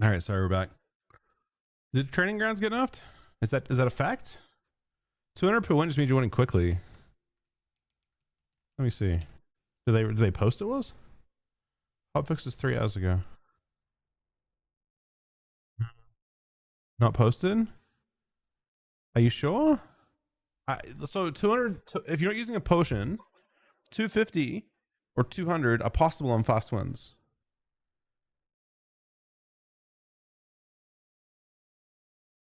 All right, sorry, we're back. Did training grounds get enough? Is that a fact? 200 per win just means you're winning quickly. Let me see. Did they post it was? Hotfix is 3 hours ago. Not posted? Are you sure? So 200. If you're not using a potion, 250 or 200 are possible on fast wins.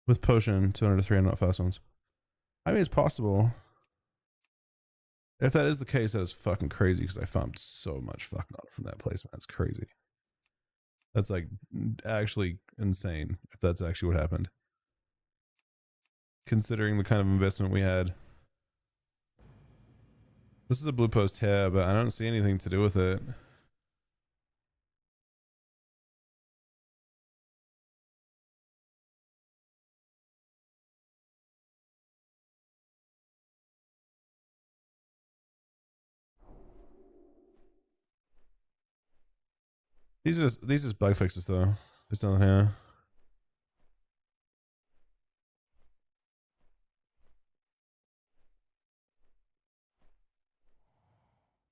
With potion, 200 to 300 not fast ones. I mean, it's possible. If that is the case, that is fucking crazy because I farmed so much fucking art from that place, man. It's crazy. That's like actually insane if that's actually what happened. Considering the kind of investment we had. This is a blue post here, but I don't see anything to do with it. These are just bug fixes though. There's nothing here.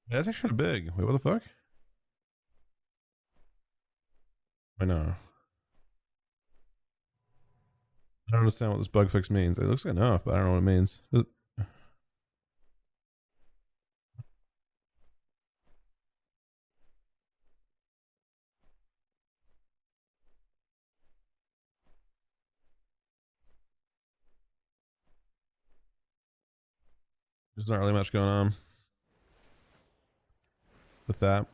That's actually big. Wait, what the fuck? I know. I don't understand what this bug fix means. It looks like enough, but I don't know what it means. There's not really much going on with that.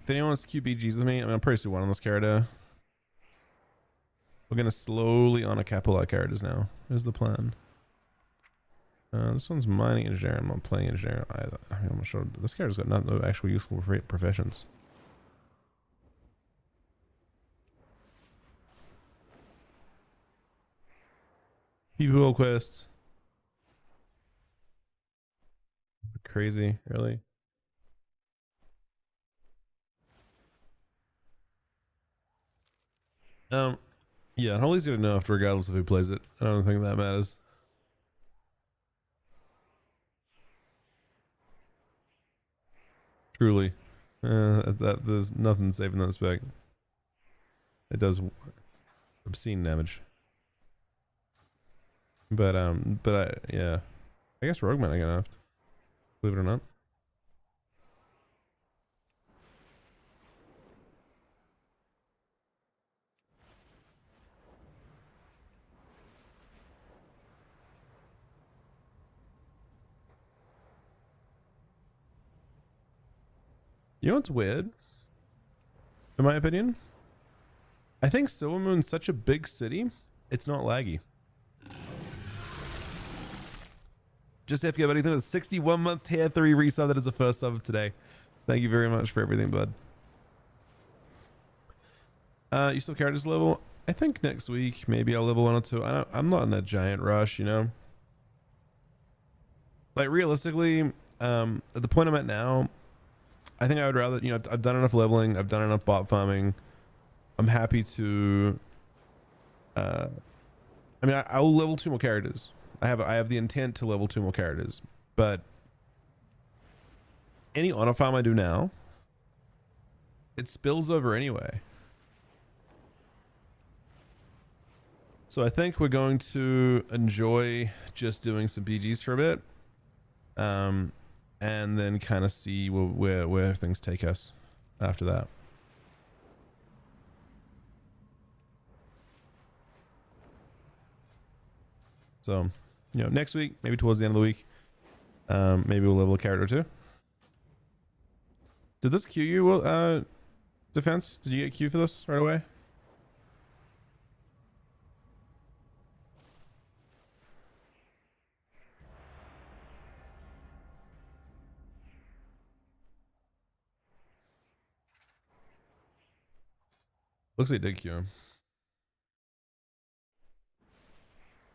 If anyone wants to QBGs with me, I mean, I'm pretty sure one on this character. We're gonna slowly on a cap a lot of characters now. Here's the plan. This one's mining engineer. I'm not playing engineer either. I mean, I'm not sure. This character's got no actual useful professions. People quests. Crazy, really. Yeah, Holy's good enough regardless of who plays it. I don't think that matters. Truly. There's nothing saving that spec. It does obscene damage. But yeah. I guess Rogue might not get enough. Believe it or not. You know what's weird? In my opinion? I think Silvermoon's such a big city, it's not laggy. Just if you have anything, 61 month tier 3 resub. That is the first sub of today. Thank you very much for everything, bud. You still characters level? I think next week maybe I'll level 1 or 2. I'm not in that giant rush, you know. Like realistically, at the point I'm at now, I think I would rather, you know, I've done enough leveling, I've done enough bot farming. I'm happy to I mean, I'll level 2 more characters. I have the intent to level 2 more characters, but any honor farm I do now, it spills over anyway. So I think we're going to enjoy just doing some BGs for a bit, and then kind of see where things take us after that. So, you know, next week, maybe towards the end of the week, maybe we'll level a character or 2. Did this queue you, Defense? Did you get queue for this right away? Looks like it did queue.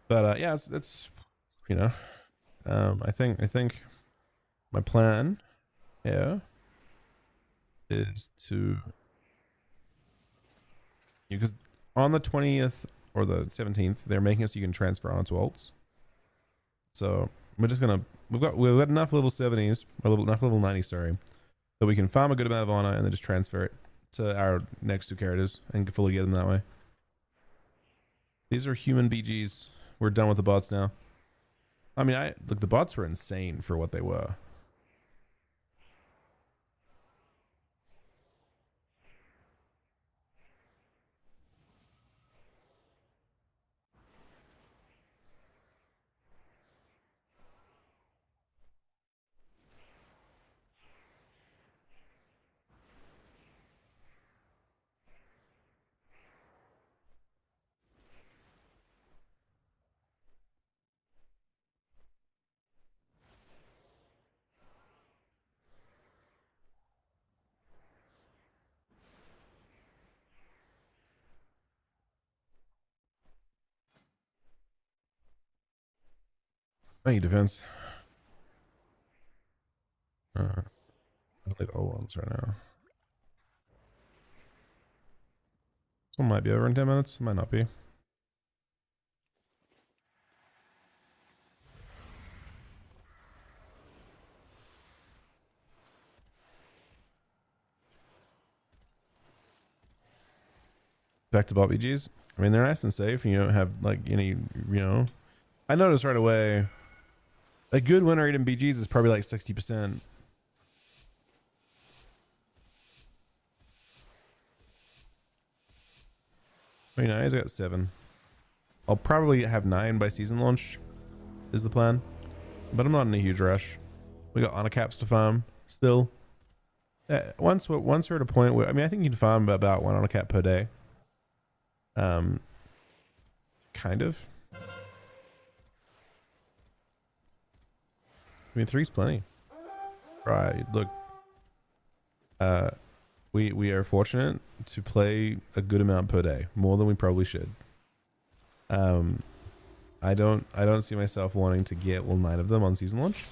But yeah, it's you know, I think My plan, yeah, is to because on the 20th or the 17th, they're making it so you can transfer onto alts. So we're just gonna we've got enough level 70s or enough level 90s, sorry, that we can farm a good amount of honor and then just transfer it to our next two characters and fully get them that way. These are human BGs. We're done with the bots now. I mean, look, the bots were insane for what they were. Thank you, defense. I'll leave all ones right now. This one might be over in 10 minutes. Might not be. Back to bot BGs. I mean, they're nice and safe. You don't have like any, I noticed right away a good win rate in BGs is probably like 60%. I mean, I got 7. I'll probably have 9 by season launch is the plan, but I'm not in a huge rush. We got honor caps to farm still. Once we're at a point where, I mean, I think you can farm about 1 honor cap per day. Kind of. I mean, 3's plenty. Right, look. We are fortunate to play a good amount per day, more than we probably should. I don't see myself wanting to get all 9 of them on season launch.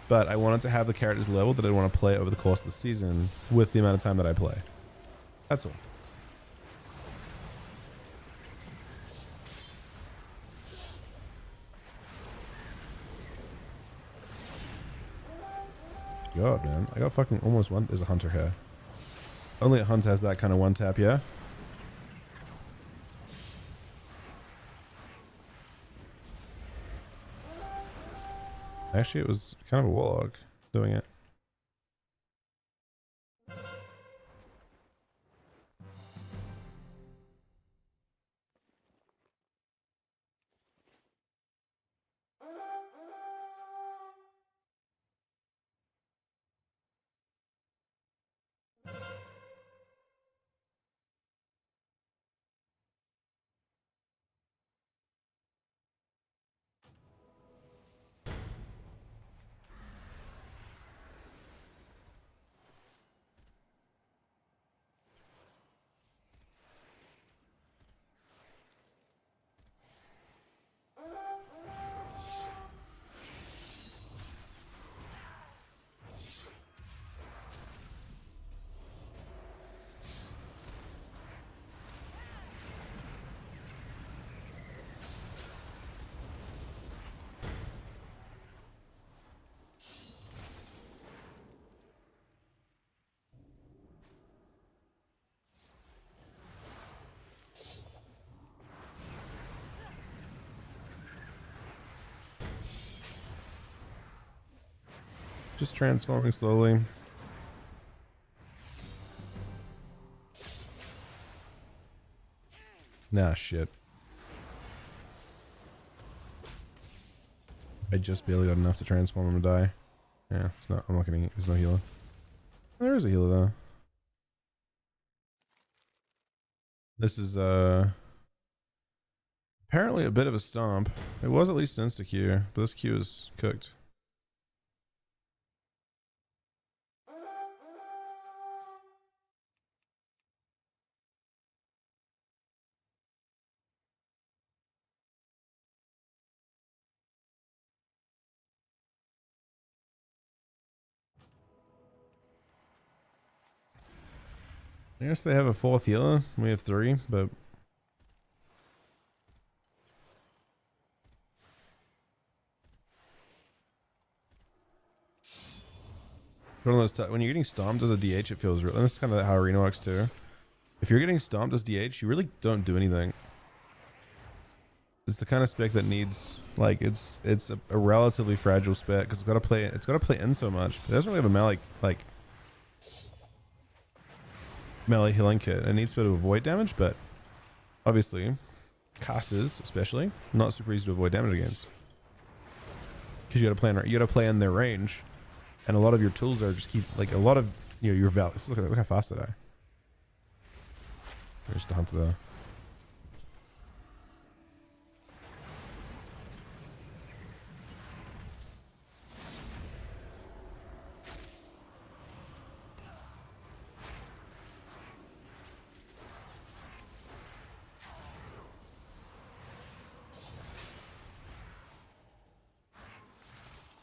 But I wanted to have the characters level that I want to play over the course of the season with the amount of time that I play. That's all. God, man. I got fucking almost one. There's a hunter here. Only a hunter has that kind of one tap, yeah? Actually, it was kind of a warlock doing it. Just transforming slowly. Nah, shit. I just barely got enough to transform him to die. Yeah, it's not. I'm not gonna. There's no healer. There is a healer though. This is apparently a bit of a stomp. It was at least an insta Q, but this Q is cooked. I guess they have a fourth healer. We have 3, but one of those when you're getting stomped as a DH, it feels real. And this is kind of how Arena works too. If you're getting stomped as DH, you really don't do anything. It's the kind of spec that needs like it's a relatively fragile spec because it's got to play in so much. It doesn't really have a melee healing kit. It needs to be able to avoid damage, but obviously casters especially not super easy to avoid damage against because you got to play in their range, and a lot of your tools are just keep like a lot of your values. Look at that! Look how fast did I? There's the hunter there.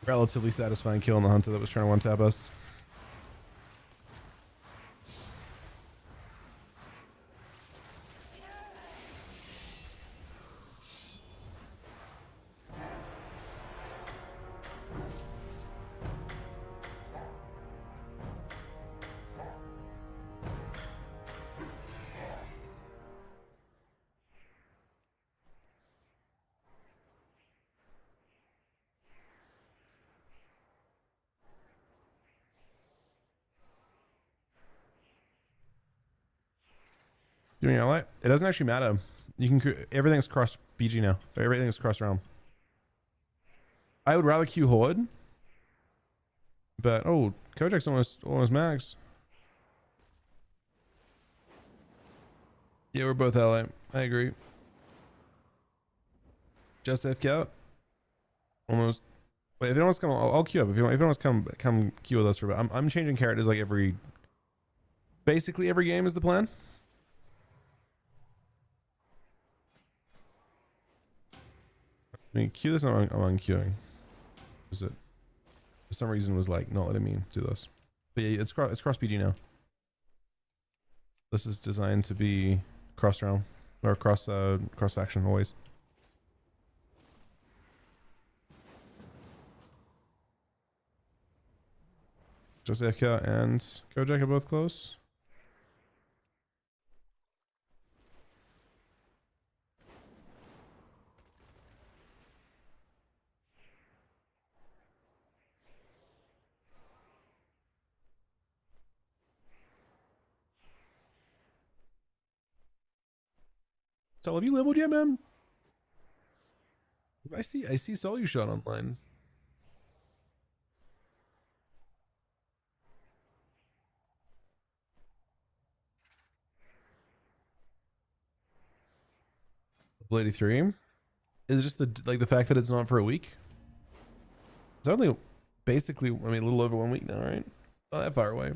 Relatively satisfying kill on the hunter that was trying to one-tap us. You know what? It doesn't actually matter. You can everything's cross BG now. Everything's cross realm. I would rather Q Horde, but oh, Kojak's almost max. Yeah, we're both ally. I agree. Just FK out. Almost. Wait, if anyone wants to come, I'll queue up. If anyone wants to come queue with us for a bit. I'm changing characters like basically every game is the plan. I mean, queue this. I'm unqueuing. Is it? For some reason was like not letting me do this. But yeah, it's cross PG now. This is designed to be cross realm or cross faction always. Just AFK and Kojak are both close. So have you leveled yet, man? I see Soul you shot online. Level 83. Is it just the fact that it's not for a week? It's only basically, I mean, a little over 1 week now, right? Not that far away.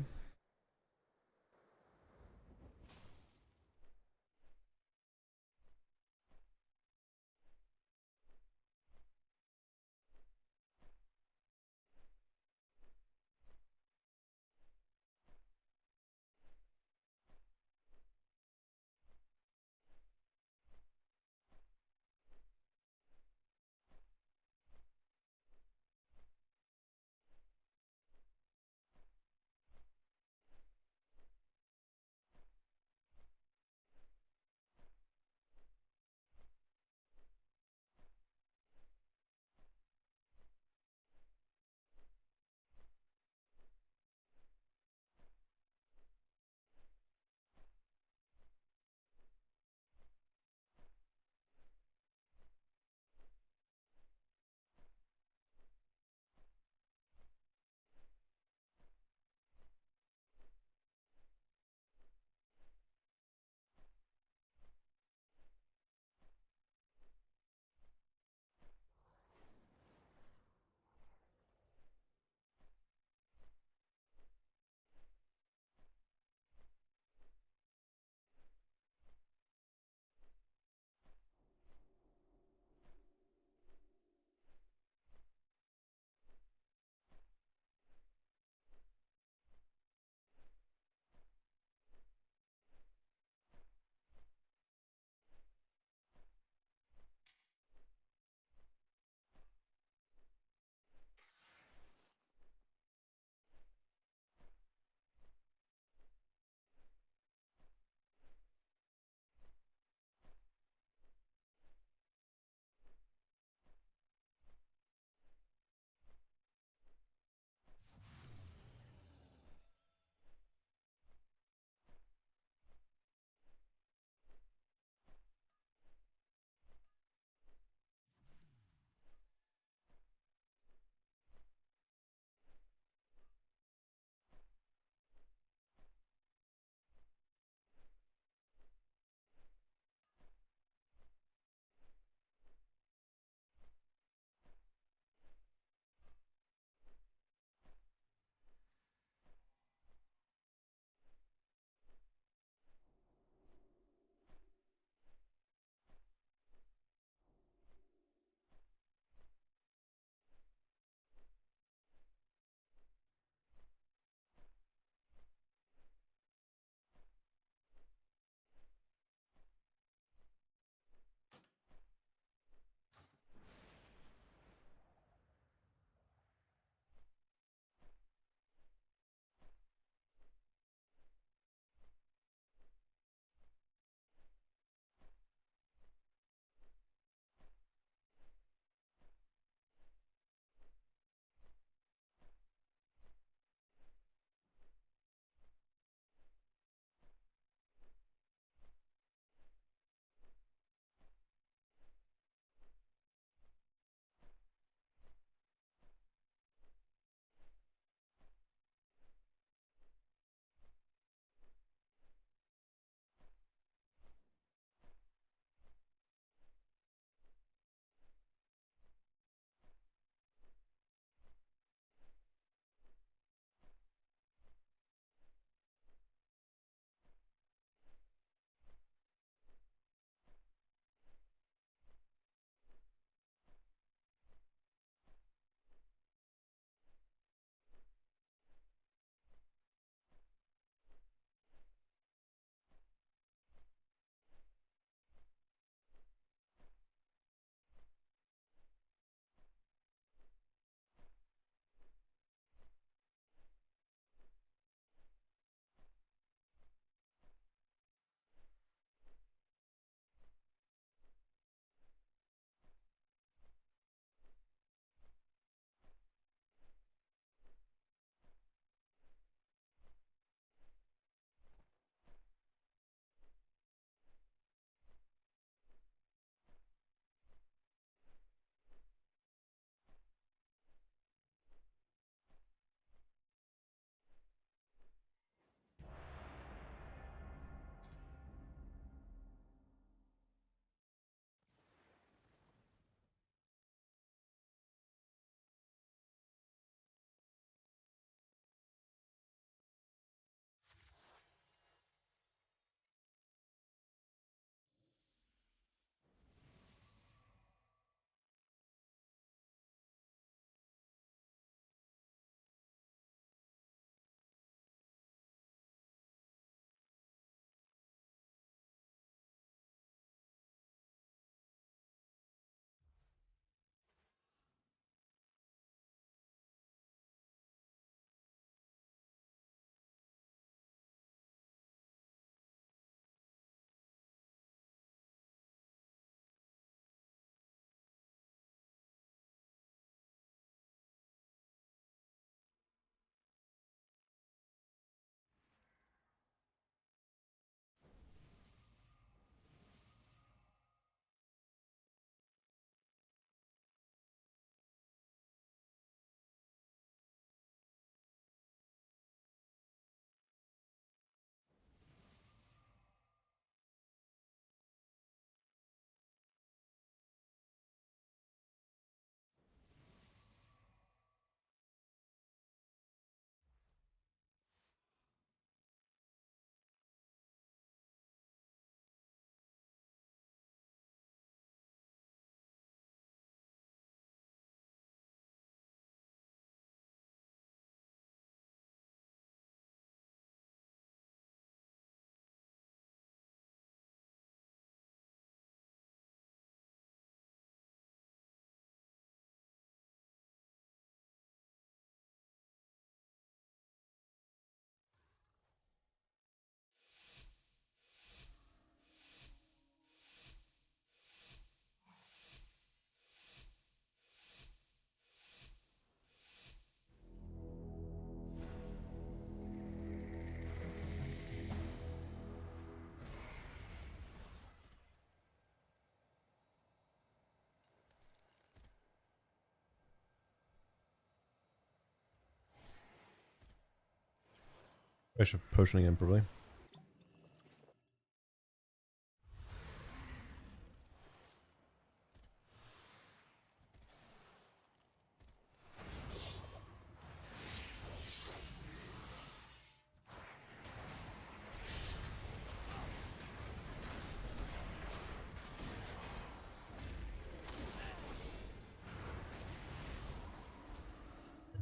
I should potion again, probably.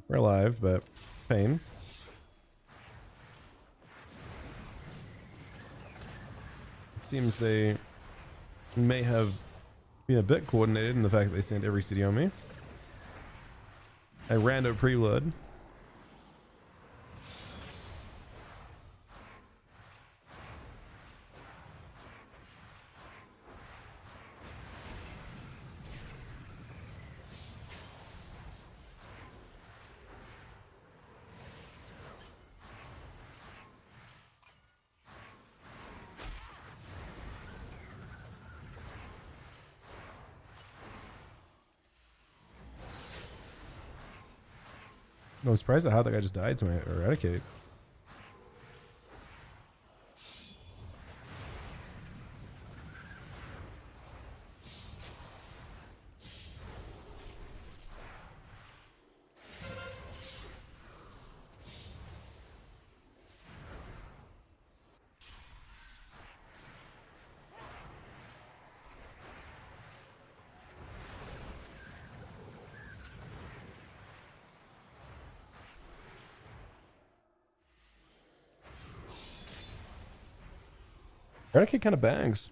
We're alive, but pain. It seems they may have been a bit coordinated in the fact that they sent every city on me. A rando pre-blood. No, I'm surprised at how that guy just died to my eradicate. Eradicate kind of bangs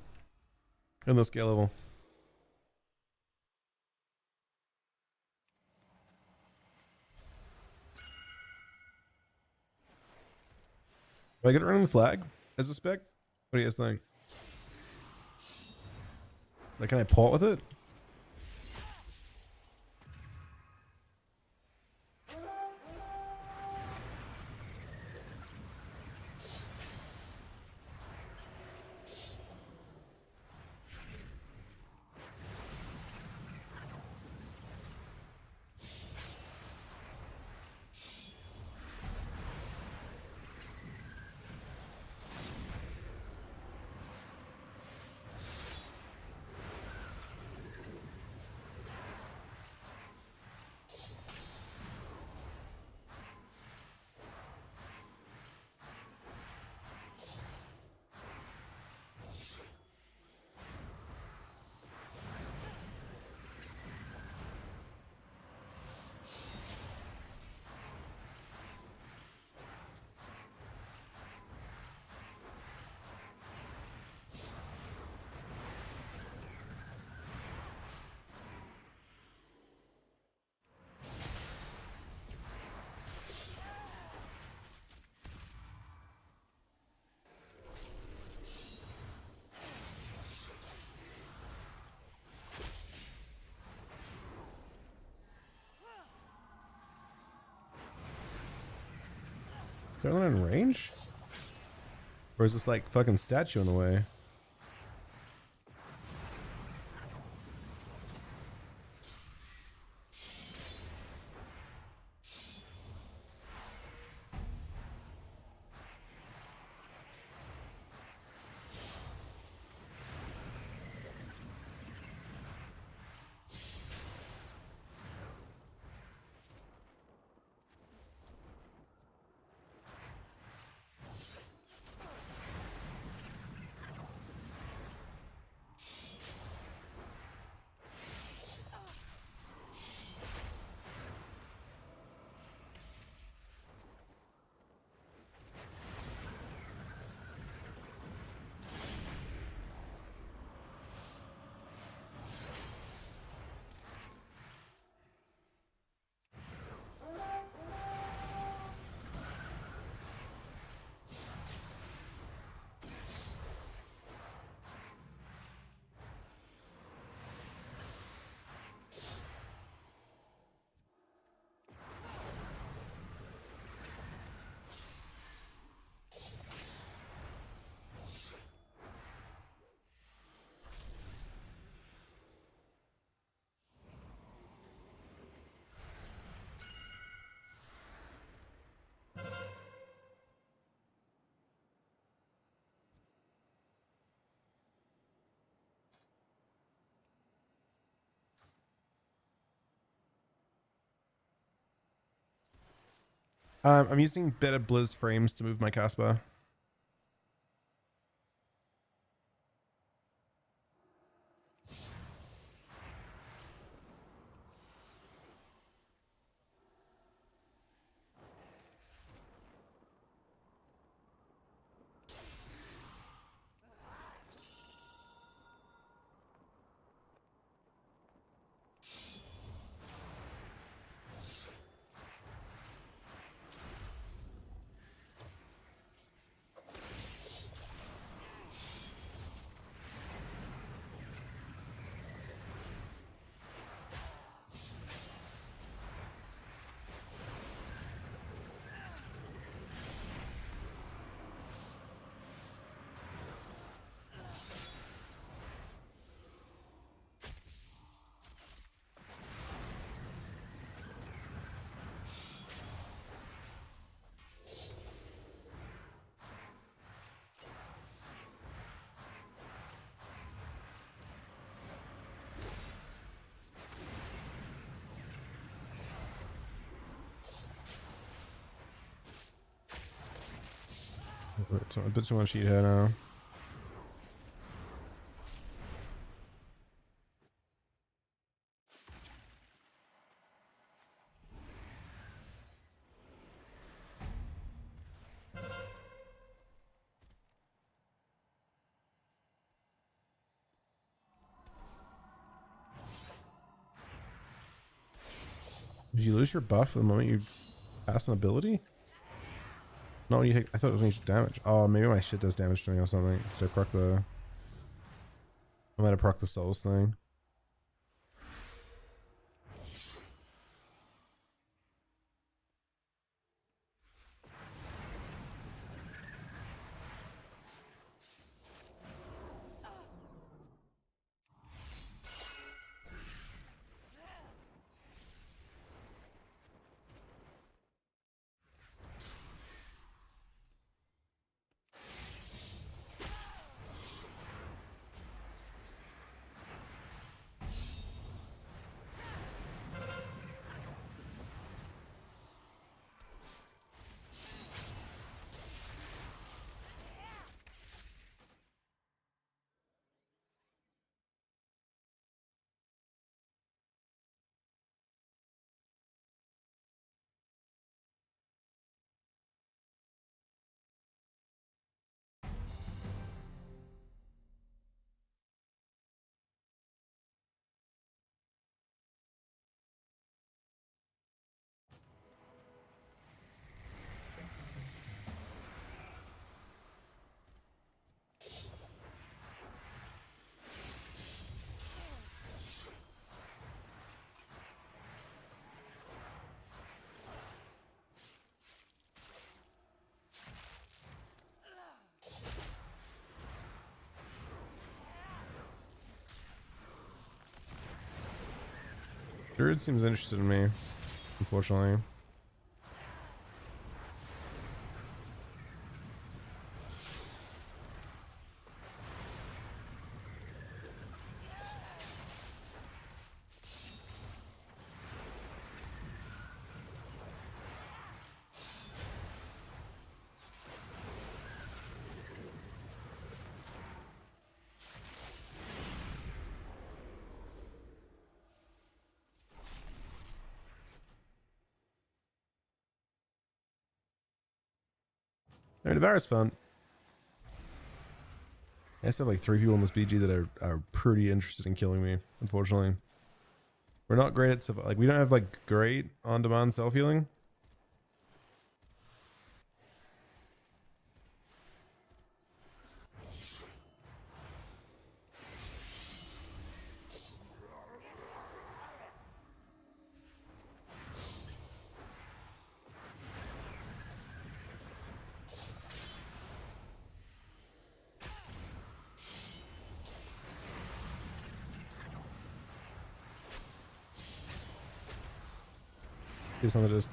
in the scale level. Do I get to run the flag as a spec? What do you guys think? Like, can I pull it with it? Is there anyone in range? Or is this like fucking statue in the way? I'm using Beta Blizz frames to move my Caspa. A bit too much heat here now. Did you lose your buff the moment you pass an ability? No, you take. I thought it was when you damage. Oh, maybe my shit does damage to me or something. Did I proc the? I might have proc the souls thing. Druid seems interested in me, unfortunately. Alright, Devoure's fun. I still have like 3 people in this BG that are pretty interested in killing me, unfortunately. We're not great at like we don't have like great on-demand self-healing. Do something to just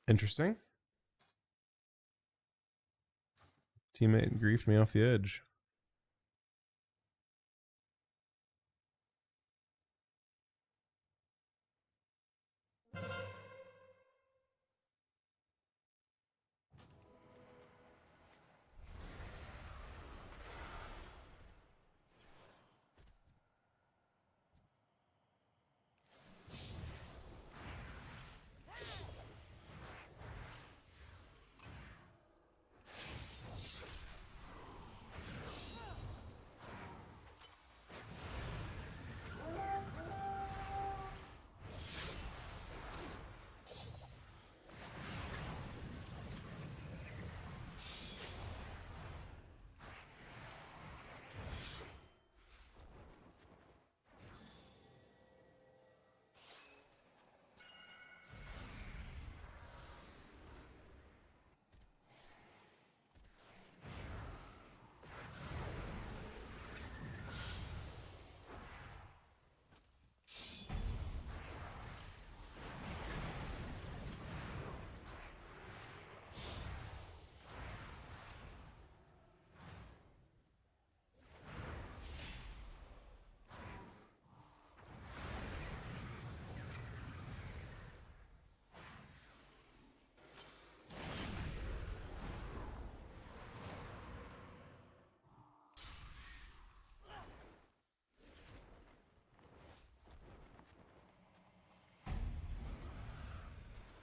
interesting. Teammate griefed me off the edge.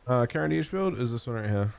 Karen build is this one right here.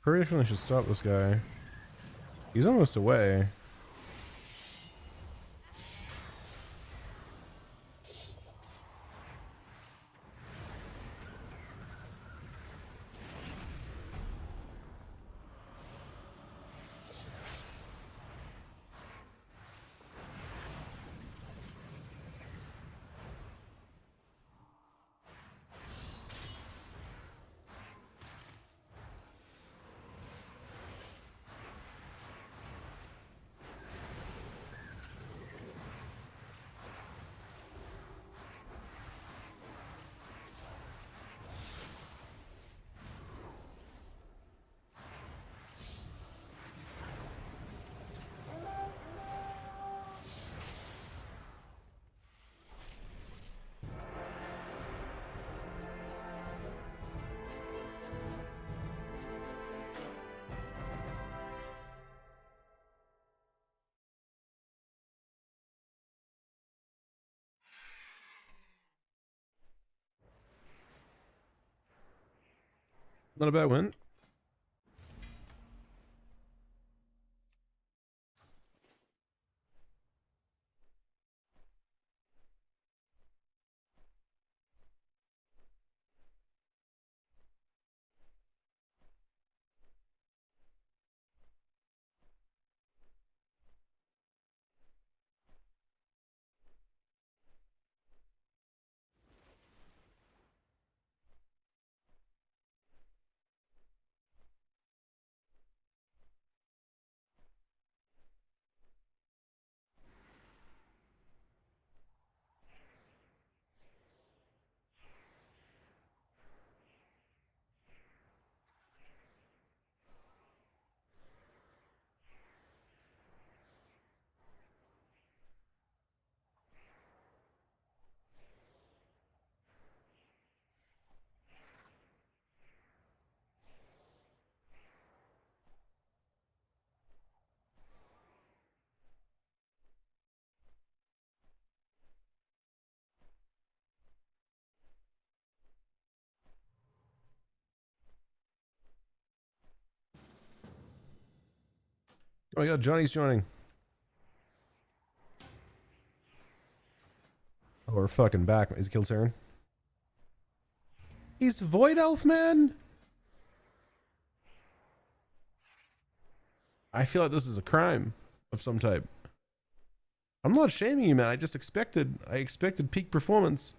Pretty sure I should stop this guy. He's almost away. Not a bad win. Oh my god, Johnny's joining. Oh, we're fucking back. Is he killed Saren? He's Void Elf, man? I feel like this is a crime of some type. I'm not shaming you, man. I expected peak performance.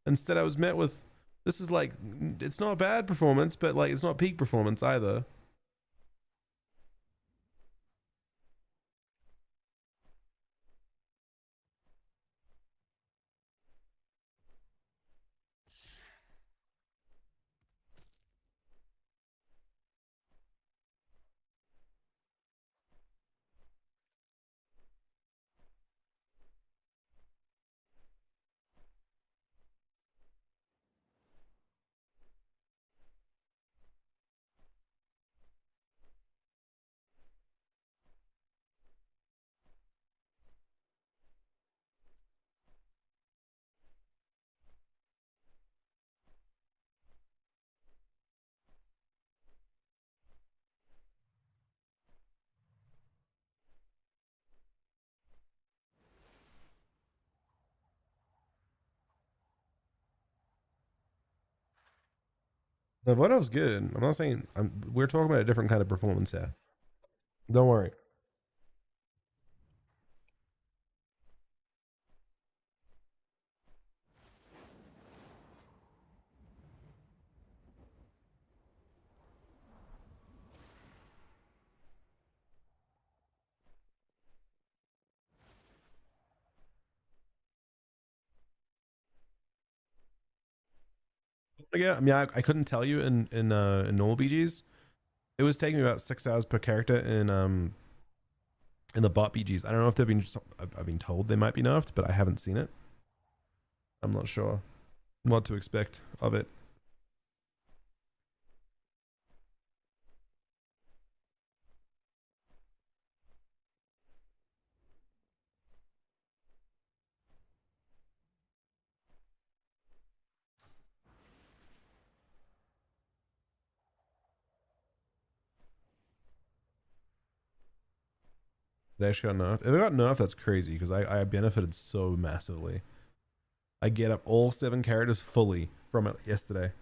Instead, I was met with, this is like, it's not bad performance, but like, it's not peak performance either. The Vodov's good. I'm not saying we're talking about a different kind of performance here. Don't worry. Yeah, I mean, I couldn't tell you in normal BGs. It was taking me about 6 hours per character in the bot BGs. I don't know if they've been. I've been told they might be nerfed, but I haven't seen it. I'm not sure what to expect of it. They actually got nerfed. If they got nerfed, that's crazy because I benefited so massively. I get up all 7 characters fully from it yesterday.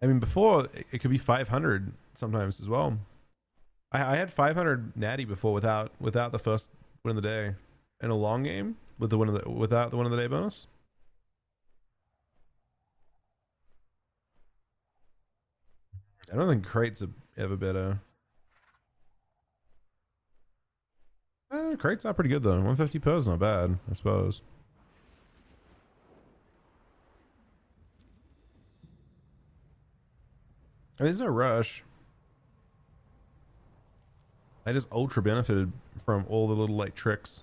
I mean, before it could be 500 sometimes as well. I had 500 natty before without the first win of the day in a long game with the without the win of the day bonus. I don't think crates are ever better. Crates are pretty good though. 150 per is not bad, I suppose. I mean, there's no rush. I just ultra benefited from all the little like tricks.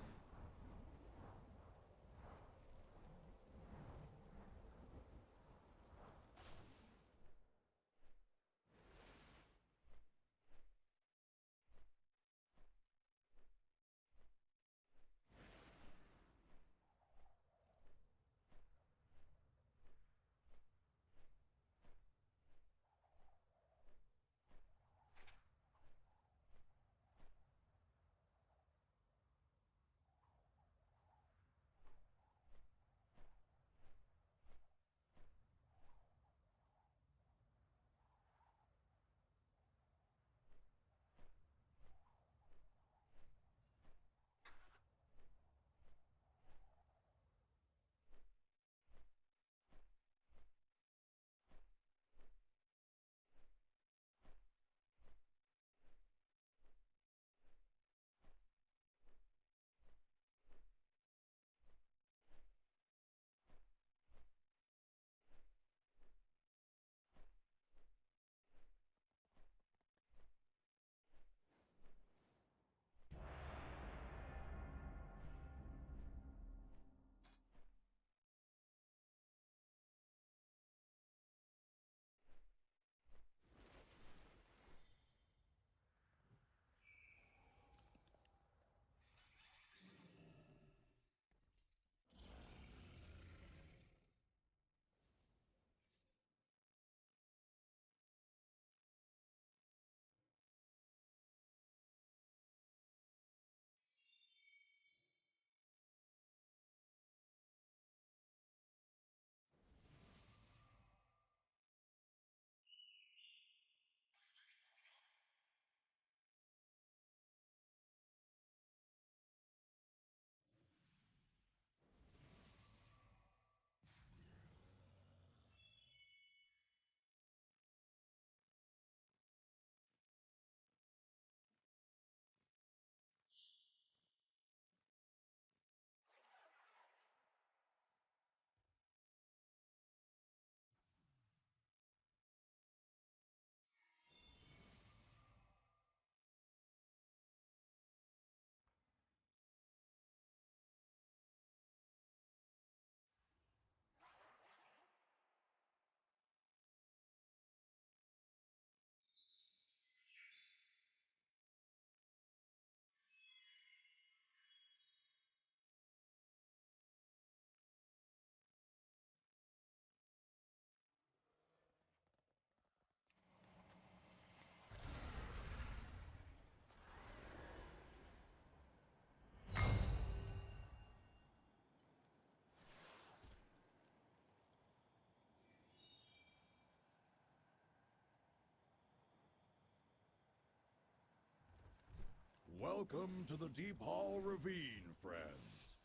Welcome to the Deep Hall Ravine, friends.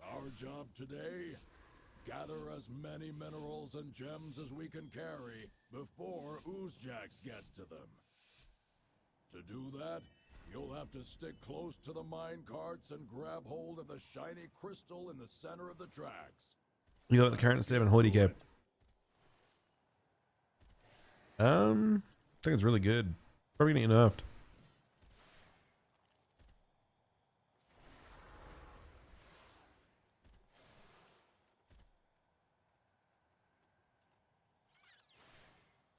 Our job today, gather as many minerals and gems as we can carry before Oozjax gets to them. To do that, you'll have to stick close to the mine carts and grab hold of the shiny crystal in the center of the tracks. You got the current save and holy cap. I think it's really good. Probably gonna get nerfed.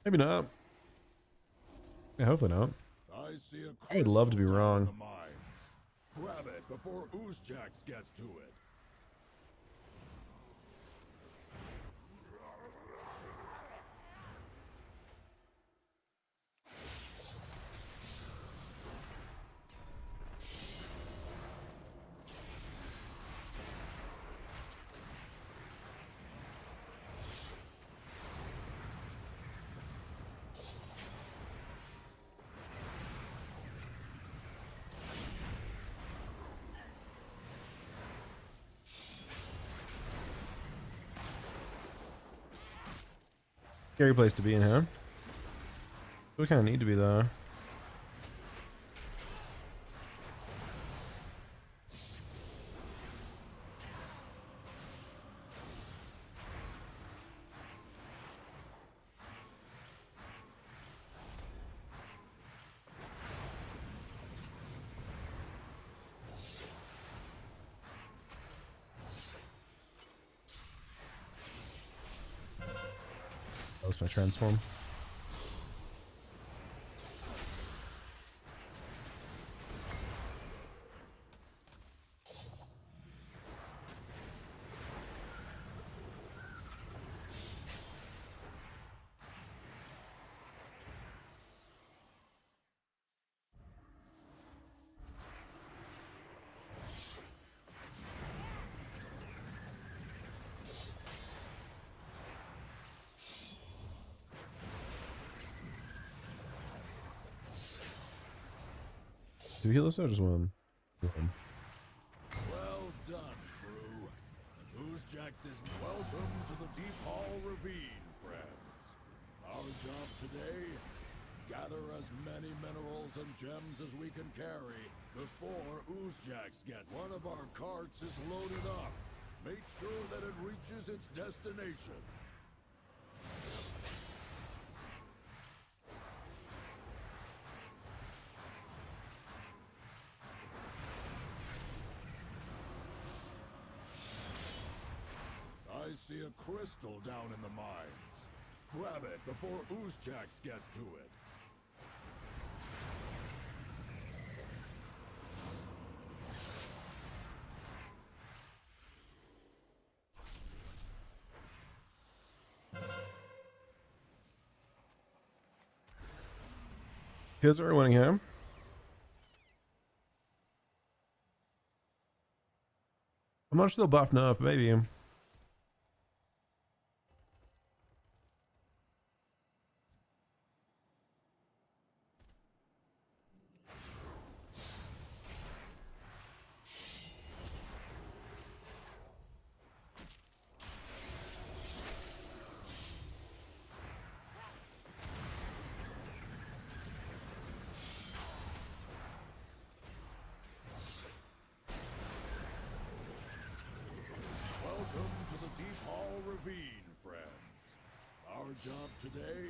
Maybe not. Yeah, hopefully not. I see a I would love to be crystal down in wrong. the mines. Grab it before Oozjax gets to it. Scary place to be in, huh? We kind of need to be though. That was my transform. Do we heal this or just one? One. Well done, crew. Oozjax is welcome to the Deep Hall Ravine, friends. Our job today, gather as many minerals and gems as we can carry before Oozjax gets. One of our carts is loaded up. Make sure that it reaches its destination. I see a crystal down in the mines. Grab it before Oozjax gets to it. Here's our winning here. I'm not still buff enough, maybe. Welcome to the Deep Hall Ravine, friends. Our job today,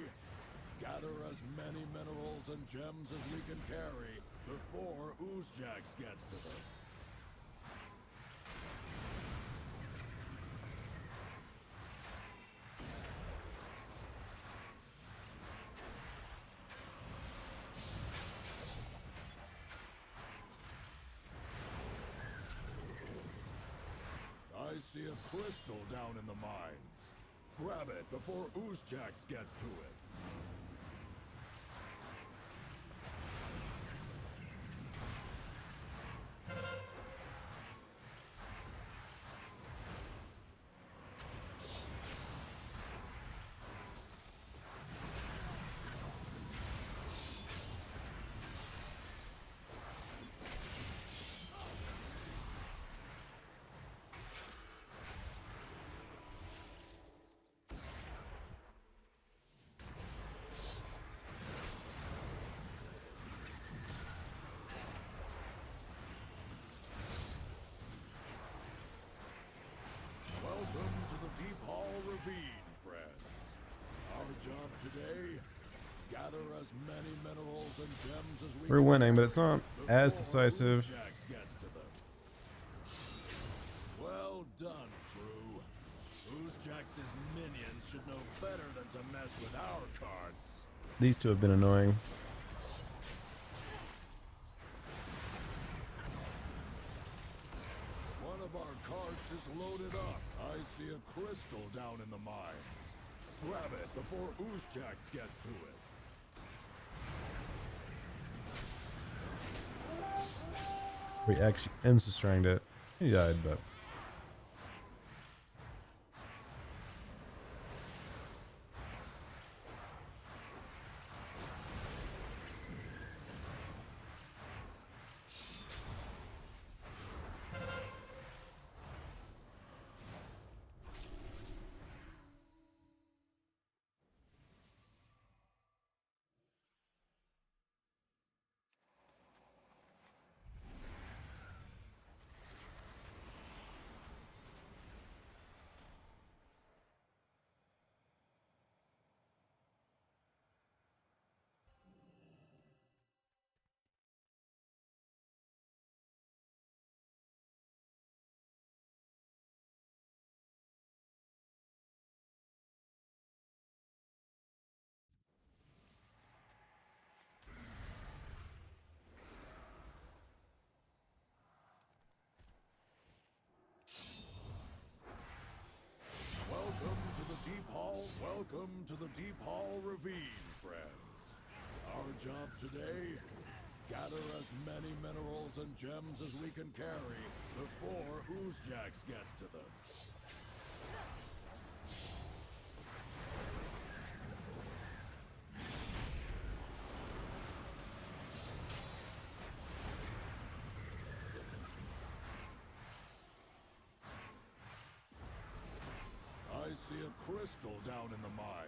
gather as many minerals and gems as we can carry before Oozjax gets to them. I see a crystal down in the mines. Grab it before Oozjax gets to it. Welcome to the Deep Hall Ravine, friends. Our job today, gather as many minerals and gems as we We're can winning, but it's carry not as before decisive. Oozjax gets to them. Well done, crew. Oozjax's minions should know better than to mess with our cards. These two have been annoying. One of our carts is loaded up. I see a crystal down in the mines. Grab it before Oozjax gets to it. We actually insta-stranged it. He died, but Welcome to the Deep Hall Ravine, friends. Our job today, gather as many minerals and gems as we can carry before Oozjax gets to them. I see a crystal down in the mines.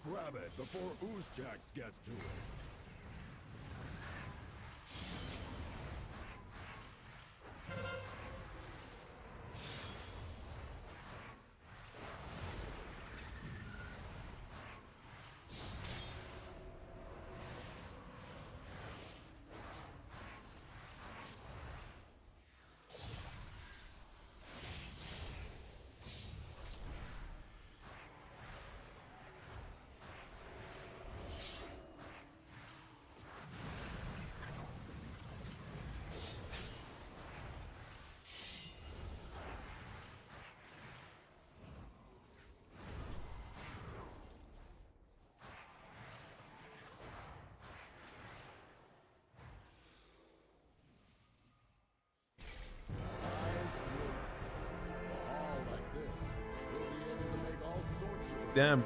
Grab it before Oozjax gets to it. damn.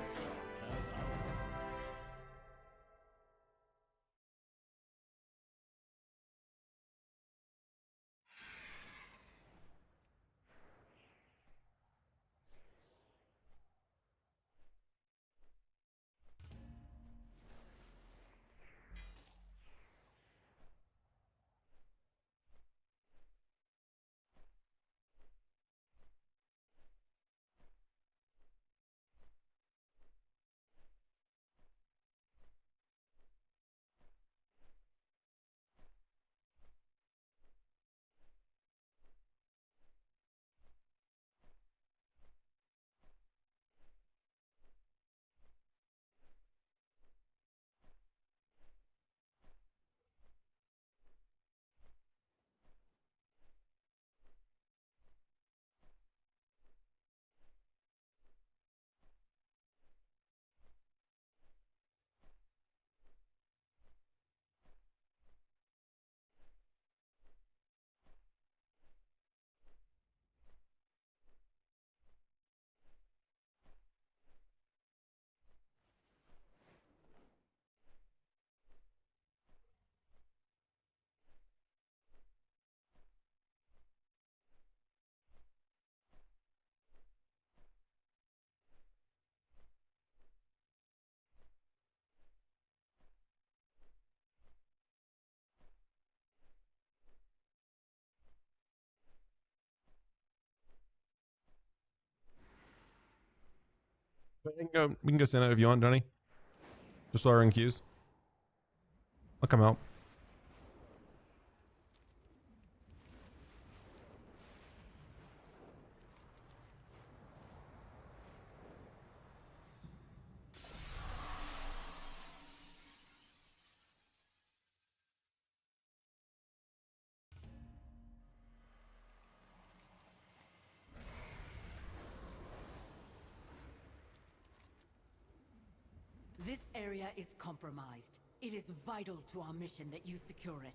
We can go stand out if you want, Donnie. Just while we're in queues. I'll come out. This area is compromised. It is vital to our mission that you secure it.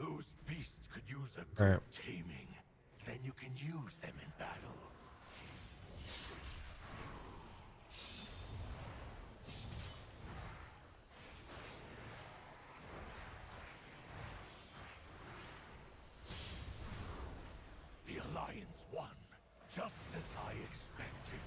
Those beasts could use a All good right. taming. Then you can use them in battle. The Alliance won, just as I expected.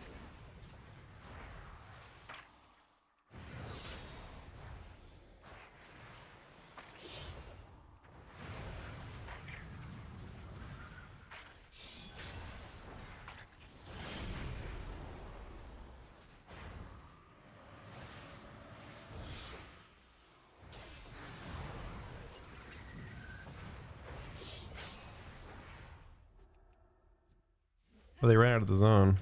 Well, they ran out of the zone.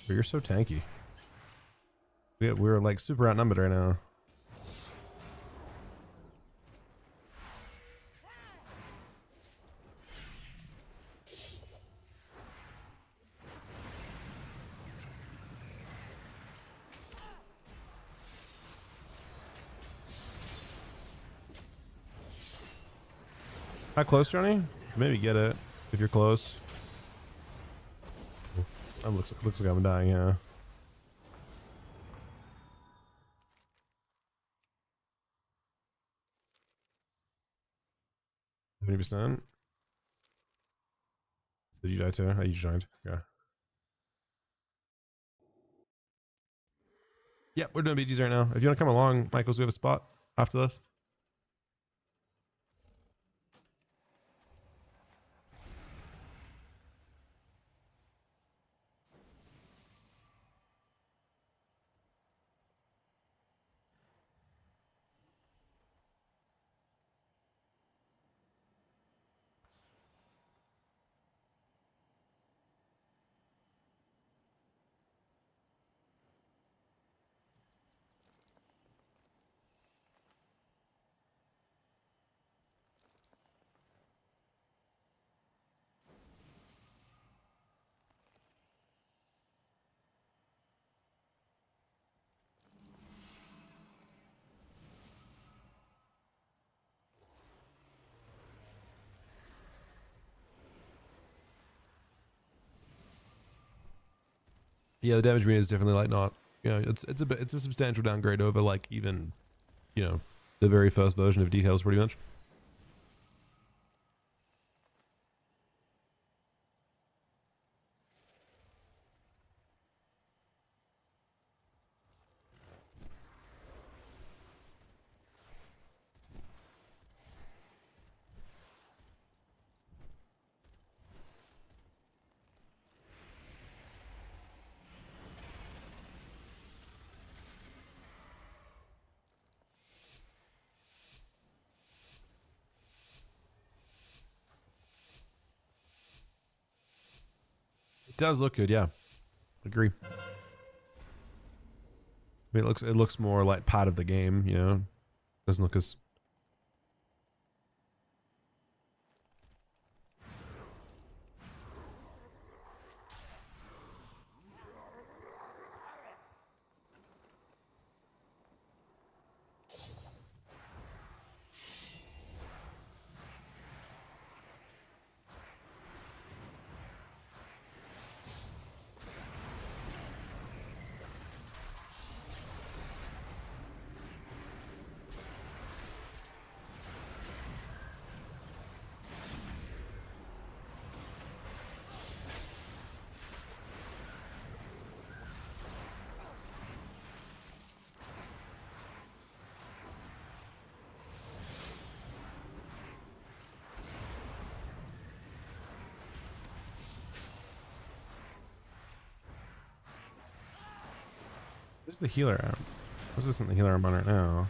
But you're so tanky. We're like super outnumbered right now. How close, Johnny? Maybe get it if you're close. Looks like I'm dying. Yeah. 70%. Did you die too? Oh, you joined. Yeah. Yeah, we're doing BGs right now. If you want to come along, Michaels, we have a spot after this. Yeah, the damage meter is definitely like not. It's a substantial downgrade over like even, the very first version of details pretty much. It does look good, yeah. Agree. I mean, it looks more like part of the game, Doesn't look as. Where's the healer at? This isn't the healer I'm on right now.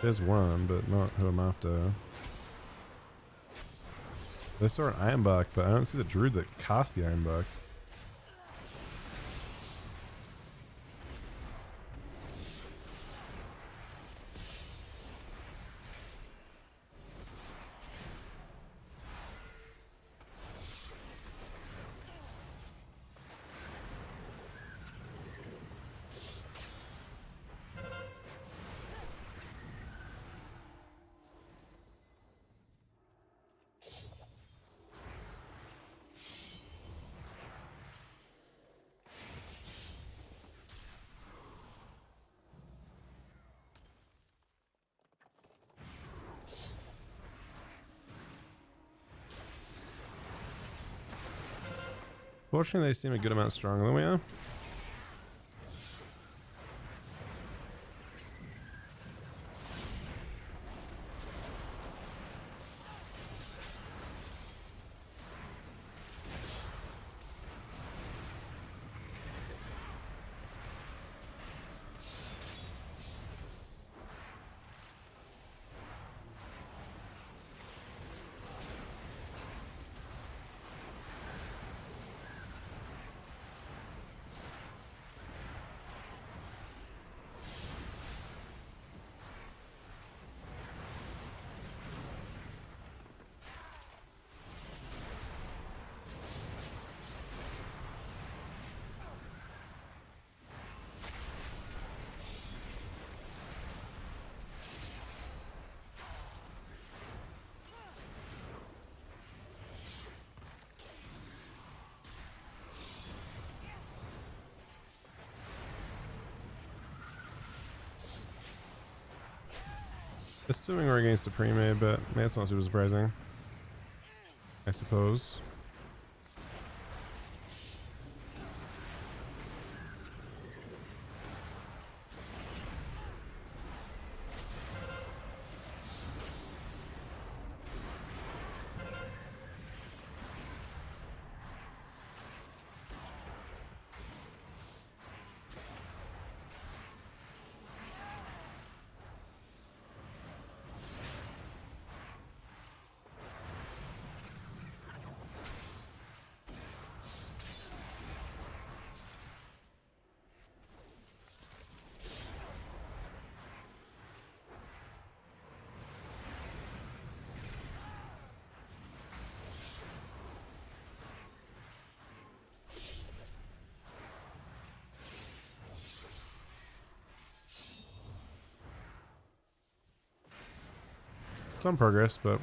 There's one, but not who I'm after. They saw an Ironbark, but I don't see the druid that cast the Ironbark. Fortunately, they seem a good amount stronger than we are. Assuming we're against the pre-made, but that's not super surprising, I suppose. Some progress, but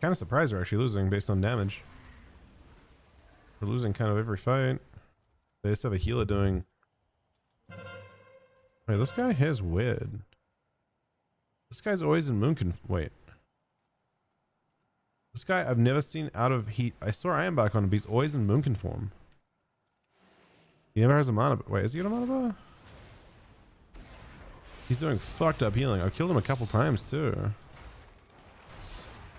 kind of surprised we're actually losing based on damage. We're losing kind of every fight. They just have a healer doing... Wait, this guy has weird. This guy's always in Moonconf... Wait. This guy I've never seen out of heat. I saw Ironbark on him, but he's always in Moonconf form. He never has a mana... Wait, is he got a mana bar? He's doing fucked up healing. I've killed him a couple times too.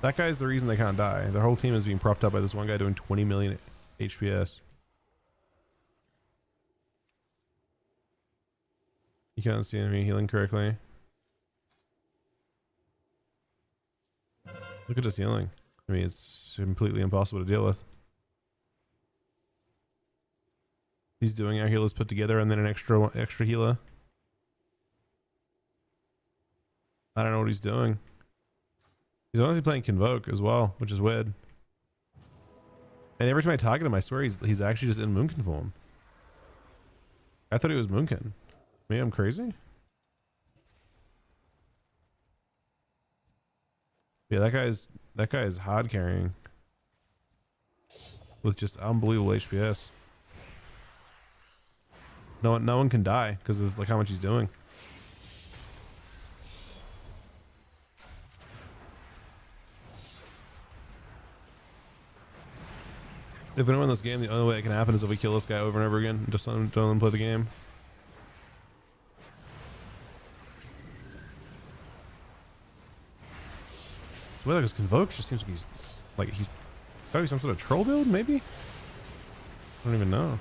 That guy's the reason they can't die. Their whole team is being propped up by this one guy doing 20 million HPS. You can't see enemy healing correctly. Look at his healing. I mean, it's completely impossible to deal with. He's doing our healers put together and then an extra healer. I don't know what he's doing. He's honestly playing Convoke as well, which is weird. And every time I target him, I swear he's actually just in Moonkin form. I thought he was Moonkin. Maybe I'm crazy? Yeah, that guy is hard carrying. With just unbelievable HPS. No one can die because of like how much he's doing. If we don't win this game, the only way it can happen is if we kill this guy over and over again and just don't let him play the game. Well, because Convoke just seems like he's probably some sort of troll build, maybe? I don't even know.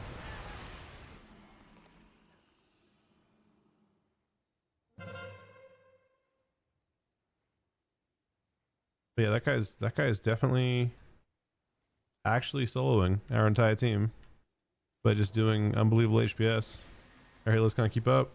But yeah, that guy is definitely actually soloing our entire team, but just doing unbelievable HPS. Alright, let's kind of keep up.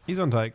He's on Tyke.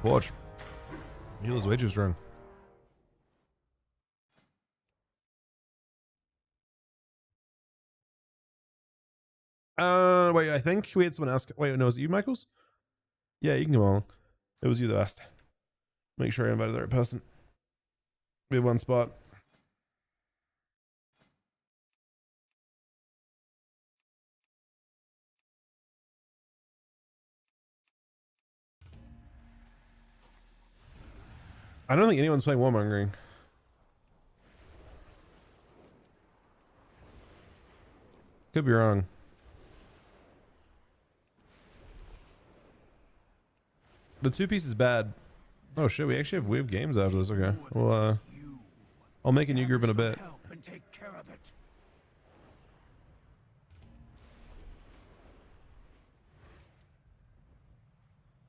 Watch. Heal is way too strong. Wait, I think we had someone else. Wait, no, was it you, Michaels? Yeah, you can go on. It was you that asked. Make sure I invited the right person. We have one spot. I don't think anyone's playing warmongering. Could be wrong. The two piece is bad. Oh shit, we have games after this. Okay. Well, I'll make a new group in a bit.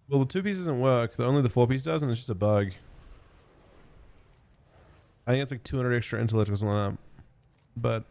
Well, the two piece doesn't work. Only the four piece does, and it's just a bug. I think it's like 200 extra intellect or something like that. But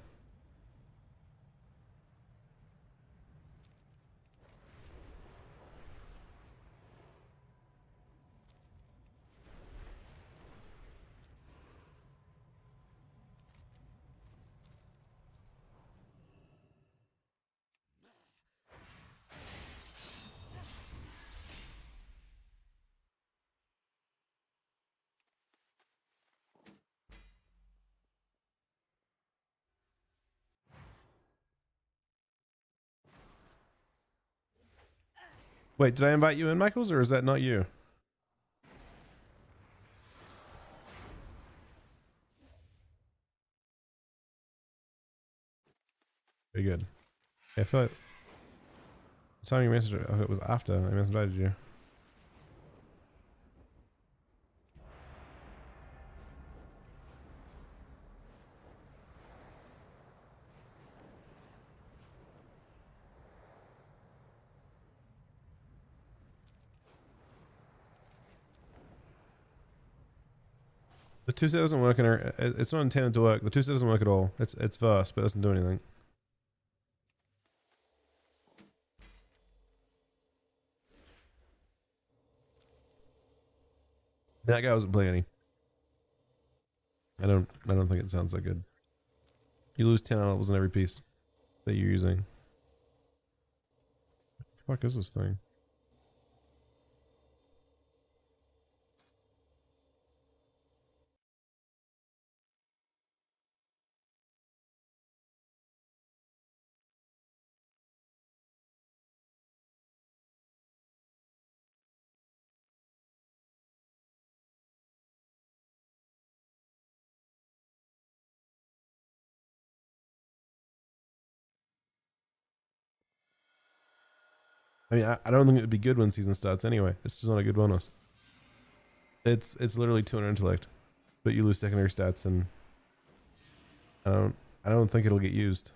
wait, did I invite you in, Michaels, or is that not you? Very good. I feel like time you messaged it was after I messaged you. The 2 set doesn't work in her. It's not intended to work. The 2 set doesn't work at all. It's verse, but it doesn't do anything. That guy wasn't playing any. I don't think it sounds that good. You lose 10 levels in every piece that you're using. What the fuck is this thing? I mean, I don't think it would be good when season starts anyway. It's just not a good bonus. It's literally 200 intellect, but you lose secondary stats, and I don't think it'll get used.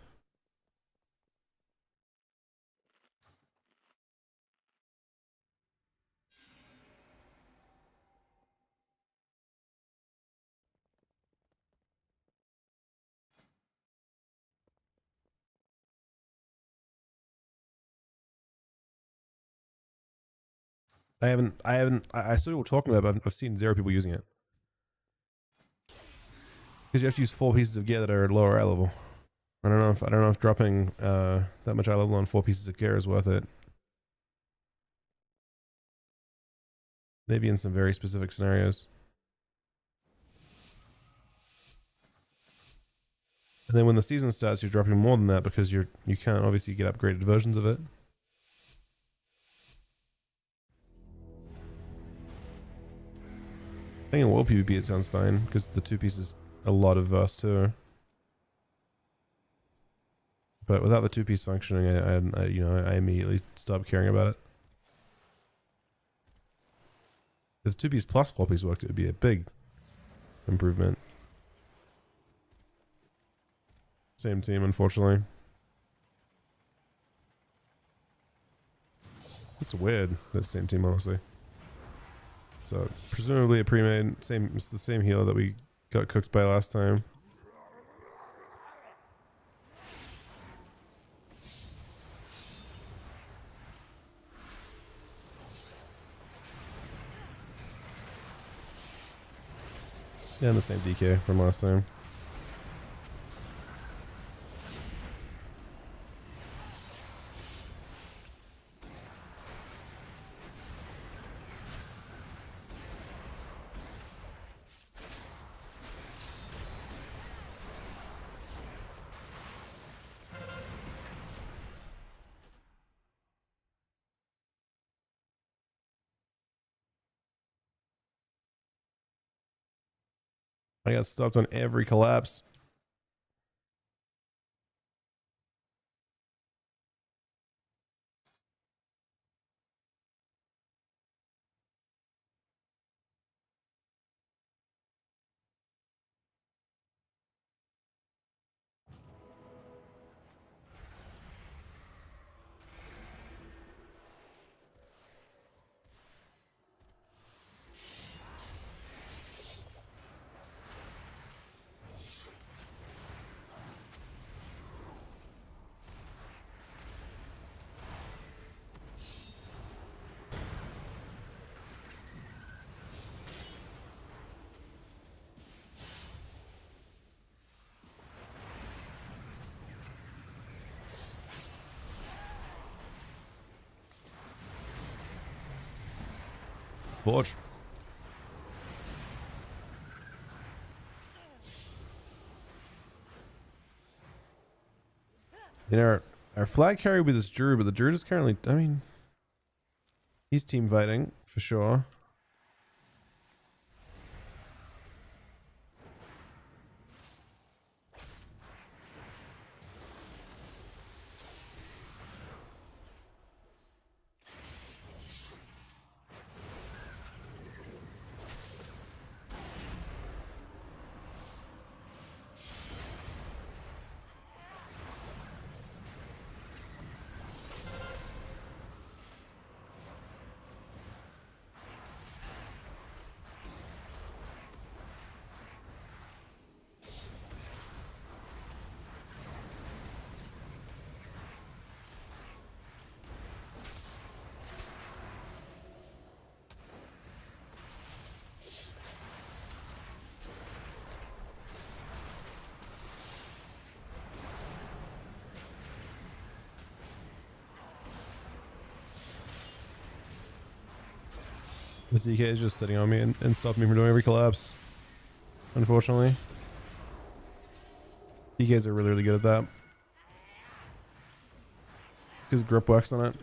I saw people talking about it, but I've seen 0 people using it. Because you have to use 4 pieces of gear that are lower eye level. I don't know if dropping that much eye level on 4 pieces of gear is worth it. Maybe in some very specific scenarios. And then when the season starts, you're dropping more than that because you can't obviously get upgraded versions of it. I think in world PvP it sounds fine because the 2 pieces a lot of verse too. But without the 2-piece functioning, I immediately stopped caring about it. If 2-piece plus 4-piece worked, it would be a big improvement. Same team, unfortunately. It's weird. This same team, honestly. So presumably a pre-made. It's the same healer that we got cooked by last time. Yeah, and the same DK from last time. I got stopped on every collapse. Forge. You know, our flag carry with this Druid, but the Druid is currently, I mean, he's team fighting for sure. This DK is just sitting on me and stopping me from doing every collapse. Unfortunately. DKs are really, really good at that. Because grip works on it.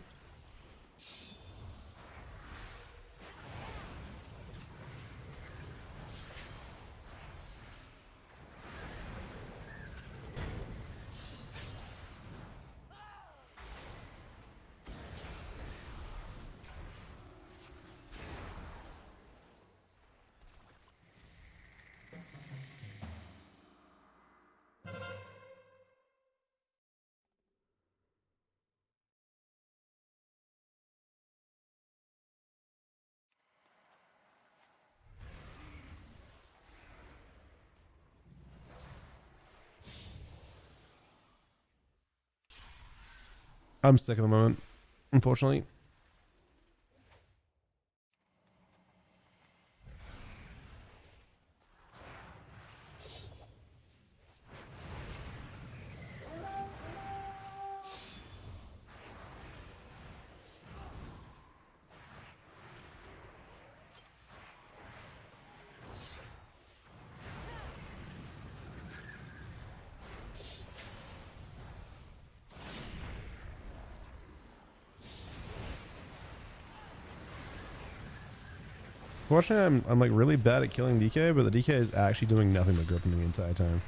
I'm sick at the moment, unfortunately. Fortunately, I'm like really bad at killing DK, but the DK is actually doing nothing but gripping the entire time.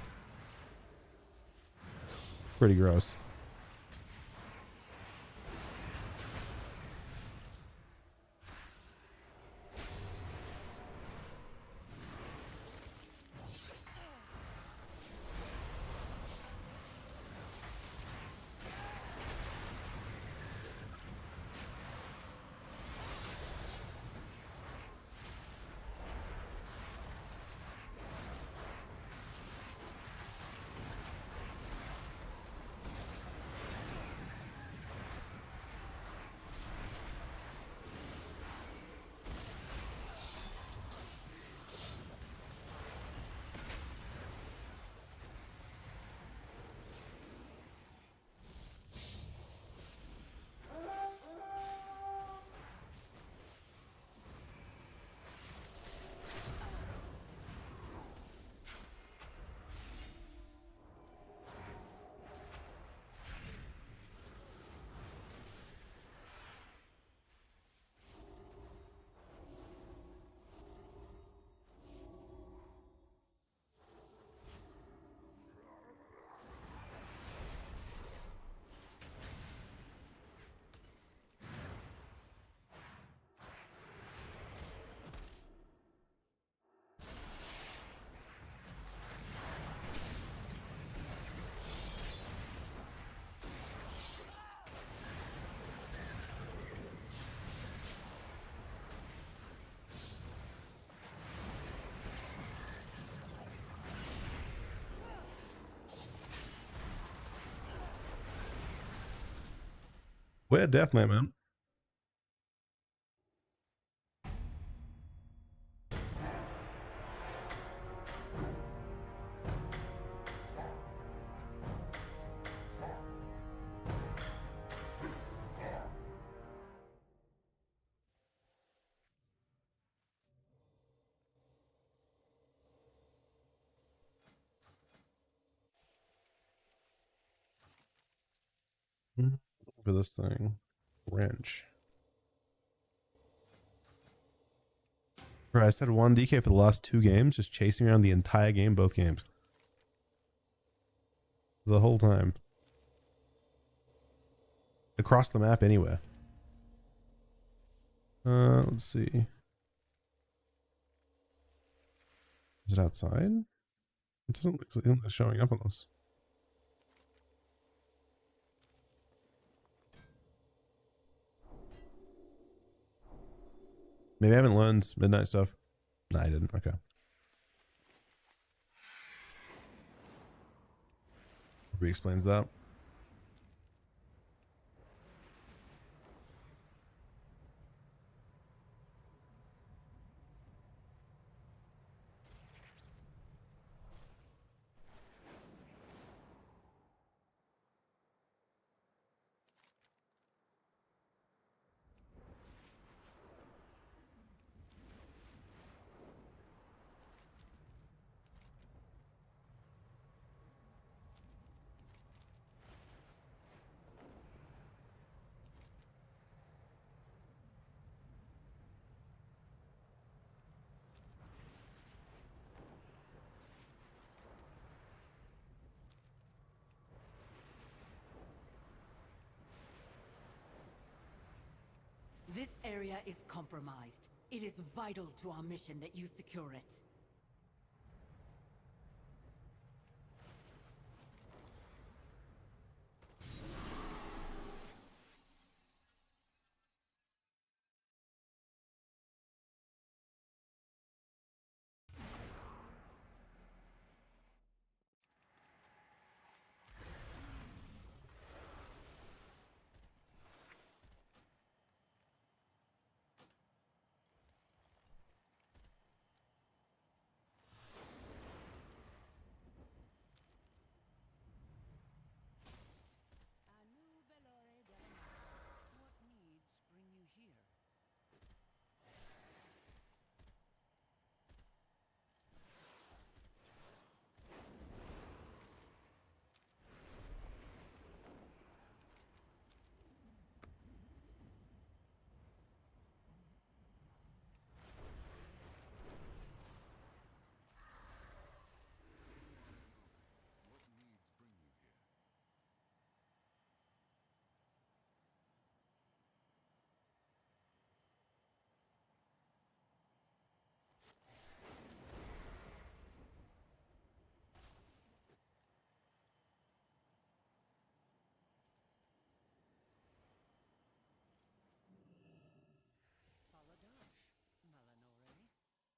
Pretty gross. We're deathmatch, man. For this thing. Wrench. Bro, I said one DK for the last 2 games, just chasing around the entire game, both games. The whole time. Across the map anywhere. Let's see. Is it outside? It doesn't look like it's showing up on this. Maybe I haven't learned midnight stuff. No, I didn't. Okay. Re-explains that. area is compromised. It is vital to our mission that you secure it. What needs bring you here? What needs bring you here? Faladash, Malanore. We shall not falter.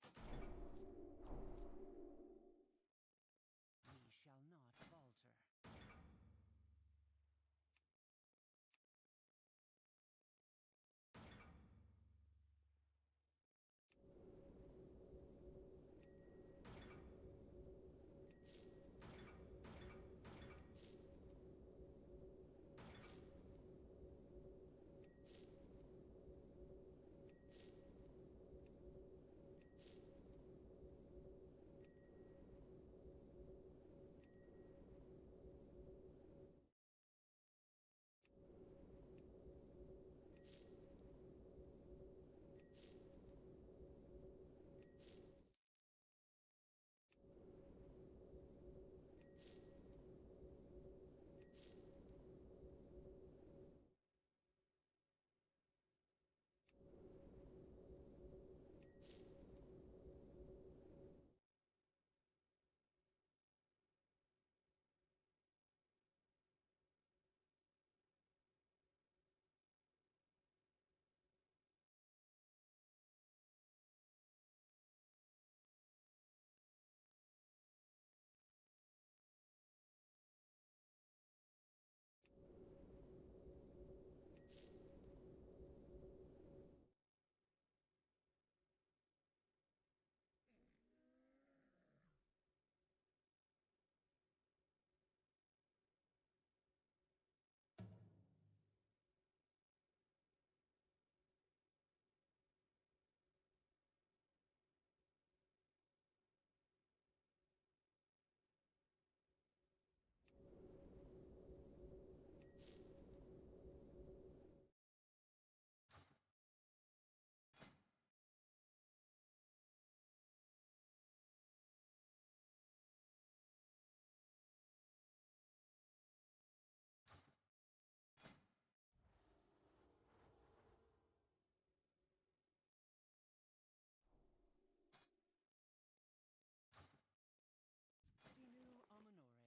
Sinu Amanore.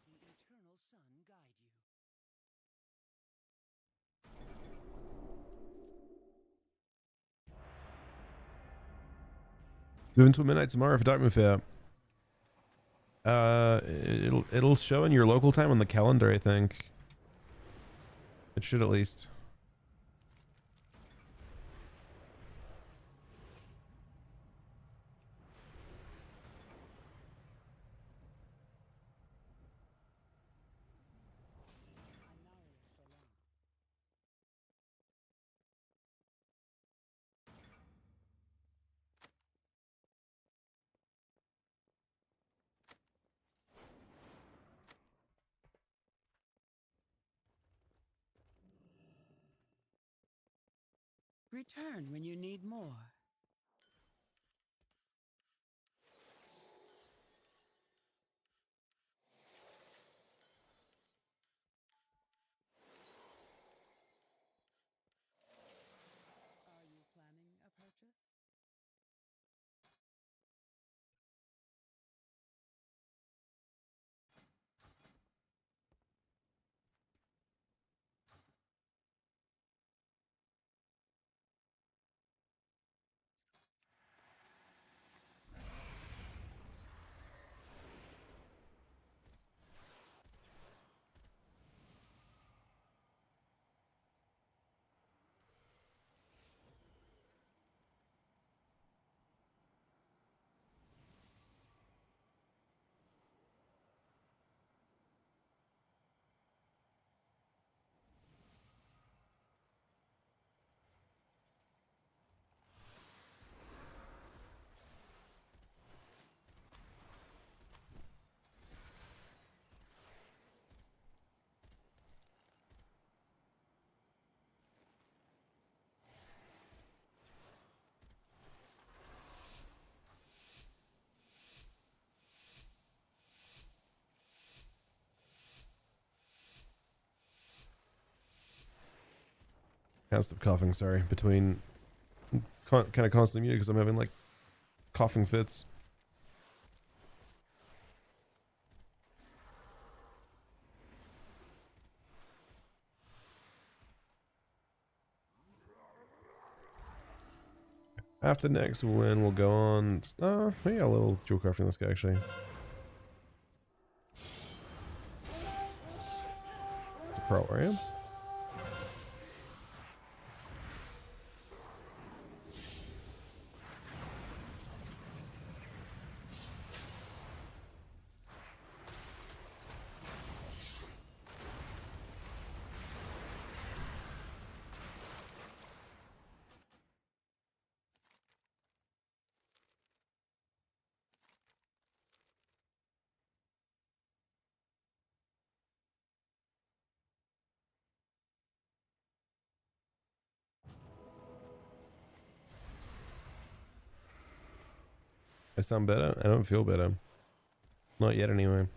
May the eternal sun guide you. Moving to midnight tomorrow for Dartmouth Fair. It'll show in your local time on the calendar, I think. It should at least. Return when you need more. Can't stop coughing, sorry. Between kind of constantly muted because I'm having like coughing fits. After next win, we'll go on. We got a little dual crafting this guy actually. It's a pro area. I sound better? I don't feel better. Not yet anyway.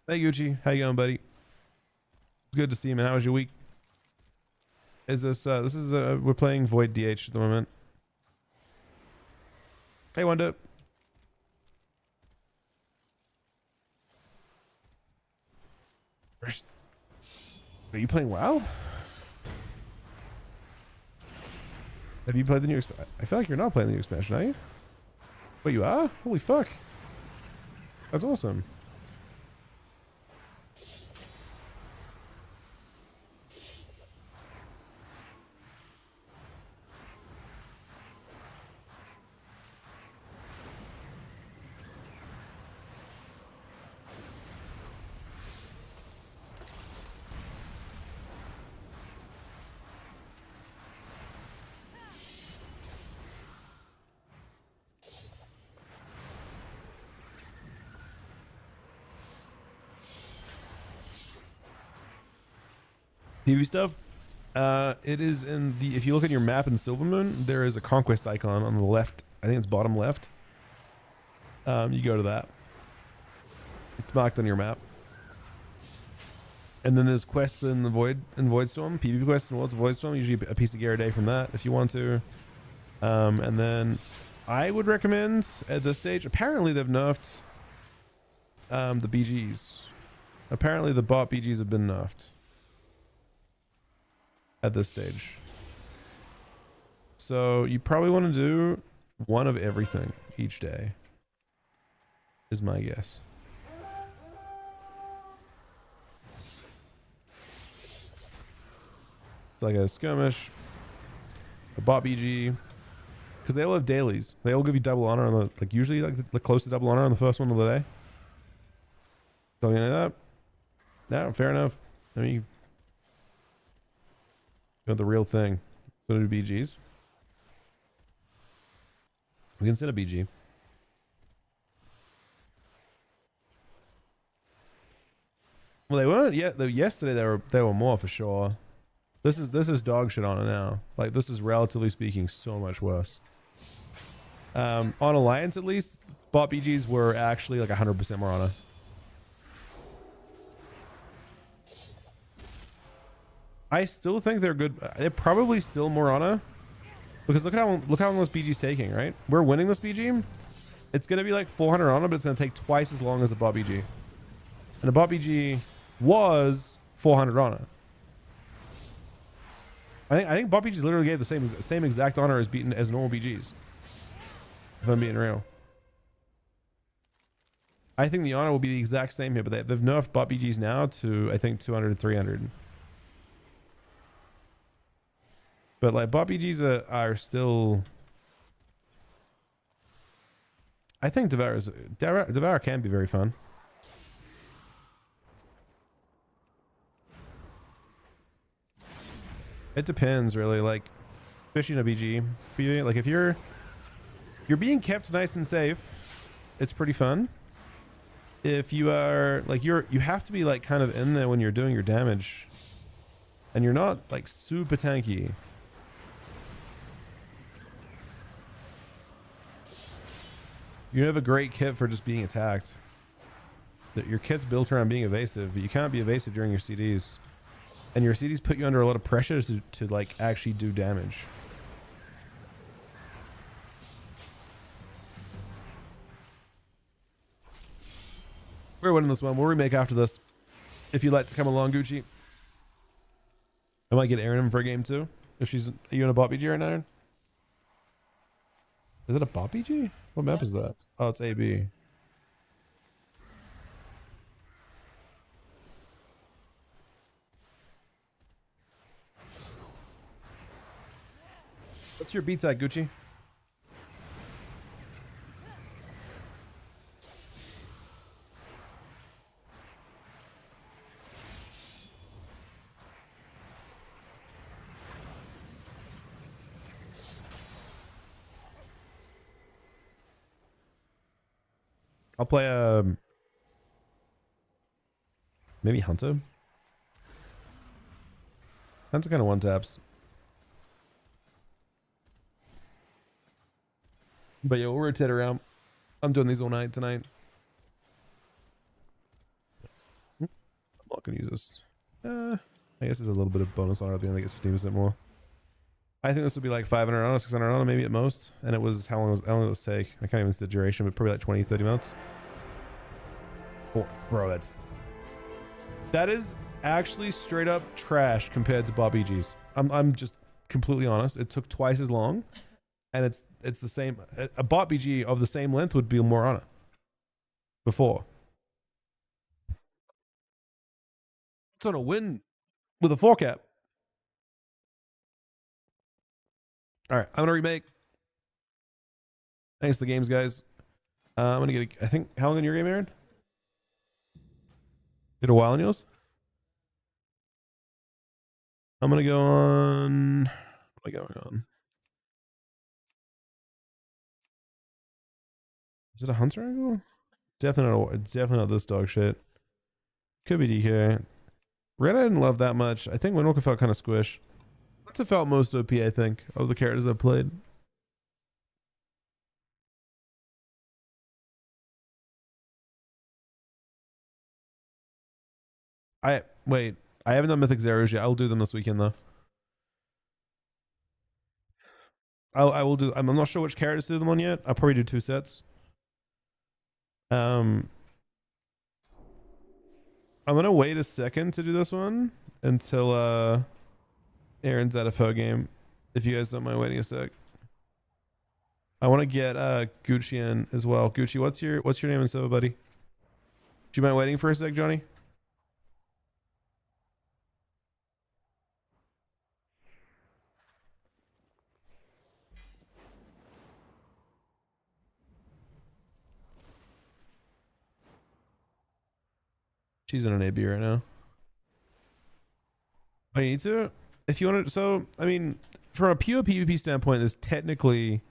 Hey Gucci, how you going, buddy? Good to see you, man. How was your week? Is this we're playing Void DH at the moment. Hey Wanda. Are you playing WoW? Have you played the new expansion? I feel like you're not playing the new expansion, are you? Wait, you are? Holy fuck. That's awesome. PvP stuff. It is in the, if you look at your map in Silvermoon, there is a conquest icon on the left. I think it's bottom left. You go to that. It's marked on your map. And then there's quests in the Voidstorm, PvP quests in Voidstorm, usually a piece of gear a day from that if you want to. And then I would recommend at this stage, apparently they've nerfed the BGs. Apparently the bot BGs have been nerfed at this stage. So you probably want to do one of everything each day is my guess. Like a skirmish, a bot BG, because they all have dailies. They all give you double honor on the, like usually like the close to double honor on the first one of the day. Something like that. No, fair enough. I mean, got the real thing. So do BGs. We can set a BG. Well, they weren't yet. Though yesterday they were more for sure. This is dog shit on it now. Like this is relatively speaking so much worse. On Alliance at least, bot BGs were actually like 100% more honor. I still think they're good. They're probably still more honor because look how long this BG's taking. Right, we're winning this BG. It's gonna be like 400 honor, but it's gonna take twice as long as the bot BG. And the bot BG was 400 honor. I think bot BGs literally gave the same exact honor as normal BGs. If I'm being real. I think the honor will be the exact same here, but they've nerfed bot BGs now to I think 200 300. But like bot BGs are still. I think Devour can be very fun. It depends really, like especially in a BG. Like if you're being kept nice and safe, it's pretty fun. If you are like you have to be like kind of in there when you're doing your damage, and you're not like super tanky. You have a great kit for just being attacked. Your kit's built around being evasive, but you can't be evasive during your CDs. And your CDs put you under a lot of pressure to like actually do damage. We're winning this one. We'll remake after this. If you'd like to come along, Gucci. I might get Erin in for a game too. If she's, are you in a bot BG right now, Erin? Is it a bot BG? What map is that? Oh, it's AB. What's your beats at, Gucci? I'll play maybe Hunter. Hunter kind of one taps. But yeah, we'll rotate around. I'm doing these all night tonight. not gonna use this. I guess there's a little bit of bonus honor at the end. I guess 15% more. I think this would be like 500 honor, 600 honor, maybe at most. And it was how long does it take? I can't even see the duration, but probably like 20, 30 minutes. Oh, bro, that is actually straight up trash compared to Bob EG's. I'm just completely honest. It took twice as long, and it's the same. A bot BG of the same length would be more honor. Before. It's on a win with a 4 cap. All right, I'm gonna remake. Thanks to the games, guys. I'm gonna get. I think how long in your game, Aaron? Get a while in yours. I'm gonna go on. What am I going on? Is it a hunter angle? Definitely not this dog shit. Could be DK. Red I didn't love that much. I think Windwalker felt kind of squish. That's felt most OP, I think, of the characters I've played. Wait. I haven't done Mythic Zeros yet. I'll do them this weekend though. I will do. I'm not sure which characters to do them on yet. I'll probably do 2 sets. I'm gonna wait a second to do this one until Aaron's out of her game. If you guys don't mind waiting a sec. I want to get Gucci in as well. Gucci, what's your name and so, buddy? Do you mind waiting for a sec, Johnny? She's in an AB right now. I need to. If you want to, so I mean, from a pure PvP standpoint, there's technically,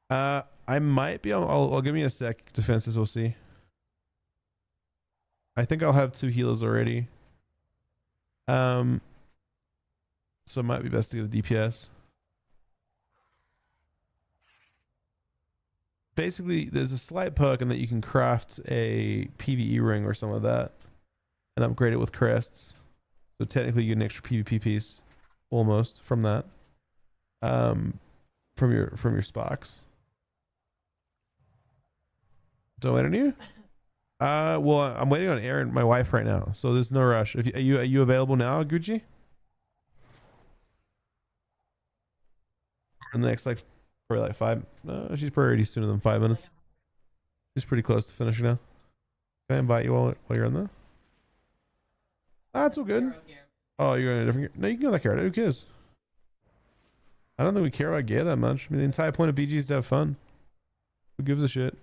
I might be. I'll give me a sec. Defenses, we'll see. I think I'll have 2 healers already. So it might be best to get a DPS. Basically, there's a slight perk in that you can craft a PvE ring or some of that, and upgrade it with crests. So technically, you get an extra PvP piece, almost from that. From your Sparks. Do I wait on you? Well, I'm waiting on Aaron, my wife, right now. So there's no rush. If you, are you available now, Gucci? In the next like probably like 5. No, she's probably already sooner than 5 minutes. She's pretty close to finishing now. Can I invite you while you're on there? Ah, it's all good. Oh, you're in a different. No, you can go that character. Who cares? I don't think we care about gear that much. I mean, the entire point of BG is to have fun. Who gives a shit?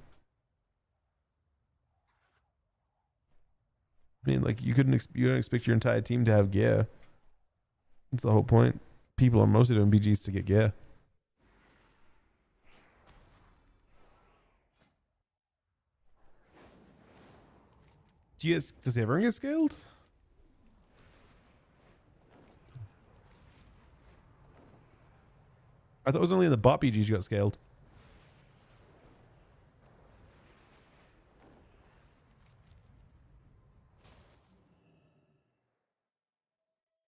I mean, like you don't expect your entire team to have gear. That's the whole point. People are mostly doing BGs to get gear. Does everyone get scaled? I thought it was only in the bot BGs you got scaled.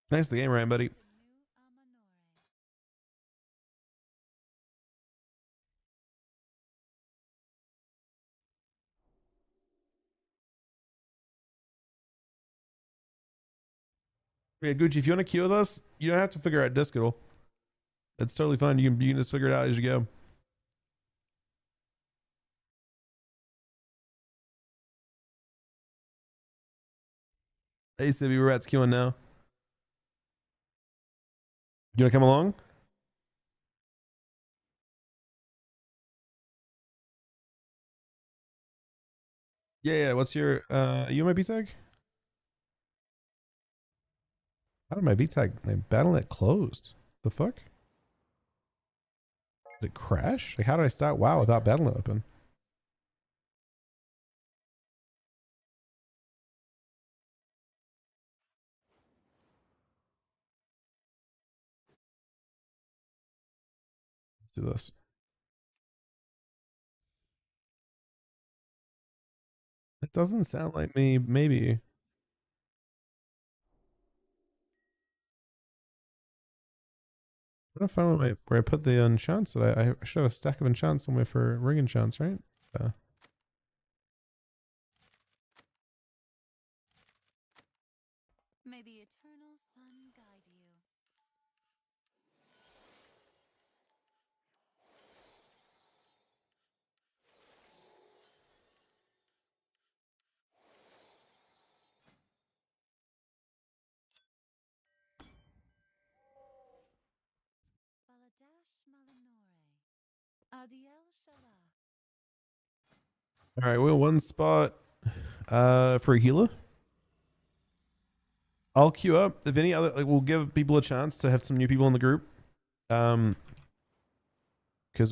Thanks for the game, Ryan, buddy. Yeah, Gucci, if you want to queue with us, you don't have to figure out disc at all. It's totally fine. You can just figure it out as you go. Hey, Sibby, we're at queuing now. You want to come along? Yeah. What's your are you on my B tag? How did my B tag my Battle.net closed? The fuck? Did it crash? Like how did I start WoW without Battle.net open? Do this. It doesn't sound like me. Maybe. I'm trying to find where I put the enchants that I should have a stack of enchants somewhere for ring enchants, right? May the eternal sun guide you. Baladash Malinore. Adiel Shala. All right, we have one spot for a healer. I'll queue up. If any other, like, we'll give people a chance to have some new people in the group. Because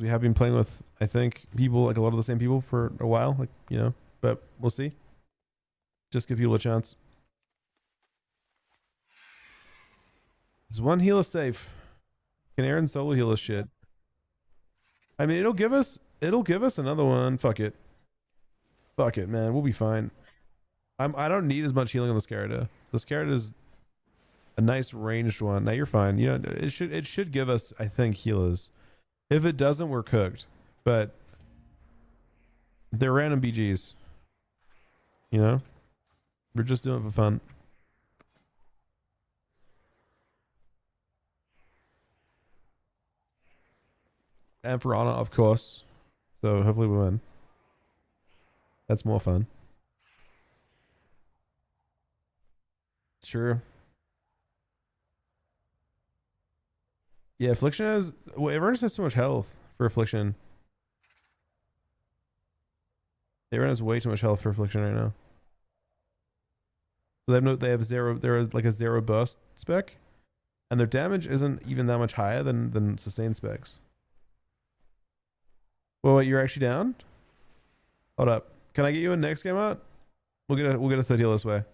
we have been playing with, I think, people, like a lot of the same people for a while, like, you know, but we'll see. Just give people a chance. Is one healer safe? Can Aaron solo heal this shit? I mean, it'll give us another one. Fuck it. Fuck it, man. We'll be fine. I don't need as much healing on the Scarada. The Scarada is a nice ranged one. Now you're fine. You know, it should give us, I think, healers. If it doesn't, we're cooked. But they're random BGs. You know? We're just doing it for fun. And for Ana, of course. So hopefully we win. That's more fun. It's true. Yeah, Affliction has... Well, everyone just has so much health for Affliction. Everyone has way too much health for Affliction right now. So they have zero... They're like a zero burst spec. And their damage isn't even that much higher than sustain specs. Well, wait, you're actually down? Hold up. Can I get you in next game out? We'll get a third heal this way.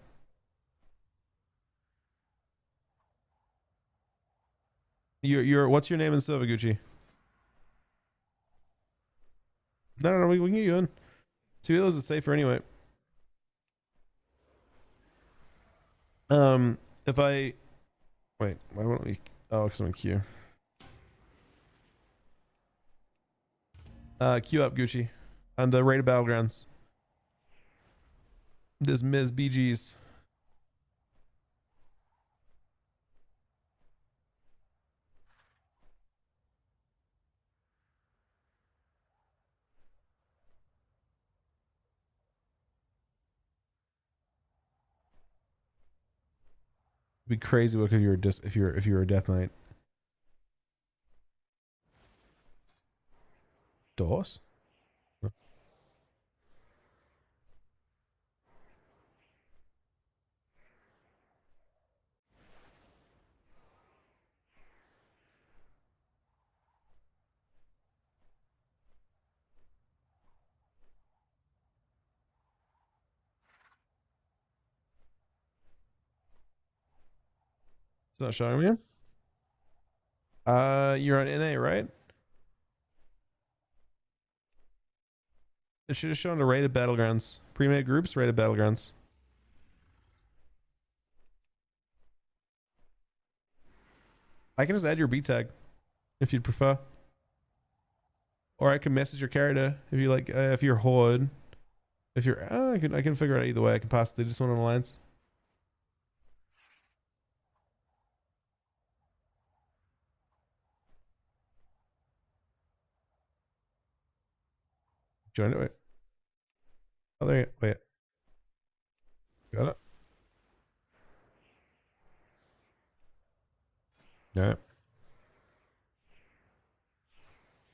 What's your name in Silva, Gucci? No, we can get you in. 2 heals is safer anyway. If I wait, why won't we? Oh, because I'm in queue. Queue up, Gucci, and rated battlegrounds. This Ms. BGs. It'd be crazy look if you were a Death Knight. DOS? It's not showing me. You're on NA, right? It should have shown the rated battlegrounds. Pre-made groups, rated battlegrounds. I can just add your B tag if you'd prefer. Or I can message your character if you like. If you're Horde, if you're, I can figure it out either way. I can possibly just one on the lines. Join it. Wait. Oh, there. Wait. Got it. Yeah.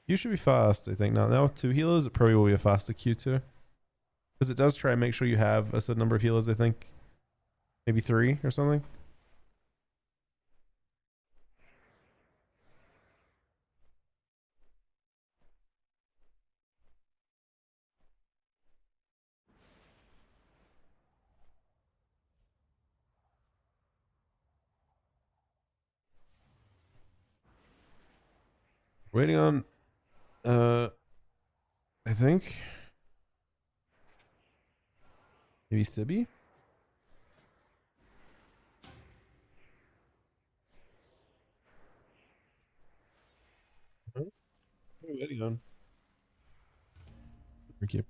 You should be fast, I think. Now with 2 healers, it probably will be a faster Q2. Because it does try and make sure you have a certain number of healers, I think. Maybe 3 or something. Waiting on, I think maybe Sibby. What are we waiting on? Thank you.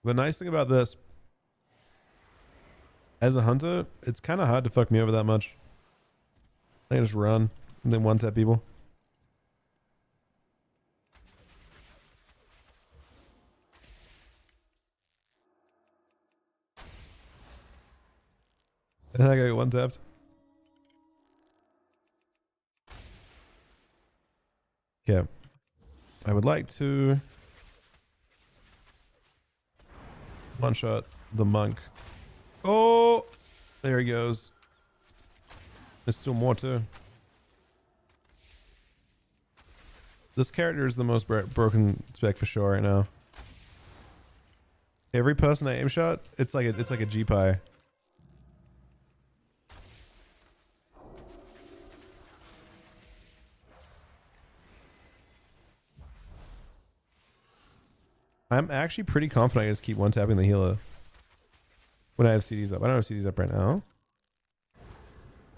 The nice thing about this, as a hunter, it's kind of hard to fuck me over that much. I can just run and then one-tap people. And I got one-tapped. Yeah. I would like to one-shot the monk. Oh! There he goes. There's still more too. This character is the most broken spec for sure right now. Every person I aim shot, it's like a G-pie. I'm actually pretty confident I just keep one-tapping the healer when I have CDs up. I don't have CDs up right now.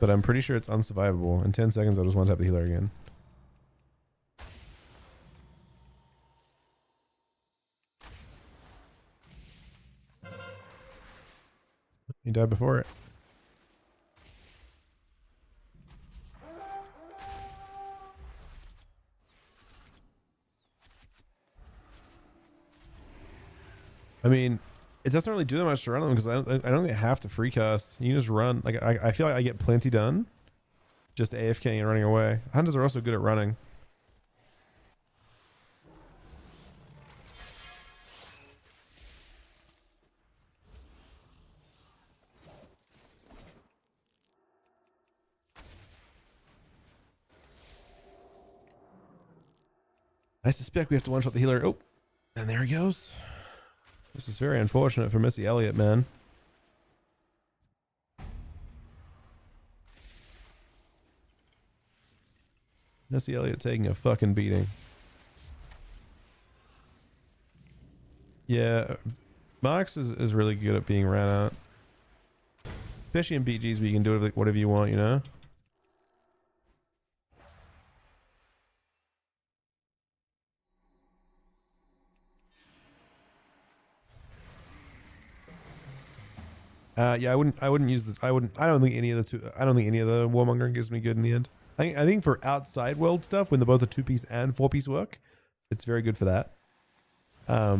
but I'm pretty sure it's unsurvivable. In 10 seconds, I'll just want to tap the healer again. He died before it. I mean, it doesn't really do that much to run them because I don't think I have to free cast. You can just run. Like I feel like I get plenty done just AFKing and running away. Hunters are also good at running. I suspect we have to one-shot the healer. Oh, and there he goes. This is very unfortunate for Missy Elliott, man. Missy Elliott taking a fucking beating. Yeah, Marks is really good at being ran out. Especially in BGs where you can do whatever you want, you know? Yeah, I wouldn't use this. I don't think any of the Warmonger gives me good in the end. I think for outside world stuff, when the both the 2-piece and 4-piece work, it's very good for that. I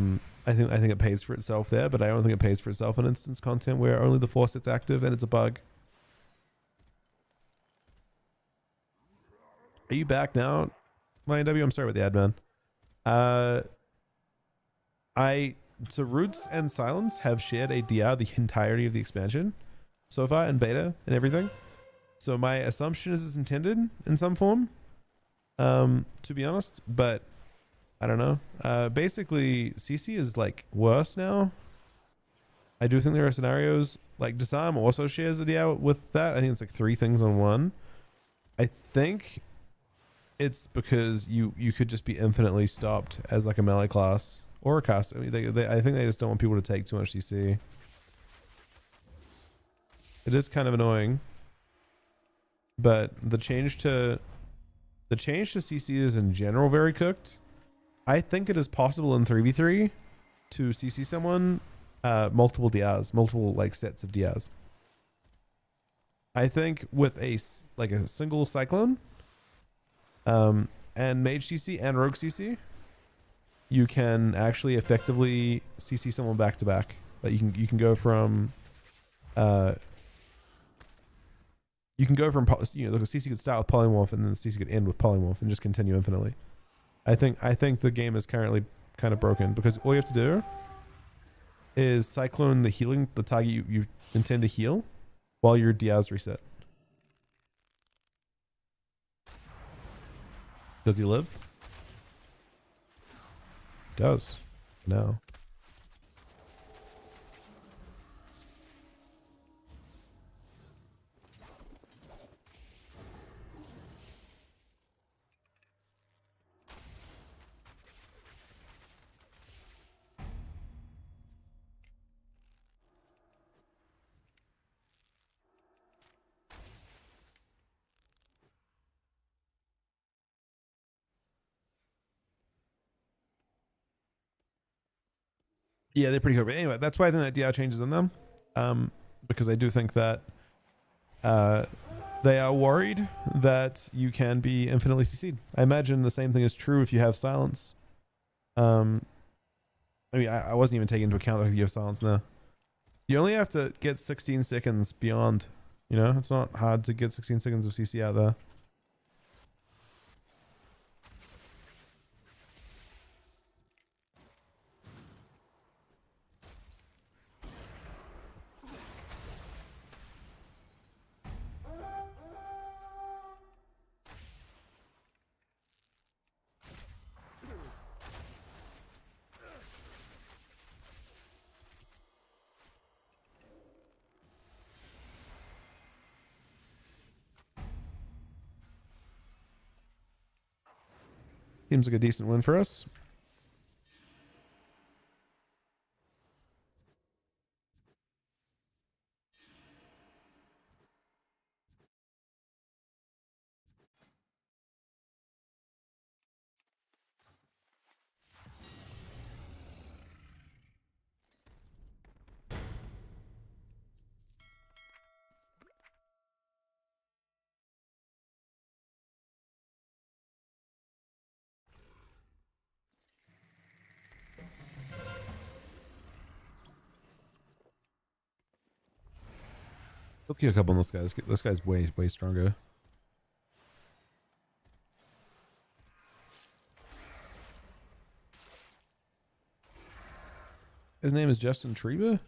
think it pays for itself there, but I don't think it pays for itself in instance content where only the 4 set's active and it's a bug. Are you back now, Lion W? I'm sorry with the ad, man. So Roots and Silence have shared a DR the entirety of the expansion so far in beta and everything. So my assumption is it's intended in some form, to be honest, but I don't know. Basically, CC is like worse now. I do think there are scenarios like Disarm also shares a DR with that. I think it's like 3 things on one. I think it's because you could just be infinitely stopped as like a melee class. Or a cast. I mean, I think they just don't want people to take too much CC. It is kind of annoying, but the change to CC is in general very cooked. I think it is possible in 3v3 to CC someone multiple DRs, multiple like sets of DRs. I think with a single Cyclone, and Mage CC and Rogue CC, you can actually effectively CC someone back to back. Like you can go from the CC could start with Polymorph and then the CC could end with Polymorph and just continue infinitely. I think the game is currently kind of broken because all you have to do is Cyclone the target you intend to heal while your DRs reset. Does he live? Does. No. Yeah, they're pretty good. But anyway, that's why I think that DR changes in them. Because I do think that they are worried that you can be infinitely CC'd. I imagine the same thing is true if you have silence. I mean, I wasn't even taking into account that you have silence now. You only have to get 16 seconds beyond. You know, it's not hard to get 16 seconds of CC out there. Seems like a decent win for us. Let's get a couple on this guy. This guy's way stronger. His name is Justin Treba.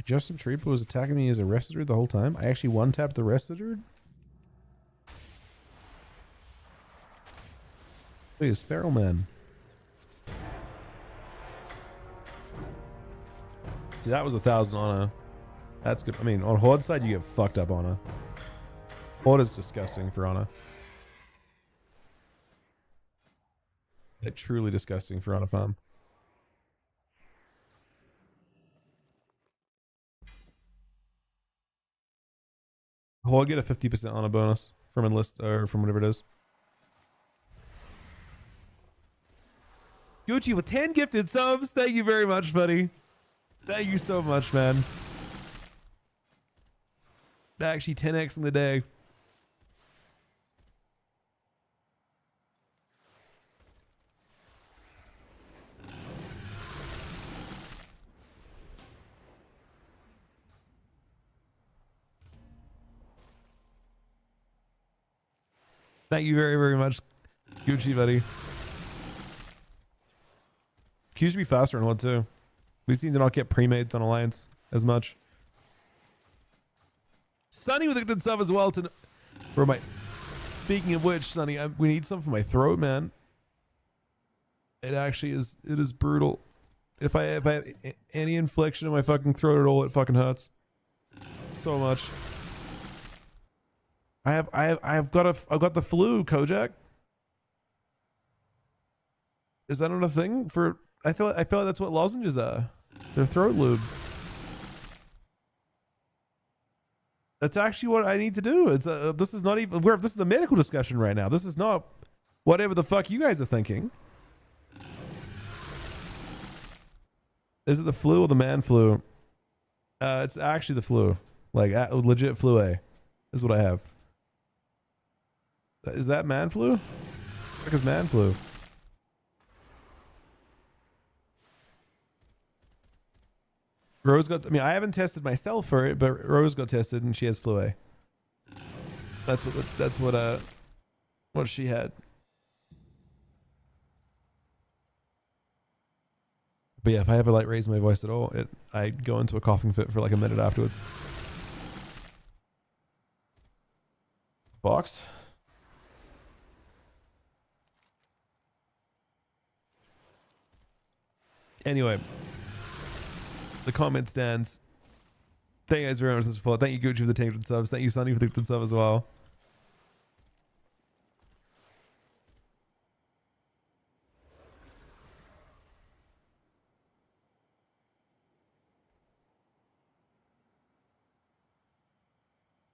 Justin Treba was attacking me as a Restiture the whole time. I actually one-tapped the Restiture. Please, Feral Man. See, that was 1,000 on a. That's good. I mean, on Horde side, you get fucked up on a. Horde is disgusting for Ana. Like, truly disgusting for Ana farm. Horde get a 50% on a bonus from enlist or from whatever it is. Gucci with 10 gifted subs. Thank you very much, buddy. Thank you so much, man. Actually, 10x in the day. Thank you very, very much, Gucci, buddy. Q should be faster in Horde too. We seem to not get pre-mates on Alliance as much. Sunny with a good sub as well to for my. Speaking of which, Sunny, we need some for my throat, man. It actually is. It is brutal. If I have any infliction in my fucking throat at all, it fucking hurts so much. I've got the flu, Kojak. Is that not a thing for? I feel like that's what lozenges are. They're throat lube. That's actually what I need to do. It's this is not even this is a medical discussion right now. This is not whatever the fuck you guys are thinking. Is it the flu or the man flu? It's actually the flu. Like legit flu A is what I have. Is that man flu? Because man flu. Rose got. I mean, I haven't tested myself for it, but Rose got tested and she has flu A. That's what she had. But yeah, if I ever like raise my voice at all, I go into a coughing fit for like a minute afterwards. Box. Anyway, the comment stands. Thank you guys very much for the support. Thank you, Gucci, for the 10 subs. Thank you, Sunny, for the 10 sub as well.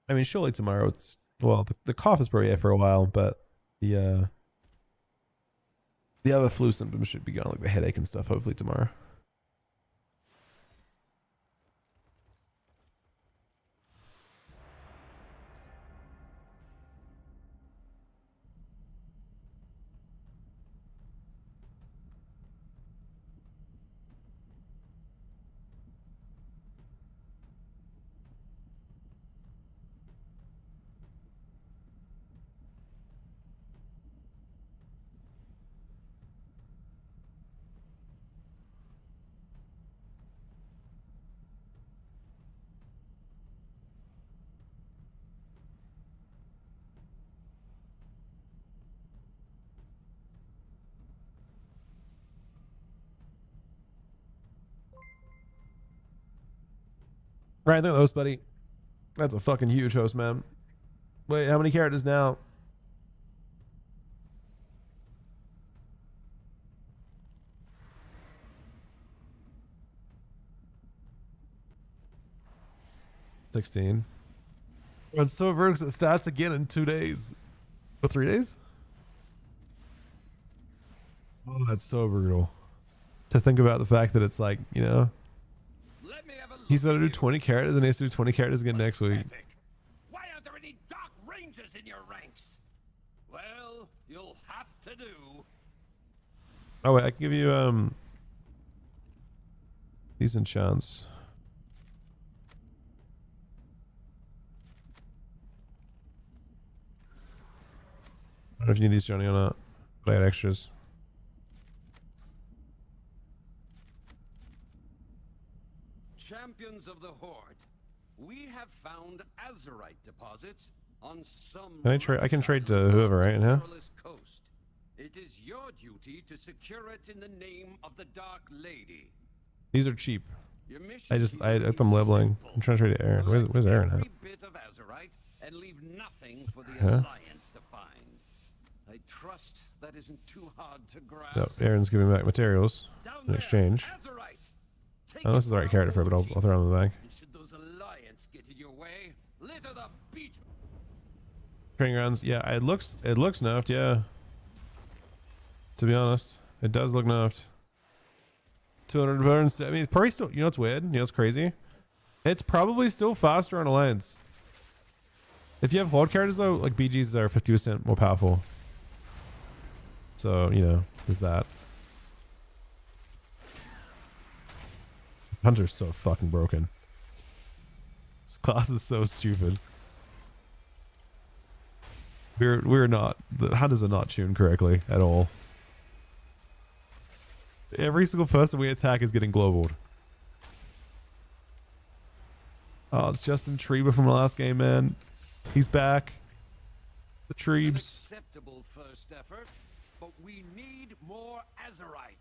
I mean, surely tomorrow it's well, the cough is probably here for a while, but the other flu symptoms should be gone, like the headache and stuff. Hopefully tomorrow. Right there, host, buddy. That's a fucking huge host, man. Wait, how many characters now? $16. It's so vertical, it starts again in 2 days. Or 3 days? Oh, that's so brutal. To think about the fact that it's like, you know, Let me have a look he's going to at do you. 20 characters and he has to do 20 characters again next week. Pathetic. Why aren't there any Dark Rangers in your ranks? Well, you'll have to do. Oh wait, I can give you decent chance. I don't know if you need these, Johnny, or not, but I got extras. Champions of the Horde, we have found azurite deposits on some. Can I trade? I can trade to whoever, right? Yeah. perilous coast. It is your duty to secure it in the name of the Dark Lady. These are cheap. Your mission I here got them is leveling. simple. I'm trying to trade to Aaron. Collect Where's Aaron at? every bit of azurite and leave nothing for the Huh? Alliance to find. I trust that isn't too hard to grasp. No, Aaron's giving back materials Down in there, exchange. azurite. Take Oh, this it is the right for character for it, but I'll throw it in the bag. And should those Alliance get in your way, litter the beach. Training grounds. Yeah, it looks nerfed. Yeah. To be honest, it does look nerfed. 200 burns. I mean, it's probably still. You know what's weird? You know what's crazy? It's probably still faster on Alliance. If you have Horde characters though, like BGs are 50% more powerful. So you know, there's that. Hunter's so fucking broken. This class is so stupid. We're not. The hunters are not tuned correctly at all. Every single person we attack is getting globaled. Oh, it's Justin Treba from the last game, man. He's back. The An Trebes. acceptable first effort, but we need more azurite.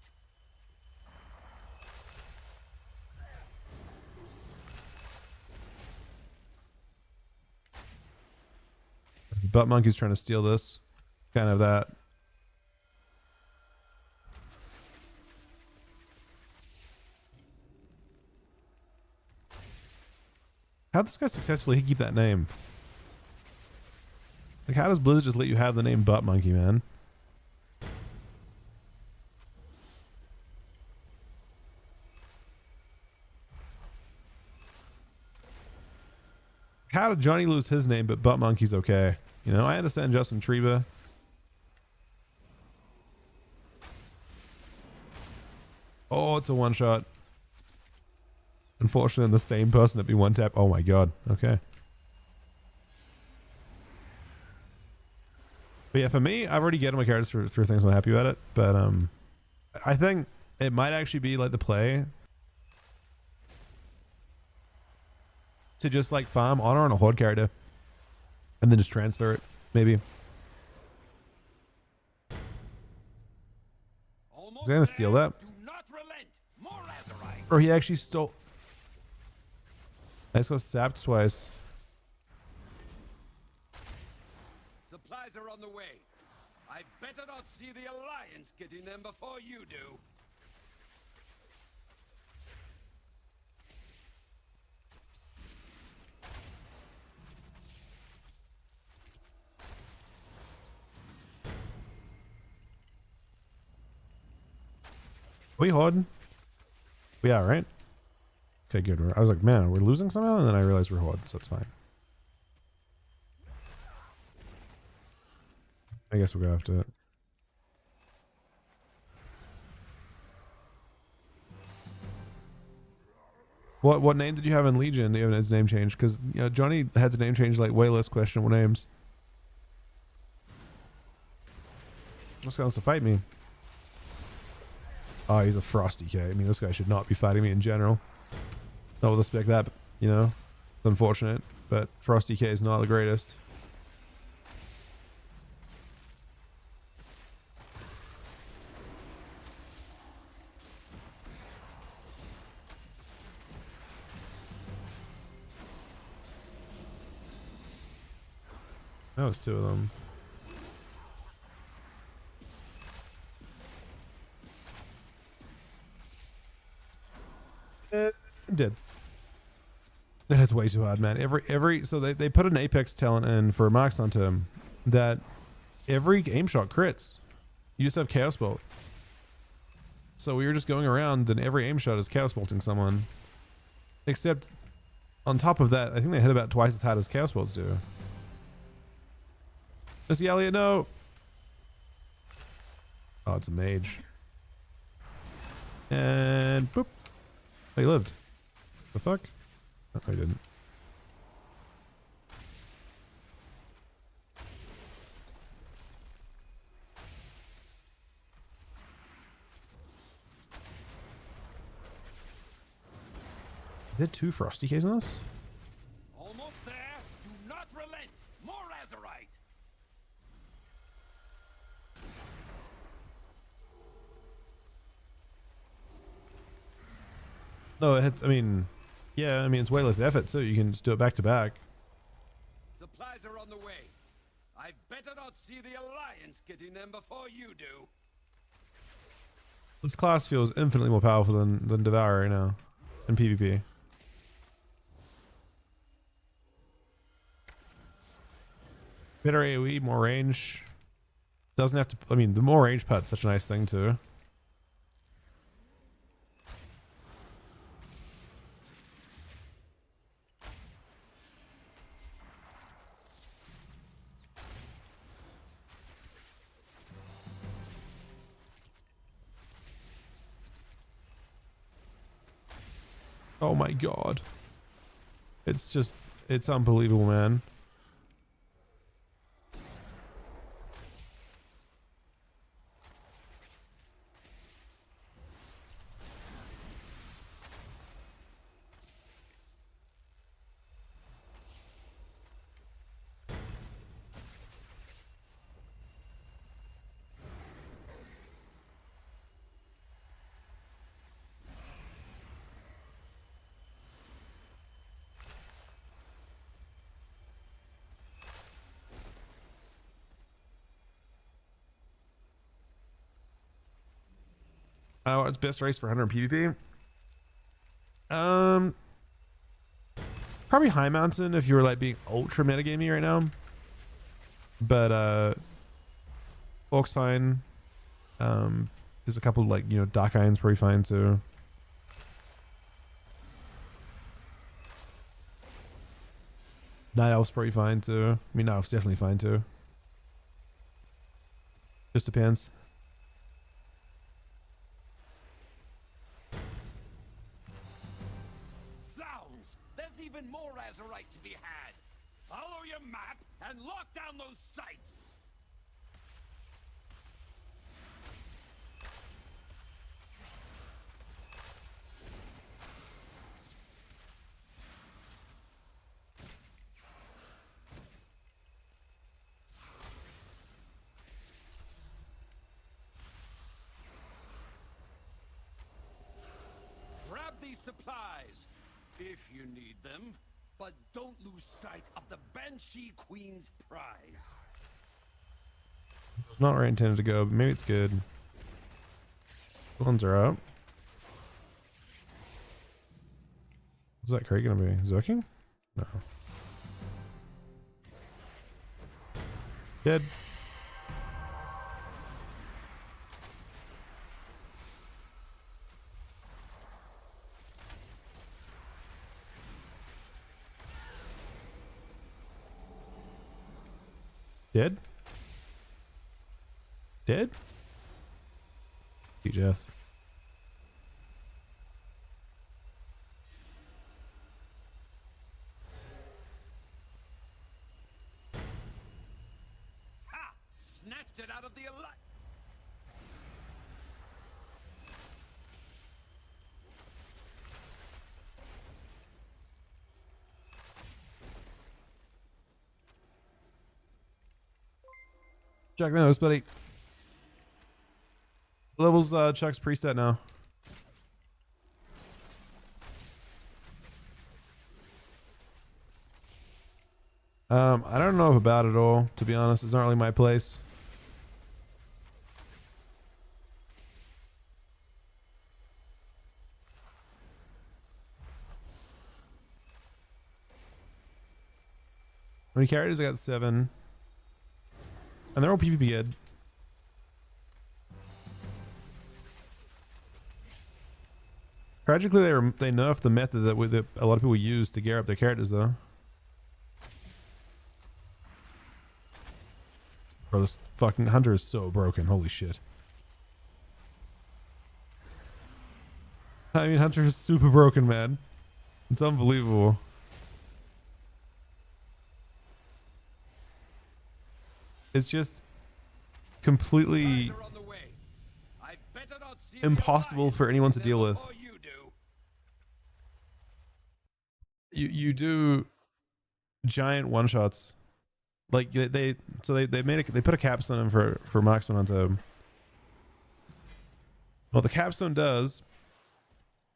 Butt Monkey's trying to steal this. Kind of that. How'd this guy successfully keep that name? Like, how does Blizzard just let you have the name Butt Monkey, man? How did Johnny lose his name, but Butt Monkey's okay? You know, I understand Justin Treba. Oh, it's a one shot. Unfortunately, the same person at be one tap. Oh my god. Okay. But yeah, for me, I've already getting my characters through things. I'm happy about it. But I think it might actually be like the play to just like farm honor on a Horde character and then just transfer it, maybe. Almost He's gonna steal there. that. Do not relent. More azurite. Or he actually stole. I just got sapped twice. Supplies are on the way. I better not see the Alliance getting them before you do. We Horde? We are, right? Okay, good. I was like, man, we're losing somehow, and then I realized we're Horde, so it's fine. I guess we're gonna have to. What name did you have in Legion that you have his name changed? Because you know, Johnny had his name changed like way less questionable names. This guy wants to fight me. Oh, he's a Frosty K. I mean, this guy should not be fighting me in general. No with respect that, you know. It's unfortunate, but Frosty K is not the greatest. That was two of them. Did. That is way too hard, man. So they put an Apex talent in for Marks onto him that every aim shot crits. You just have Chaos Bolt. So we were just going around and every aim shot is Chaos Bolting someone. Except on top of that, I think they hit about twice as hard as Chaos Bolts do. Missy Elliott, no! Oh, it's a mage. And boop. Oh, he lived. The fuck? Oh, he didn't. Is there two Frosty K's on us? Almost there. Do not relent. More Azerite. No, it's, I mean, yeah, I mean, it's way less effort too. You can just do it back to back. Supplies are on the way. I better not see the Alliance getting them before you do. This class feels infinitely more powerful than Devour right now in PvP. Better AoE, more range. Doesn't have to, I mean, the more range put's such a nice thing too. Oh my god. It's just, it's unbelievable, man. Oh, it's best race for 100 PvP. Probably High Mountain if you were like being ultra metagamey right now. But Orc's fine. There's a couple like, you know, Dark Iron's pretty fine too. Night Elf's pretty fine too. I mean, Night Elf's definitely fine too. Just depends. Even more Azerite to be had. Follow your map and lock down those sites. Grab these supplies. If you need them, but don't lose sight of the Banshee Queen's prize. It's not where I intended to go, but maybe it's good. Ones are out. What's that crate gonna be? Zoking? No. Dead. Dead? Dead? Jeff. Ha! Snatched it out of the Alliance. Jack the nose, buddy. Levels Chuck's preset now. I don't know about it all, to be honest. It's not really my place. How many characters? I got 7. And they're all PvP good. Tragically, they nerfed the method that a lot of people use to gear up their characters, though. Bro, this fucking hunter is so broken. Holy shit. I mean, hunter is super broken, man. It's unbelievable. It's just completely impossible for anyone to deal with. You do giant one shots, like they put a capstone in for marksman onto. What the capstone does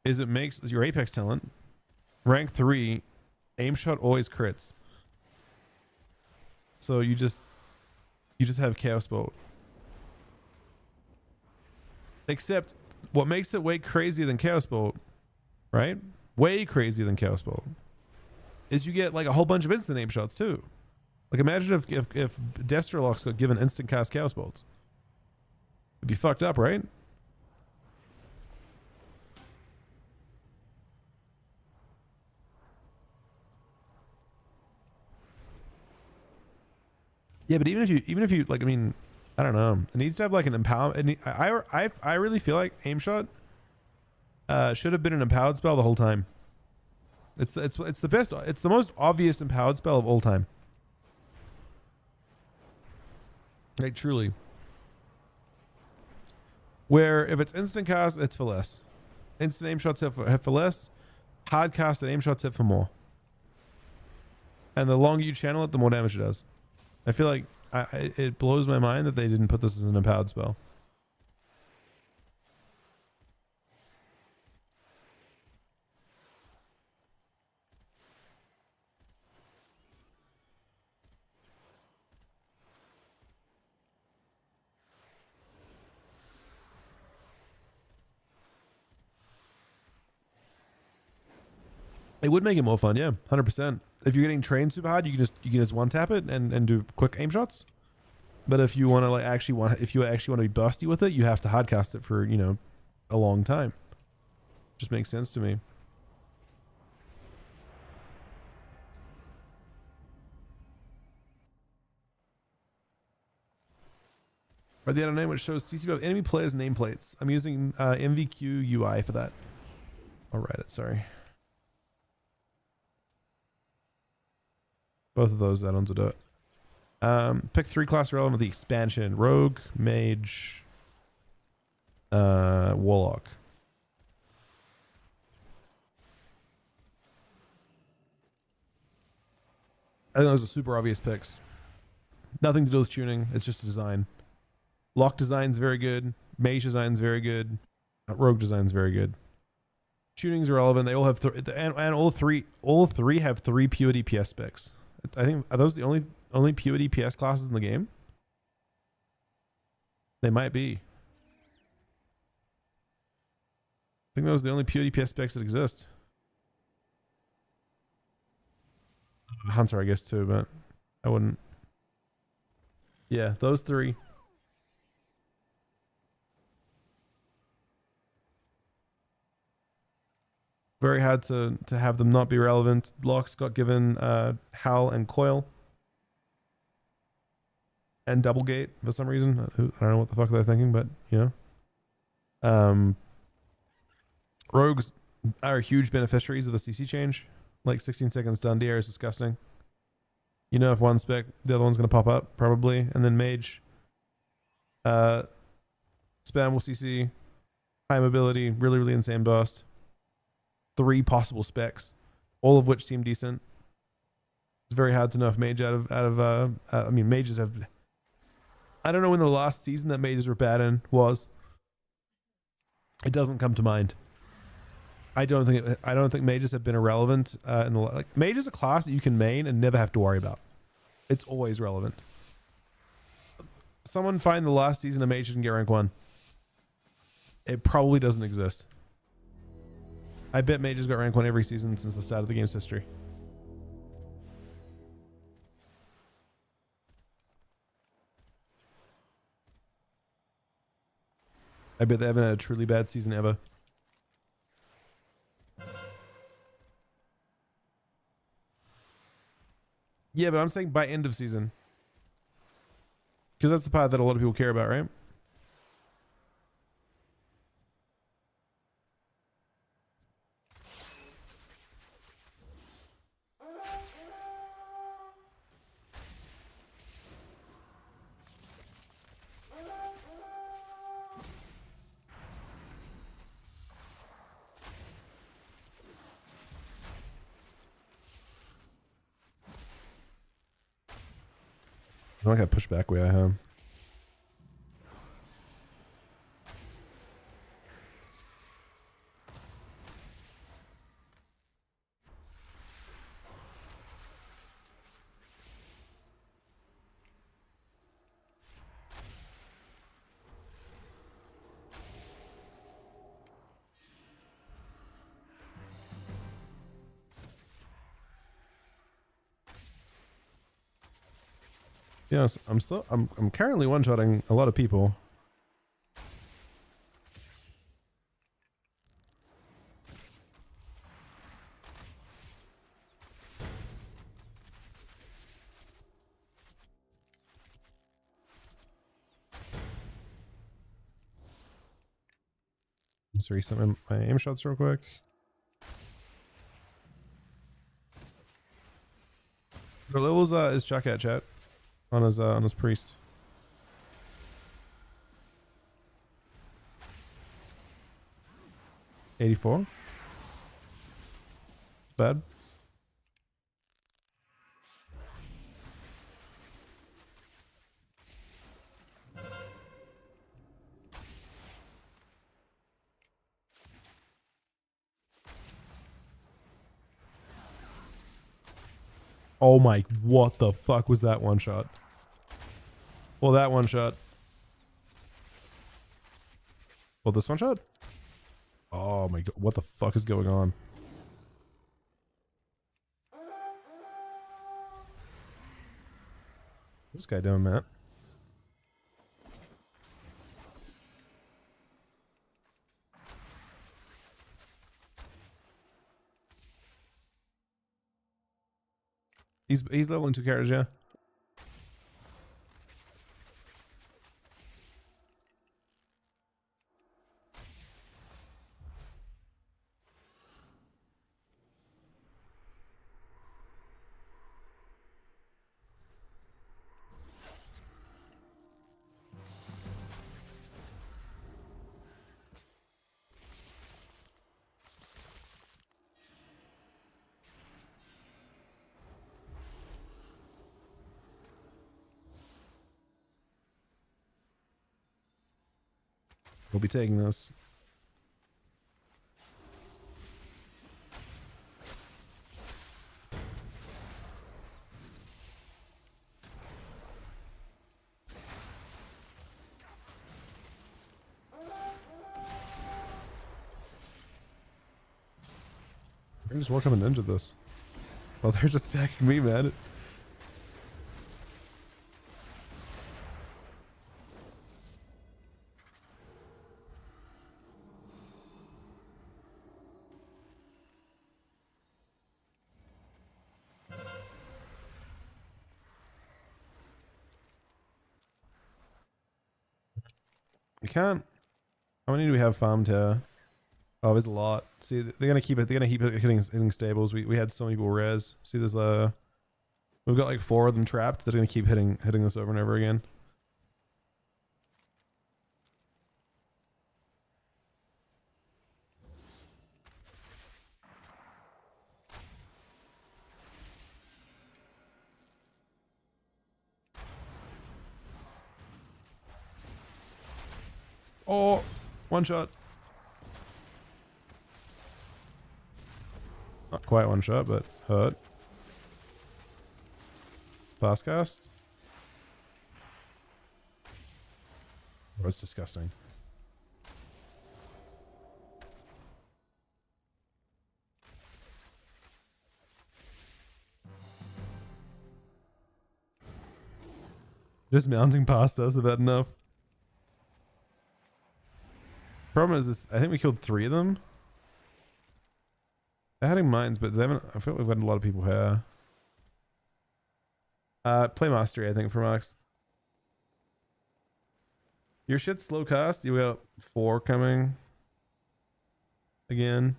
is it makes your apex talent rank 3 aim shot always crits. So you just have chaos bolt. Except what makes it way crazier than chaos bolt, right? Way crazier than chaos bolt, is you get like a whole bunch of instant aim shots too. Like imagine if Destrolox got given instant cast chaos bolts. It'd be fucked up, right? Yeah, but even if you like, I mean, I don't know. It needs to have like an empowerment. I really feel like aim shot should have been an empowered spell the whole time. It's the best. It's the most obvious empowered spell of all time. Like truly. Where if it's instant cast, it's for less. Instant aim shots hit for less. Hard cast and aim shots hit for more. And the longer you channel it, the more damage it does. I feel like it blows my mind that they didn't put this as an empowered spell. It would make it more fun, yeah, 100%. If you're getting trained super hard, you can just one tap it and do quick aim shots. But if you want to if you actually want to be busty with it, you have to hardcast it for, you know, a long time. Just makes sense to me. Or the other name which shows CC of enemy players nameplates. I'm using MVQ UI for that. I'll write it, sorry. Both of those add-ons will do it. Pick 3 class relevant with the expansion: Rogue, Mage, Warlock. I think those are super obvious picks. Nothing to do with tuning. It's just a design. Lock design's very good. Mage design's very good. Rogue design's very good. Tuning's irrelevant. They all have and all three have 3 pure DPS specs. I think, are those the only pure DPS classes in the game? They might be. I think those are the only pure DPS specs that exist. Hunter, I guess, too, but I wouldn't. Yeah, those 3. Very hard to have them not be relevant. Locks got given Howl and Coil. And Doublegate for some reason. I don't know what the fuck they're thinking, but yeah. Rogues are huge beneficiaries of the CC change. Like 16 seconds done DR is disgusting. You know, if one spec, the other one's going to pop up, probably. And then Mage. Spam will CC. High mobility. Really, really insane burst. 3 possible specs, all of which seem decent. It's very hard to know if Mage I mean, mages have. I don't know when the last season that mages were bad in was. It doesn't come to mind. I don't think mages have been irrelevant in the mage is a class that you can main and never have to worry about. It's always relevant. Someone find the last season of Mage and get rank 1. It probably doesn't exist. I bet Mages got rank 1 every season since the start of the game's history. I bet they haven't had a truly bad season ever. Yeah, but I'm saying by end of season. Because that's the part that a lot of people care about, right? I got pushed back where I am. Yes, I'm currently one-shotting a lot of people. Let's reset my aim shots real quick. What levels is Chuck at, chat? On his priest. $84. Bad. Oh my, what the fuck was that one shot? Well, that one shot. Well, this one shot? Oh my god, what the fuck is going on? What's this guy doing, Matt? He's leveling 2 characters, yeah. We'll be taking this. I can just walk up and ninja this. Oh, they're just attacking me, man. We can't. How many do we have farmed here? Oh, there's a lot. See, they're gonna keep it. They're gonna keep hitting stables. We had so many people res. See, there's we've got like 4 of them trapped. They're gonna keep hitting this over and over again. Oh, one shot. Not quite one shot, but hurt. Boss cast? Oh, it's disgusting. Just mounting past us about enough. Problem is this, I think we killed 3 of them. They're having mines, but they haven't. I feel like we've got a lot of people here. Play mastery, I think, for Max. Your shit's slow cast. You got 4 coming. Again.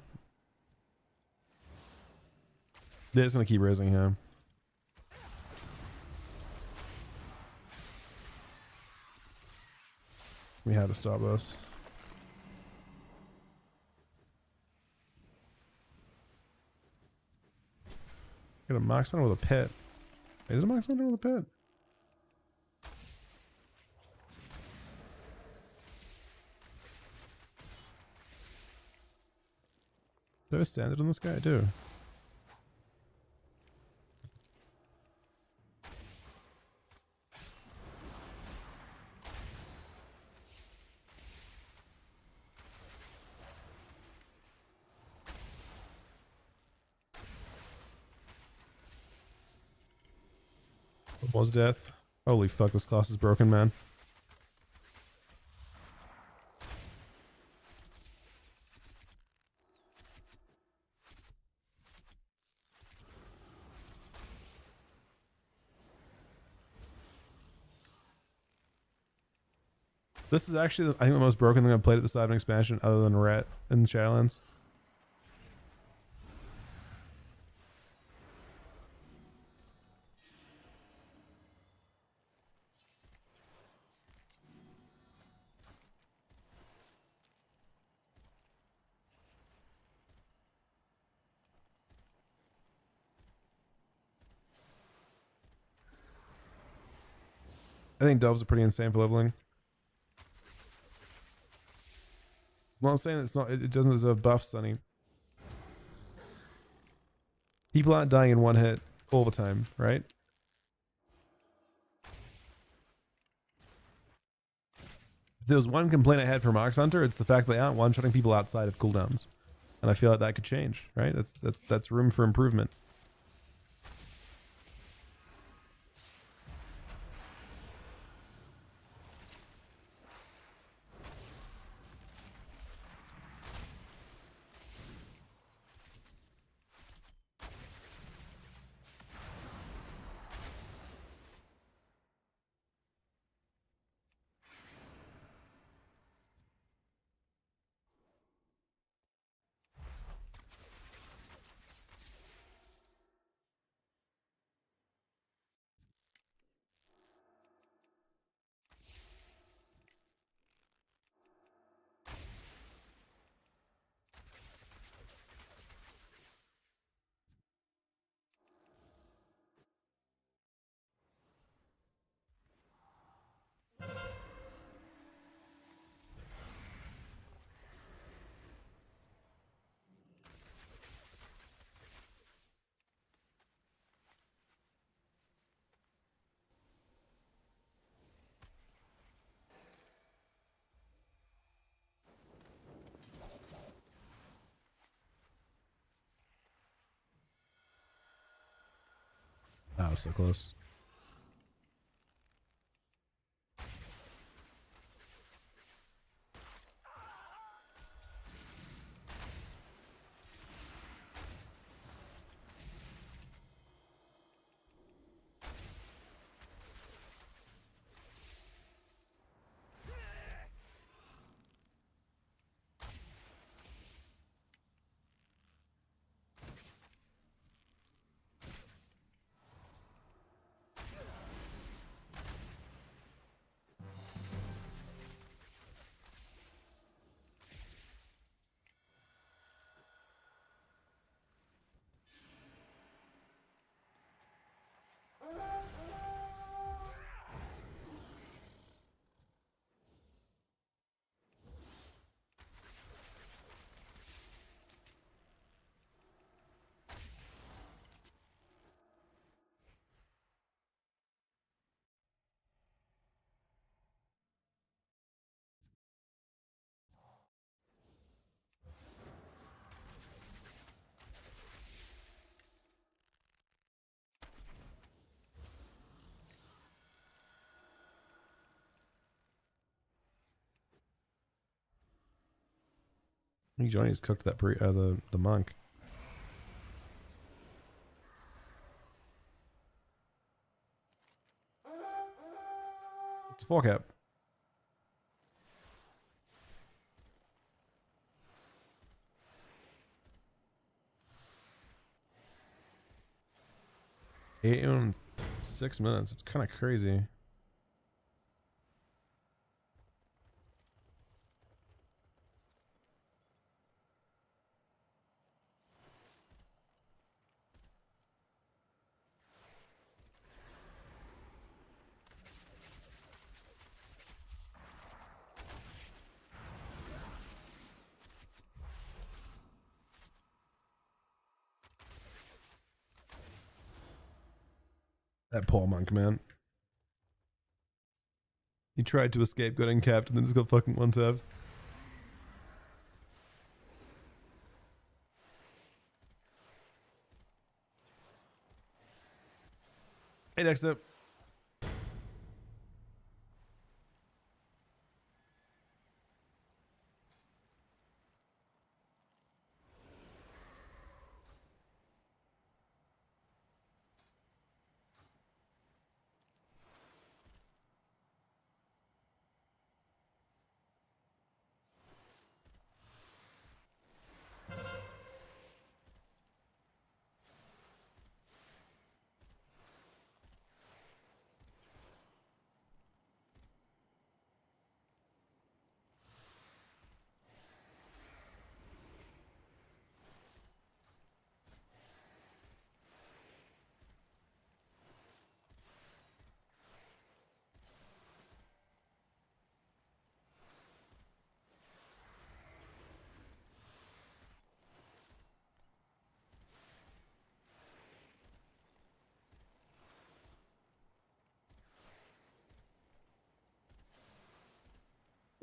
They're just gonna keep raising him. We had to stop us. Got a Mox Hunter with a pit. Is it a Mox Hunter with a pit? Do I have a standard on this guy? I do. Was death. Holy fuck, this class is broken, man. This is actually, I think, the most broken thing I've played at the side of an expansion other than Ret in Shadowlands. I think Doves are pretty insane for leveling. Well, I'm saying it's not. It doesn't deserve buffs, Sonny. People aren't dying in one hit all the time, right? If there was one complaint I had for Mox Hunter, it's the fact they aren't one-shotting people outside of cooldowns, and I feel like that could change. Right? That's room for improvement. Oh, so close. think Johnny's cooked that the monk. It's a 4 cap. Eight in 6 minutes. It's kind of crazy. That poor monk, man. He tried to escape, got encapped, and then just got fucking one-tapped. Hey, Dexter.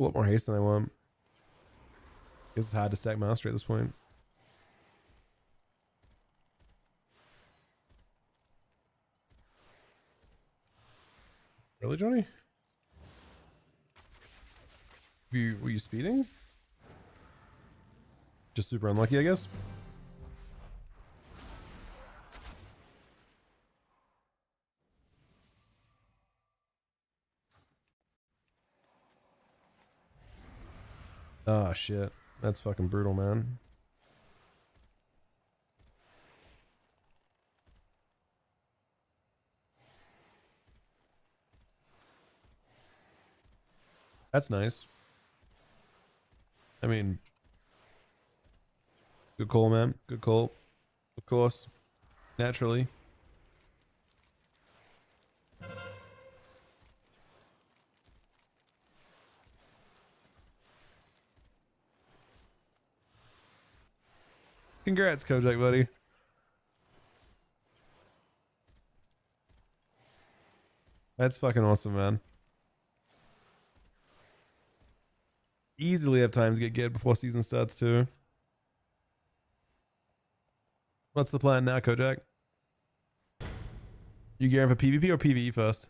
A lot more haste than I want. Guess it's hard to stack mastery at this point. Really, Johnny? Were you speeding? Just super unlucky, I guess. Ah, shit. That's fucking brutal, man. That's nice. I mean, good call, man. Good call. Of course. Naturally. Congrats, Kojak, buddy. That's fucking awesome, man. Easily have time to get geared before season starts, too. What's the plan now, Kojak? You gearing for PvP or PvE first?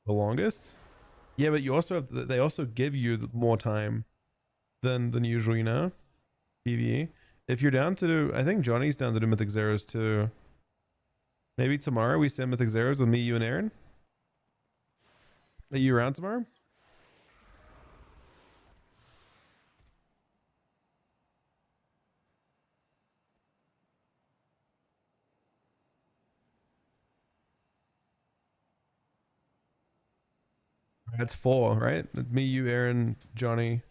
The longest? Yeah, but you also have, they also give you more time than usual, you know? PvE. If you're down to do, I think Johnny's down to do Mythic Zeros too. Maybe tomorrow we send Mythic Zeros with me, you, and Aaron? Are you around tomorrow? That's 4, right? Me, you, Aaron, Johnny.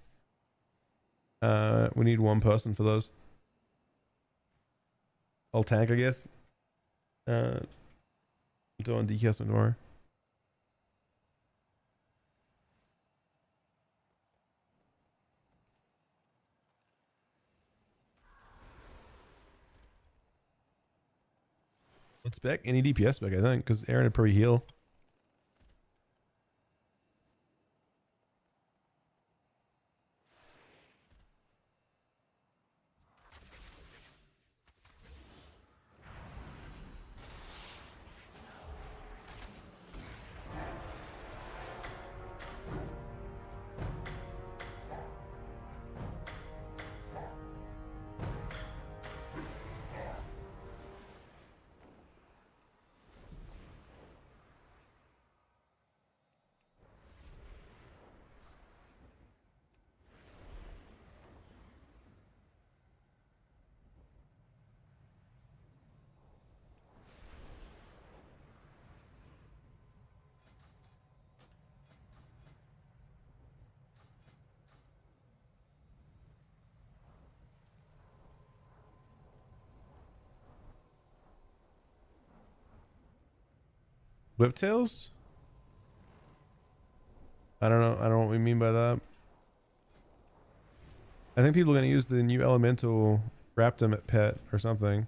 We need 1 person for those. I'll tank, I guess. Doing DKS tomorrow. What spec? Any DPS spec, I think, because Aaron would probably heal. Whiptails? I don't know. I don't know what we mean by that. I think people are going to use the new elemental Raptum pet or something.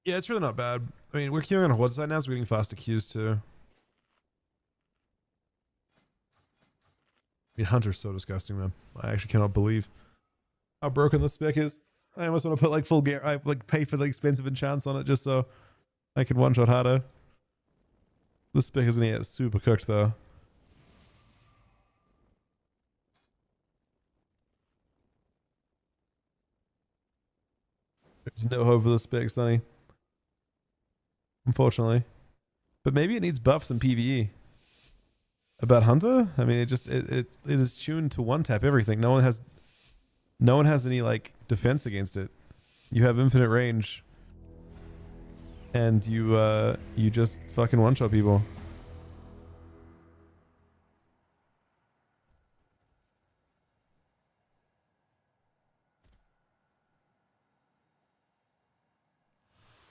Yeah, it's really not bad. I mean, we're queuing on a horde side now, so we're getting faster queues too. I mean, Hunter's so disgusting, man. I actually cannot believe how broken the spec is. I almost want to put like full gear. I like pay for the expensive enchants on it just so I can one shot harder. This spec is gonna get super cooked though. There's no hope for the spec, Sonny. Unfortunately. But maybe it needs buffs in PvE. About Hunter? I mean, it is tuned to one tap everything. No one has any like defense against it. You have infinite range, and you just fucking one shot people.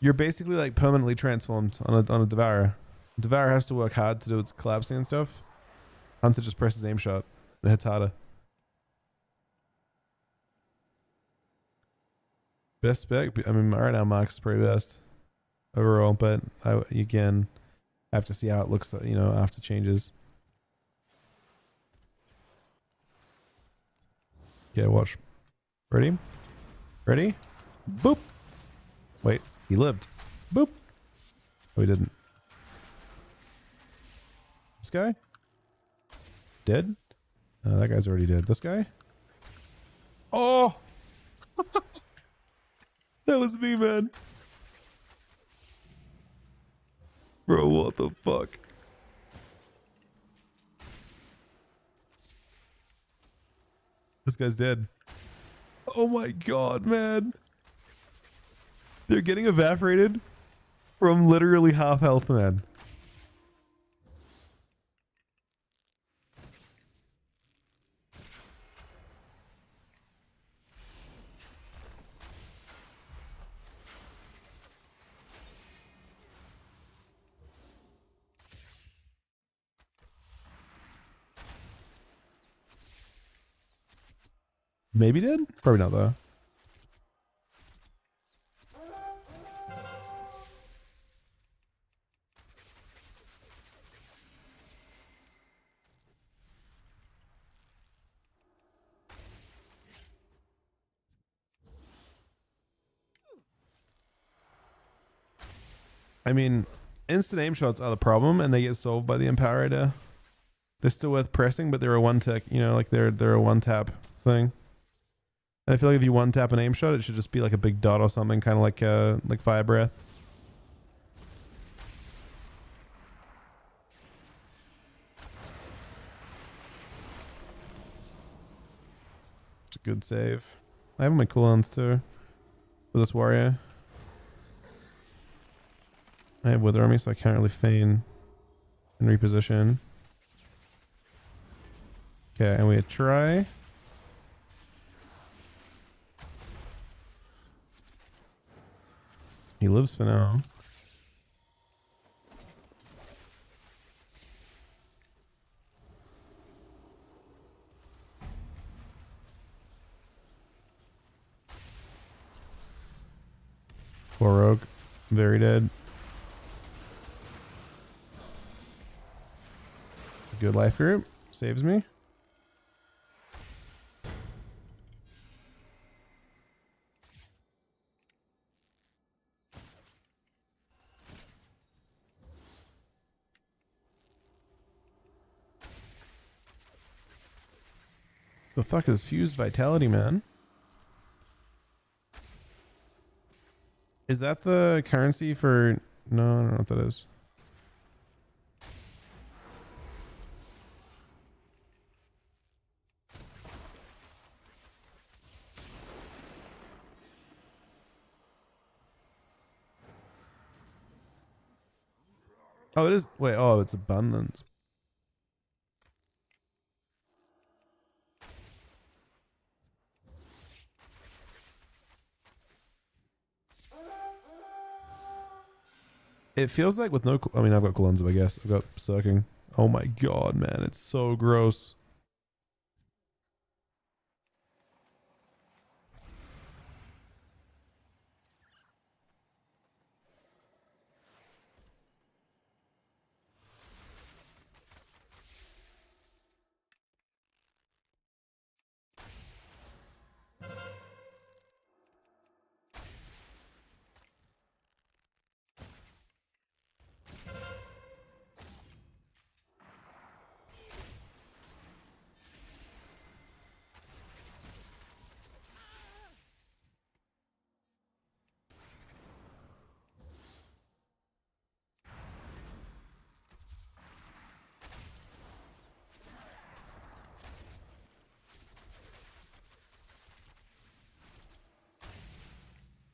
You're basically like permanently transformed on a Devourer. Devourer has to work hard to do its collapsing and stuff. Hunter just presses aim shot and hits harder. Best spec? I mean, right now Mark's probably best overall, but I again have to see how it looks, you know, after changes. Yeah, watch. Ready? Ready? Boop. Wait, he lived. Boop. Oh, he didn't. This guy? Dead? That guy's already dead. This guy? Oh! That was me, man. Bro, what the fuck? This guy's dead. Oh my god, man. They're getting evaporated from literally half health, man. Maybe did? Probably not though. I mean, instant aim shots are the problem, and they get solved by the Empowerator. They're still worth pressing, but they're a one tech, you know, like they're a one tap thing. And I feel like if you one tap an aim shot, it should just be like a big dot or something, kind of like Fire Breath. a good save. I have my cooldowns too for this warrior. I have Wither on me, so I can't really feign and reposition. Okay, and we try. He lives for now. Poor Rogue. Very dead. Good life group. Saves me. The fuck is fused vitality, man? Is that the currency for... No, I don't know what that is. Oh, it is. Wait, oh, it's abundance. It feels like with no... I mean, I've got Kalanza, I guess. I've got Sucking. Oh my god, man. It's so gross.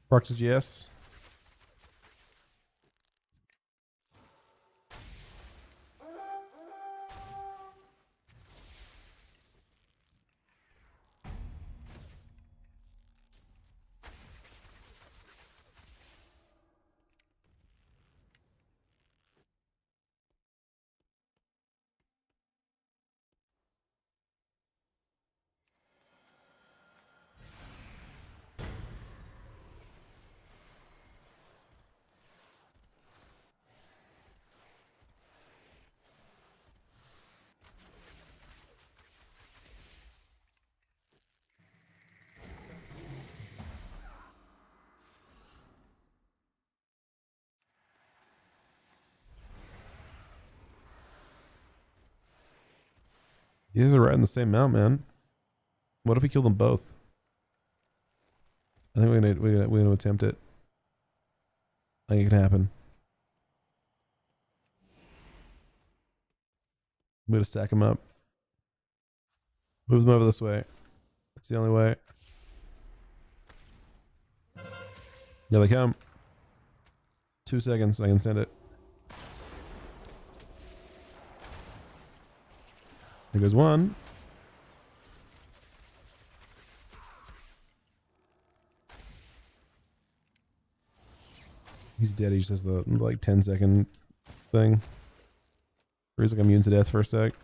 Proxys, yes. You guys are right in the same mount, man. What if we kill them both? I think we're gonna attempt it. I think it can happen. I'm gonna stack them up. Move them over this way. That's the only way. Here they come. 2 seconds. I can send it. There goes one. He's dead. He just has the like 10-second thing. Or he's like immune to death for a sec.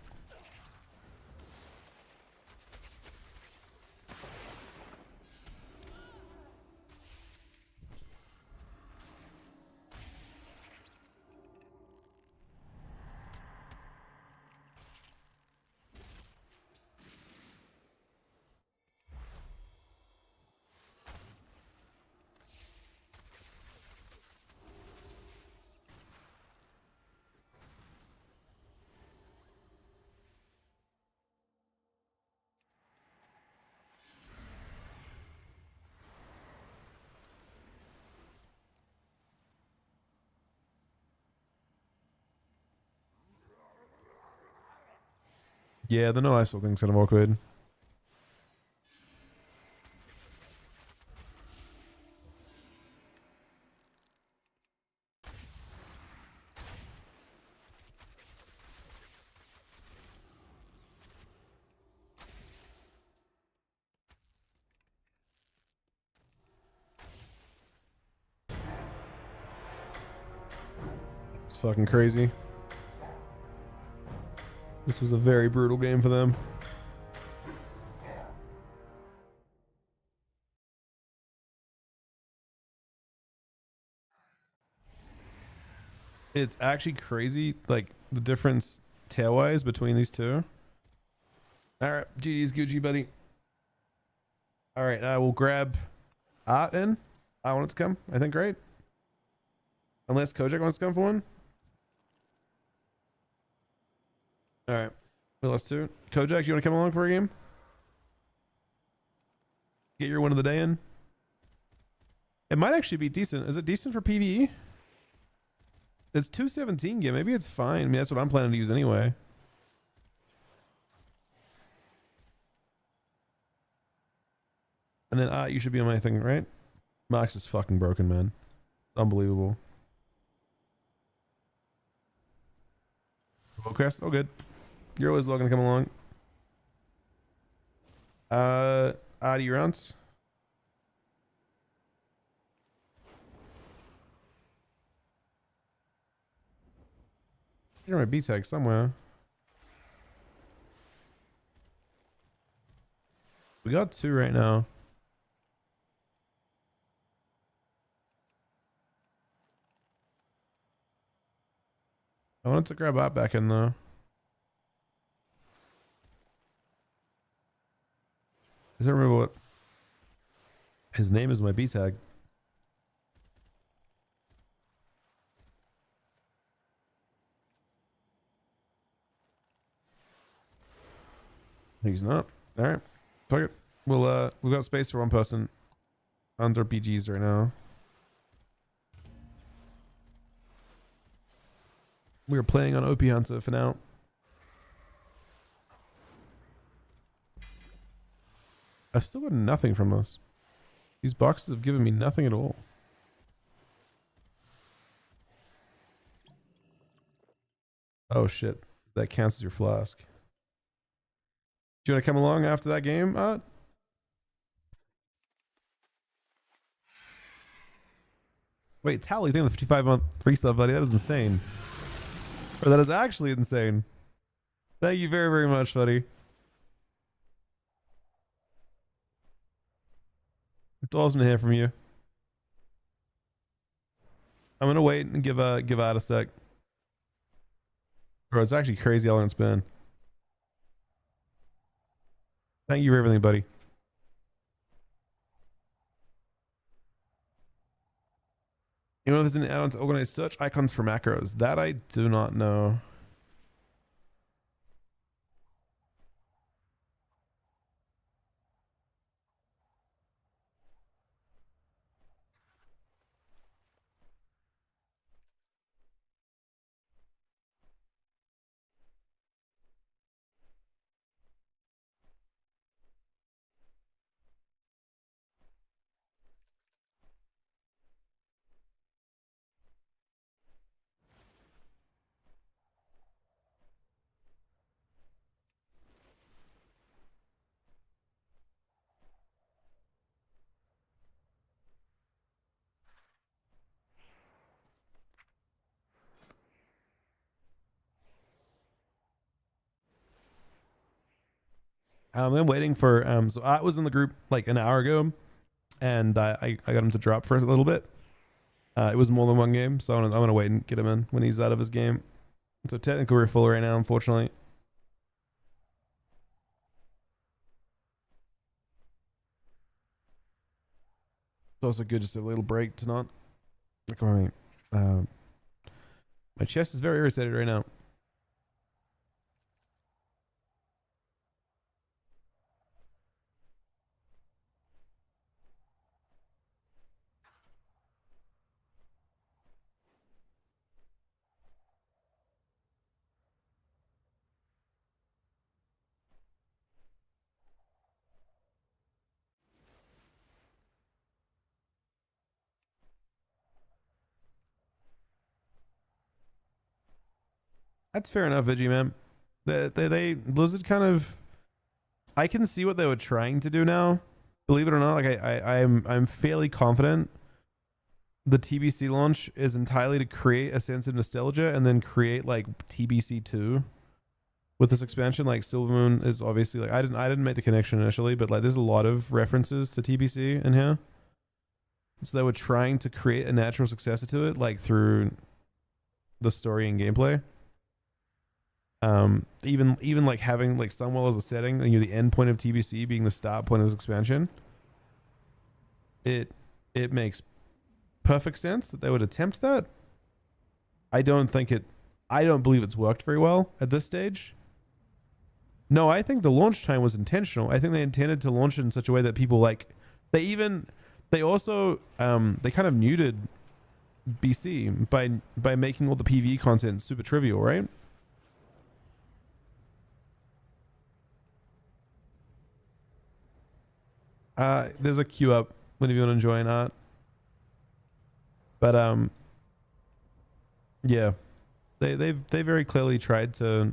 Yeah, the no ISO thing's kind of awkward. It's fucking crazy. This was a very brutal game for them. It's actually crazy, like the difference tail-wise between these two. All right, GG's Gucci, buddy. All right, we'll grab Art in. I want it to come. I think, right? Unless Kojak wants to come for one. All right, well, let's do it. Kojak, you want to come along for a game? Get your win of the day in. It might actually be decent. Is it decent for PvE? It's 217 game. Maybe it's fine. I mean, that's what I'm planning to use anyway. And then you should be on my thing, right? Max is fucking broken, man. It's unbelievable. Crest, oh good. You're always welcome to come along. Adi rounds. You're my B tag somewhere. We got 2 right now. I wanted to grab Art back in though. I don't remember what his name is. My B tag. He's not. All right, fuck it. We've got space for one person under BGs right now. We are playing on OP Hunter for now. I've still got nothing from this. These boxes have given me nothing at all. Oh shit. That counts as your flask. Do you want to come along after that game, Wait, Tally, thank you for the 55-month free sub, buddy. That is insane. Or that is actually insane. Thank you very, very much, buddy. It's awesome to hear from you. I'm gonna wait and give out a sec. Bro, it's actually crazy how long it's been. Thank you for everything, buddy. You know if there's an add-on to organize search icons for macros? That I do not know. I'm waiting for so I was in the group like an hour ago, and I got him to drop for a little bit. It was more than one game, so I'm gonna wait and get him in when he's out of his game. So technically we're full right now, unfortunately. It's also good just a little break to not. Come on, mate. My chest is very irritated right now. That's fair enough, Vigi, man. They Blizzard kind of. I can see what they were trying to do now. Believe it or not, like I'm fairly confident the TBC launch is entirely to create a sense of nostalgia and then create like TBC 2 with this expansion. Like Silvermoon is obviously like I didn't make the connection initially, but like there's a lot of references to TBC in here. So they were trying to create a natural successor to it, like through the story and gameplay. Even like having like Sunwell as a setting, and the end point of TBC being the start point of this expansion. It makes perfect sense that they would attempt that. I don't believe it's worked very well at this stage. No, I think the launch time was intentional. I think they intended to launch it in such a way that people like, they also they kind of muted BC by making all the PvE content super trivial, right? There's a queue up whenever you want to join Art. But yeah, they very clearly tried to.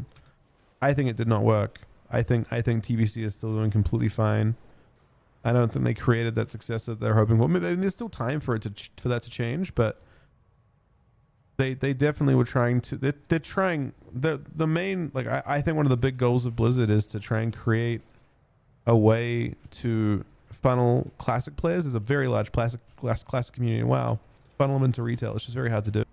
I think it did not work. I think TBC is still doing completely fine. I don't think they created that success that they're hoping for. I mean, there's still time for that to change, but they definitely were trying to. They're trying. The main, like, I think one of the big goals of Blizzard is to try and create a way to funnel classic players. There's a very large classic community. Wow. Funnel them into retail. It's just very hard to do.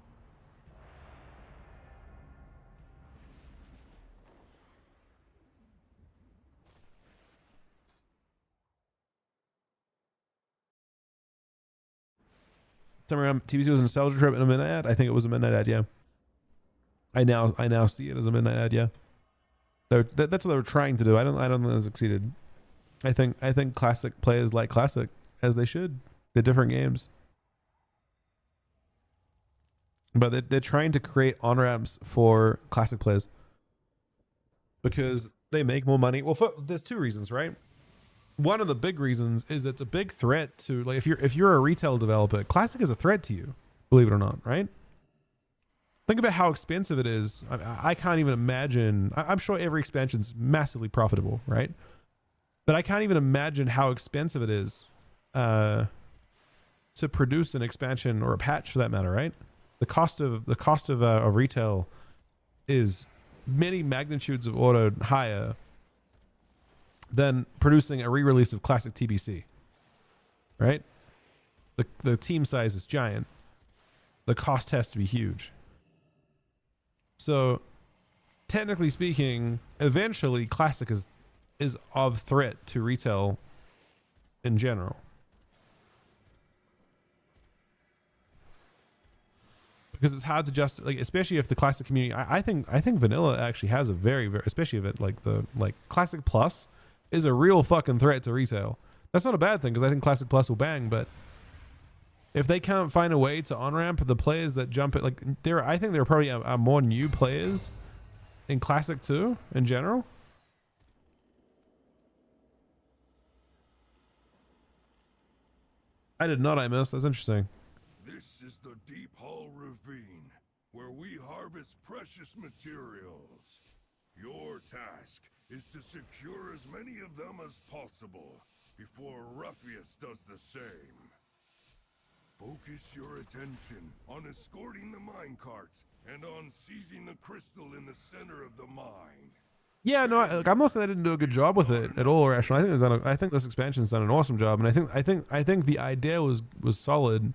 Time around, TBC was a nostalgia trip and a midnight ad. I think it was a midnight ad. Yeah. I now see it as a midnight ad. Yeah. That's what they were trying to do. I don't think they succeeded. I think classic players like classic, as they should. They're different games. But they're trying to create on-ramps for classic players because they make more money. Well, there's two reasons, right? One of the big reasons is it's a big threat to, like, if you're a retail developer, classic is a threat to you, believe it or not, right? Think about how expensive it is. I can't even imagine. I'm sure every expansion is massively profitable, right? But I can't even imagine how expensive it is to produce an expansion or a patch, for that matter, right? The cost of retail is many magnitudes of order higher than producing a re-release of classic TBC, right? The team size is giant. The cost has to be huge. So, technically speaking, eventually classic is of threat to retail in general. Because it's hard to just, like, especially if the classic community, I think vanilla actually has a very, very, especially if it like classic plus is a real fucking threat to retail. That's not a bad thing, because I think classic plus will bang, but if they can't find a way to on-ramp the players that jump it, like, I think there are probably are more new players in classic too in general. I did not. I missed. That's interesting. This is the Deep Hall Ravine, where we harvest precious materials. Your task is to secure as many of them as possible before Ruffius does the same. Focus your attention on escorting the minecarts and on seizing the crystal in the center of the mine. Yeah, no, I'm not saying they didn't do a good job with it at all, Rational. I think this expansion's done an awesome job, and I think the idea was solid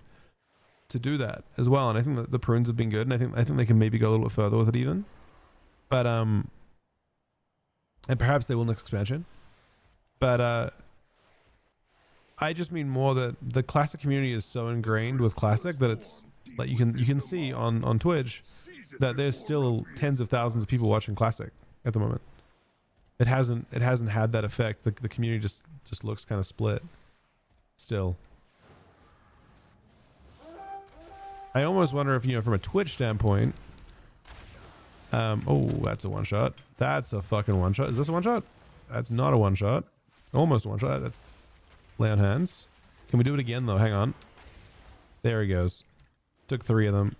to do that as well, and I think that the prunes have been good, and I think they can maybe go a little bit further with it even, but and perhaps they will next expansion, but I just mean more that the classic community is so ingrained with classic that it's like you can see on Twitch that there's still tens of thousands of people watching classic at the moment. It hasn't had that effect. The community just looks kind of split still. I almost wonder if, from a Twitch standpoint, oh, that's a one shot. That's a fucking one shot. Is this a one shot? That's not a one shot. Almost a one shot. That's lay on hands. Can we do it again though? Hang on. There he goes. Took 3 of them.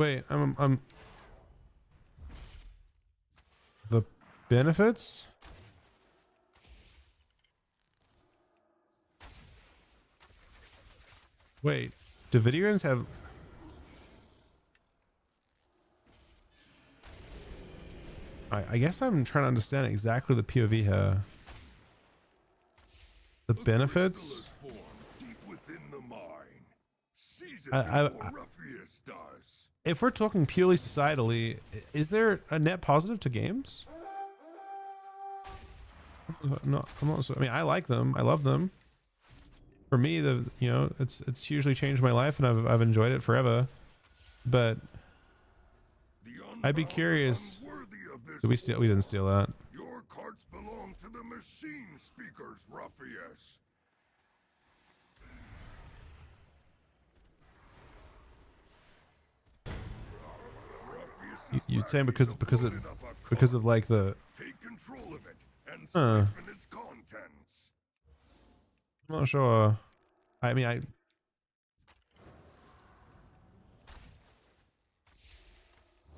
Wait, I'm the benefits? Wait, do video games have I guess I'm trying to understand exactly the POV here. The benefits? If we're talking purely societally, is there a net positive to games? No, I'm not. I mean, I like them. I love them. For me, it's hugely changed my life, and I've enjoyed it forever. But I'd be curious. Did we steal? We didn't steal that. Your carts belong to the machine speakers, Ruffius. You'd say because of like the. Take control of it and Huh. siphon its contents. I'm not sure. I mean,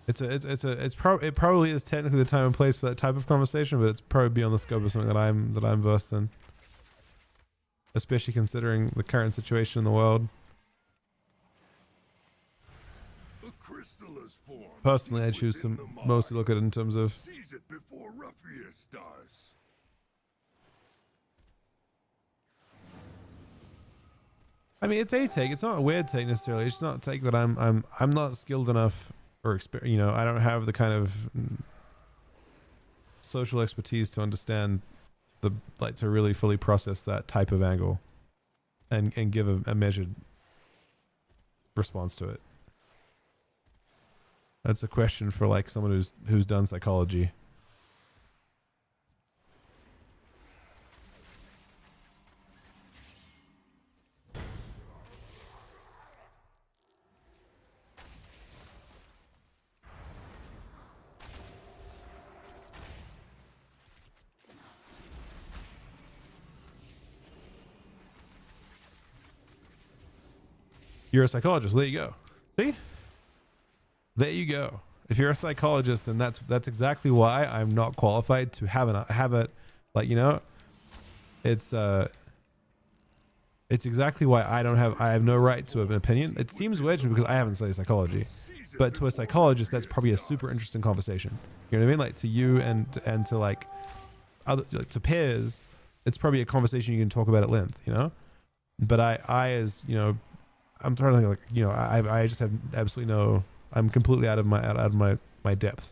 it probably is technically the time and place for that type of conversation, but it's probably beyond the scope of something that I'm versed in, especially considering the current situation in the world. A crystal is formed. Personally, I choose to mostly look at it in terms of Seize it before Ruffius does. I mean, it's a take. It's not a weird take necessarily. It's not a take that I'm not skilled enough or I don't have the kind of social expertise to understand to really fully process that type of angle and give a measured response to it. That's a question for like someone who's done psychology. You're a psychologist. There you go. See? There you go. If you're a psychologist, then that's exactly why I'm not qualified to have it. Like, it's exactly why I have no right to an opinion. It seems weird because I haven't studied psychology, but to a psychologist, that's probably a super interesting conversation. You know what I mean? Like to you and to like other to peers, it's probably a conversation you can talk about at length. But I as I'm trying to think like I just have absolutely no. I'm completely out of my depth.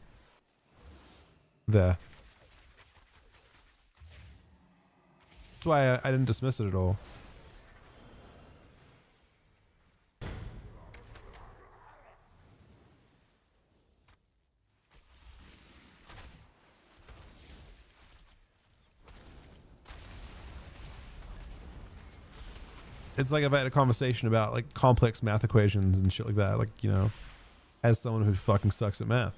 There. That's why I didn't dismiss it at all. It's like if I had a conversation about like complex math equations and shit like that, like, as someone who fucking sucks at math,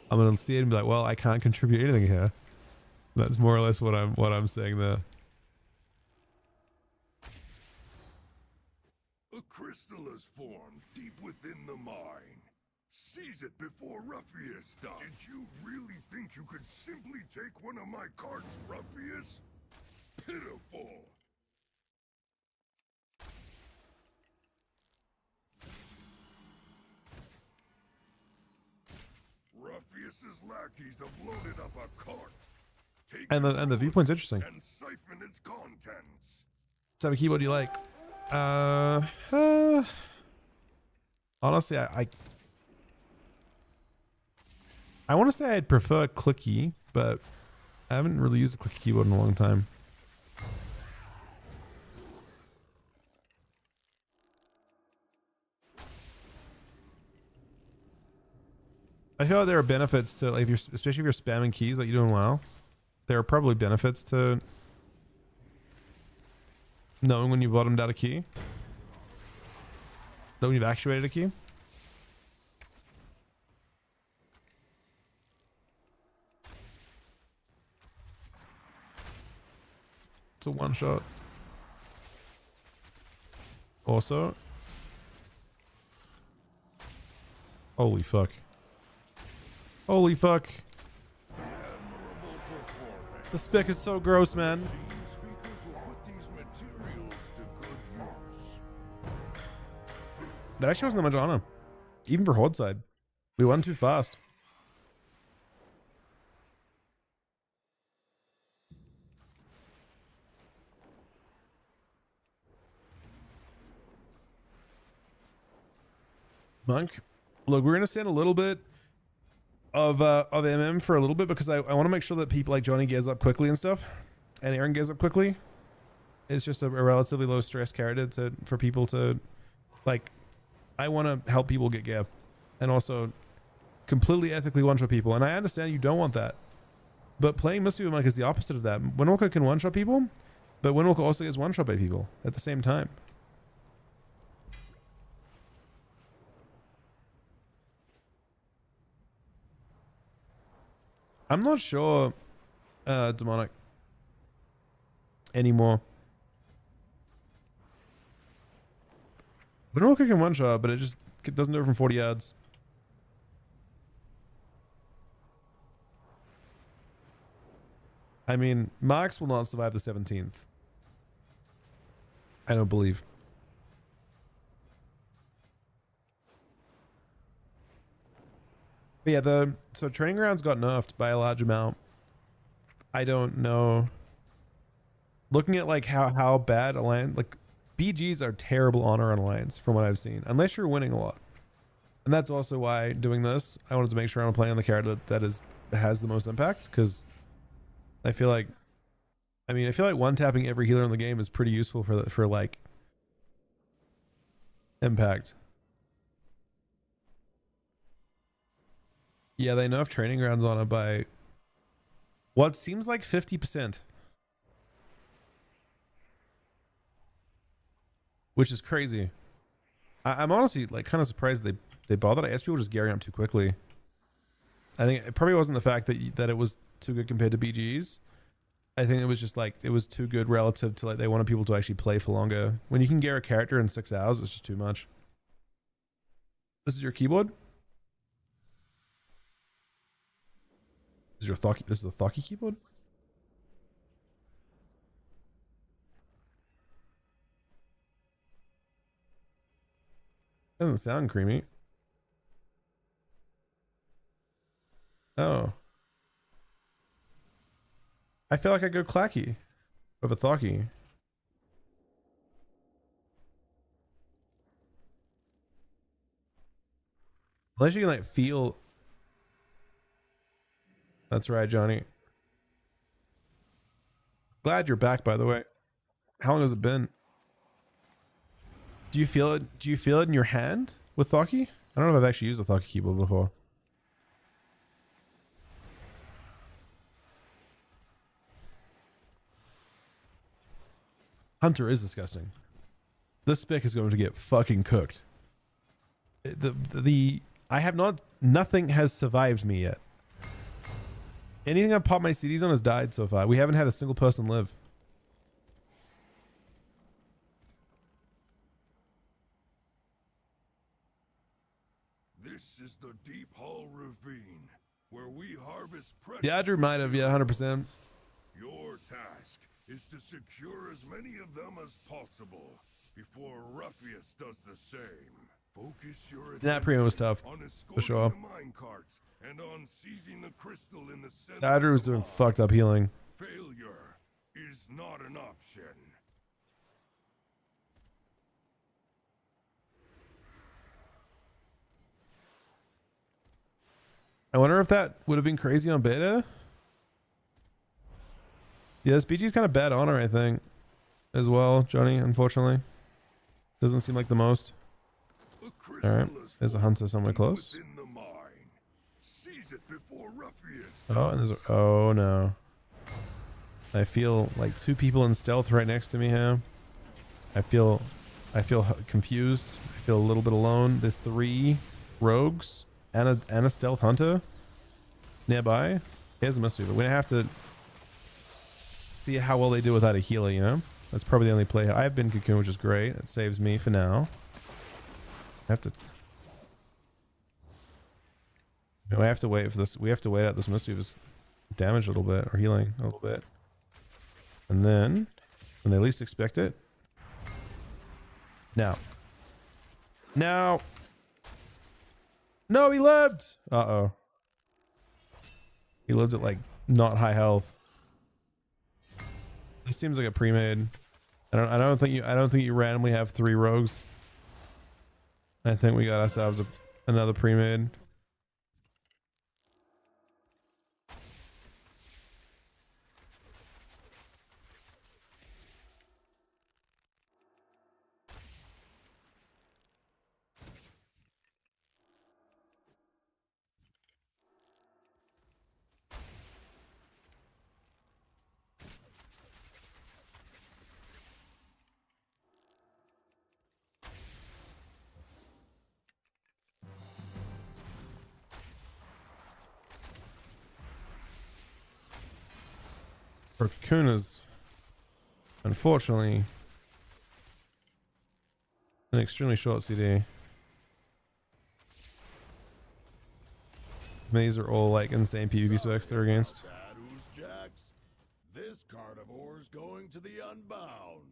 I'm gonna see it and be like, well, I can't contribute anything here. That's more or less what I'm saying there. A crystal is formed deep within the mine. Seize it before Ruffius does. Did you really think you could simply take one of my carts, Ruffius? Pitiful. Ruffius's lackeys have loaded up a cart. Take And the control viewpoint's of it interesting. and siphon its contents. What type of keyboard do you like? Honestly, I want to say I'd prefer clicky, but I haven't really used a clicky keyboard in a long time. I feel like there are benefits to, like, especially if you're spamming keys like you're doing WoW. There are probably benefits to knowing when you've bottomed out a key. Knowing you've actuated a key. It's a one shot. Also, Holy fuck. Holy fuck. Admirable performance. The spec is so gross, man. Team speakers will put these materials to good use. That actually wasn't that much on him. Even for Horde side. We went too fast. Monk, look, we're gonna stand a little bit of MM for a little bit because I want to make sure that people like Johnny gears up quickly and stuff, and Aaron gears up quickly. It's just a relatively low stress character for people to like. I want to help people get gear, and also completely ethically one-shot people. And I understand you don't want that, but playing Mystery Monk is the opposite of that. Windwalker can one-shot people, but Windwalker also gets one-shot by people at the same time. I'm not sure Demonic anymore. Windwalker can one-shot, but it doesn't do it from 40 yards. I mean, Marks will not survive the 17th. I don't believe. But yeah, so training grounds got nerfed by a large amount. I don't know. Looking at like how bad Alliance, like BGs are terrible honor on Alliance from what I've seen, unless you're winning a lot. And that's also why doing this, I wanted to make sure I'm playing on the character that has the most impact, because I feel like one tapping every healer in the game is pretty useful for like impact. Yeah, they nerfed training grounds on it by what seems like 50%. Which is crazy. I'm honestly like kind of surprised they bothered. I guess people were just gearing up too quickly. I think it probably wasn't the fact that it was too good compared to BGs. I think it was just like it was too good relative to like they wanted people to actually play for longer. When you can gear a character in 6 hours, it's just too much. This is your keyboard? This is the Thoki keyboard? Doesn't sound creamy. Oh. I feel like I go clacky over Thoki. Unless you can like feel. That's right, Johnny. Glad you're back, by the way. How long has it been? Do you feel it? Do you feel it in your hand with Thoki? I don't know if I've actually used a Thoki keyboard before. Hunter is disgusting. This spec is going to get fucking cooked. Nothing has survived me yet. Anything I've popped my CDs on has died so far. We haven't had a single person live. This is the Deep Hall Ravine, where we harvest precious. Yeah, Drew might have. Yeah, 100%. Your task is to secure as many of them as possible before Ruffius does the same. Focus your That premium was tough, on for sure. the mine carts and on seizing the crystal in the center. Andrew was of the doing mall. fucked up healing. Failure is not an option. I wonder if that would have been crazy on beta. Yeah, this BG's kind of bad honor, I think, as well, Johnny, unfortunately. Doesn't seem like the most. The crystal Alright, is there's a hunter somewhere deep close. within the mine. Seize it before Ruffius. Oh, and there's a, oh no. I feel like two people in stealth right next to me here. I feel confused. I feel a little bit alone. There's 3 rogues and a stealth hunter nearby. Here's a mystery, but we're gonna have to see how well they do without a healer, you know? That's probably the only play. I have been Cocoon, which is great. That saves me for now. I have to. We have to wait for this. We have to wait out this Misty is damaged a little bit or healing a little bit, and then when they least expect it. Now. No, he lived. Uh-oh. He lived at like not high health. This seems like a pre-made. I don't think you randomly have 3 rogues. I think we got ourselves another pre-made. For Kakuna's, unfortunately, an extremely short CD. These are all like insane PvP specs they're against. Shadow's Jax. This carnivore's going to the Unbound.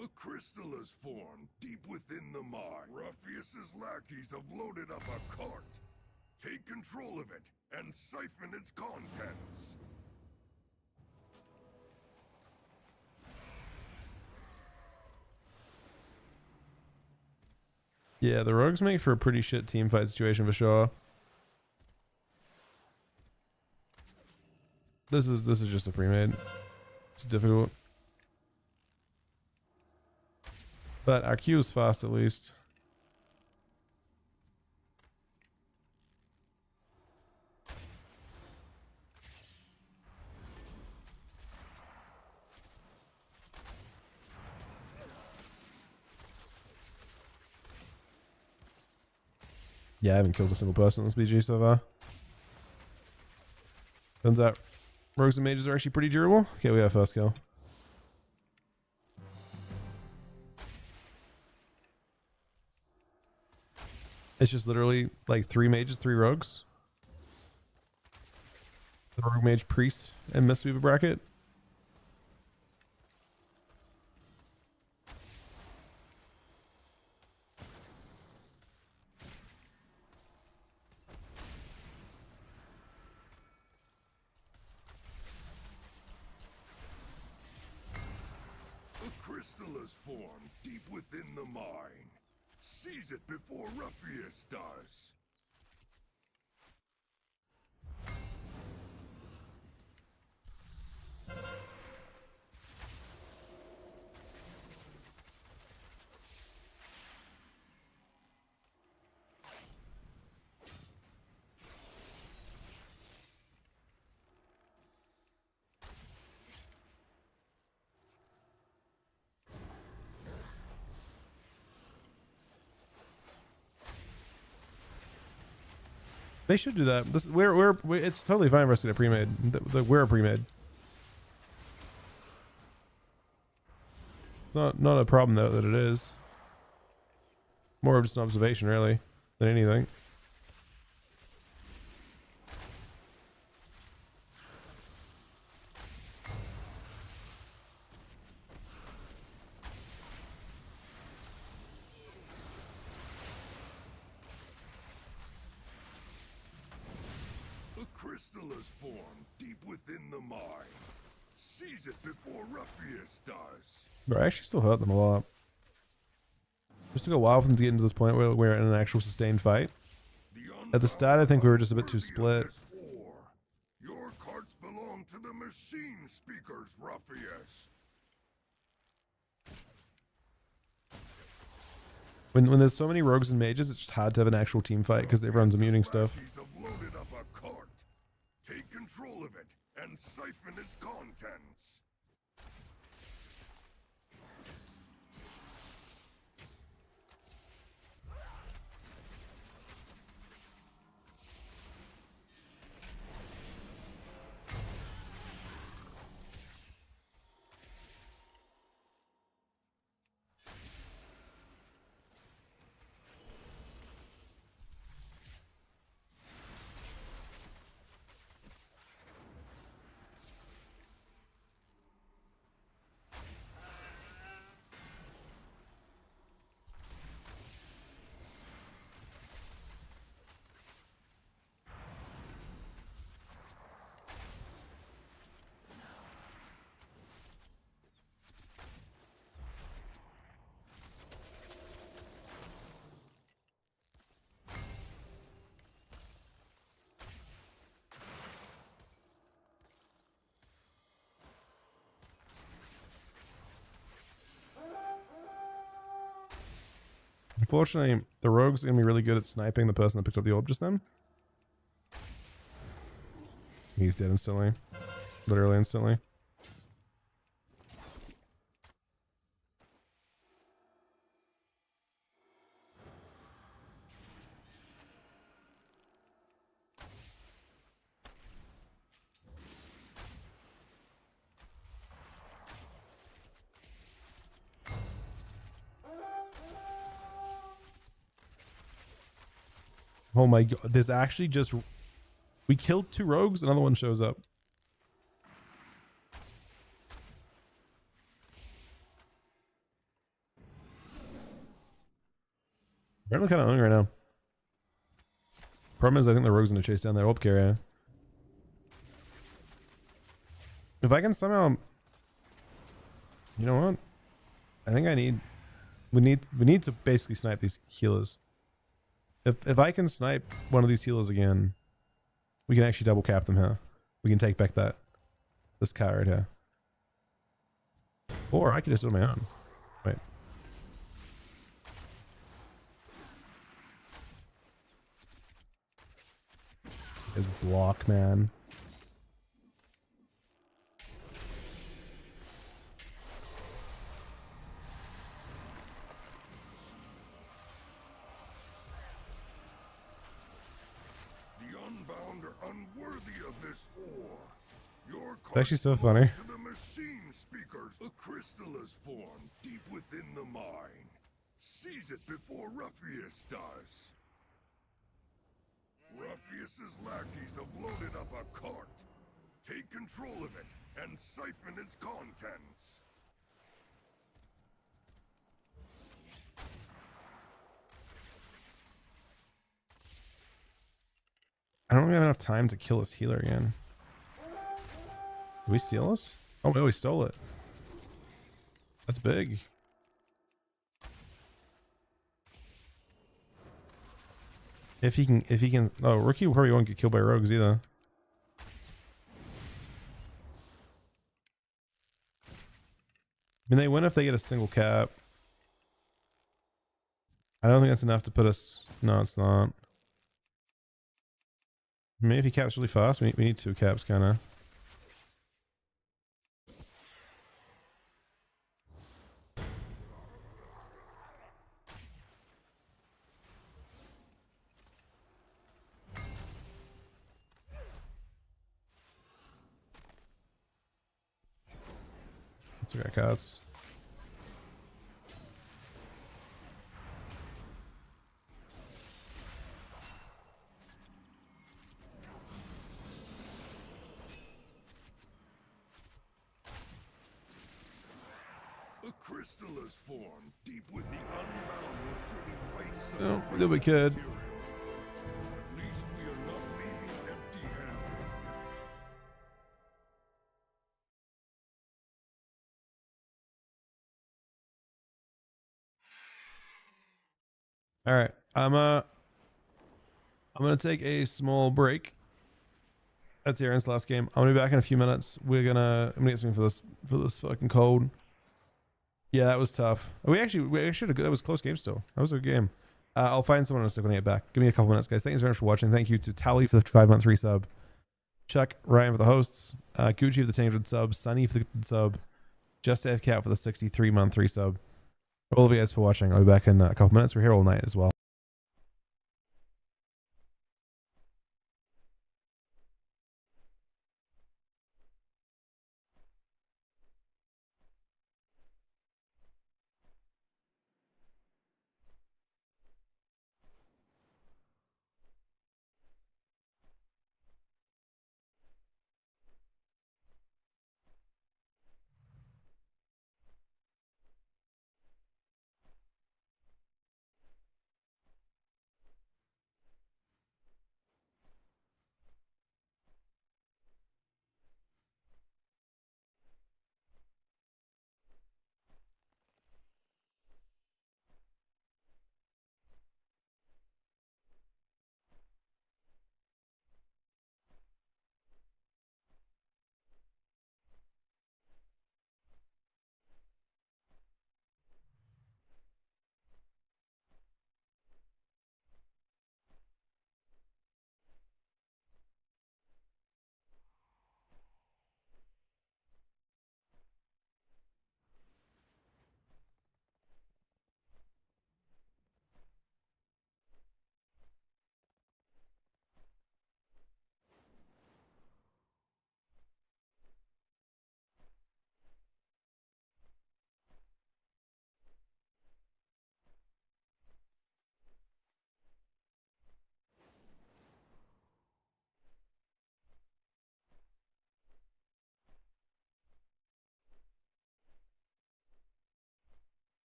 A crystal has formed deep within the mine. Ruffius's lackeys have loaded up a cart. Take control of it and siphon its contents. Yeah, the rogues make for a pretty shit team fight situation for sure. This is just a pre-made. It's difficult. But our Q is fast at least. Yeah, I haven't killed a single person in this BG so far. Turns out rogues and mages are actually pretty durable. Okay, we have first kill. It's just literally like 3 mages, 3 rogues. The rogue mage priest and Mistweaver bracket. A crystal has formed deep within the mine. Seize it before Ruffius does. They should do that. This it's totally fine for us to get a pre-made. We're a pre-made. It's not a problem though that it is. More of just an observation really than anything. A crystal has formed deep within the mine. Seize it before Ruffius does. But I actually still hurt them a lot. Just took a while for them to get into this point where we're in an actual sustained fight. At the start, I think we were just a bit too split. Your carts belong to the machine speakers, Ruffius. When there's so many rogues and mages, it's just hard to have an actual team fight because everyone's immuning stuff. Lackeys have loaded up a cart. Take control of it and siphon its contents. Unfortunately, the rogue's gonna be really good at sniping the person that picked up the orb just then. He's dead instantly. Literally instantly. Oh my god, there's actually just... We killed 2 rogues, another one shows up. Apparently kind of hungry right now. Problem is, I think the rogue's gonna chase down that orb carrier. If I can somehow... You know what? I think I need... We need to basically snipe these healers. If I can snipe one of these healers again, we can actually double cap them here. We can take back this car right here. Or I could just do it on my own. Wait. His block, man. The Unbound are unworthy of this ore. Your It's actually so funny. to the machine speakers. A crystal is formed deep within the mine. Seize it before Ruffius does. Ruffius's lackeys have loaded up a cart. Take control of it and siphon its contents. I don't have enough time to kill this healer again. Did we steal this? Oh no, we stole it. That's big. If he can, oh, Rookie probably won't get killed by rogues either. I mean, they win if they get a single cap. I don't think that's enough to put us. No, it's not. Maybe if he caps really fast, we need 2 caps, kind of. Let's look at cats. A crystal is formed deep with the Unbound will surely waste some Oh, precious yeah, we could. materials. At least we are not leaving empty-handed. All right, I'm gonna take a small break. That's Aaron's last game. I'm gonna be back in a few minutes. I'm gonna get something for this fucking cold. Yeah, that was tough. We actually that was a close game still. That was a good game. I'll find someone else when I get back. Give me a couple minutes, guys. Thanks very much for watching. Thank you to Tally for the 5-month resub, Chuck, Ryan for the hosts, Gucci for the 10 subs, Sunny for the sub, Just AFK for the 63-month resub. All of you guys for watching. I'll be back in a couple minutes. We're here all night as well.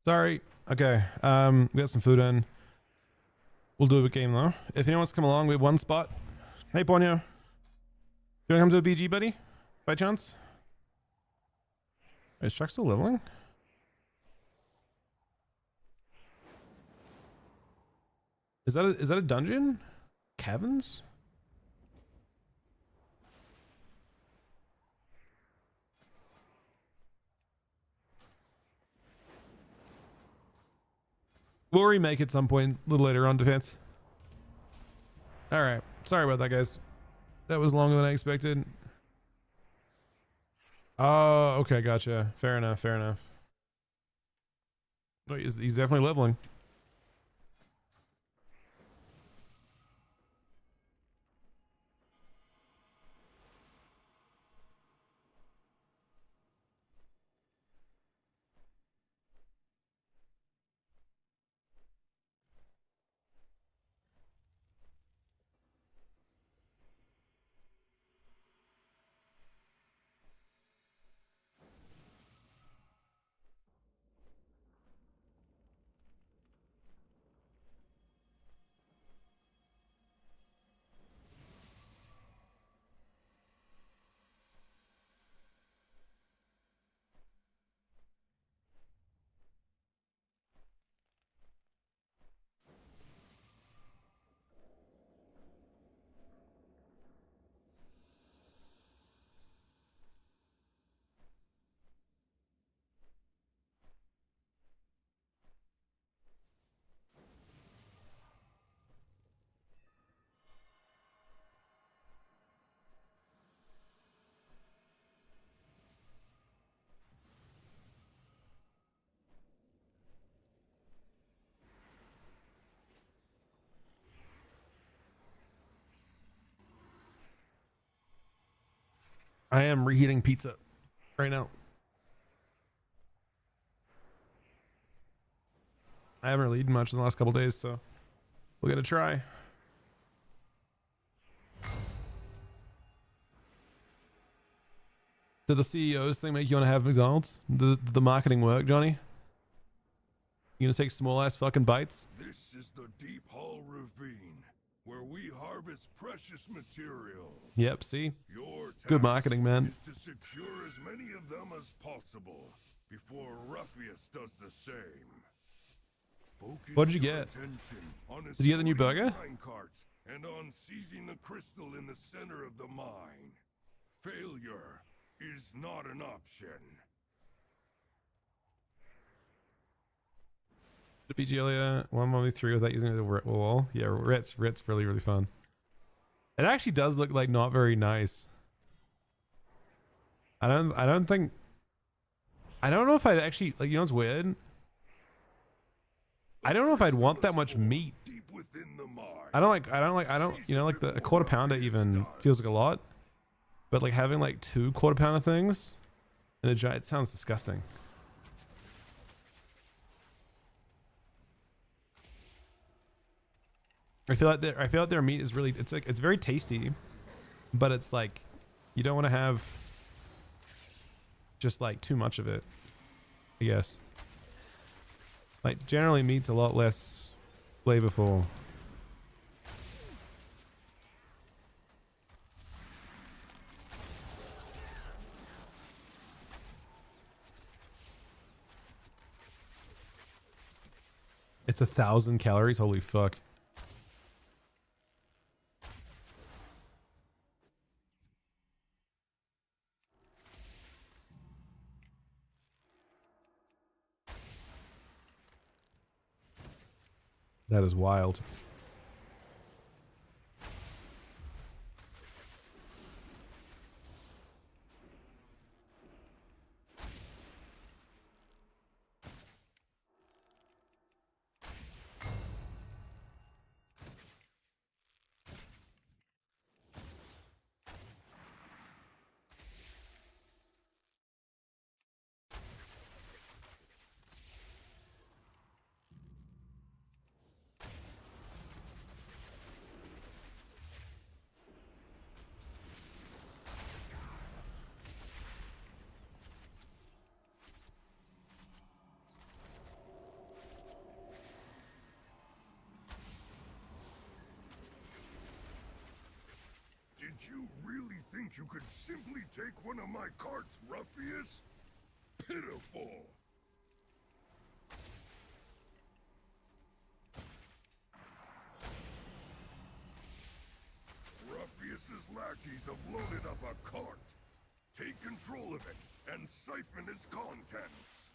Sorry. Okay. We got some food in. We'll do a game though. If anyone wants to come along, we have one spot. Hey, Ponyo. You wanna come to a BG, buddy? By chance? Is Chuck still leveling? Is that a dungeon? Kevin's? We'll remake at some point a little later on, Defense. Alright. Sorry about that, guys. That was longer than I expected. Oh, okay, gotcha. Fair enough, fair enough. Oh, he's definitely leveling. I am reheating pizza right now. I haven't really eaten much in the last couple days, so we're gonna try. Did the CEO's thing make you want to have McDonald's? Did the marketing work, Johnny? You gonna take small ass fucking bites? This is the Deep Hall Ravine, where we harvest precious materials. Yep, see? Your Good task marketing, man. is to secure as many of them as possible before Ruffius does the same. Focus What'd you your get? attention on Did you get the new escorting burger? mine carts and on seizing the crystal in the center of the mine. Failure is not an option. The BGLA 113 without using the wall. Yeah, Rit's really, really fun. It actually does look like not very nice. I don't know if I'd actually, like, you know what's weird? I don't know if I'd want that much meat. Deep within the mine. I don't, you know, like a quarter pounder even feels like a lot. But like having like 2 quarter pounder things in a giant, it sounds disgusting. I feel like their meat is really, it's very tasty, but it's like, you don't want to have just like too much of it, I guess. Like generally meat's a lot less flavorful. It's 1,000 calories. Holy fuck. That is wild. Did you really think you could simply take one of my carts, Ruffius? Pitiful! Ruffius's lackeys have loaded up a cart. Take control of it and siphon its contents.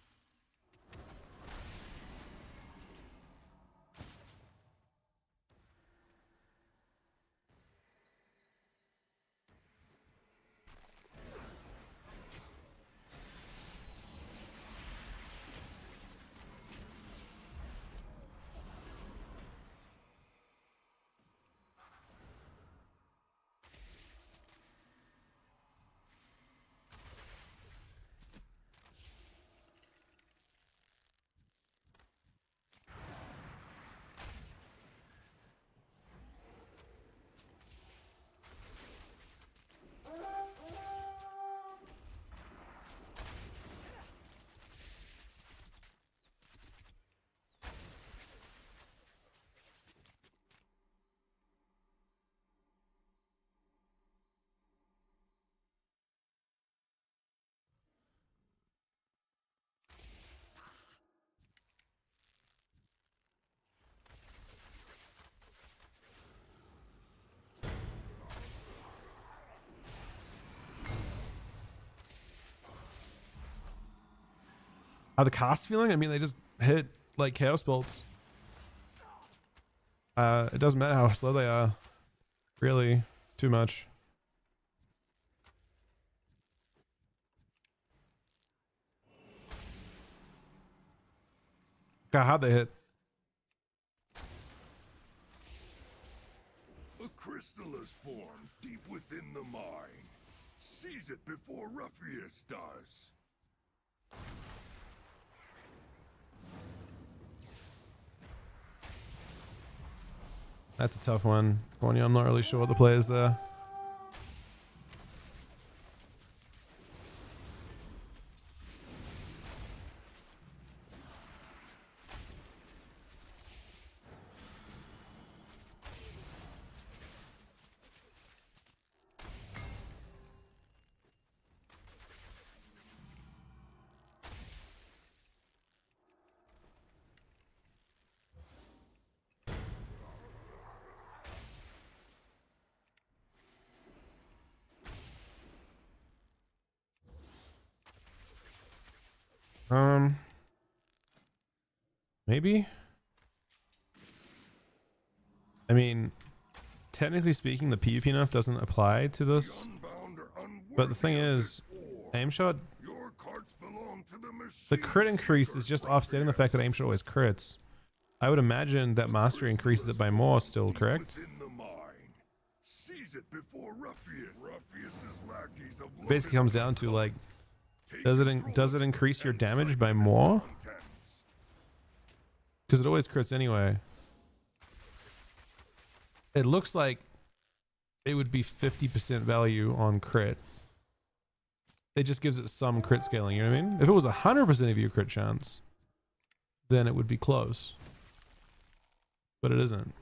How the cast feeling? I mean, they just hit like chaos bolts. It doesn't matter how slow they are. Really, too much. God, how'd they hit? A crystal is formed deep within the mine. Seize it before Ruffius does. That's a tough one. I'm not really sure what the play is there. Maybe. I mean, technically speaking, the PvP nerf doesn't apply to this. Unbound or But the thing unworthy of is, this war. aim shot, Your carts belong to the machine. the crit increase is seekers, just offsetting the fact that aim shot always crits. I would imagine that mastery increases it by more still, correct? Within the mine. Seize it before Ruffius's lackeys have Basically comes down to like, Take does control it increase your and damage by siphon its more? contents. Because it always crits anyway. It looks like it would be 50% value on crit. It just gives it some crit scaling, you know what I mean? If it was 100% of your crit chance, then it would be close. But it isn't.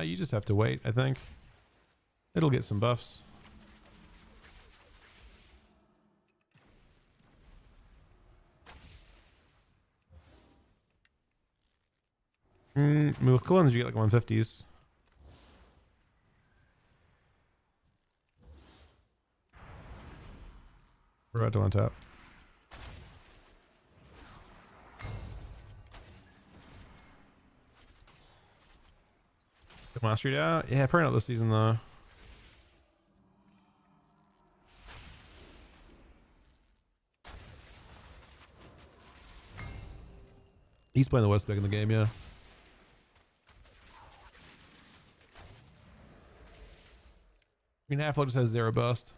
You just have to wait, I think. It'll get some buffs. With Cullen's you get like 150s. We're about to on tap. Get mastered out? Yeah, probably not this season though. He's playing the West back in the game, yeah. I mean, Half-Life just has 0 burst.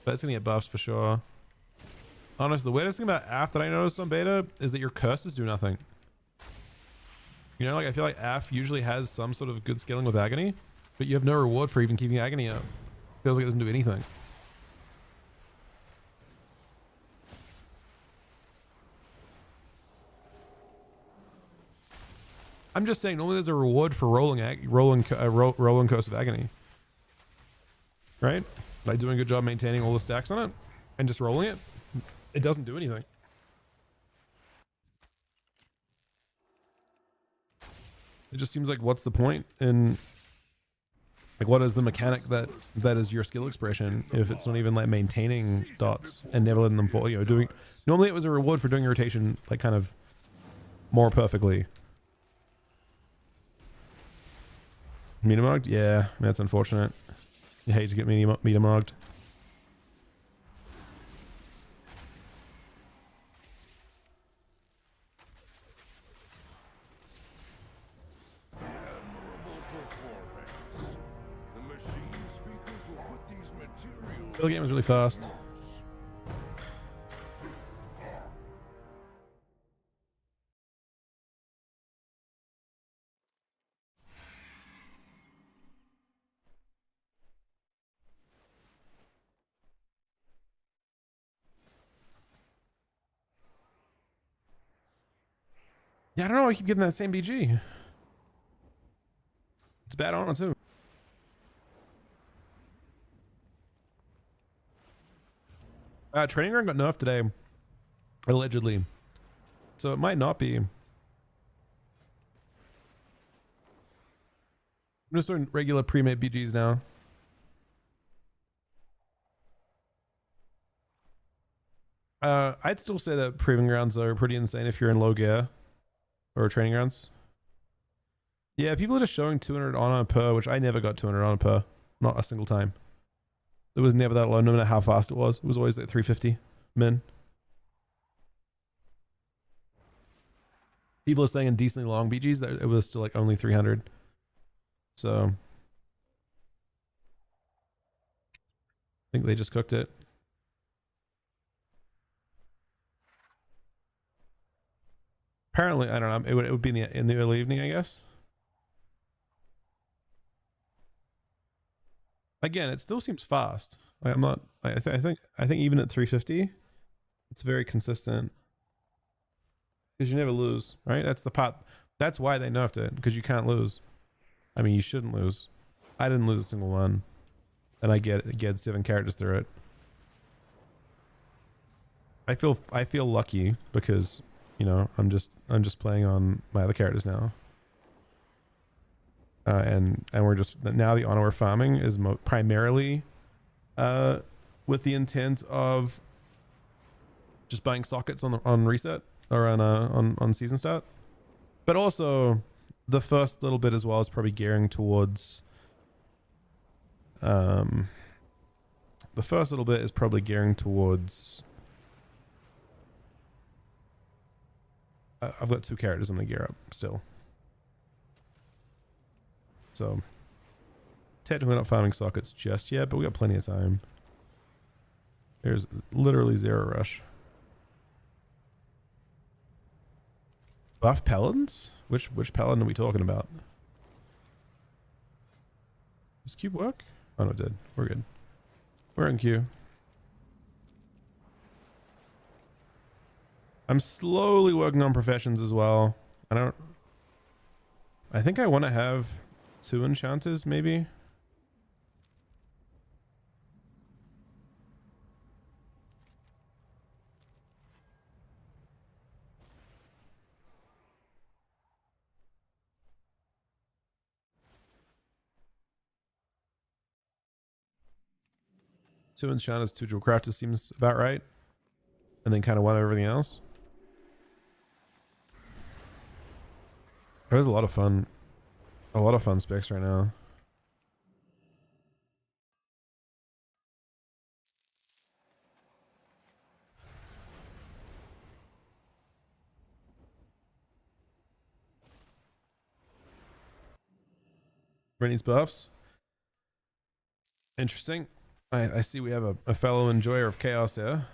But it's gonna get buffs for sure. Honestly, the weirdest thing about AF that I noticed on beta is that your curses do nothing. You know, like I feel like AF usually has some sort of good scaling with Agony, but you have no reward for even keeping Agony up. Feels like it doesn't do anything. I'm just saying, normally there's a reward for rolling Curse of Agony, right? Like doing a good job maintaining all the stacks on it and just rolling it. It doesn't do anything. It just seems like, what's the point in, like, what is the mechanic that is your skill expression if it's not even like maintaining dots and never letting them fall? You know, doing, normally it was a reward for doing your rotation like kind of more perfectly. Meter mugged? Yeah, that's unfortunate. You hate to get meter mugged. Admirable performance. The machine speakers will put these materials. The game is really fast. Yeah, I don't know why I keep getting that same BG. It's bad on it too. Training Ground got nerfed today, allegedly. So it might not be. I'm just doing regular pre-made BGs now. I'd still say that Proving Grounds are pretty insane if you're in low gear. Or Training Grounds. Yeah, people are just showing 200 honor per, which I never got 200 honor per. Not a single time. It was never that low, no matter how fast it was. It was always like 350 min. People are saying decently long BGs, that it was still like only 300. So I think they just cooked it. Apparently, I don't know. It would be in the early evening, I guess. Again, it still seems fast. Like, I'm not. I think even at 350, it's very consistent. Because you never lose, right? That's the part. That's why they nerfed it, because you can't lose. I mean, you shouldn't lose. I didn't lose a single one, and I get 7 characters through it. I feel lucky because, you know, I'm just playing on my other characters now. And we're just now the honor we're farming is primarily with the intent of just buying sockets on reset or on season start, but also the first little bit as well is probably gearing towards the first little bit is probably gearing towards I've got 2 characters I'm gonna gear up still. So technically not farming sockets just yet, but we got plenty of time. There's literally 0 rush. Buff paladins? Which paladin are we talking about? Does cube work? Oh no, it did. We're good. We're in queue. I'm slowly working on professions as well. I think I want to have 2 enchanters maybe. Two enchanters, 2 jewel crafters seems about right. And then kind of one of everything else. There's a lot of fun specs right now. Rennie's buffs. Interesting. I see we have a fellow enjoyer of chaos here.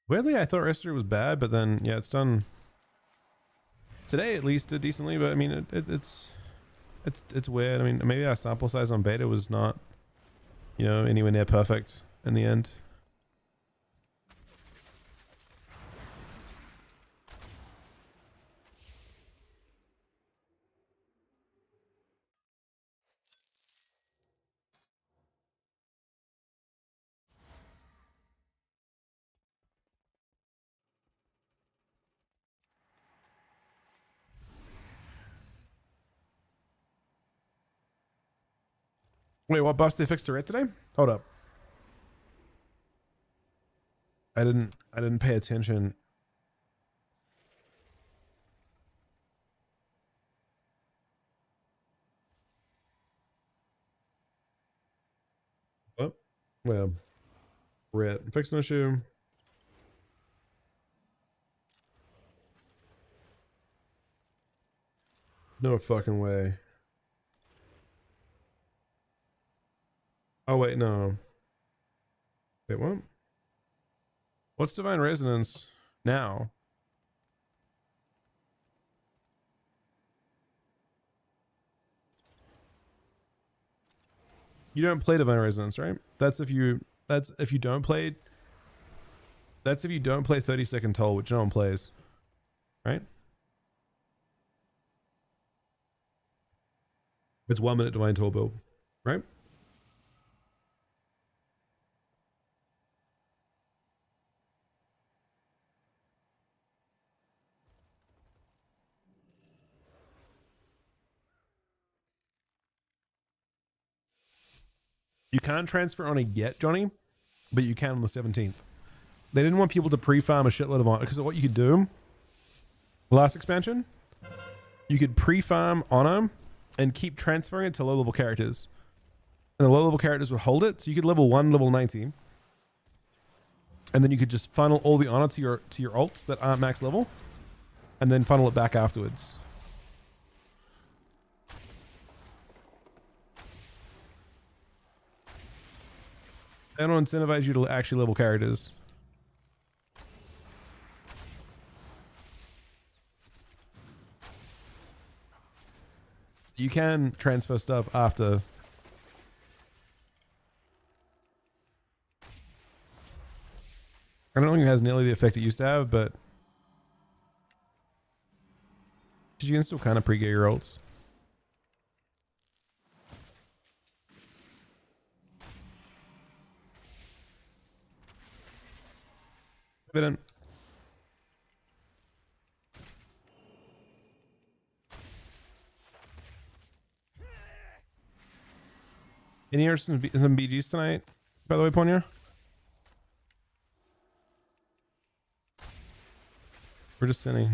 Weirdly, I thought Restory was bad, but then yeah, it's done today at least decently. But I mean, it's weird. I mean, maybe our sample size on beta was not, you know, anywhere near perfect in the end. Wait, what bust they fixed to red today? Hold up. I didn't pay attention. Oh, well, red. Fix an issue. No fucking way. Oh wait, no. Wait, what? What's Divine Resonance now? You don't play Divine Resonance, right? That's if you don't play 30-second toll, which no one plays. Right? It's 1 minute Divine Toll build, right? You can't transfer on it yet, Johnny, but you can on the 17th. They didn't want people to pre-farm a shitload of on because what you could do Last expansion, you could pre-farm Honor and keep transferring it to low-level characters. And the low-level characters would hold it, so you could level 1, level 90. And then you could just funnel all the Honor to your alts that aren't max level. And then funnel it back afterwards. And it'll incentivize you to actually level characters. You can transfer stuff after. I don't think it has nearly the effect it used to have, but you can still kind of pre-get your ults. Evident. Any other some BGs tonight, by the way, Ponya? We're just sending.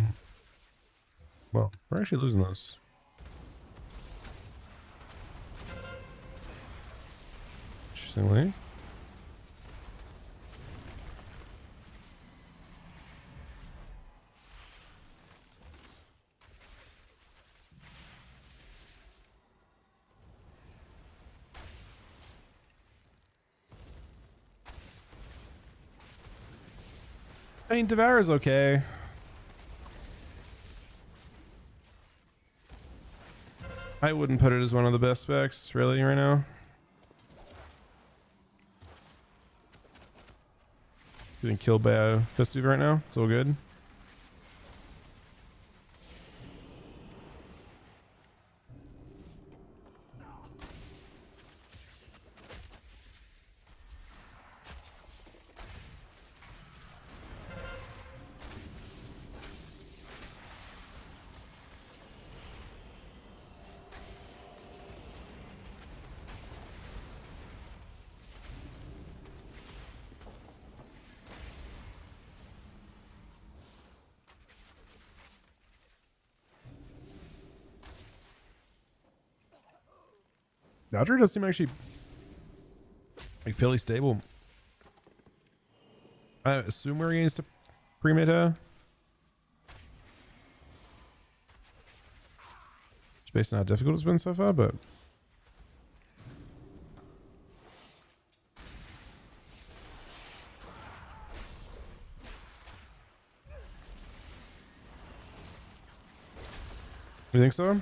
Well, we're actually losing those. Interestingly. I mean, Devour's okay. I wouldn't put it as one of the best specs, really, right now. Getting killed by a Festuve right now. It's all good. Dodger does seem actually like fairly stable. I assume we're against a pre-meta. Just based on how difficult it's been so far, but you think so?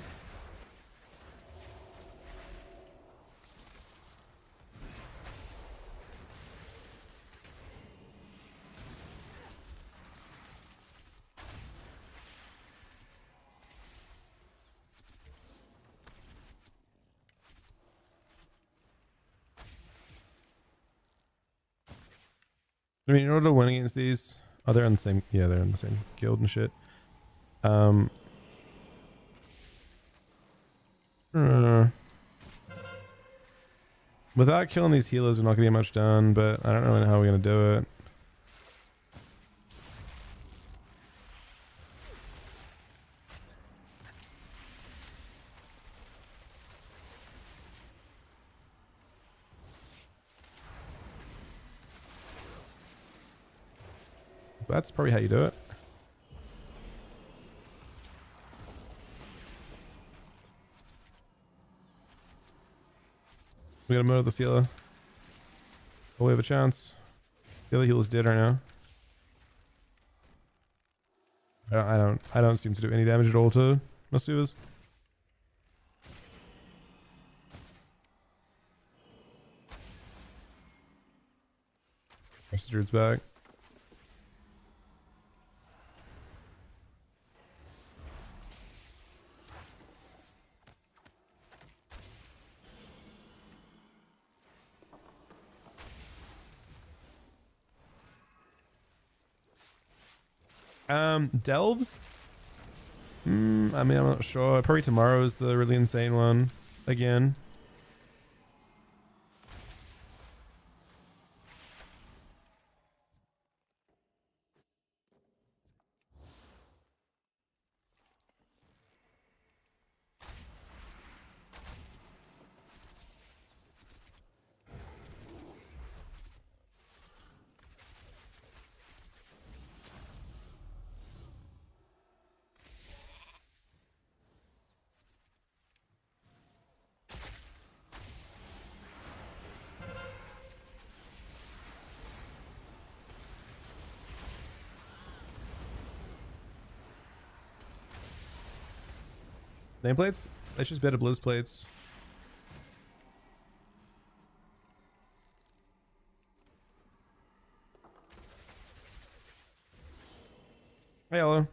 I mean, in order to win against these, oh, they're in the same. Yeah, they're in the same guild and shit. Without killing these healers, we're not gonna get much done. But I don't really know how we're gonna do it. That's probably how you do it. We gotta murder the healer. Oh, we have a chance. The other healer's dead right now. I don't seem to do any damage at all to Mustuvas. Druid's back. Delves? I mean, I'm not sure. Probably tomorrow is the really insane one again. Nameplates? That's just better Blizz plates. Hey, hello.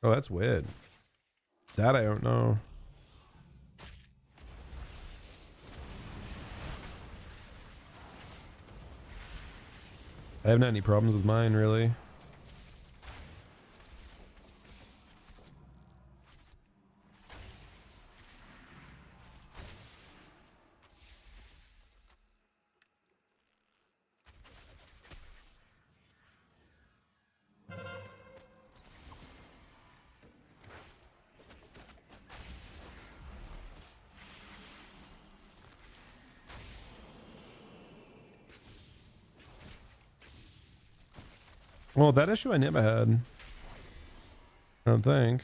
Oh, that's weird. That I don't know. I haven't had any problems with mine, really. Well, that issue I never had. I don't think.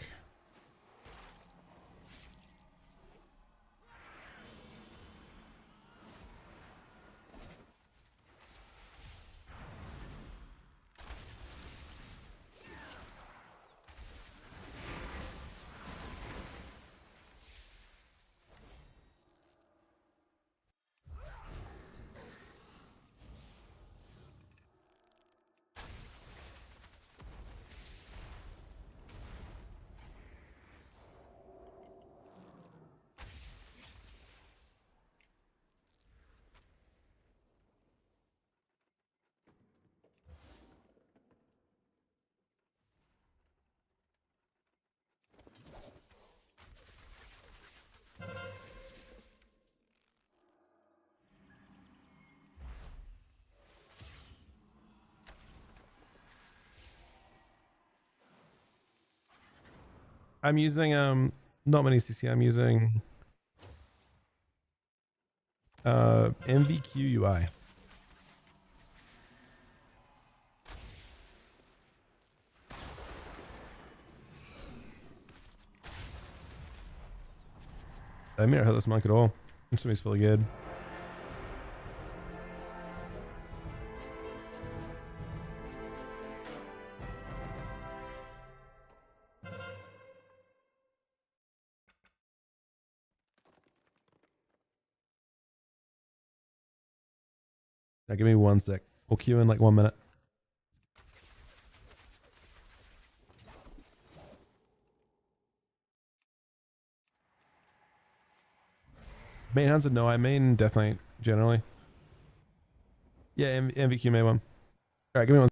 I'm using not many CC. I'm using MVQ UI. I may not hurt this monk at all. I'm assuming he's fully good. Now give me 1 sec. We'll queue in like 1 minute. Main Hunter, no, I main Death Knight generally. Yeah, MVQ main one. Alright, give me 1.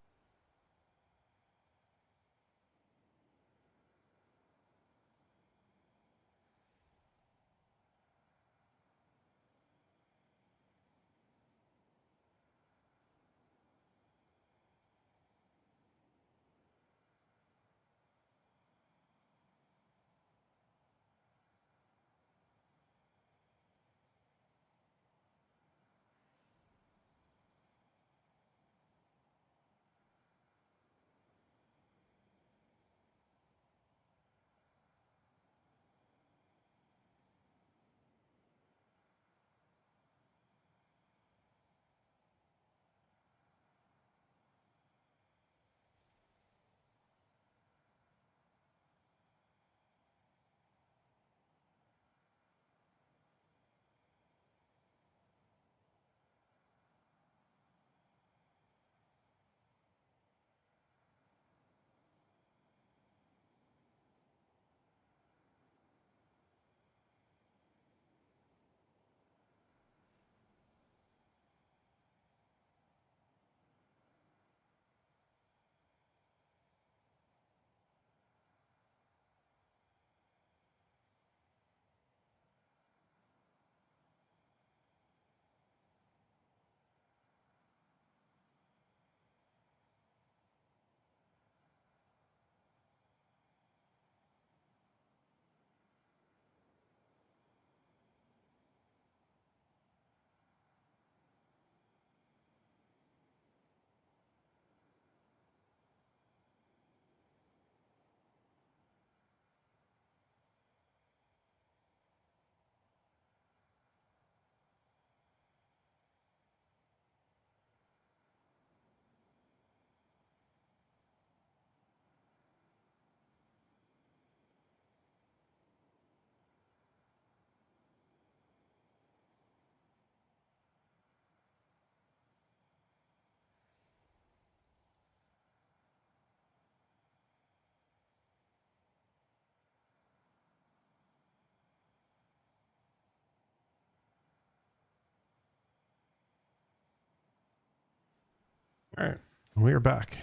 All right, we are back.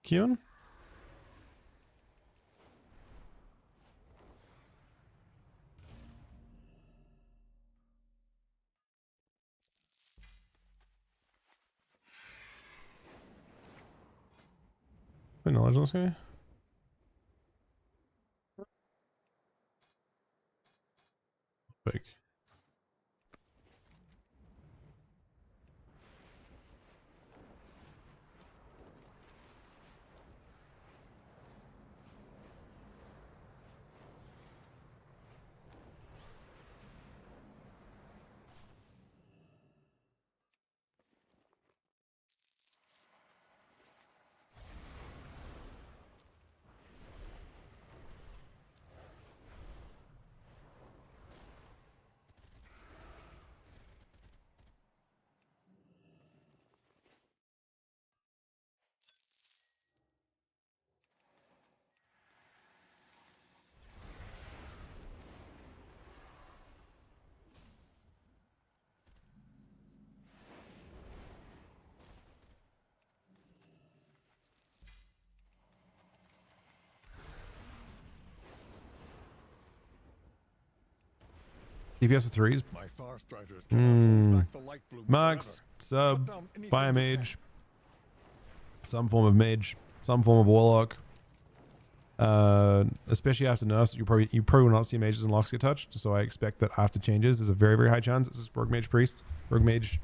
Kyun? What knowledge on this guy? Big. DPS of 3s. My Farstriders cannot hold back the light bloom Max, forever. sub, Shut down anything fire they can. mage, some form of mage, some form of warlock. Especially after nerfs, you probably will not see mages and locks get touched. So I expect that after changes, there's a very, very high chance this is rogue mage priest, rogue mage.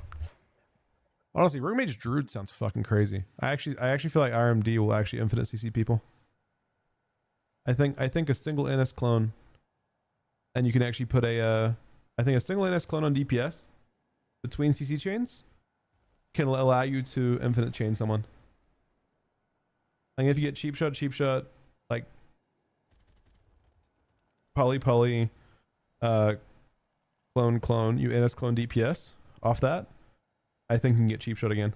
Honestly, rogue mage druid sounds fucking crazy. I actually feel like RMD will actually infinite CC people. I think a single NS clone, and you can actually put a I think a single NS clone on DPS between CC chains can allow you to infinite chain someone. Like if you get cheap shot, like poly, clone, you NS clone DPS off that, I think you can get cheap shot again.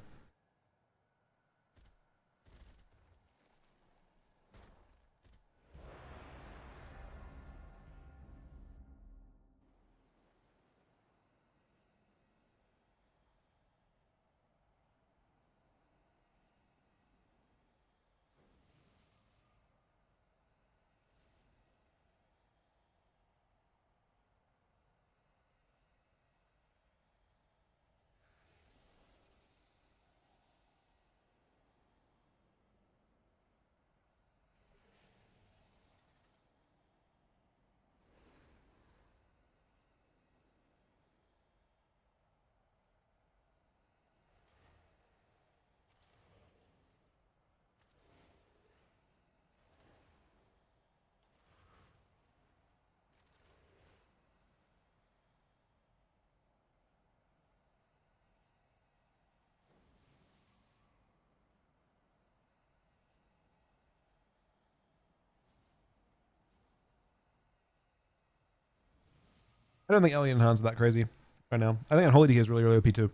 I don't think Alien Han's that crazy right now. I think Unholy DK is really, really OP too.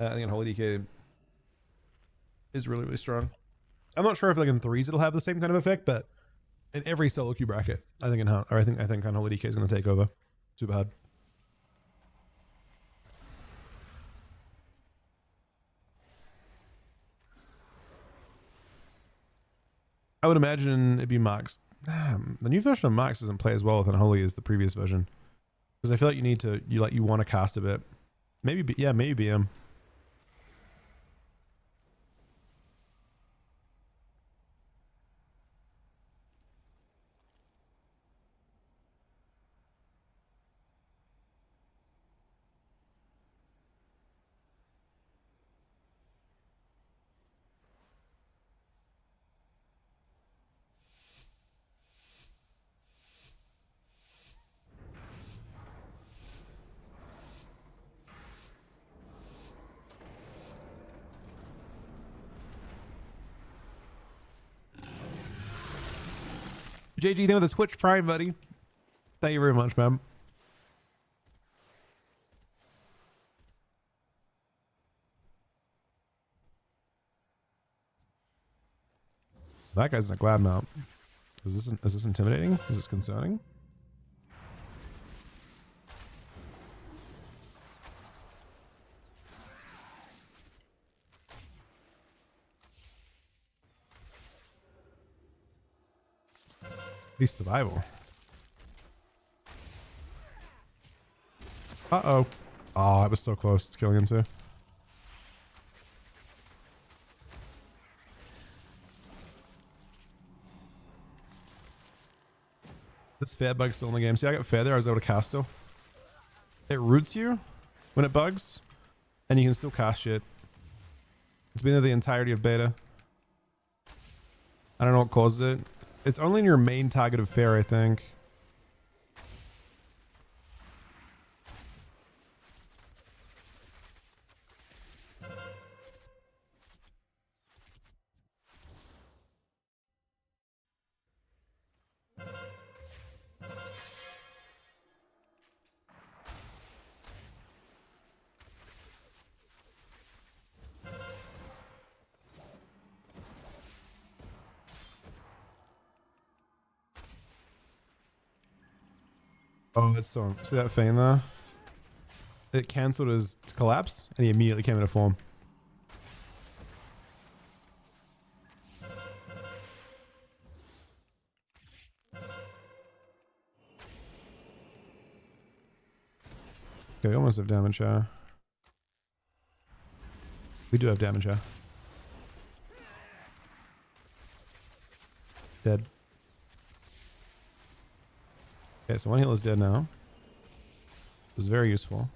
I think Unholy DK is really, really strong. I'm not sure if like in 3s it'll have the same kind of effect, but in every solo queue bracket, I think I think Unholy DK is going to take over. Too bad. I would imagine it'd be Max. The new version of Max doesn't play as well with Unholy as the previous version, because I feel like you want to cast a bit. Maybe BM. JG, thank you for the Twitch Prime, buddy. Thank you very much, man. That guy's in a glad mount. Is this intimidating? Is this concerning? least survival. Uh-oh. Oh, I was so close to killing him too. This fair bug's still in the game. See, I got fair there. I was able to cast still. It roots you when it bugs, and you can still cast shit. It's been there the entirety of beta. I don't know what causes it. It's only in your main target of fair, I think. Oh, it's so... See that Fane there? It cancelled his collapse, and he immediately came into form. Okay, we almost have damage here. We do have damage here. Dead. Okay, so one heal is dead now. This is very useful.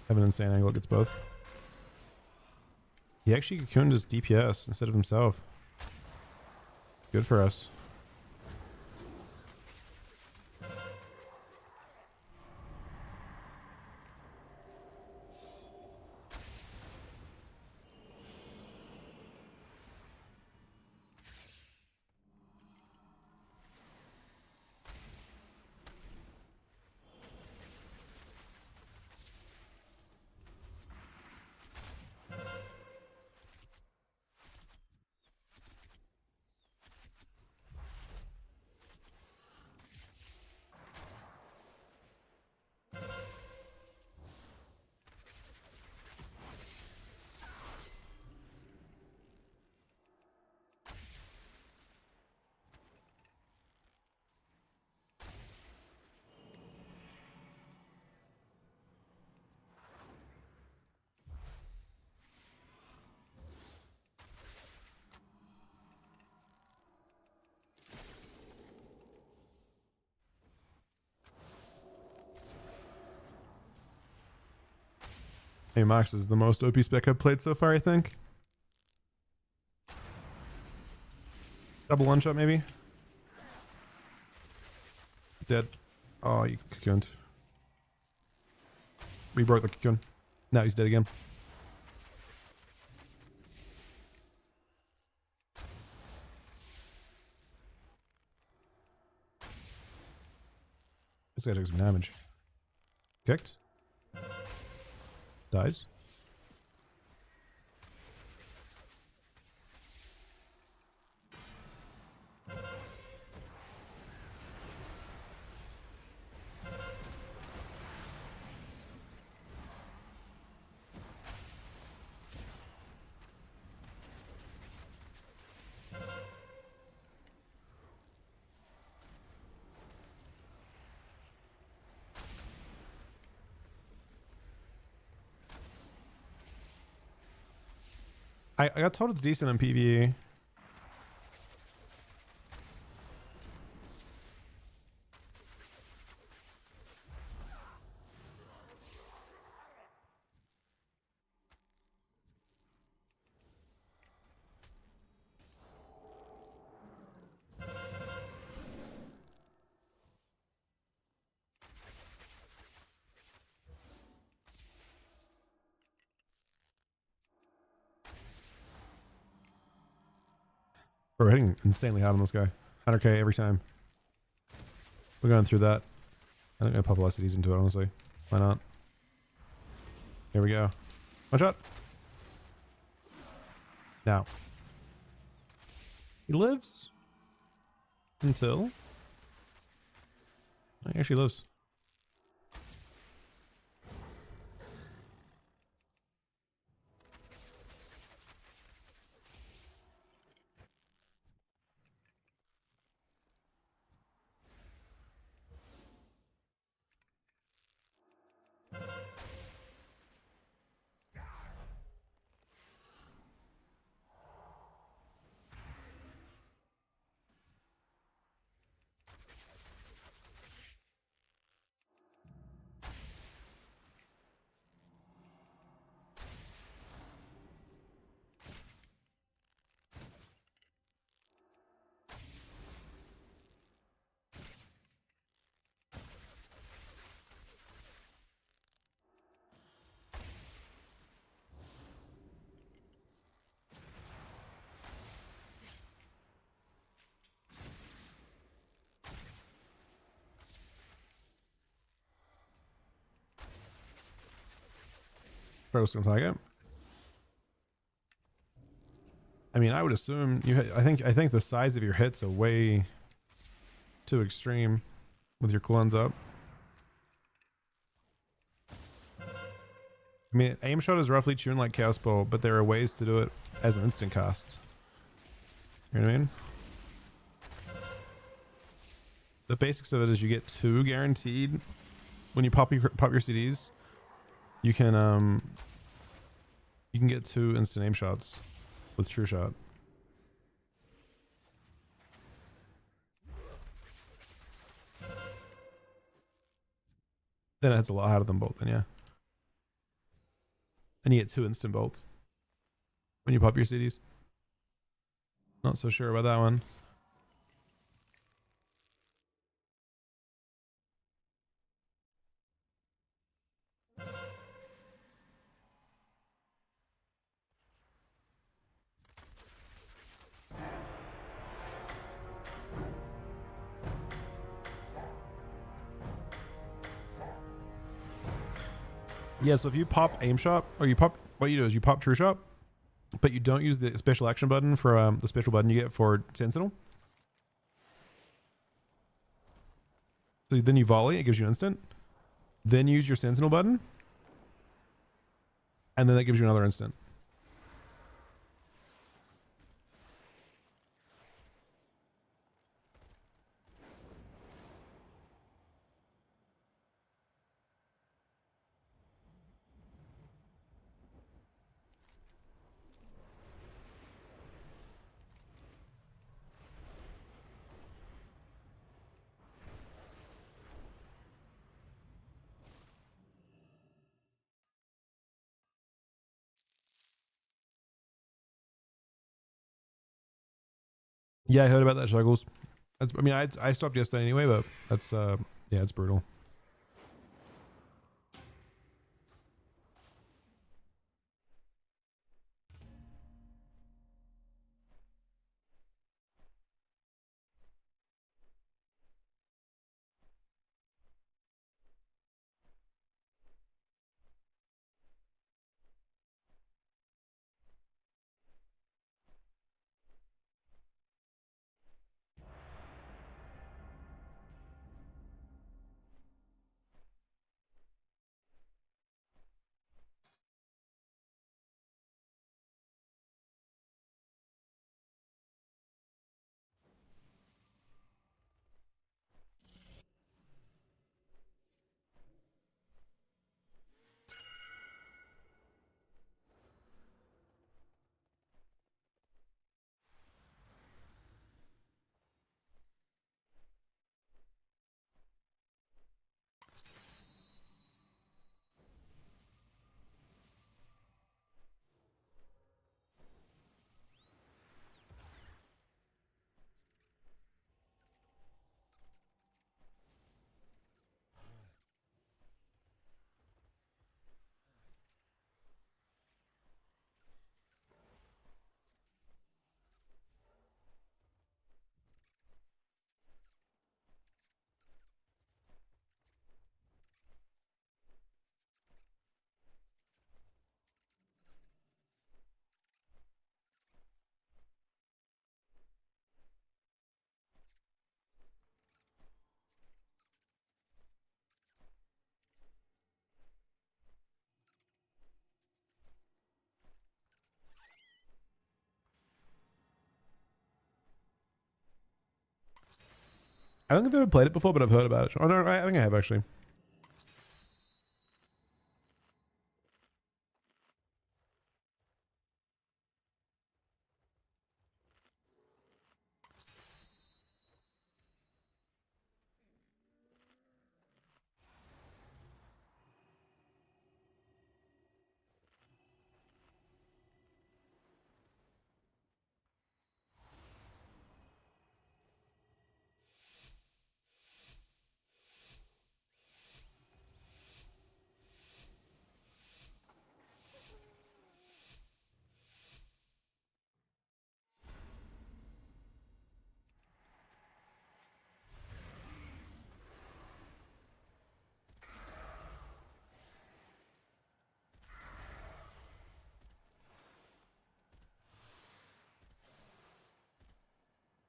Have an insane angle, it gets both. He actually cocooned his DPS instead of himself. Good for us. Hey, Max is the most OP spec I've played so far, I think. Double one shot, maybe? Dead. Oh, you cocooned. We broke the cocoon. Now he's dead again. This guy took some damage. Kicked. Dies. I got told it's decent in PvE. We're hitting insanely hard on this guy. 100k every time. We're going through that. I think I'm gonna pop LSDs into it, honestly. Why not? Here we go. One shot. Now. He lives. Until. He actually lives. Focus on target. I mean, I would assume you. I think the size of your hits are way too extreme with your cooldowns up. I mean, aim shot is roughly tuned like Chaos Bolt, but there are ways to do it as an instant cast. You know what I mean? The basics of it is you get 2 guaranteed when you pop your CDs. You can get 2 instant aim shots with True Shot. Then it's a lot harder than Bolt. Then yeah. And you get 2 instant bolts when you pop your CDs. Not so sure about that one. Yeah, so if you pop aim shot, or you pop, what you do is you pop True Shot, but you don't use the special action button for the special button you get for Sentinel. So then you volley, it gives you instant. Then use your Sentinel button, and then that gives you another instant. Yeah, I heard about that, Shuggles. That's, I mean, I stopped yesterday anyway, but that's yeah, it's brutal. I don't think I've ever played it before, but I've heard about it. Oh no, I think I have actually.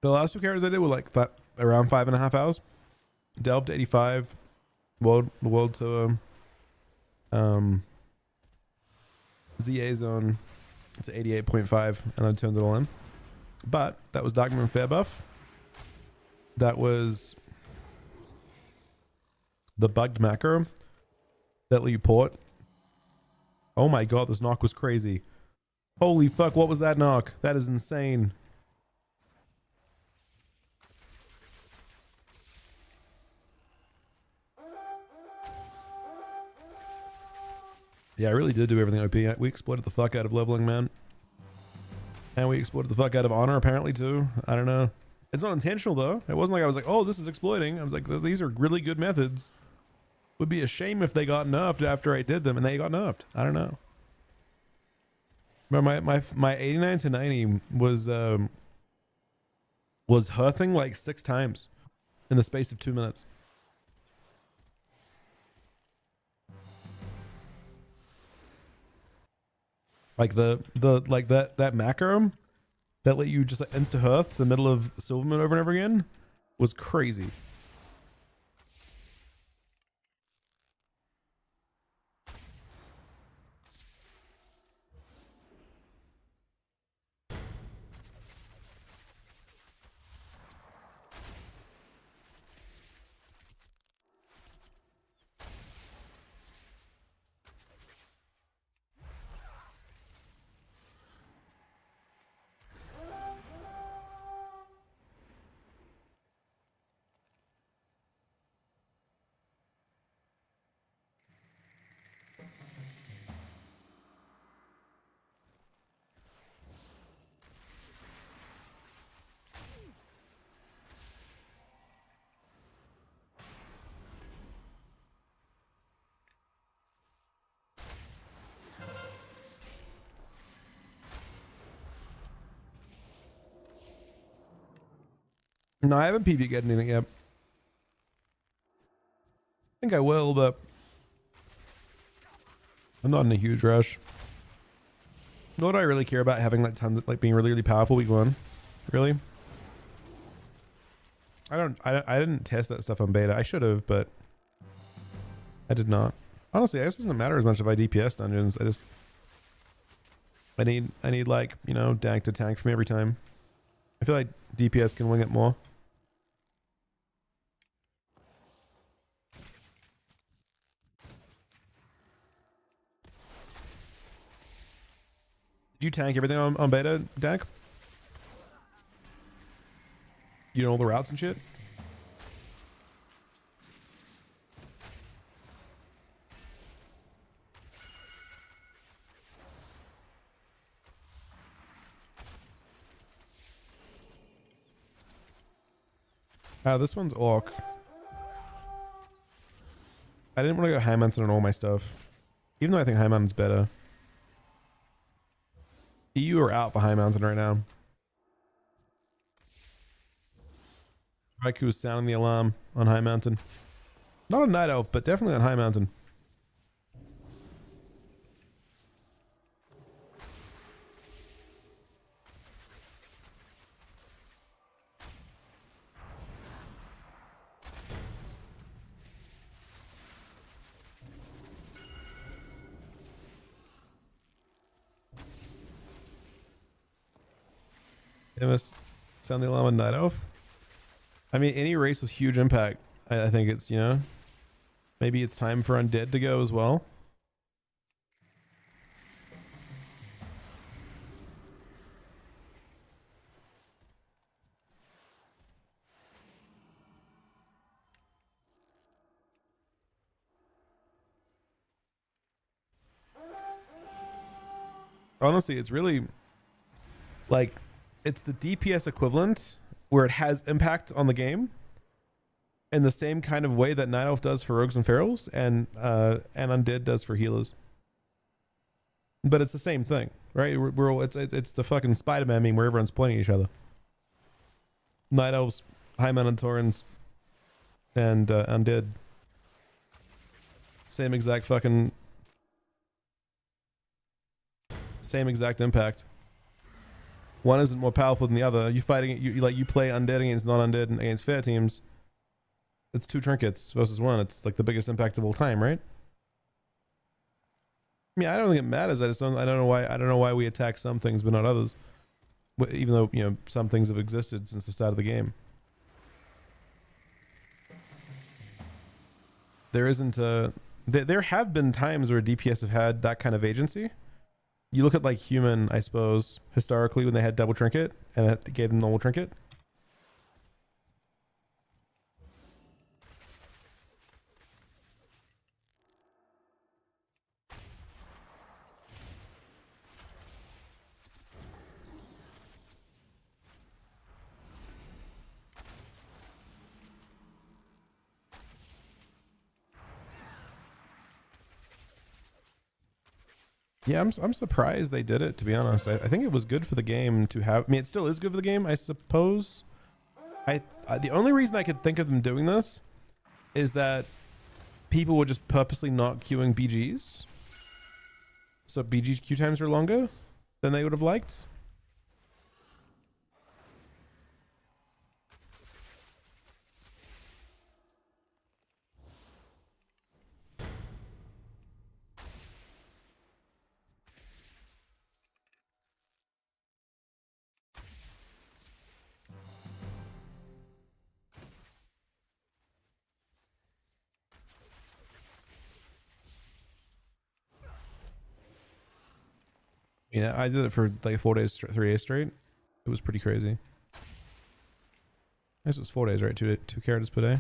The last 2 characters I did were like around 5.5 hours. Delved to 85. World to ZA zone to 88.5, and I turned it all in. But that was Darkmoon Fair buff. That was the bugged macro that let you port. Oh my god, this knock was crazy. Holy fuck, what was that knock? That is insane. Yeah, I really did do everything OP. We exploited the fuck out of leveling, man. And we exploited the fuck out of honor, apparently, too. I don't know. It's not intentional, though. It wasn't like I was like, oh, this is exploiting. I was like, these are really good methods. Would be a shame if they got nerfed after I did them, and they got nerfed. I don't know. But my 89 to 90 was hearthing like 6 times in the space of 2 minutes. Like that macro that let you just like insta hearth to the middle of Silvermoon over and over again was crazy. No, I haven't PvP'd anything yet. I think I will, but I'm not in a huge rush. Nor do I really care about having like tons of like being really, really powerful week 1. Really? I didn't test that stuff on beta. I should have, but I did not. Honestly, I guess it doesn't matter as much if I DPS dungeons. I need like, you know, Dank to tank for me every time. I feel like DPS can wing it more. Do you tank everything on beta, Dank? You know all the routes and shit? This one's Orc. I didn't want to go High Mountain on all my stuff. Even though I think High Mountain's better. EU are out for High Mountain right now. Raikou is sounding the alarm on High Mountain. Not on Night Elf, but definitely on High Mountain. Sound the alarm on Night Elf. I mean, any race with huge impact. I think it's, you know, maybe it's time for Undead to go as well. Honestly, it's really like it's the DPS equivalent where it has impact on the game in the same kind of way that Night Elf does for Rogues and Ferals and Undead does for healers. But it's the same thing, right? It's the fucking Spider-Man meme where everyone's pointing at each other. Night Elves, High Mountain Taurens, and Undead. Same exact fucking... Same exact impact. one isn't more powerful than the other. You fighting you play undead against non-undead and against fair teams. It's 2 trinkets versus 1. It's like the biggest impact of all time, right? I mean, I don't think it matters. I don't know why we attack some things but not others. Even though, you know, some things have existed since the start of the game. There isn't there have been times where DPS have had that kind of agency. You look at like human, I suppose, historically when they had double trinket and it gave them normal trinket. Yeah, I'm surprised they did it, to be honest. I think it was good for the game to have. I mean, it still is good for the game, I suppose. The only reason I could think of them doing this is that people were just purposely not queuing BGs. So BG's queue times are longer than they would have liked. Yeah, I did it for like 4 days, 3 days straight. It was pretty crazy. I guess it was 4 days, right? Two characters per day.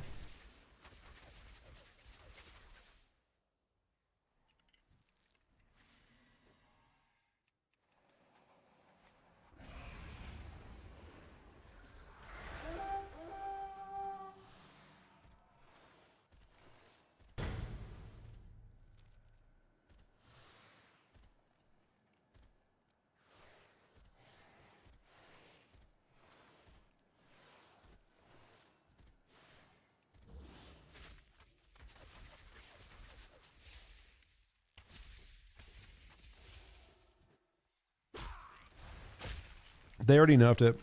They already nerfed it.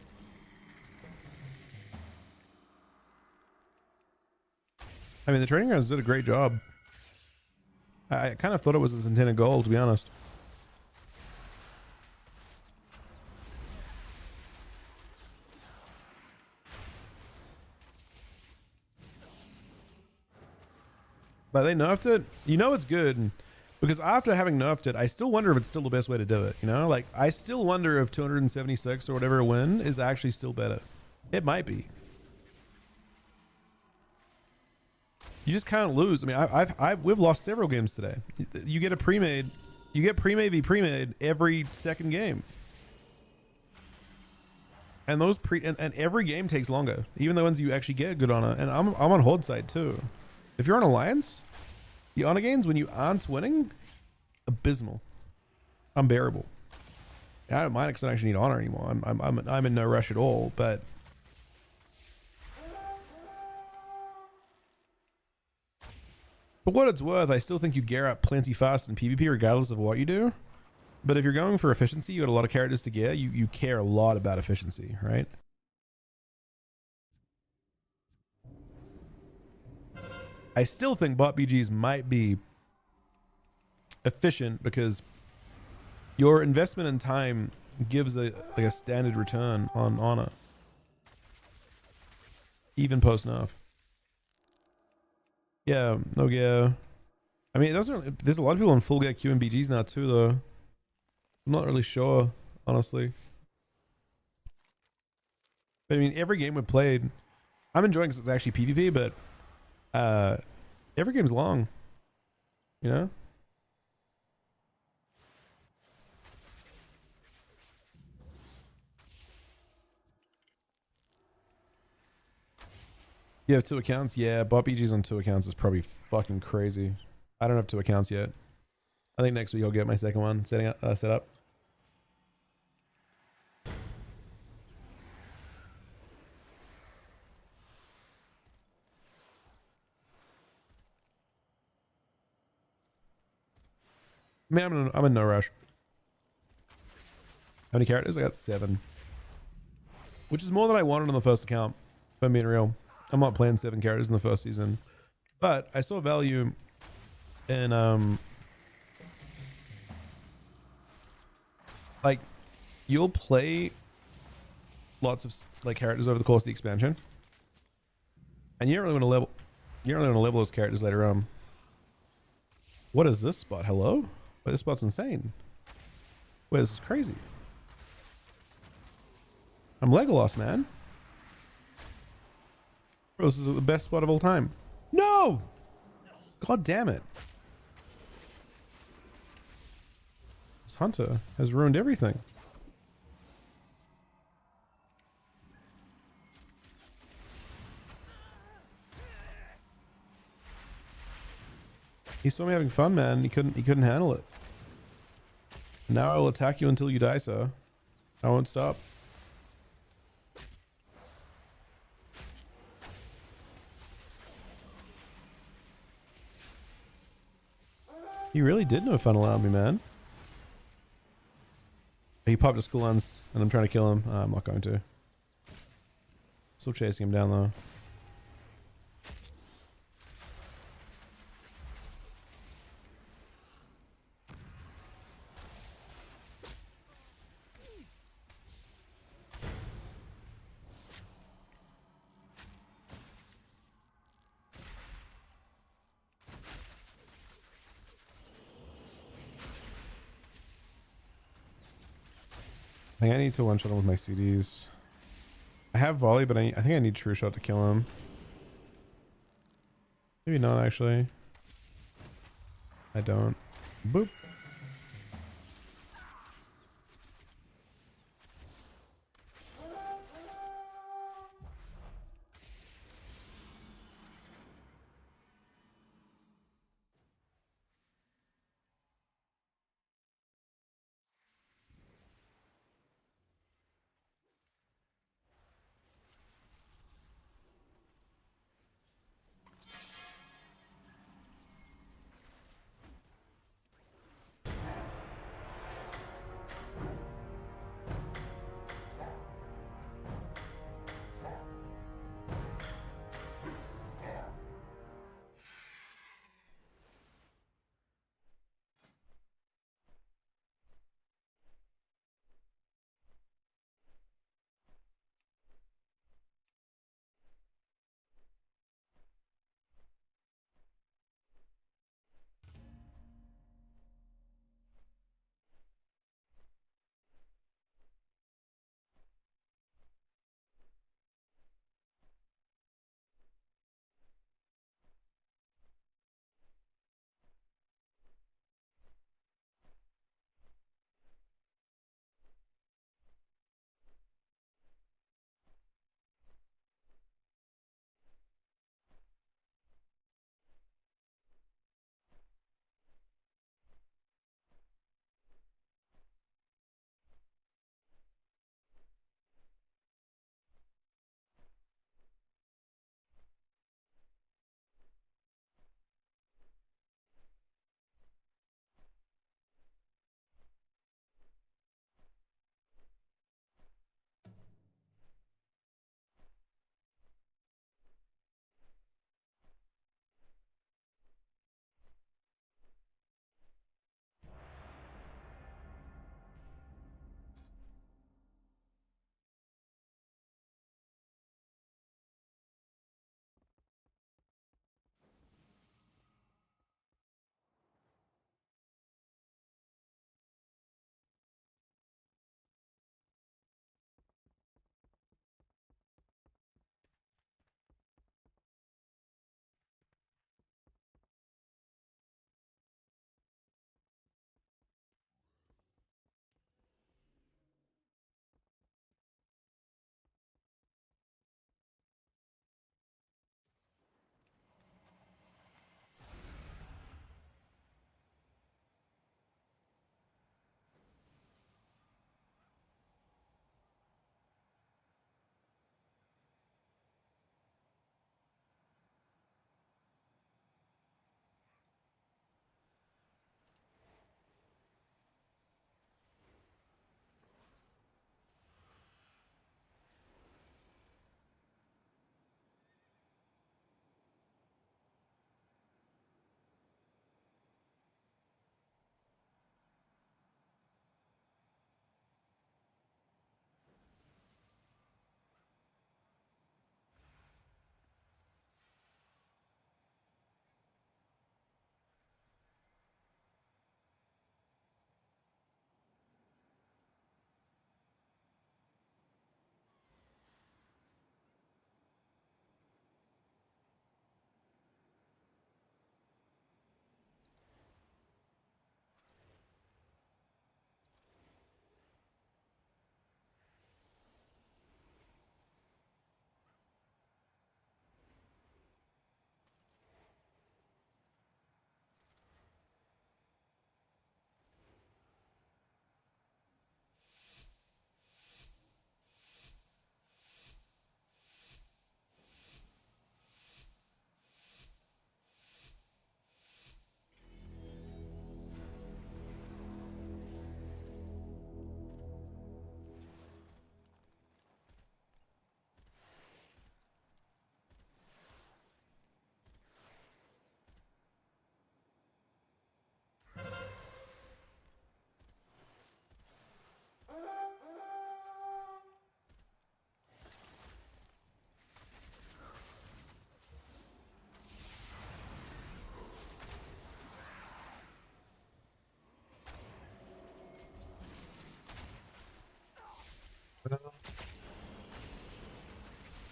I mean, the training grounds did a great job. I kind of thought it was its intended goal, to be honest. But they nerfed it. You know it's good. Because after having nerfed it, I still wonder if it's still the best way to do it. You know, like I still wonder if 276 or whatever win is actually still better. It might be. You just can't lose. I mean, we've lost several games today. You get a pre-made, you get pre-made v pre-made every second game, and those and every game takes longer. Even the ones you actually get good on it. And I'm on Horde side too. If you're on Alliance, the honor gains when you aren't winning, abysmal, unbearable. I don't mind because I don't actually need honor anymore. I'm in no rush at all. But for what it's worth, I still think you gear up plenty fast in PvP regardless of what you do. But if you're going for efficiency, you got a lot of characters to gear. You care a lot about efficiency, right? I still think bot BGs might be efficient because your investment in time gives a standard return on honor, even post nerf. Yeah, no gear. I mean, it doesn't. There's a lot of people on full gear Q and BGs now too, though. I'm not really sure, honestly. But I mean, every game we played, I'm enjoying because it's actually PvP, but every game's long, you know. You have 2 accounts? Yeah, bot BGs on 2 accounts is probably fucking crazy. I don't have 2 accounts yet. I think next week I'll get my second one set up. Man, I'm in no rush. How many characters? I got 7. which is more than I wanted on the first account. If I'm being real, I'm not playing 7 characters in the first season, but I saw value in like you'll play lots of like characters over the course of the expansion, and you don't really want to level. You don't really want to level those characters later on. What is this spot? Hello? Wait, this spot's insane. Wait, this is crazy. I'm Legolas, man. Bro, this is the best spot of all time. No! God damn it. This hunter has ruined everything. He saw me having fun, man. He couldn't handle it. Now I will attack you until you die, sir. I won't stop. He really did know fun allowed me, man. He popped his cooldowns and I'm trying to kill him. I'm not going to. Still chasing him down though. I think I need to one-shot him with my CDs. I have volley, but I think I need true shot to kill him. Maybe not actually. I don't. Boop.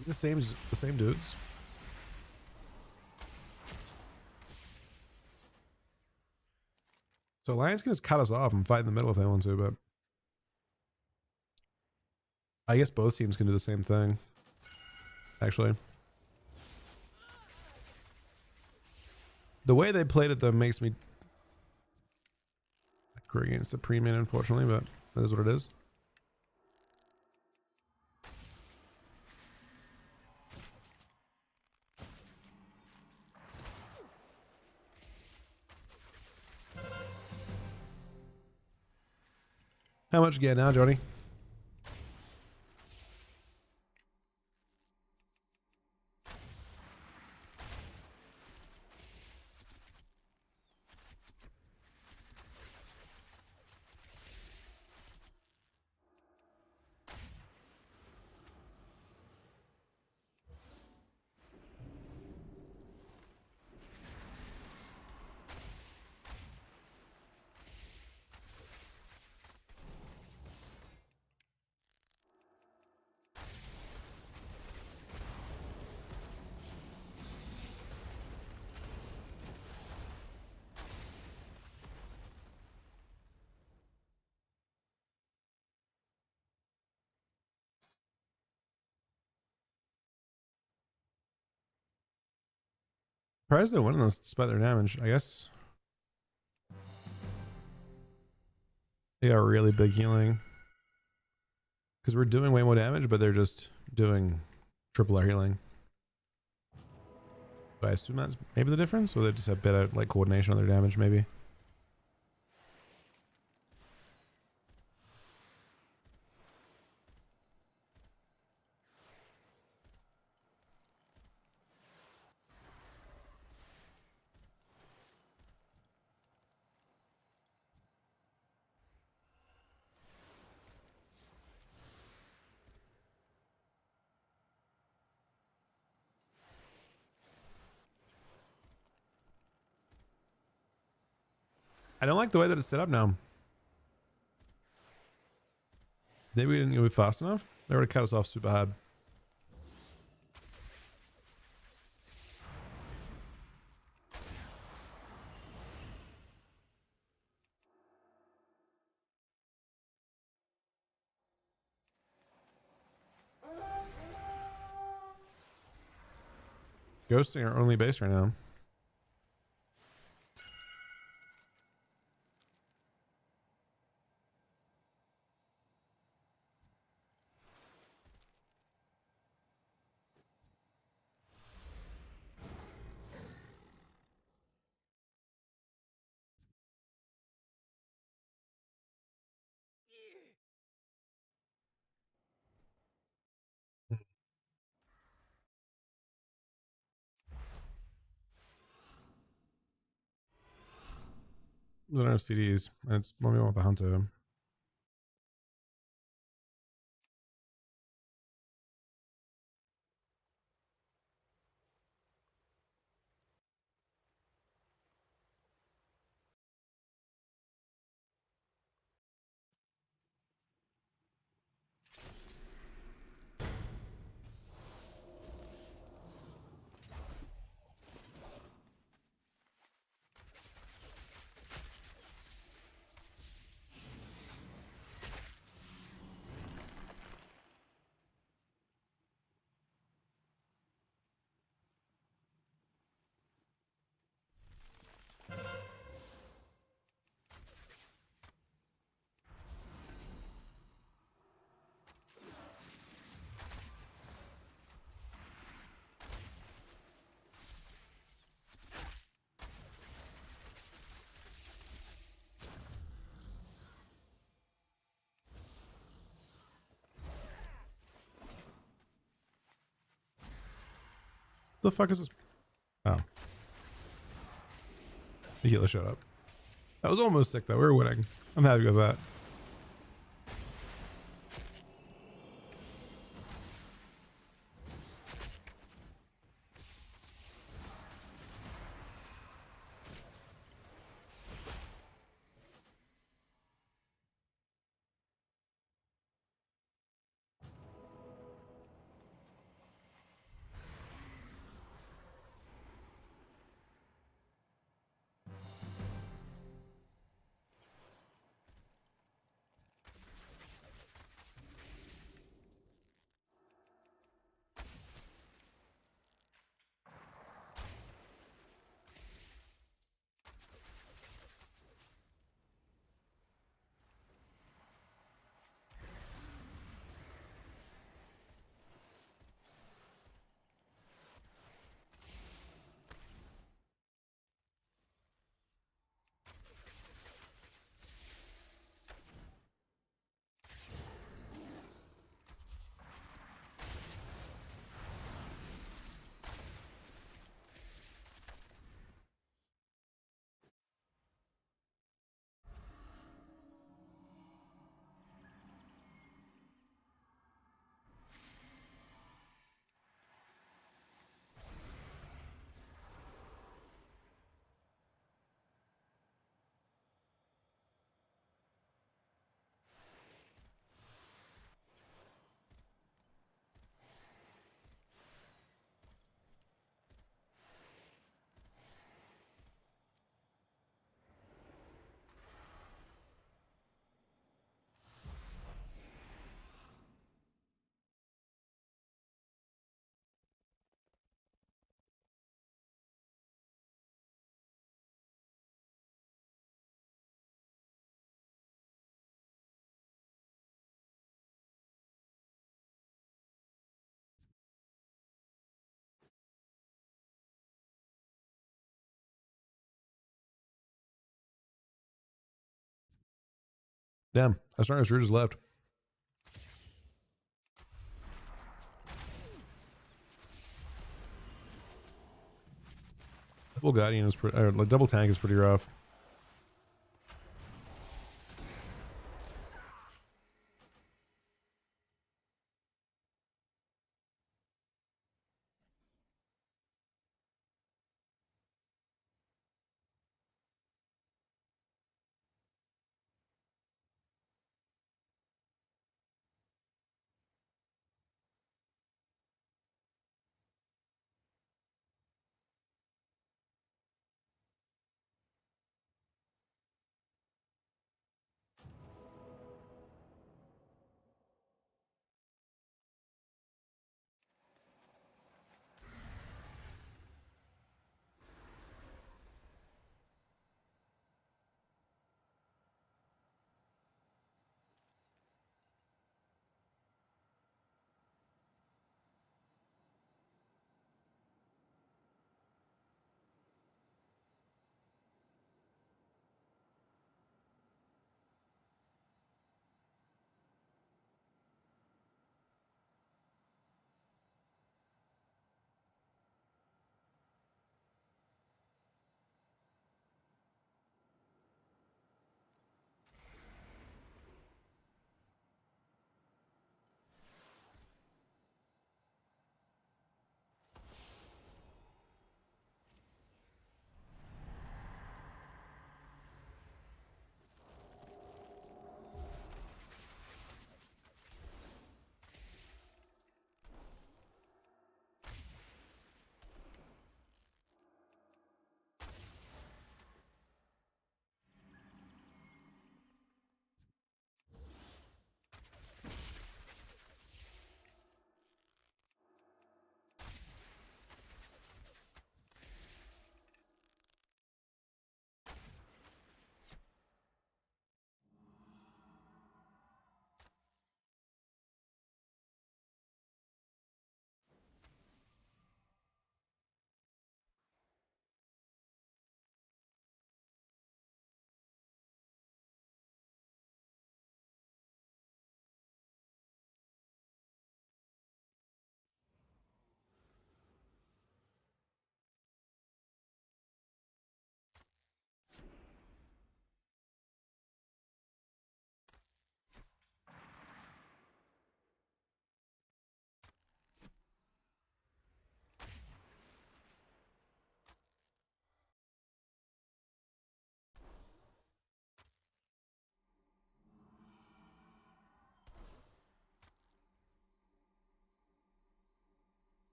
It's the same dudes. So Lions can just cut us off and fight in the middle if they want to, but I guess both teams can do the same thing. Actually, the way they played it though makes me agree against the pre-min, unfortunately, but that is what it is. How much you get now, Johnny? Surprised they're winning this despite their damage. I guess they got really big healing because we're doing way more damage, but they're just doing triple our healing. So I assume that's maybe the difference, or they just have better like coordination on their damage, maybe. I don't like the way that it's set up now. Maybe we didn't move fast enough. They would have cut us off super hard. Ghosting our only base right now. We don't have CDs. It's when we want the hunter. The fuck is this? Oh. The healer shut up. That was almost sick though. We were winning. I'm happy with that. Damn, Astartes sure just left. Double Guardian is pretty, or like double tank is pretty rough.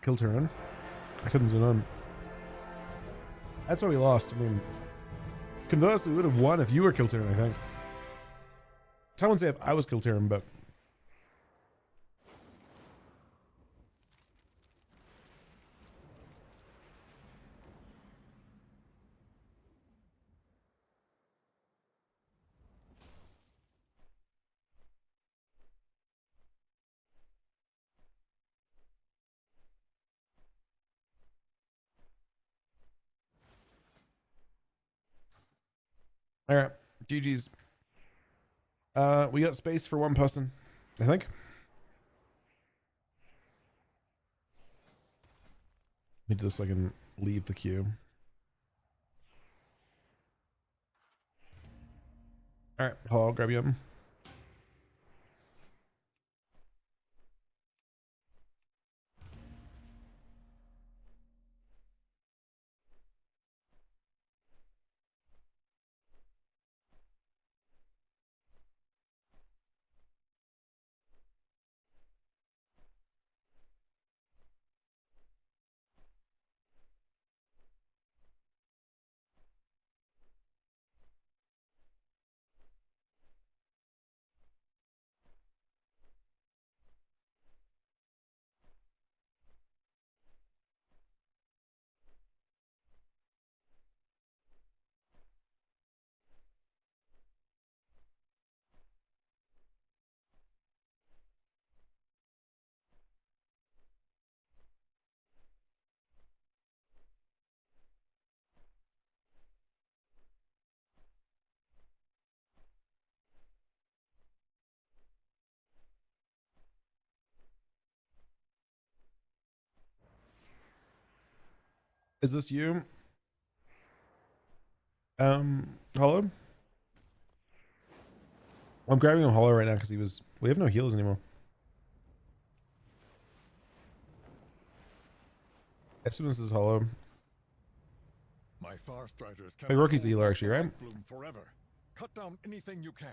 Kill turn. I couldn't zoom on. That's why we lost. I mean, conversely, we would have won if you were kill turn, I think. I wouldn't say if I was kill turn, but All right, GG's. We got space for one person, I think. Let me do this so I can leave the queue. All right, I'll grab you. Is this you? Hollow? I'm grabbing him Hollow right now because we have no heals anymore. I assume this is Hollow. My Far Striders Hey, Rookie's the healer actually, right? Bloom forever. Cut down anything you can.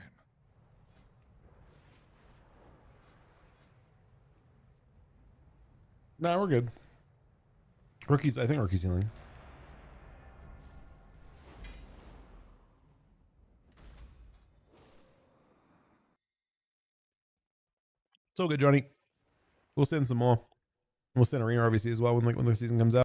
Nah, we're good. I think Rookie's healing. It's all good, Johnny. We'll send some more. We'll send Arena RBC as well when the season comes out.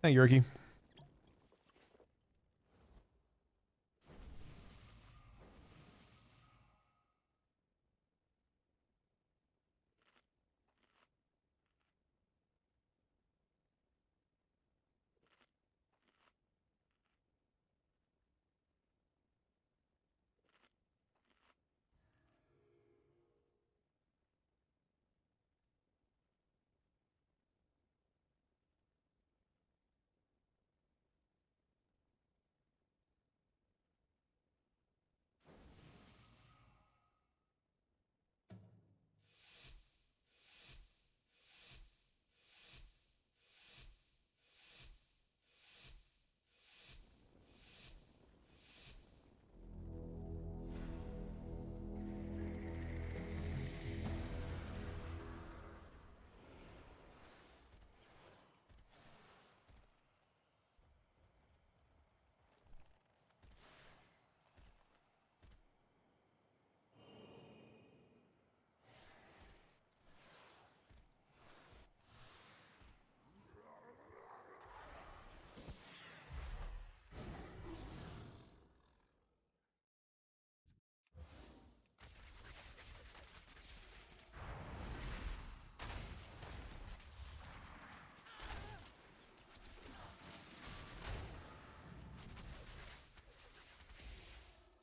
Thank you, Ricky.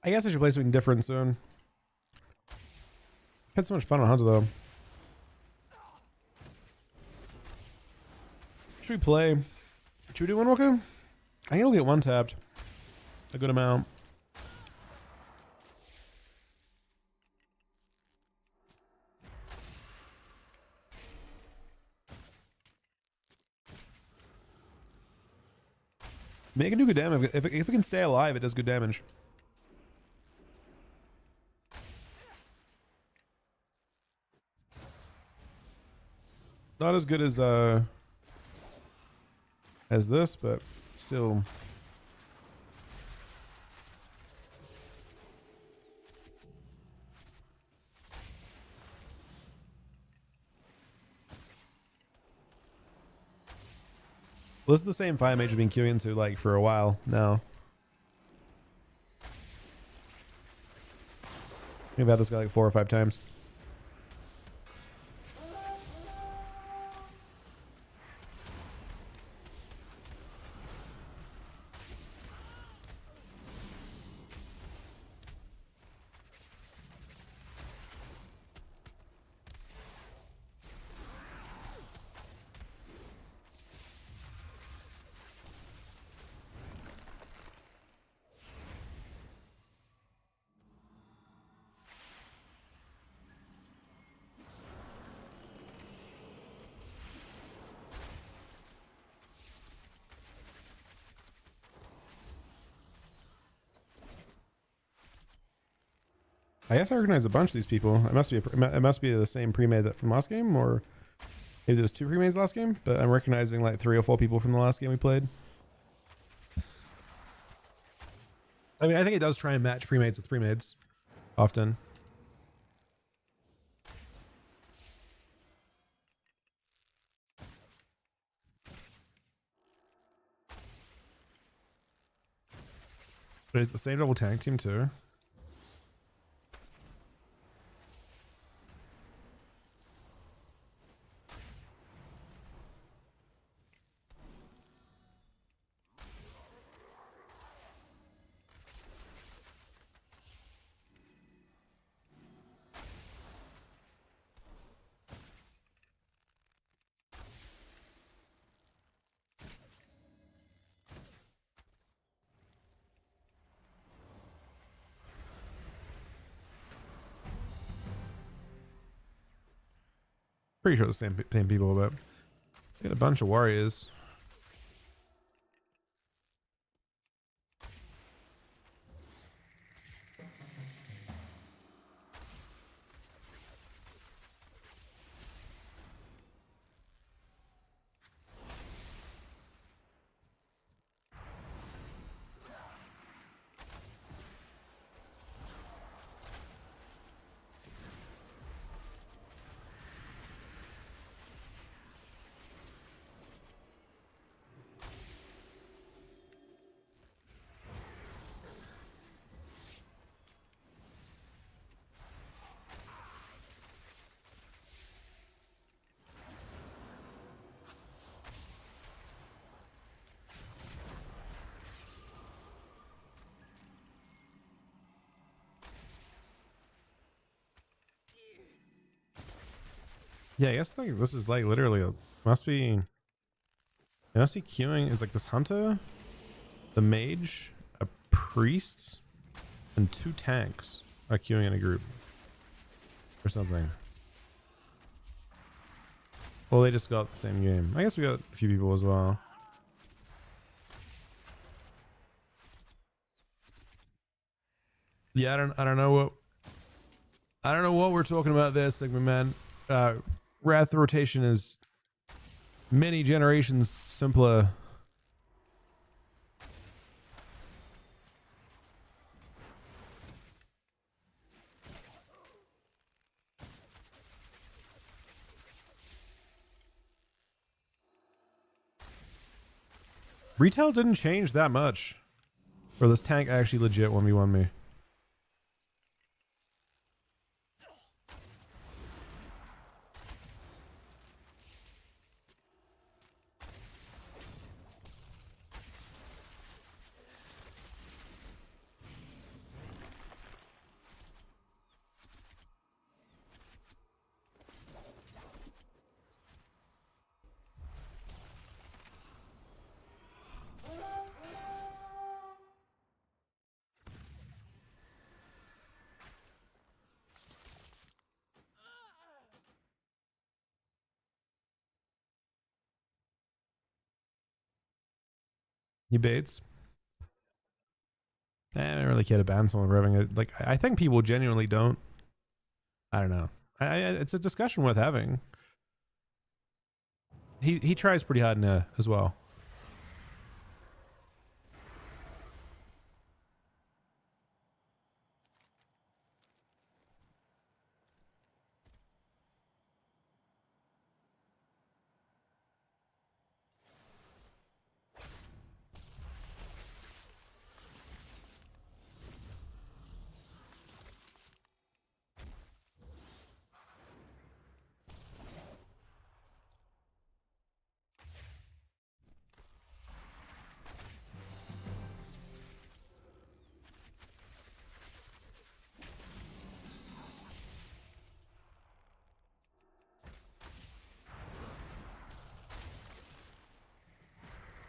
I guess I should play something different soon. Had so much fun on Hunter though. Should we play? Should we do one Wooka? I think it'll get one tapped. A good amount. Make it do good damage. If it can stay alive, it does good damage. Not as good as this, but still. Well, this is the same fire mage we've been queuing into like for a while now. We've had this guy like 4 or 5 times. I guess I recognize a bunch of these people. It must be the same pre-made that from last game, or maybe there's 2 pre-mades last game. But I'm recognizing like 3 or 4 people from the last game we played. I mean, I think it does try and match pre-mades with pre-mades often. But it's the same double tank team too. Pretty sure it's the same people, but get a bunch of warriors. Yeah, I guess like this is like literally must be queuing. It's like this hunter, the mage, a priest, and 2 tanks are queuing in a group or something. Well, they just got the same game. I guess we got a few people as well. Yeah, I don't know what we're talking about there, Sigma man. Wrath rotation is many generations simpler. Retail didn't change that much. Or this tank actually legit 1v1 me. He baits. I don't really care to ban someone for having it. Like, I think people genuinely don't. I don't know. It's a discussion worth having. He tries pretty hard in there as well.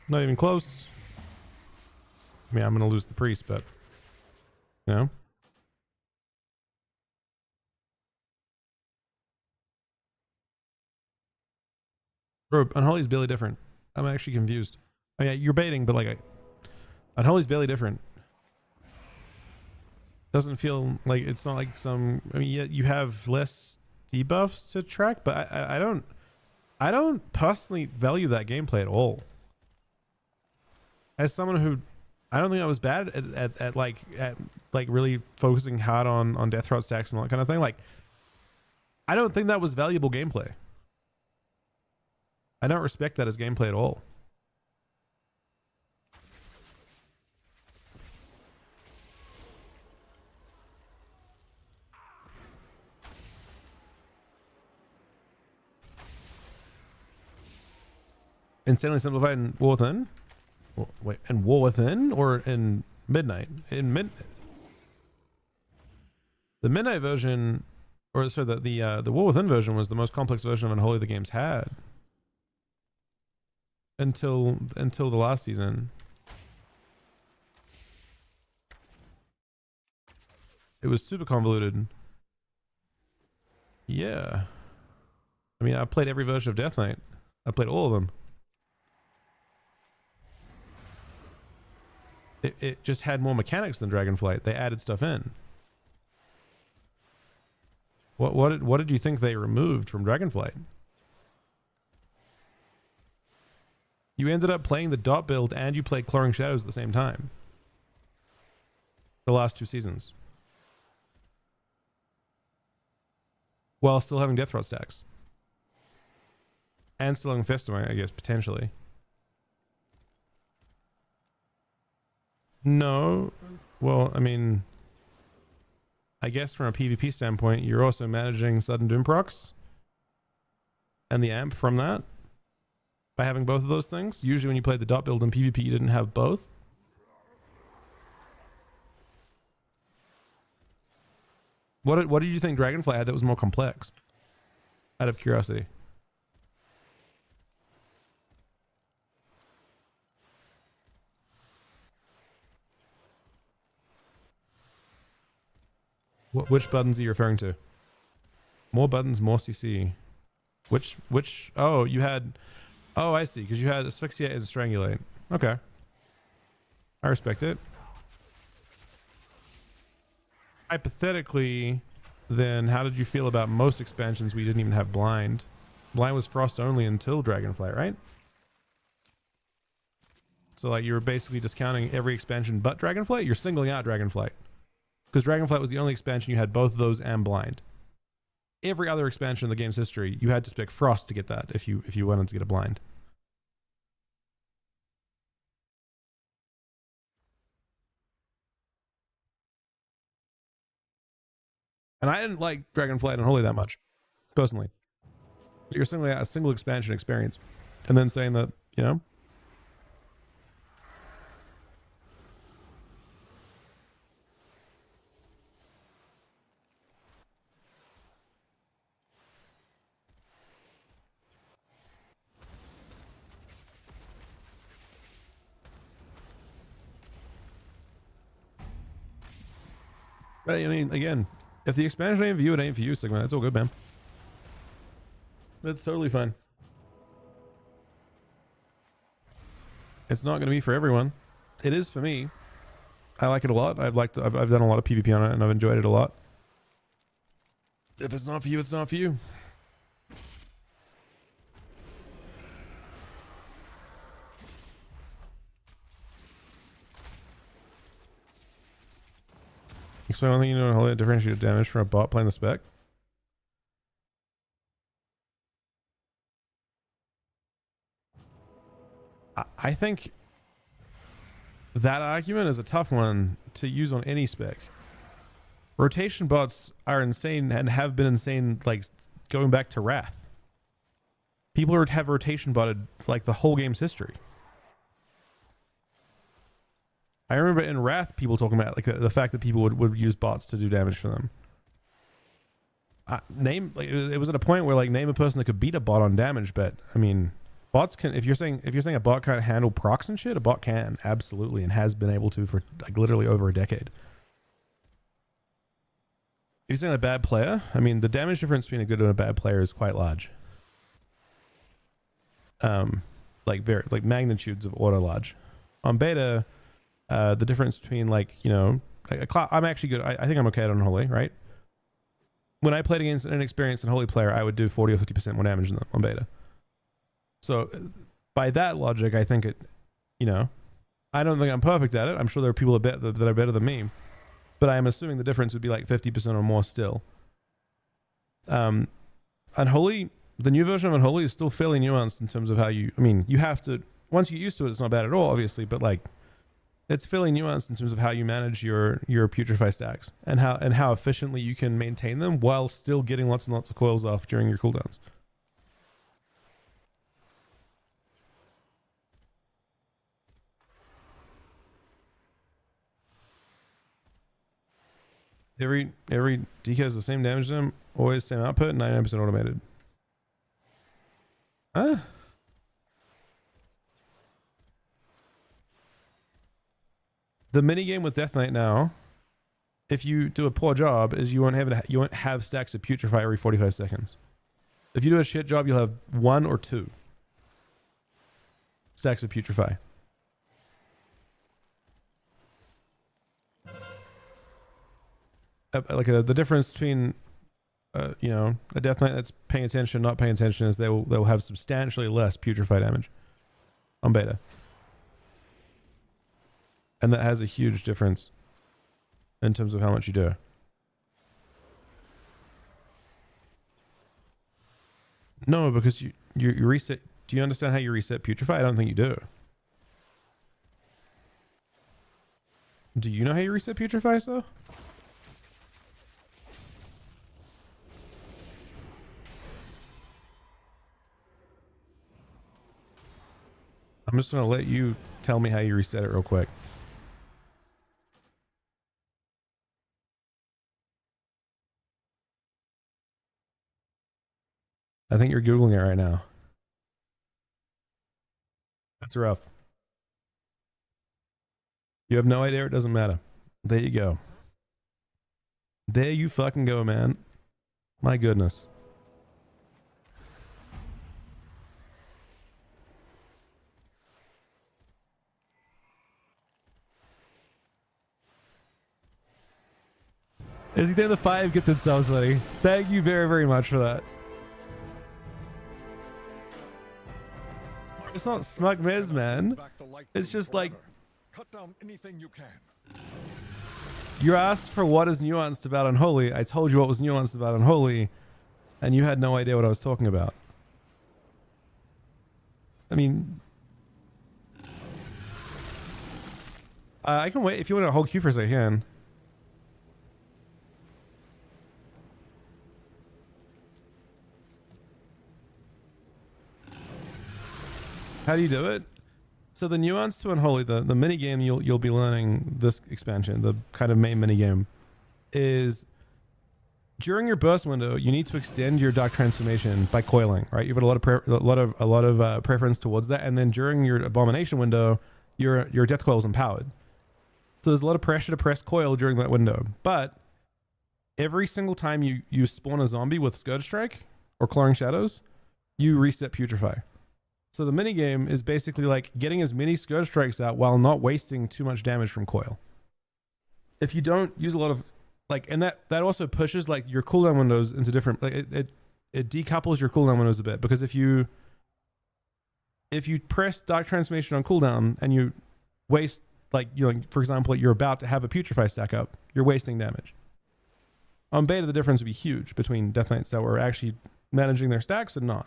Not even close. I mean, I'm gonna lose the priest, but you know. Bro, Unholy's barely different. I'm actually confused. I mean, you're baiting, but like, Unholy's barely different. Doesn't feel like it's not like some. I mean, yeah, you have less debuffs to track, but I don't personally value that gameplay at all. As someone who, I don't think I was bad at like really focusing hard on death threat stacks and all that kind of thing. Like, I don't think that was valuable gameplay. I don't respect that as gameplay at all. Insanely simplified in War Within? Wait, in War Within or in Midnight? The Midnight version, or sorry, the War Within version was the most complex version of Unholy the game's had until the last season. It was super convoluted. Yeah, I mean, I played every version of Death Knight. I played all of them. It just had more mechanics than Dragonflight. They added stuff in. What did you think they removed from Dragonflight? You ended up playing the dot build and you played Clawing Shadows at the same time. The last 2 seasons. While still having Death Rot stacks. And still having Festimite, I guess, potentially. No. Well, I mean, I guess from a PvP standpoint, you're also managing Sudden Doom procs and the amp from that by having both of those things. Usually when you play the dot build in PvP, you didn't have both. What did you think Dragonfly had that was more complex? Out of curiosity. Which buttons are you referring to? More buttons, more CC. Which, oh, you had, oh, I see, because you had Asphyxiate and Strangulate. Okay. I respect it. Hypothetically, then, how did you feel about most expansions we didn't even have Blind? Blind was Frost only until Dragonflight, right? So, like, you were basically discounting every expansion but Dragonflight? You're singling out Dragonflight. Because Dragonflight was the only expansion you had both of those and Blind. Every other expansion in the game's history, you had to pick Frost to get that if you wanted to get a Blind. And I didn't like Dragonflight and Unholy that much, personally. But you're singling out a single expansion experience, and then saying that, you know. But I mean, again, if the expansion ain't for you, it ain't for you, Sigma. That's all good, man. That's totally fine. It's not going to be for everyone. It is for me. I like it a lot. I've done a lot of PvP on it and I've enjoyed it a lot. If it's not for you, it's not for you. Explain one thing you know how to differentiate damage from a bot playing the spec. I think that argument is a tough one to use on any spec. Rotation bots are insane and have been insane, like going back to Wrath. People have rotation botted like the whole game's history. I remember in Wrath people talking about like the fact that people would use bots to do damage for them. It was at a point where like name a person that could beat a bot on damage, but I mean bots can, if you're saying a bot can't handle procs and shit, a bot can, absolutely, and has been able to for like literally over a decade. If you're saying a bad player, I mean the damage difference between a good and a bad player is quite large. Like magnitudes of order large. On beta, the difference between like, you know, I'm actually good. I think I'm okay at Unholy, right? When I played against an inexperienced Unholy player, I would do 40 or 50% more damage than them on beta. So by that logic, I think it, you know, I don't think I'm perfect at it. I'm sure there are people that are better than me, but I'm assuming the difference would be like 50% or more still. Unholy, the new version of Unholy is still fairly nuanced in terms of how you, I mean, you have to, once you get used to it, it's not bad at all, obviously, but like, it's fairly nuanced in terms of how you manage your Putrefy stacks and how efficiently you can maintain them while still getting lots and lots of coils off during your cooldowns. Every DK has the same damage to them, always same output, 99% automated. Huh? The mini game with Death Knight now, if you do a poor job, is you won't have stacks of Putrefy every 45 seconds. If you do a shit job, you'll have 1 or 2 stacks of Putrefy. The difference between, you know, a Death Knight that's paying attention, not paying attention, is they will have substantially less Putrefy damage on beta. And that has a huge difference in terms of how much you do. No, because you reset. Do you understand how you reset Putrefy? I don't think you do. Do you know how you reset Putrefy, so? I'm just gonna let you tell me how you reset it real quick. I think you're Googling it right now. That's rough. You have no idea, it doesn't matter. There you go. There you fucking go, man. My goodness. Is he there? The 5 gifted subs, buddy. Thank you very, very much for that. It's not smug Miz, man. It's just like, cut down anything you can. You asked for what is nuanced about Unholy. I told you what was nuanced about Unholy, and you had no idea what I was talking about. I mean, I can wait if you want to hold Q for a second. I can. How do you do it? So the nuance to Unholy, the mini game you'll be learning this expansion, the kind of main mini game, is during your burst window you need to extend your Dark Transformation by coiling, right? You've got a lot of preference towards that, and then during your Abomination window, your Death Coil is empowered. So there's a lot of pressure to press coil during that window, but every single time you spawn a zombie with Scourge Strike or Clawing Shadows, you reset Putrefy. So the mini game is basically like getting as many Scourge Strikes out while not wasting too much damage from coil. If you don't use a lot of like, and that also pushes like your cooldown windows into different, like it decouples your cooldown windows a bit, because if you press Dark Transformation on cooldown and you waste, like, you know, for example, you're about to have a Putrefy stack up, you're wasting damage. On beta, the difference would be huge between Death Knights that were actually managing their stacks and not.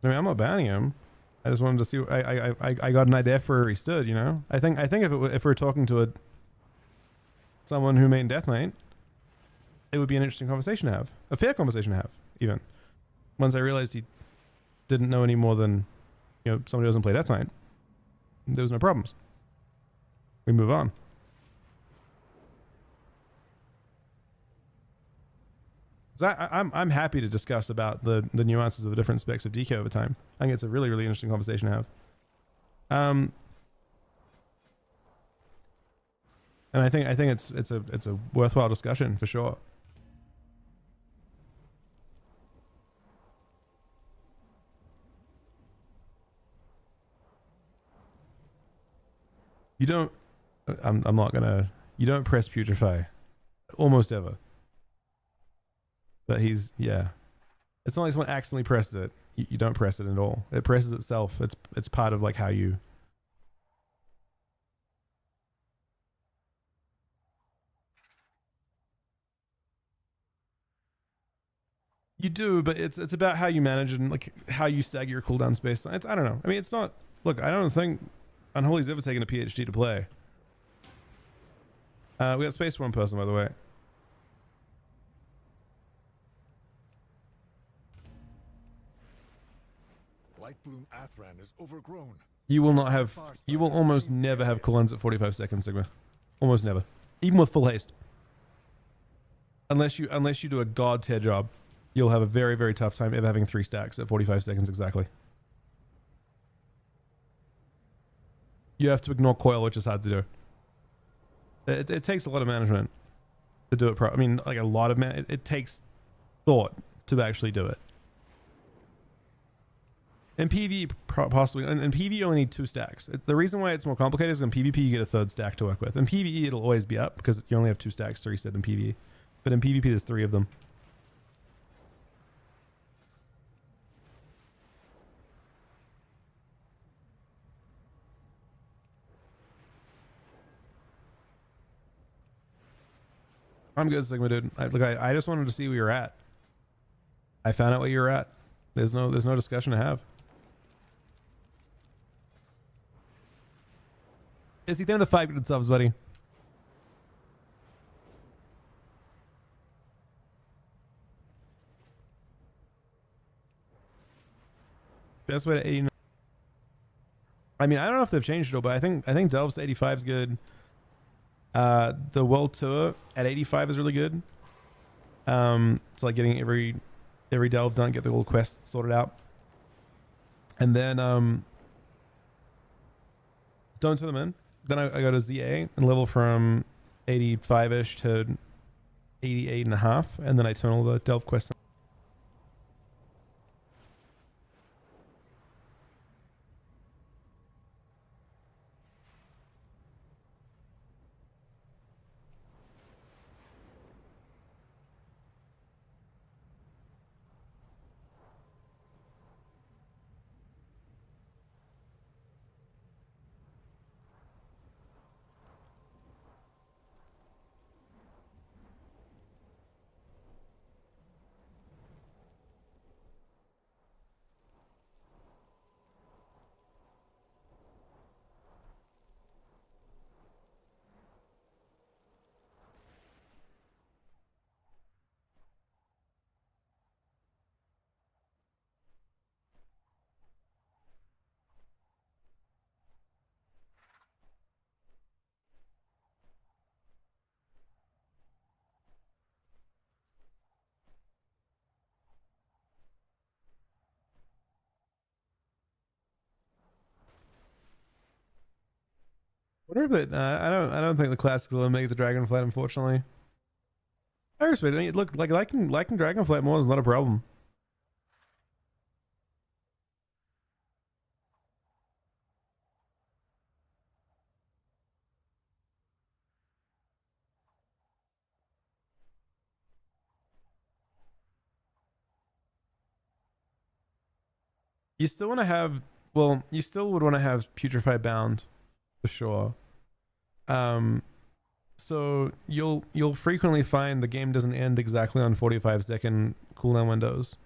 I mean, I'm not banning him. I just wanted to see. I got an idea for where he stood. You know, I think if we're talking to someone who made Death Knight, it would be an interesting conversation to have, a fair conversation to have. Even once I realized he didn't know any more than, you know, somebody who doesn't play Death Knight, there was no problems. We move on. I'm happy to discuss about the nuances of the different specs of DK over time. I think it's a really, really interesting conversation to have. And I think it's a worthwhile discussion for sure. You don't. I'm not gonna. You don't press Putrefy, almost ever. But he's, yeah. It's not like someone accidentally presses it. You don't press it at all. It presses itself. It's part of like how you. You do, but it's about how you manage it and like how you stagger your cooldown space. I don't know. I mean, it's not. Look, I don't think Unholy's ever taken a PhD to play. We got space for one person, by the way. Lightbloom Athran is overgrown. You will not have. You will almost never have cooldowns at 45 seconds, Sigma. Almost never, even with full haste. Unless you do a god tier job, you'll have a very, very tough time ever having 3 stacks at 45 seconds exactly. You have to ignore coil, which is hard to do. It takes a lot of management to do it. I mean, like a lot of it takes thought to actually do it. In PvE, possibly. In PvE, you only need 2 stacks. The reason why it's more complicated is in PvP, you get a 3rd stack to work with. In PvE, it'll always be up because you only have 2 stacks to reset in PvE. But in PvP, there's 3 of them. I'm good, Sigma, dude. I just wanted to see where you're at. I found out where you're at. There's no discussion to have. Is he down to 5 good subs, buddy? Best way to 89. I mean, I don't know if they've changed it all, but I think Delves to 85 is good. The World Tour at 85 is really good. It's like getting every delve done, get the little quests sorted out, and then don't turn them in. Then I go to ZA and level from 85ish to 88.5, and then I turn all the delve quests. Wonder if it, I don't think the classics will make the Dragonflight, unfortunately. I respect it. I mean, look, like liking Dragonflight more is not a problem. You still want to have, well, you still would want to have Putrefy bound for sure. So you'll frequently find the game doesn't end exactly on 45-second cooldown windows.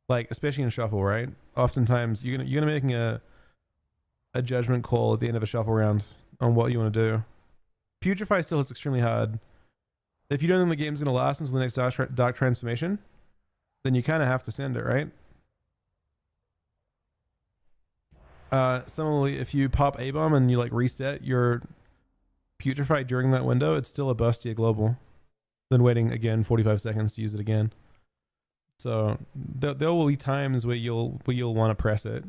Like especially in shuffle, right? Oftentimes you're gonna making a judgment call at the end of a shuffle round on what you want to do. Putrefy still hits extremely hard. If you don't think the game's gonna last until the next dark transformation, then you kind of have to send it, right? Similarly, if you pop A-bomb and you like reset your Putrefy during that window, it's still a bustier global than waiting again 45 seconds to use it again. So there will be times where you'll want to press it.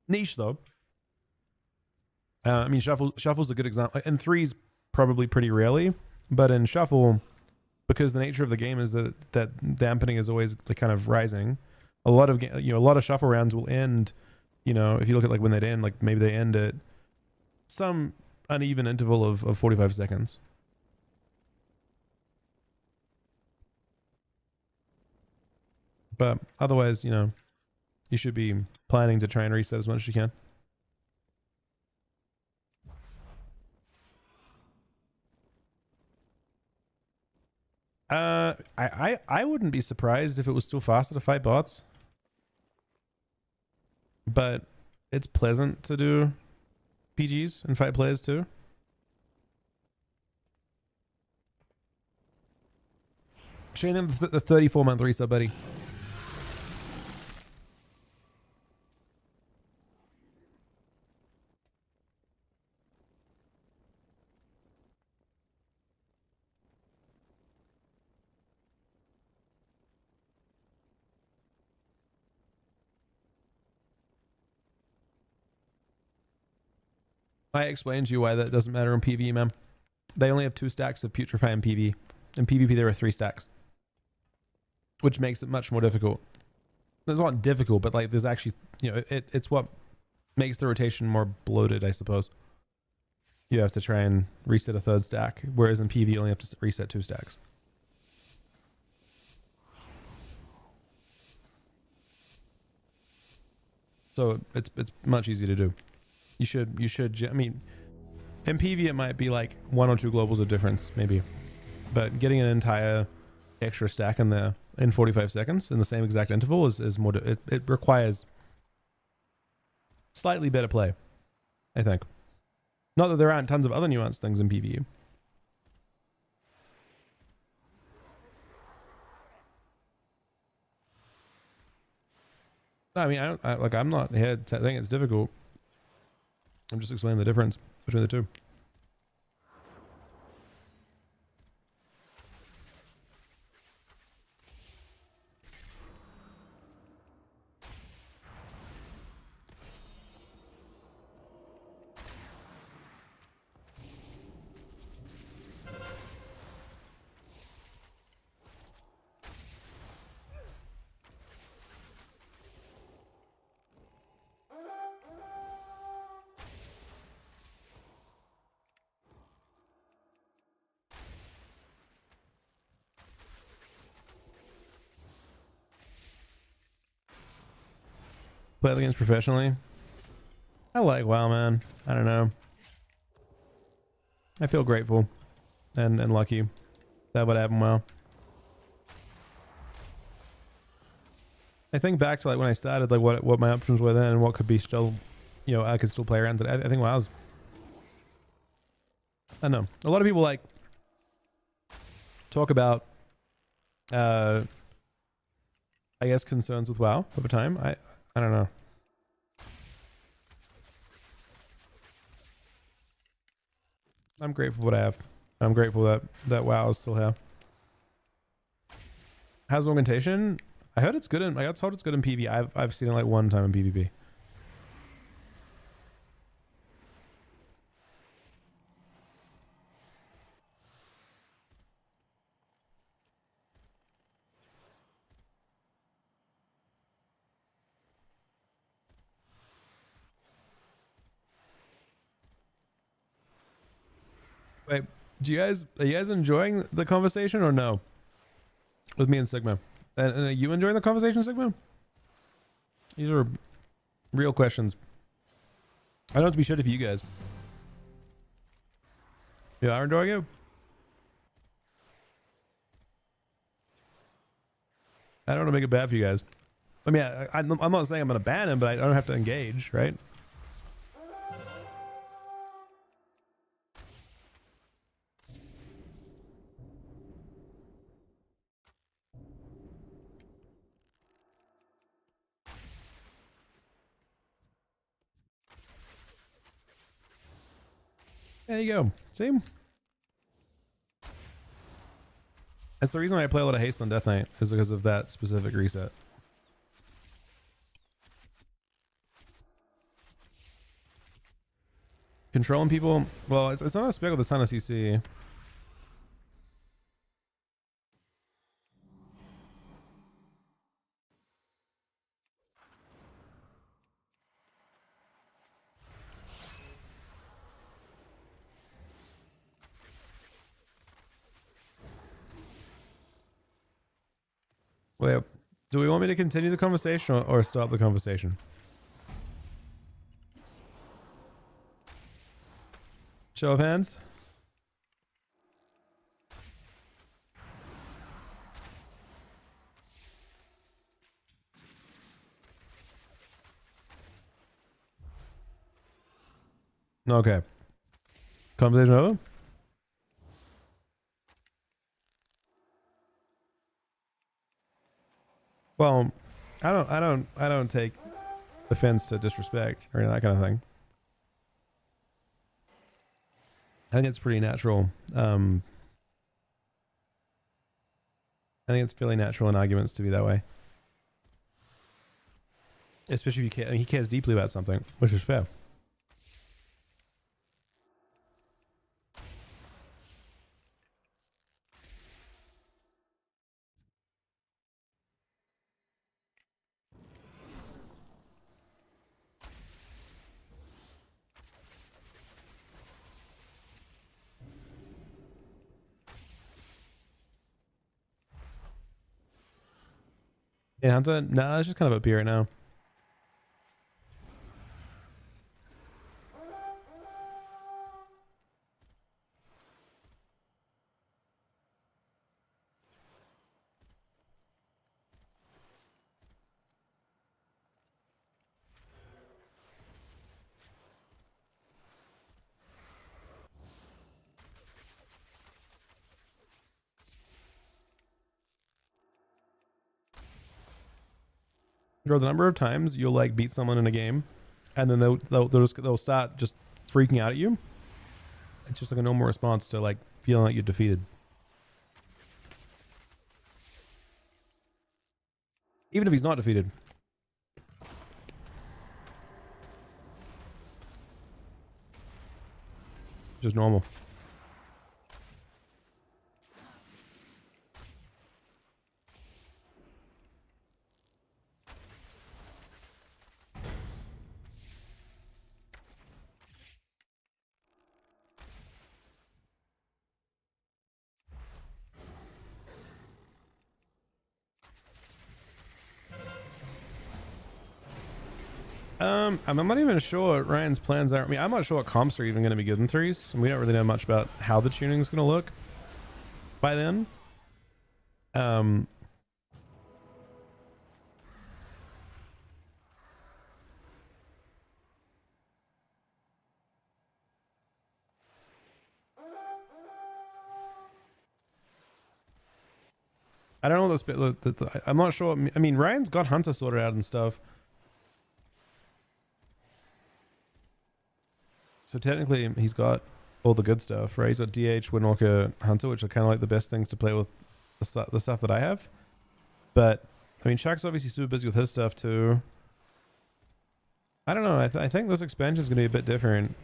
Niche though. I mean, shuffle's a good example. And threes probably pretty rarely, but in shuffle, because the nature of the game is that dampening is always like kind of rising. A lot of shuffle rounds will end. You know, if you look at like when they'd end, like maybe they end at some uneven interval of 45 seconds. But otherwise, you know, you should be planning to try and reset as much as you can. I wouldn't be surprised if it was still faster to fight bots. But it's pleasant to do PGs and fight players too. Shane, the 34-month resub, buddy. I explained to you why that doesn't matter in PvE, man. They only have 2 stacks of Putrefy in PvE. In PvP, there are 3 stacks, which makes it much more difficult. It's not difficult, but like there's actually, you know, it's what makes the rotation more bloated, I suppose. You have to try and reset a 3rd stack, whereas in PvE you only have to reset 2 stacks. So it's much easier to do. You should, I mean, in PvE it might be like 1 or 2 globals of difference, maybe. But getting an entire extra stack in there in 45 seconds in the same exact interval is more, it requires slightly better play, I think. Not that there aren't tons of other nuanced things in PvE. I mean, I'm not here to think it's difficult. I'm just explaining the difference between the two. Play the games professionally. I like WoW, man. I don't know. I feel grateful and lucky that would happen. WoW. I think back to like when I started, like what my options were then and what could be still, you know, I could still play around. I think WoW's, I don't know. A lot of people like talk about, I guess, concerns with WoW over time. I don't know. I'm grateful for what I have. I'm grateful that WoW is still here. How's augmentation? I heard it's good in. I got told it's good in PvP. I've seen it like one time in PvP. Wait, are you guys enjoying the conversation or no? With me and Sigma. And are you enjoying the conversation, Sigma? These are real questions. I don't have to be shitty for you guys. You are enjoying it? I don't want to make it bad for you guys. I mean, I'm not saying I'm going to ban him, but I don't have to engage, right? There you go. See? That's the reason why I play a lot of Haste on Death Knight, is because of that specific reset. Controlling people, well, it's not a spec with a ton of CC. Wait, do we want me to continue the conversation or stop the conversation? Show of hands. Okay. Conversation over? Well, I don't take offense to disrespect or that kind of thing. I think it's pretty natural. I think it's fairly natural in arguments to be that way. Especially if you care, I mean, he cares deeply about something, which is fair. Yeah, Hunter? Nah, it's just kind of up here right now. Or the number of times you'll like beat someone in a game, and then they'll start just freaking out at you. It's just like a normal response to like feeling like you're defeated. Even if he's not defeated. Just normal. I'm not even sure what Ryan's plans are. I mean, I'm not sure what comps are even going to be good in threes. We don't really know much about how the tuning's going to look by then. I don't know this bit. I'm not sure. I mean, Ryan's got Hunter sorted out and stuff. So technically, he's got all the good stuff, right? He's got DH, Windwalker, Hunter, which are kind of like the best things to play with the stuff that I have. But I mean, Shaq's obviously super busy with his stuff too. I don't know. I think this expansion is going to be a bit different.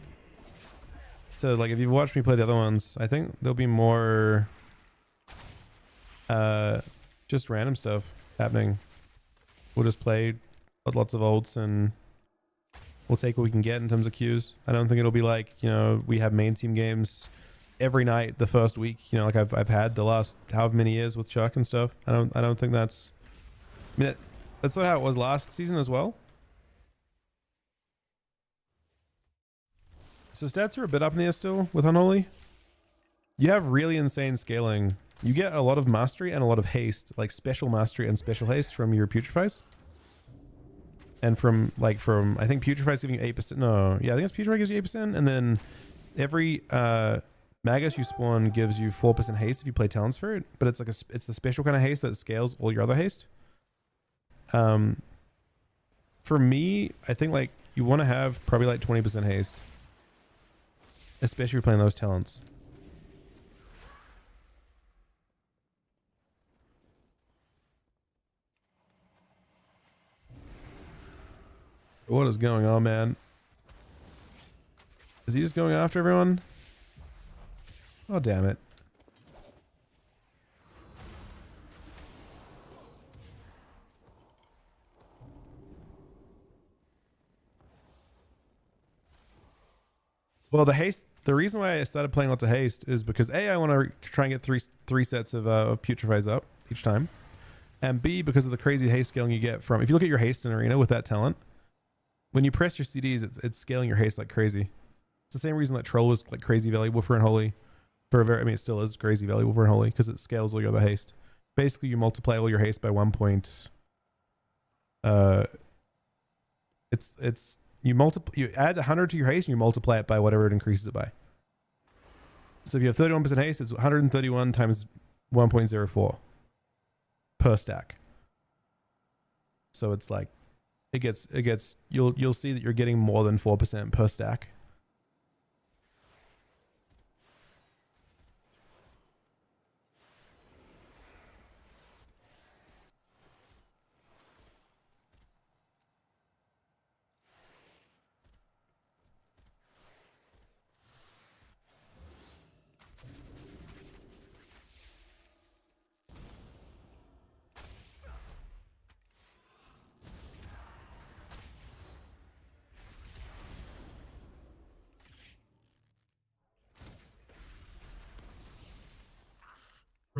So like, if you've watched me play the other ones, I think there'll be more just random stuff happening. We'll just play lots of ults and we'll take what we can get in terms of queues. I don't think it'll be like, you know, we have main team games every night the first week, you know, like I've had the last however many years with Chuck and stuff. I don't think that's, I mean, that's not how it was last season as well. So stats are a bit up in the air still with Unholy. You have really insane scaling. You get a lot of mastery and a lot of haste, like special mastery and special haste from your Putrefies. And from I think Putrefies giving you 8%. No, yeah, I think it's Putrefy gives you 8%. And then every Magus you spawn gives you 4% haste if you play Talents for it. But it's like it's the special kind of haste that scales all your other haste. For me, I think like you want to have probably like 20% haste. Especially if you're playing those talents. What is going on, man? Is he just going after everyone? Oh, damn it. Well, the reason why I started playing lots of haste is because A, I want to try and get three sets of Putrefies up each time. And B, because of the crazy haste scaling you get from, if you look at your haste in Arena with that talent, when you press your CDs, it's scaling your haste like crazy. It's the same reason that Troll was like crazy valuable for Unholy. I mean, it still is crazy valuable for Unholy because it scales all your other haste. Basically, you multiply all your haste by 1 point. You add 100 to your haste and you multiply it by whatever it increases it by. So if you have 31% haste, it's 131 times 1.04 per stack. So it's like it gets you'll see that you're getting more than 4% per stack.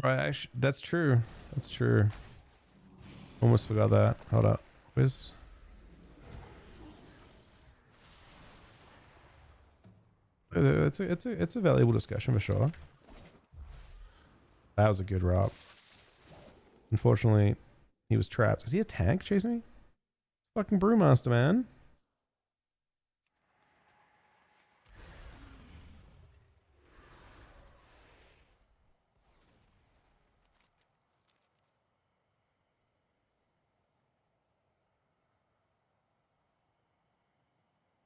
Right, actually, that's true. That's true. Almost forgot that. Hold up. Where's... It's a valuable discussion for sure. That was a good route. Unfortunately, he was trapped. Is he a tank chasing me? Fucking Brewmaster, man.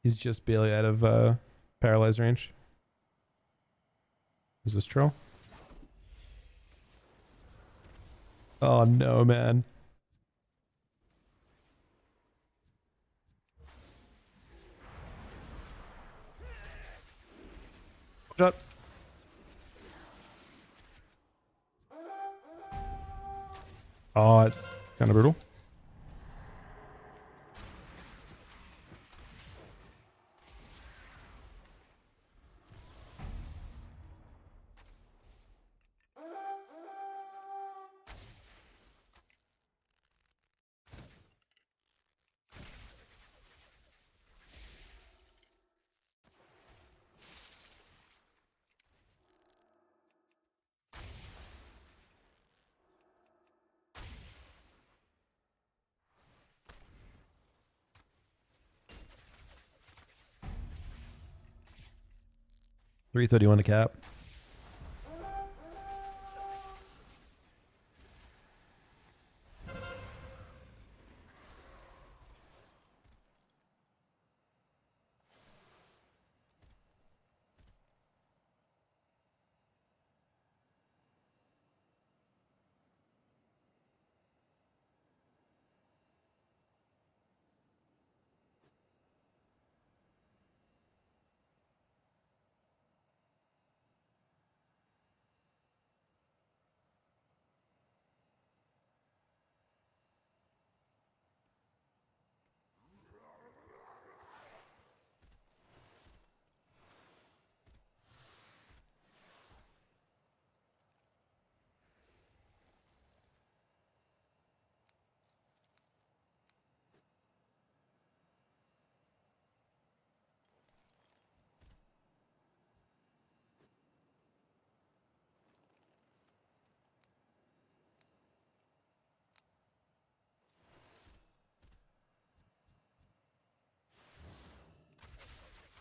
He's just barely out of paralyzed range. Is this Troll? Oh no, man. Watch out. Oh, it's kind of brutal. $331 to cap.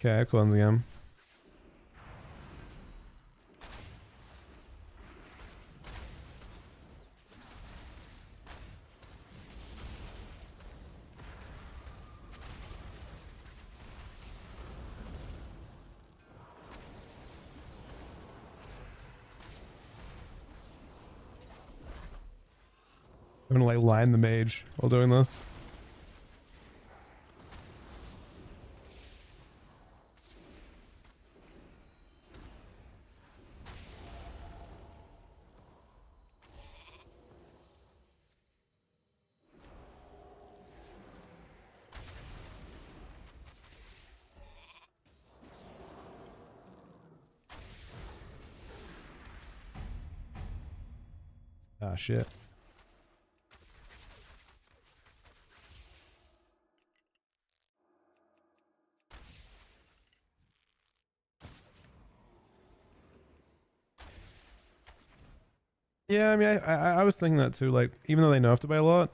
Okay, cool again. I'm gonna like line the mage while doing this. Ah, shit. Yeah, I mean, I was thinking that too. Like, even though they nerfed it by a lot,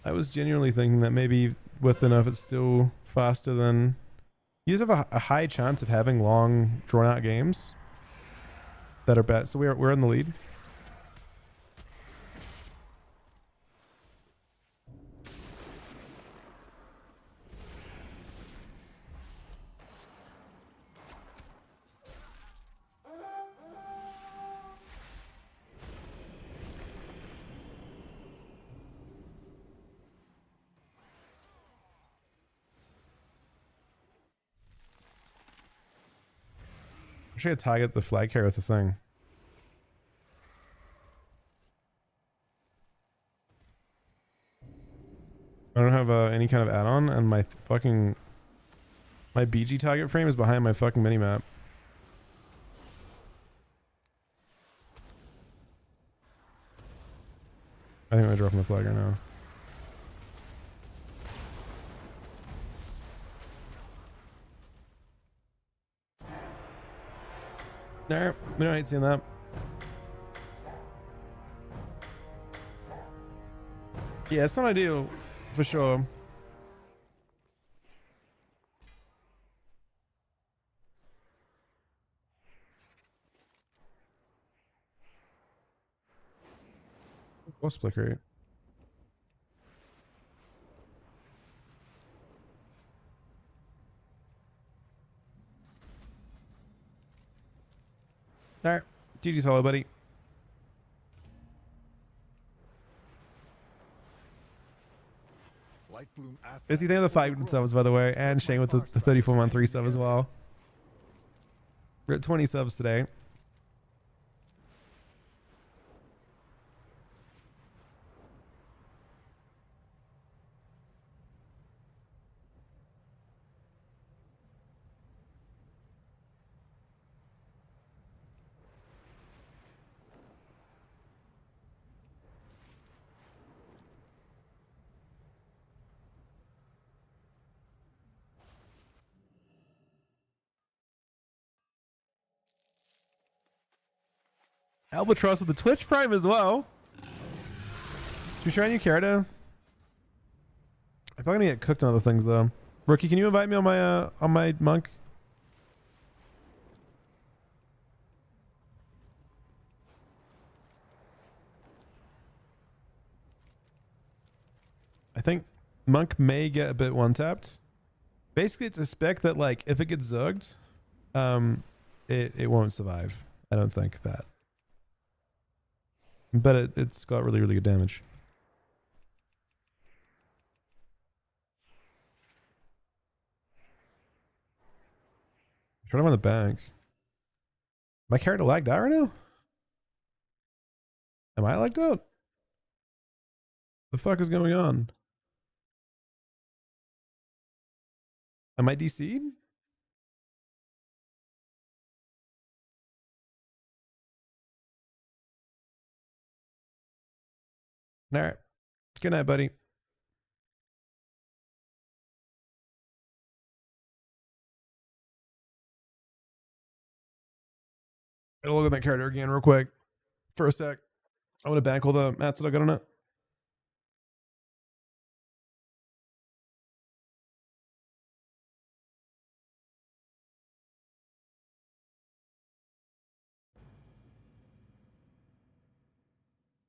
I was genuinely thinking that maybe with the nerf, it's still faster than. You just have a high chance of having long, drawn out games that are bad. So we're in the lead. I'm sure I target the flag carrier with the thing. I don't have any kind of add-on, and my fucking my BG target frame is behind my fucking minimap. I think I'm dropping the flag right now. No, we don't hate seeing that. Yeah, it's not ideal, for sure. What's flicker? Alright, GG's hello, buddy. Busy there, the 5 subs, by the way, and Shane with the 34-month 3 sub as well. We're at 20 subs today. Albatross with the Twitch Prime as well. Should we try a new character? I'm probably gonna get cooked on other things though. Rookie, can you invite me on my monk? I think monk may get a bit one-tapped. Basically, it's a spec that like if it gets zugged, it won't survive. I don't think that. But it's got really, really good damage. Turn him on the bank. My character lagged out right now? Am I lagged out? The fuck is going on? Am I DC'd? Alright. Good night, buddy. I'll look at that character again real quick. For a sec. I want to bank all the mats that I got on it.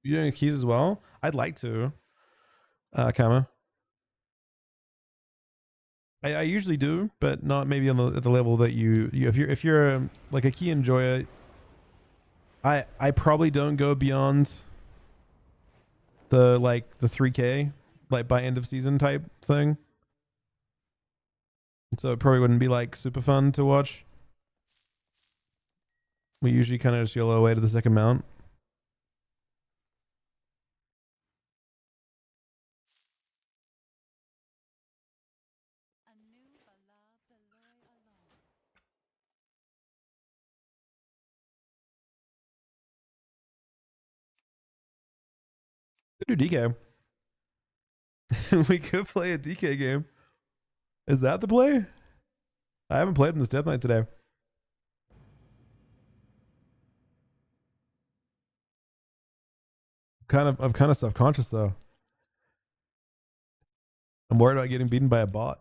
You doing keys as well? I'd like to. Kama. I usually do, but not maybe on at the level that you if you're like a key enjoyer. I probably don't go beyond the 3K like by end of season type thing. So it probably wouldn't be like super fun to watch. We usually kind of just YOLO away to the second mount. Could do DK. We could play a DK game. Is that the play? I haven't played in this Death Knight today. I'm kind of self-conscious though. I'm worried about getting beaten by a bot.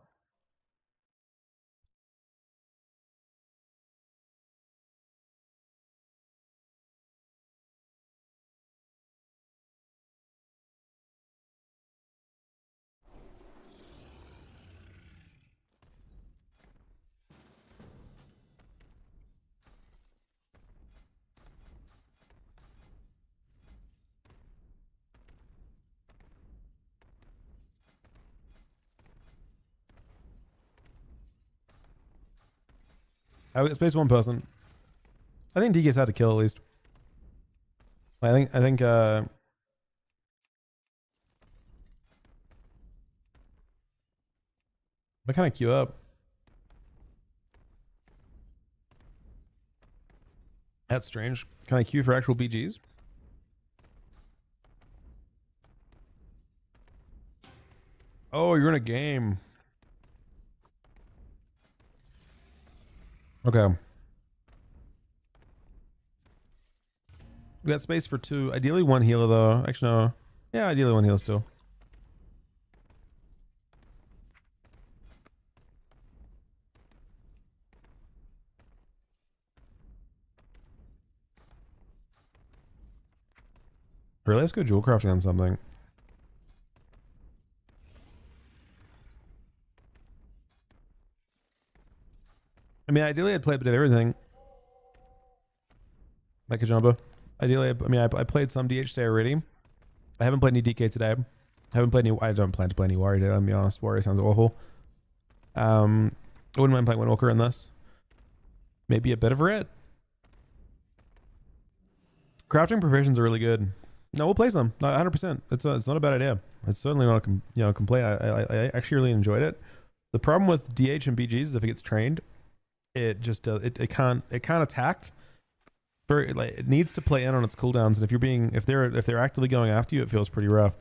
I would space one person. I think DK's had to kill at least. I think I kind of queue up. That's strange. Can I queue for actual BGs? Oh, you're in a game. Okay. We got space for 2. Ideally 1 healer though. Actually no. Yeah, ideally 1 healer still. Really? Let's go jewel crafting on something. I mean, ideally I'd play a bit of everything. Like a jumbo. Ideally, I mean, I played some DH today already. I haven't played any DK today. I haven't played any. I don't plan to play any Warrior today. Let me be honest. Warrior sounds awful. I wouldn't mind playing Windwalker in this. Maybe a bit of Red. Crafting professions are really good. No, we'll play some. 100%. It's not a bad idea. It's certainly not a complaint. I actually really enjoyed it. The problem with DH and BGs is if it gets trained, it just it can't attack. It needs to play in on its cooldowns, and if they're actively going after you, it feels pretty rough.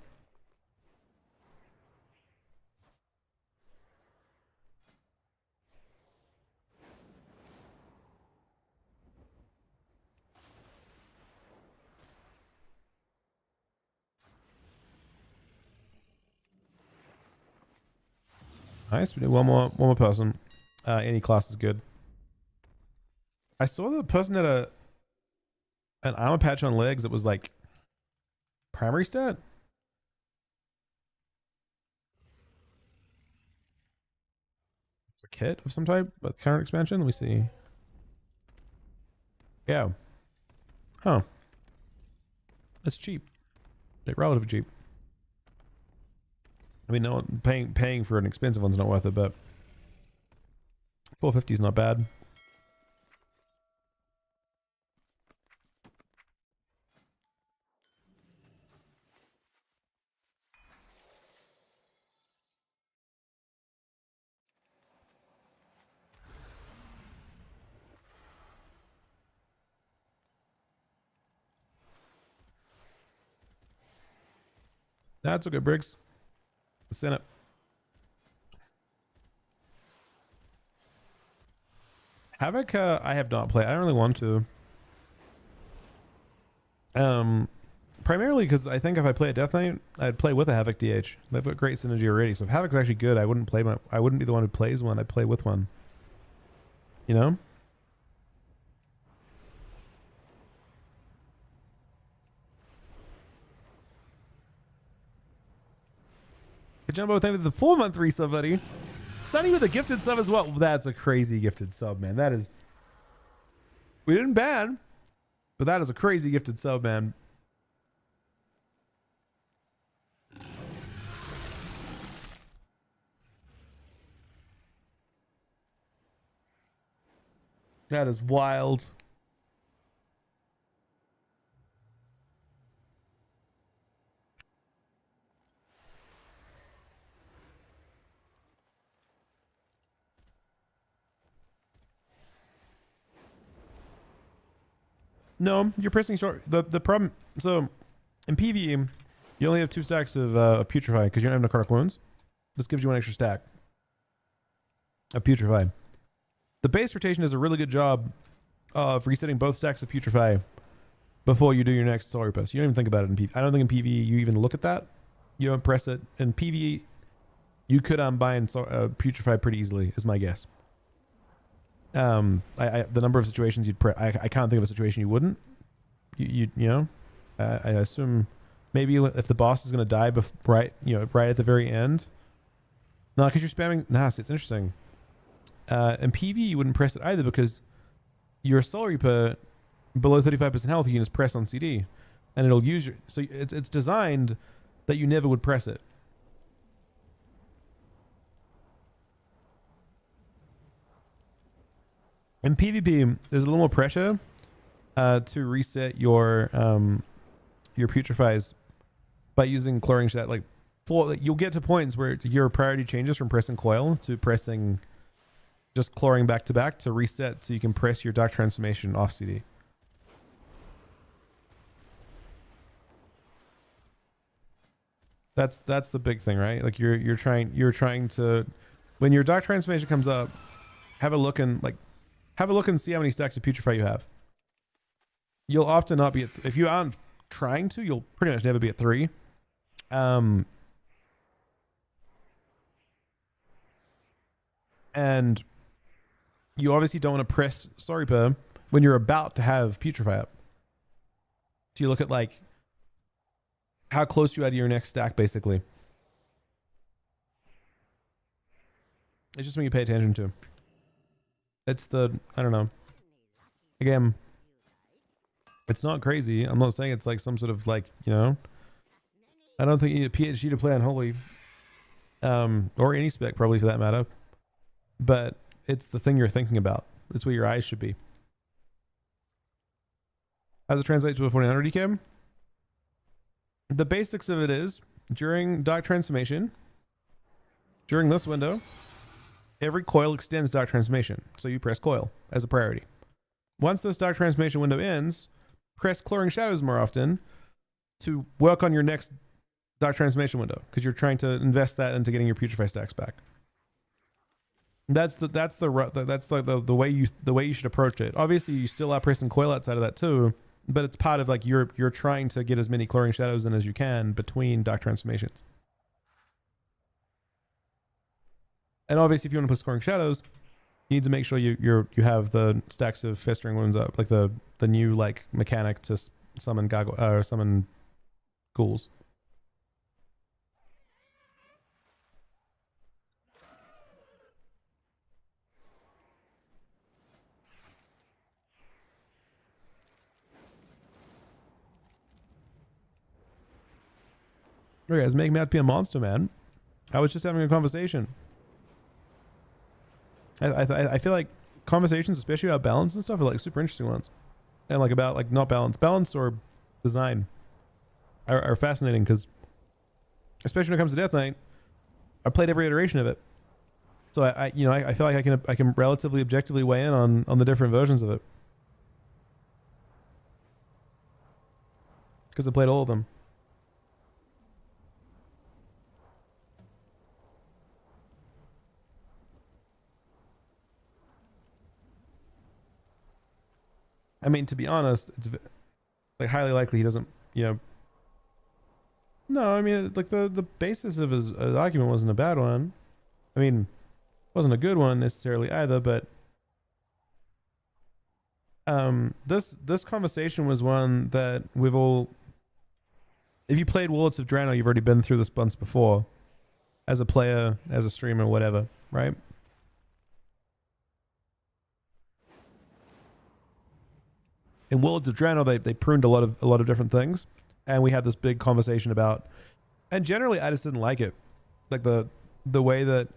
Nice. We need one more person. Any class is good. I saw the person had an armor patch on legs that was like primary stat. It's a kit of some type, but current expansion. Let me see. Yeah. Huh. It's cheap. Like relatively cheap. I mean, no, paying for an expensive one's not worth it, but 450 is not bad. That's okay, Briggs. Let's send it. Havoc, I have not played. I don't really want to. Primarily because I think if I play a Death Knight, I'd play with a Havoc DH. They've got great synergy already. So if Havoc's actually good, I wouldn't be the one who plays one. I'd play with one. You know? Kajumbo, thank you for the 4-month resub, buddy. Sunny with a gifted sub as well. That's a crazy gifted sub, man. That is. We didn't ban, but that is a crazy gifted sub, man. That is wild. No, you're pressing short. The problem. So, in PvE, you only have 2 stacks of Putrefy because you don't have necrotic wounds. This gives you 1 extra stack of Putrefy. The base rotation does a really good job of resetting both stacks of Putrefy before you do your next Solar Reapers. You don't even think about it in PvE. I don't think in PvE you even look at that. You don't press it. In PvE, you could unbind Putrefy pretty easily, is my guess. The number of situations you'd I can't think of a situation you wouldn't. You know, I assume maybe if the boss is gonna die right at the very end. No, because you're spamming. Nah, it's interesting. In PvE, you wouldn't press it either because your Soul Reaper below 35% health, you can just press on CD, and it'll use your. So it's designed that you never would press it. In PvP, there's a little more pressure to reset your Putrefys by using Chlorine Shadow. Like, you'll get to points where your priority changes from pressing Coil to pressing just Chlorine back to back to reset, so you can press your Dark Transformation off CD. That's the big thing, right? Like you're trying to, when your Dark Transformation comes up, have a look and see how many stacks of Putrefy you have. You'll often not be at, if you aren't trying to, you'll pretty much never be at 3. And you obviously don't want to press Soul Reaper when you're about to have Putrefy up. So you look at like how close you are to your next stack, basically. It's just something you pay attention to. It's I don't know. Again, it's not crazy. I'm not saying it's like some sort of like, I don't think you need a PhD to play Unholy. Or any spec probably for that matter. But it's the thing you're thinking about. It's where your eyes should be. How does it translate to a 4900 DK? The basics of it is, during Dark Transformation, during this window, every coil extends Dark Transformation, so you press coil as a priority. Once this Dark Transformation window ends, press Chlorine Shadows more often to work on your next Dark Transformation window, because you're trying to invest that into getting your Putrefy stacks back. That's the way you should approach it. Obviously, you still are pressing coil outside of that too, but it's part of like you're trying to get as many Chlorine Shadows in as you can between Dark Transformations. And obviously, if you want to put Chlorine Shadows, you need to make sure you have the stacks of Festering Wounds up, like the new like mechanic to summon summon ghouls. You guys make me out to be a monster, man. I was just having a conversation. I feel like conversations, especially about balance and stuff, are like super interesting ones, and like about like not balance or design are fascinating, because especially when it comes to Death Knight, I played every iteration of it, so I feel like I can relatively objectively weigh in on the different versions of it, because I played all of them. I mean, to be honest, it's like highly likely he doesn't, No, I mean, like the basis of his argument wasn't a bad one. I mean, wasn't a good one necessarily either, but this conversation was one that we've all, if you played Warlords of Draenor, you've already been through this once before. as a player, as a streamer, whatever, right? In Worlds of Draenor, they pruned a lot of different things, and we had this big conversation about, and generally I just didn't like it, like the way that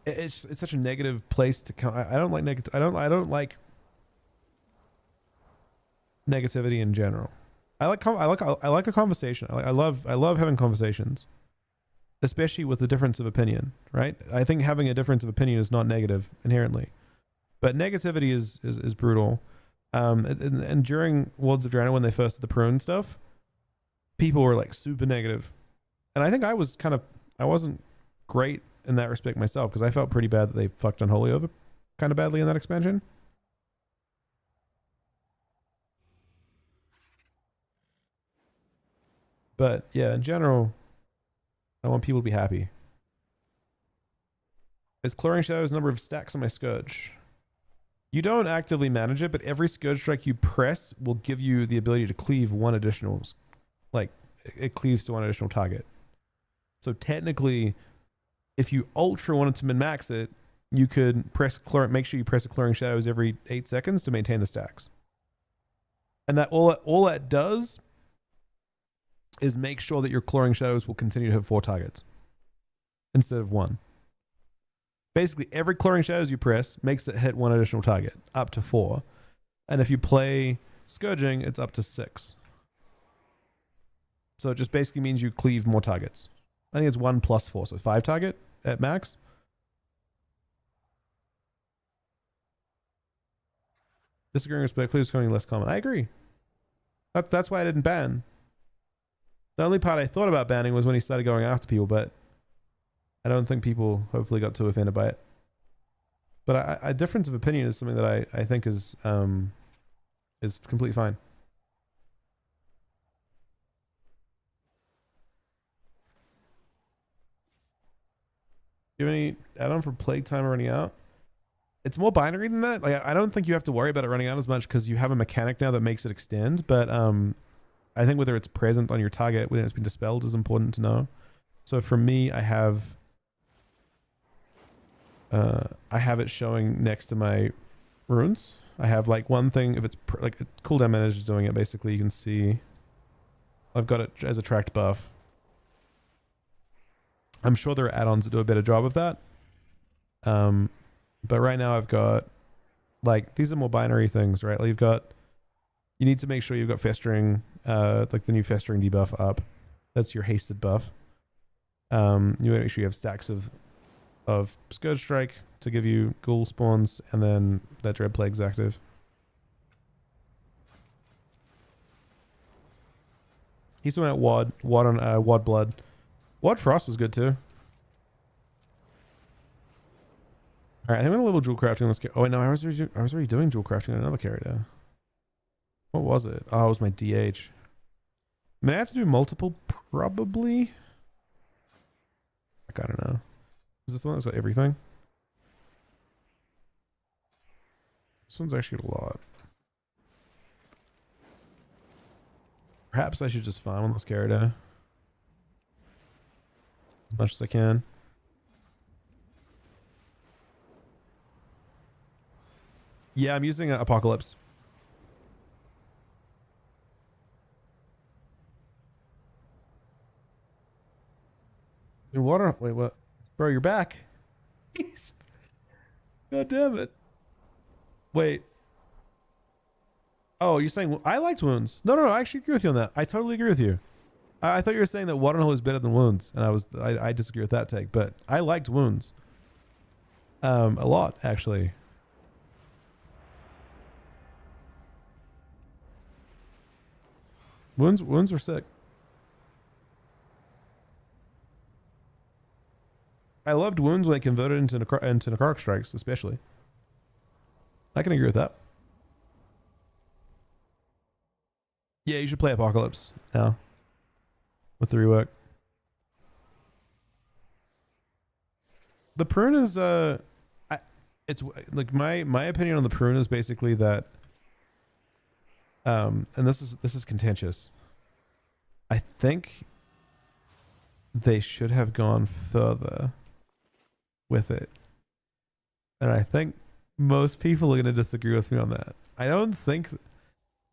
it's such a negative place to come. I don't like negative. I don't like negativity in general. I like a conversation. I love having conversations, especially with a difference of opinion, right? I think having a difference of opinion is not negative inherently, but negativity is brutal. And during Worlds of Draenor, when they first did the prune stuff, people were like super negative, and I think I wasn't great in that respect myself, because I felt pretty bad that they fucked Unholy over kind of badly in that expansion. But yeah, in general, I want people to be happy. Is Clearing Shadows number of stacks on my Scourge? You don't actively manage it, but every Scourge strike you press will give you the ability to cleave one additional, like it cleaves to one additional target. So technically, if you ultra wanted to min-max it, you could make sure you press a Clearing Shadows every 8 seconds to maintain the stacks. And that all that does is make sure that your Clearing Shadows will continue to have 4 targets instead of 1. Basically, every Clearing Shadows you press makes it hit 1 additional target, up to 4. And if you play Scourging, it's up to 6. So it just basically means you cleave more targets. I think it's 1 plus 4, so 5 target at max. Disagreeing with respect, cleaves becoming less common. I agree. That's why I didn't ban. The only part I thought about banning was when he started going after people, but I don't think people hopefully got too offended by it. But a difference of opinion is something that I think is completely fine. Do you have any add-on for Plague Time running out? It's more binary than that. Like, I don't think you have to worry about it running out as much because you have a mechanic now that makes it extend. But I think whether it's present on your target, whether it's been dispelled, is important to know. So for me, I have it showing next to my runes. I have like one thing, if it's like cooldown manager is doing it, basically you can see I've got it as a tracked buff. I'm sure there are add-ons that do a better job of that. But right now I've got, like, these are more binary things, right? Like you need to make sure you've got Festering, like the new Festering debuff up. That's your hasted buff. You make sure you have stacks of Scourge Strike to give you ghoul spawns, and then that Dread Plague's active. He's talking about Wad Blood. Wad Frost was good too. Alright, I think I'm gonna level jewel crafting on this. Oh wait, no, I was already doing jewel crafting on another character. What was it? Oh, it was my DH. May I have to do multiple? Probably. Like, I don't know. Is this the one that's got everything? This one's actually a lot. Perhaps I should just farm on this character as much as I can. Yeah, I'm using Apocalypse. Your water. Wait, what? Bro, you're back. Jeez. God damn it. Wait. Oh, you're saying I liked wounds? No, I actually agree with you on that. I totally agree with you. I thought you were saying that Waterhole is better than wounds, and I disagree with that take. But I liked wounds. A lot actually. Wounds were sick. I loved wounds when they converted into necrotic strikes, especially. I can agree with that. Yeah, you should play Apocalypse now with the rework. The prune is it's like my opinion on the prune is basically that and this is contentious. I think they should have gone further with it. And I think most people are going to disagree with me on that. I don't think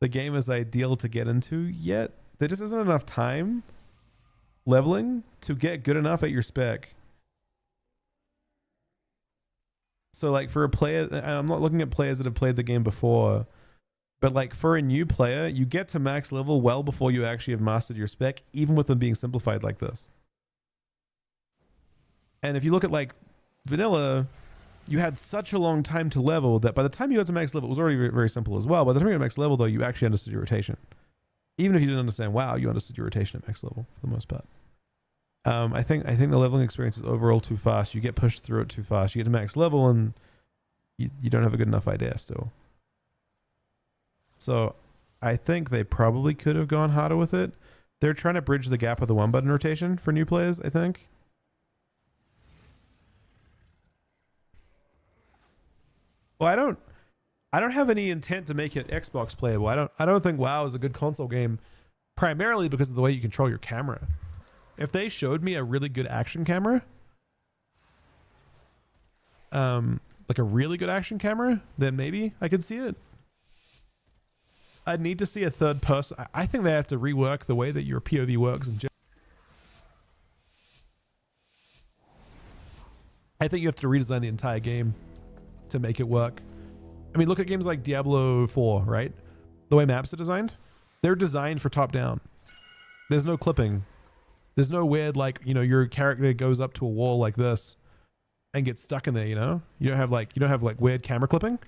the game is ideal to get into yet. There just isn't enough time leveling to get good enough at your spec. So like for a player, I'm not looking at players that have played the game before, but like for a new player, you get to max level well before you actually have mastered your spec, even with them being simplified like this. And if you look at like vanilla, you had such a long time to level that by the time you got to max level, it was already very, very simple as well. By the time you got to max level, though, you actually understood your rotation. Even if you didn't understand WoW, you understood your rotation at max level for the most part. I think the leveling experience is overall too fast. You get pushed through it too fast. You get to max level and you don't have a good enough idea still. So I think they probably could have gone harder with it. They're trying to bridge the gap of the one button rotation for new players, I think. Well, I don't have any intent to make it Xbox playable. I don't think WoW is a good console game, primarily because of the way you control your camera. If they showed me a really good action camera, like a really good action camera, then maybe I could see it. I'd need to see a third person. I think they have to rework the way that your POV works in general. I think you have to redesign the entire game to make it work. I mean, look at games like Diablo 4, right? The way maps are designed, they're designed for top down. There's no clipping. There's no weird, like, you know, your character goes up to a wall like this and gets stuck in there, you know? You don't have like weird camera clipping.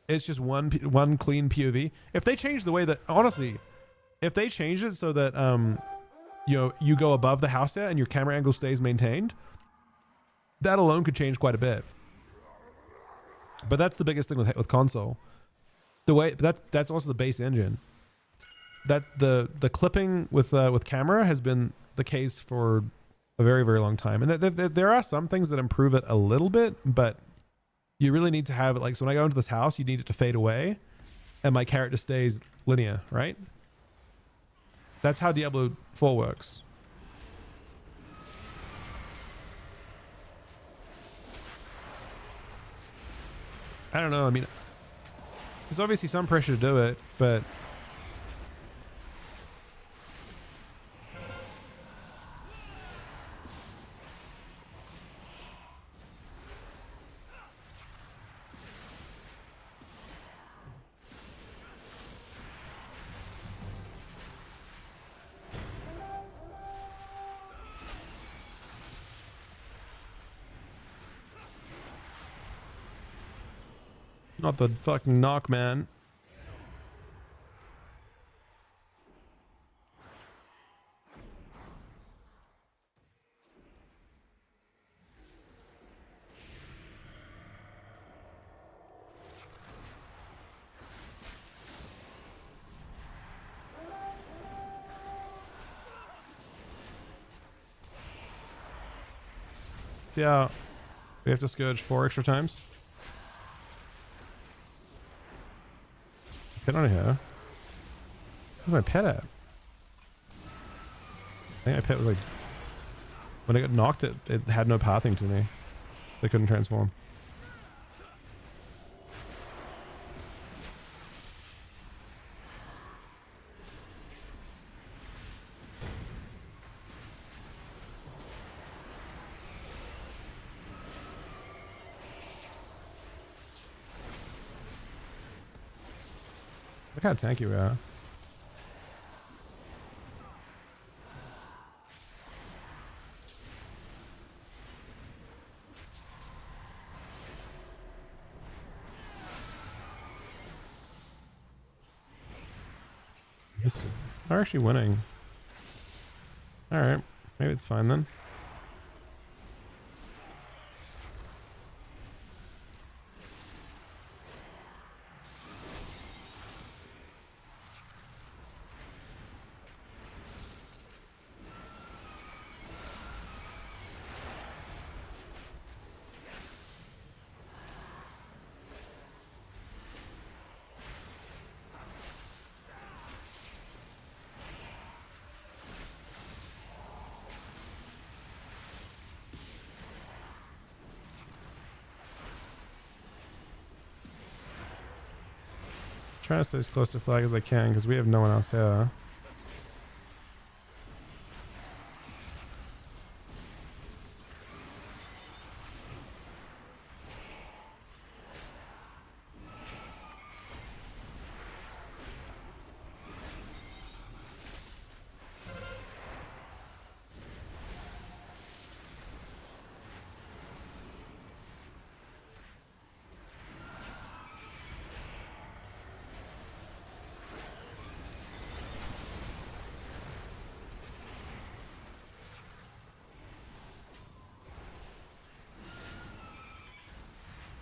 It's just one clean POV. If they change the way that, honestly, if they change it so that you know, you go above the house there and your camera angle stays maintained, that alone could change quite a bit. But that's the biggest thing with console. The way that's also the base engine. That the clipping with camera has been the case for a very, very long time. And there are some things that improve it a little bit, but you really need to have it. Like, so when I go into this house, you need it to fade away and my character stays linear, right? That's how Diablo 4 works. I don't know. I mean, there's obviously some pressure to do it, but not the fucking knock, man. Yeah, we have to scourge 4 extra times. Pet on here. Where's my pet at? I think my pet was like, when I got knocked, it had no pathing to me. They couldn't transform. Look how tanky we are. They're actually winning. Alright, maybe it's fine then. trying to stay as close to flag as I can because we have no one else here.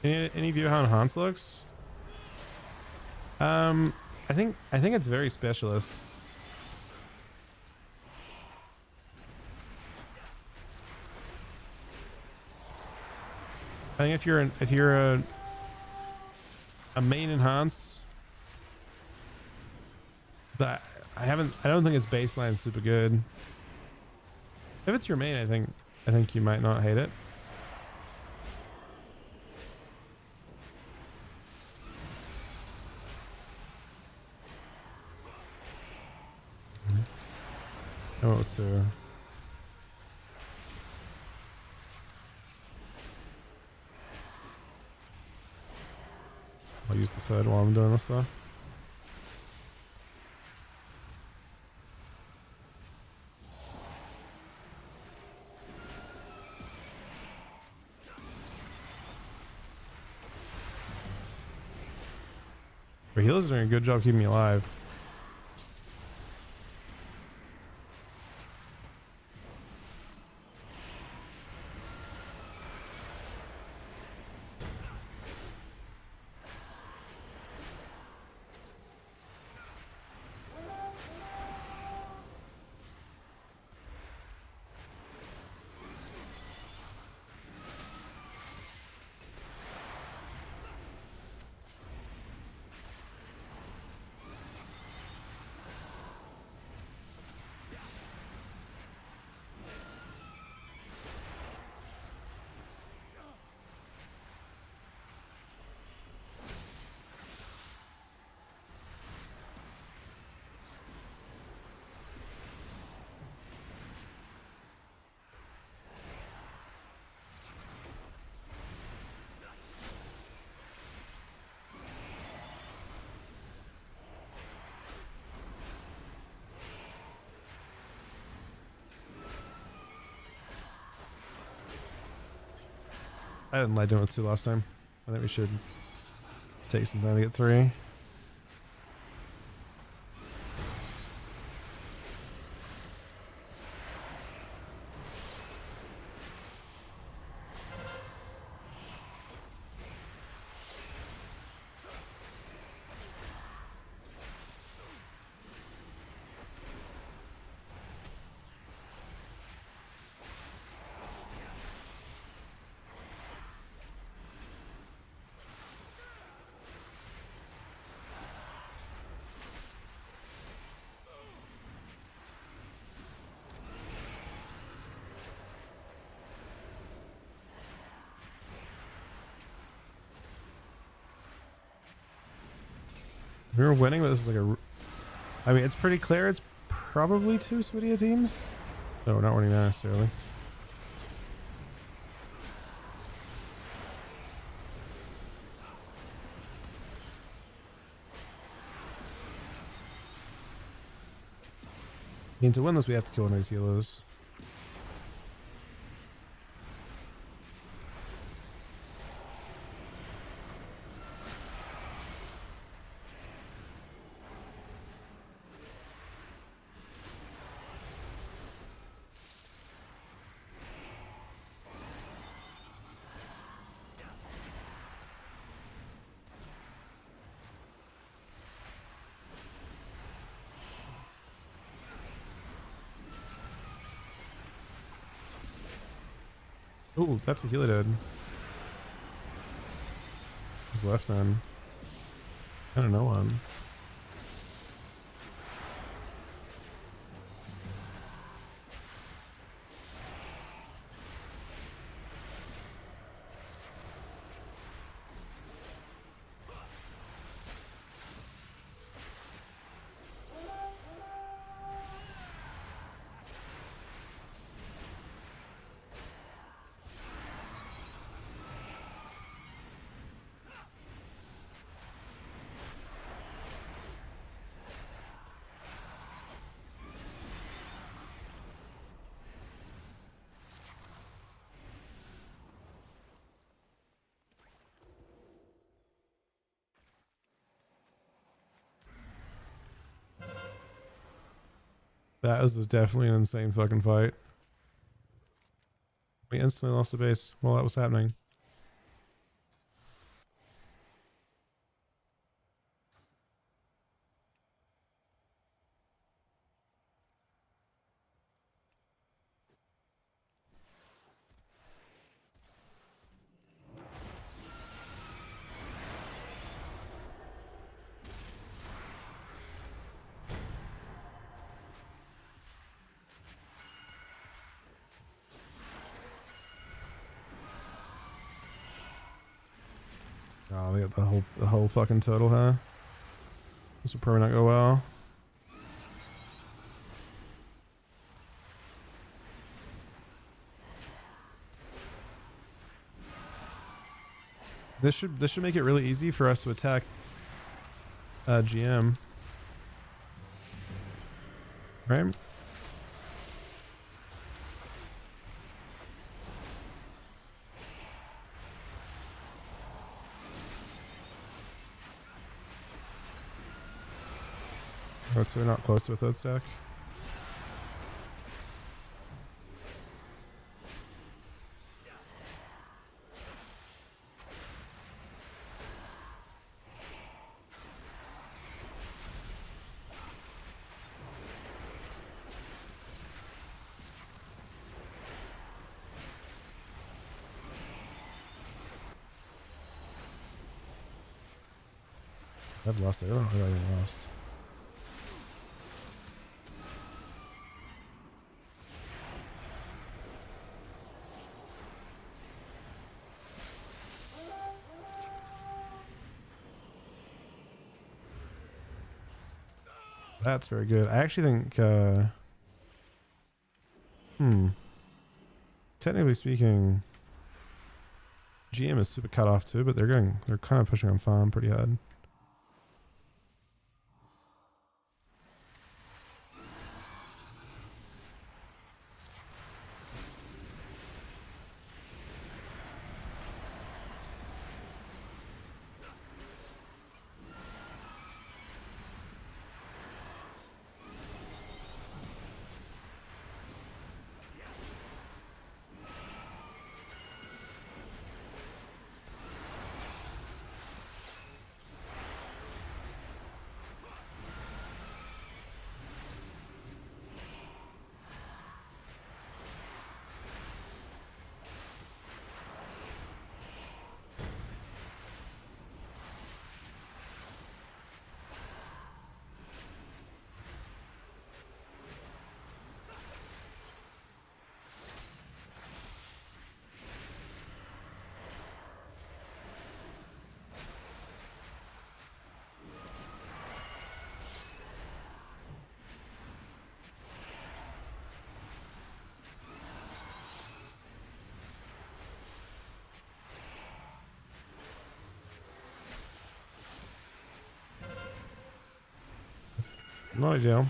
Any view how Hans looks? I think it's very specialist. I think if you're a main enhance, that I don't think its baseline is super good. If it's your main, I think you might not hate it. Oh, it's I'll use the third while I'm doing this though. But healer's doing a good job keeping me alive. I didn't like doing it 2 last time. I think we should take some time to get 3. We were winning, but this is like a... I mean, it's pretty clear it's probably 2 Swidia teams. No, we're not winning that necessarily. I mean, to win this, we have to kill one of these healers. Ooh, that's a healer dead. Who's left then? I don't know one. That was definitely an insane fucking fight. We instantly lost the base while that was happening. Oh, they got the whole fucking total, huh? This will probably not go well. This should make it really easy for us to attack GM. Right? Oh, so we're not close to a third stack. I've lost it. I don't know who I lost. That's very good. I actually think technically speaking, GM is super cut off too, but they're kind of pushing on farm pretty hard. No idea.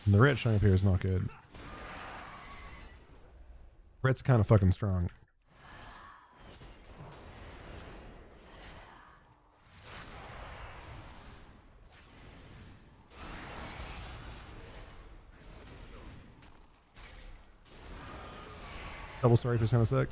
And the red showing up here is not good. Red's kind of fucking strong. Double story was kind of sick.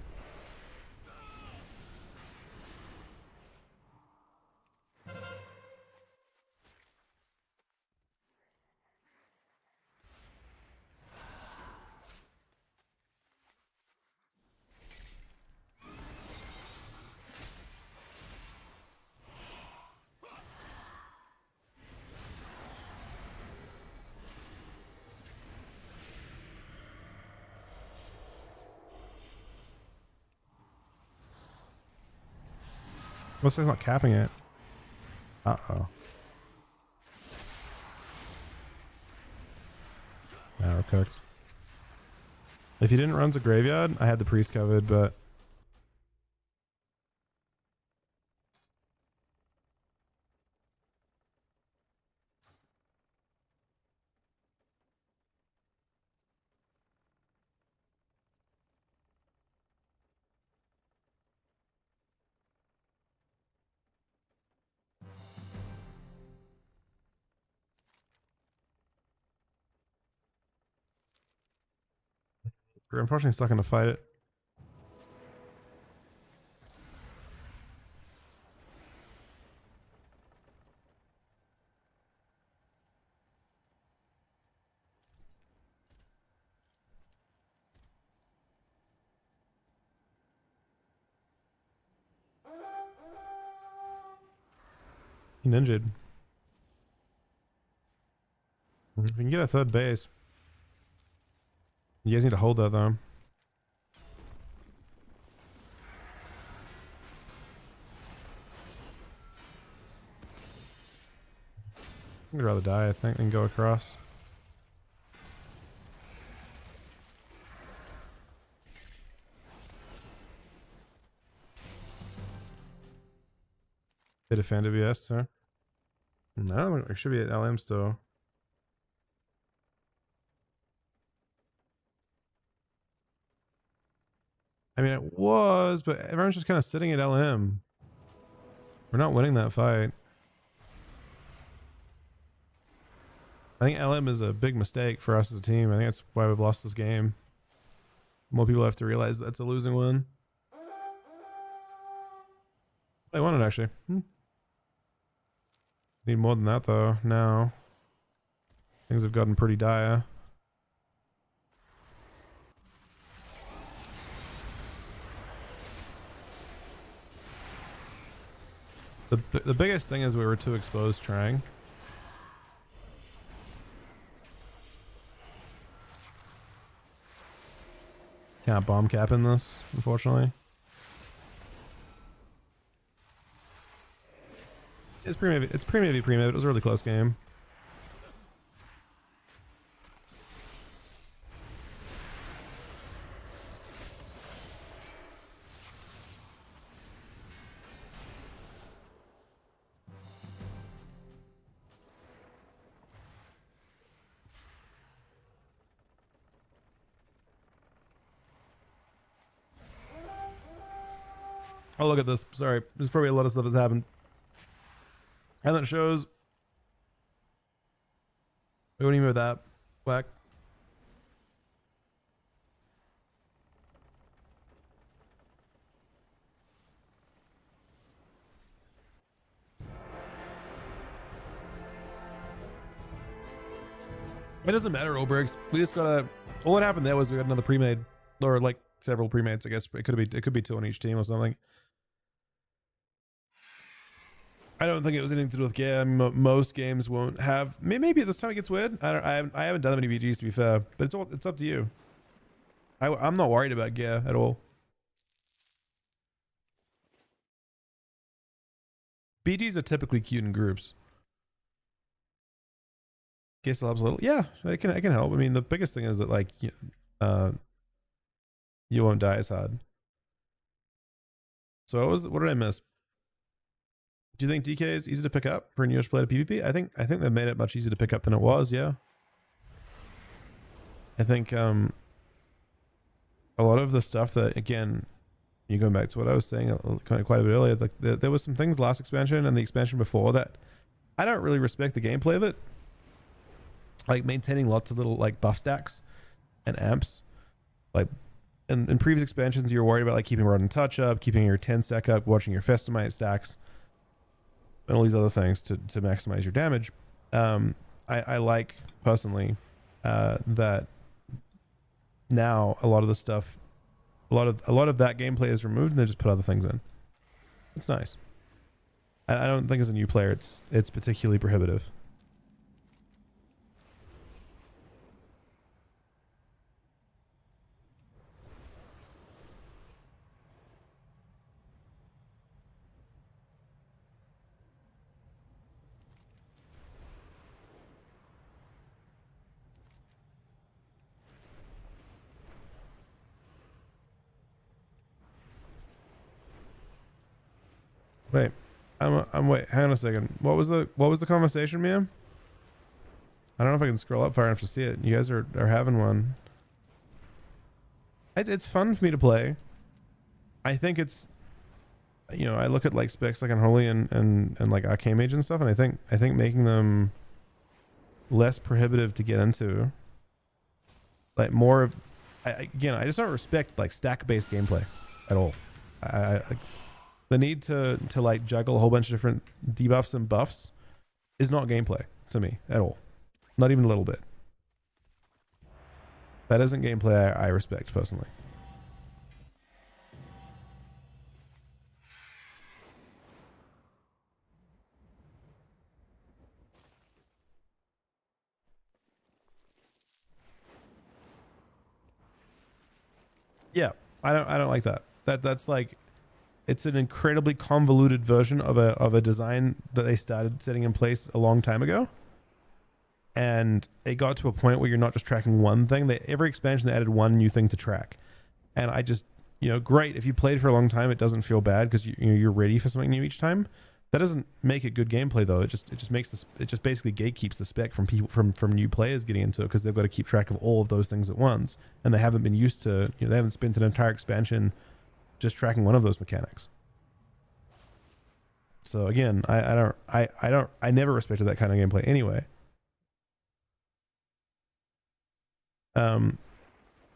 Looks like it's not capping it. Uh-oh. Now we're cooked. If you didn't run to graveyard, I had the priest covered, but we're unfortunately stuck in to fight it. He ninja'd. If you can get a third base. You guys need to hold that though. I'd rather die, I think, than go across. They defended BS, sir. No, it should be at LM still. I mean, it was, but everyone's just kind of sitting at LM. We're not winning that fight. I think LM is a big mistake for us as a team. I think that's why we've lost this game. More people have to realize that's a losing one. They won it, actually. Need more than that, though, now. Things have gotten pretty dire. The biggest thing is we were too exposed trying. Can't bomb cap in this, unfortunately. It's pre-made. It's pre-made. It was a really close game. Oh, look at this. Sorry. There's probably a lot of stuff that's happened. And that shows. What do you mean with that? Whack. It doesn't matter, Obrix. We just gotta. All that happened there was we got another pre-made, or like several pre-mates. I guess it could be two on each team or something. I don't think it was anything to do with gear. Most games won't have. Maybe at this time it gets weird. I haven't done many BGs, to be fair, but it's up to you. I'm not worried about gear at all. BGs are typically queued in groups. Gear still helps a little. Yeah, it can help. I mean, the biggest thing is that like you won't die as hard. So what did I miss? Do you think DK is easy to pick up for a newish player to PvP? I think they've made it much easier to pick up than it was. Yeah. I think a lot of the stuff that, again, you're going back to what I was saying kind of quite a bit earlier. Like there was some things last expansion and the expansion before that I don't really respect the gameplay of it. Like maintaining lots of little like buff stacks and amps, like in previous expansions, you were worried about like keeping Rod and Touch up, keeping your 10 stack up, watching your Festamite stacks, and all these other things to maximize your damage. I like personally that now a lot of the stuff, a lot of that gameplay is removed and they just put other things in. It's nice. I don't think as a new player it's particularly prohibitive. Wait, wait, hang on a second. What was the conversation, man? I don't know if I can scroll up far enough to see it. You guys are having one. It's fun for me to play. I think it's, you know, I look at like specs like Unholy and like Arcane Mage and stuff, and I think making them less prohibitive to get into, like more of, again, I just don't respect like stack based gameplay at all. The need to like juggle a whole bunch of different debuffs and buffs is not gameplay to me at all. Not even a little bit. That isn't gameplay I respect personally. Yeah, I don't like that. That's like, it's an incredibly convoluted version of a design that they started setting in place a long time ago. And it got to a point where you're not just tracking one thing. Every expansion they added one new thing to track. And I just, you know, great. If you played for a long time, it doesn't feel bad because you're ready for something new each time. That doesn't make it good gameplay though. It just makes this, it just basically gatekeeps the spec from people, from new players getting into it, because they've got to keep track of all of those things at once. And they haven't been used to, you know, they haven't spent an entire expansion just tracking one of those mechanics. So again, I never respected that kind of gameplay anyway. And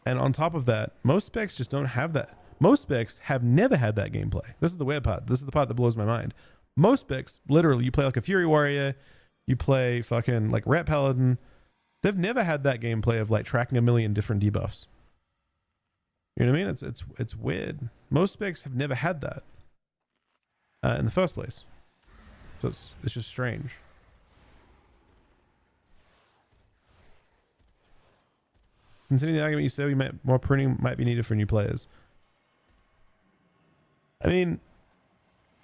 on top of that, most specs just don't have that. Most specs have never had that gameplay. This is the weird part. This is the part that blows my mind. Most specs, literally, you play like a Fury Warrior, you play fucking like Rat Paladin. They've never had that gameplay of like tracking a million different debuffs. You know what I mean? It's weird. Most specs have never had that in the first place. So it's just strange. Considering the argument you said, more pruning might be needed for new players. I mean,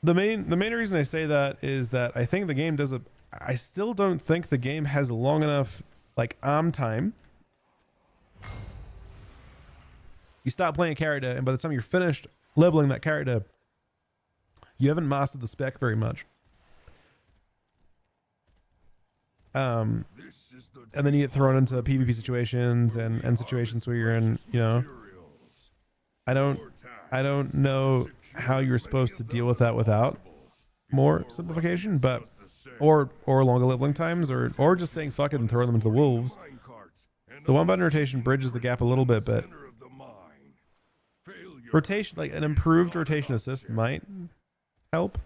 the main reason I say that is that I think the game does a. I still don't think the game has long enough like arm time. You start playing a character, and by the time you're finished leveling that character, you haven't mastered the spec very much. And then you get thrown into PvP situations and situations where you're in, you know, I don't know how you're supposed to deal with that without more simplification, but or longer leveling times, or just saying fuck it and throw them into the wolves. The one button rotation bridges the gap a little bit, but rotation, like an improved rotation assist might help.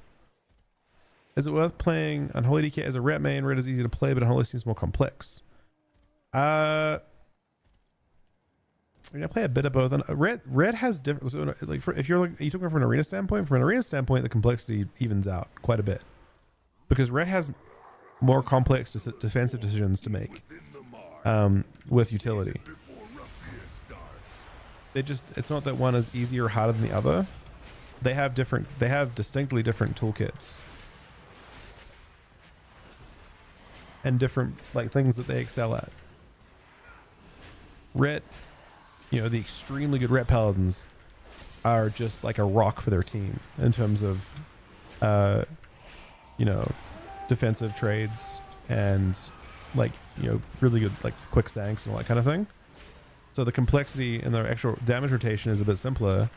Is it worth playing Unholy DK as a Ret main? Ret is easy to play, but Unholy seems more complex. I mean, I play a bit of both. And Red has different. So like, if you're like, you took it from an arena standpoint. From an arena standpoint, the complexity evens out quite a bit, because Red has more complex defensive decisions to make with utility. It's not that one is easier or harder than the other. They have distinctly different toolkits and different like things that they excel at. Ret, you know, the extremely good Ret Paladins are just like a rock for their team in terms of, you know, defensive trades and like, you know, really good like quick sanks and all that kind of thing. So the complexity in the actual damage rotation is a bit simpler,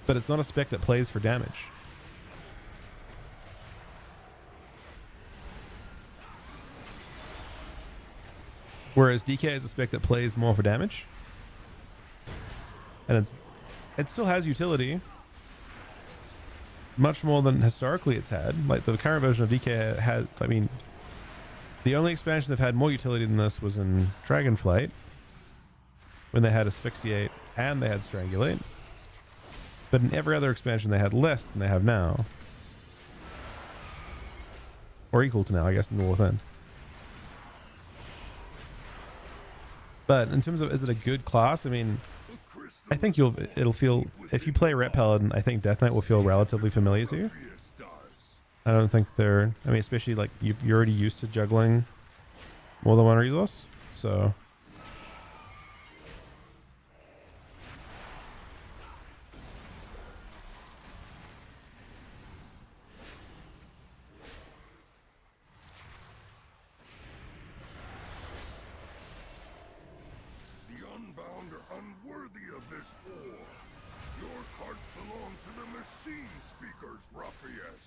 but it's not a spec that plays for damage. Whereas DK is a spec that plays more for damage. And it still has utility. Much more than historically it's had. Like the current version of DK had, I mean, the only expansion that had more utility than this was in Dragonflight, when they had Asphyxiate and they had Strangulate. But in every other expansion they had less than they have now. Or equal to now, I guess, in the North End. But in terms of, is it a good class? I mean, I think it'll feel, if you play Ret Paladin, I think Death Knight will feel relatively familiar to you. I don't think they're, I mean, especially like you're already used to juggling more than one resource, so. The Unbound are unworthy of this war. Your carts belong to the machine speakers, Ruffius.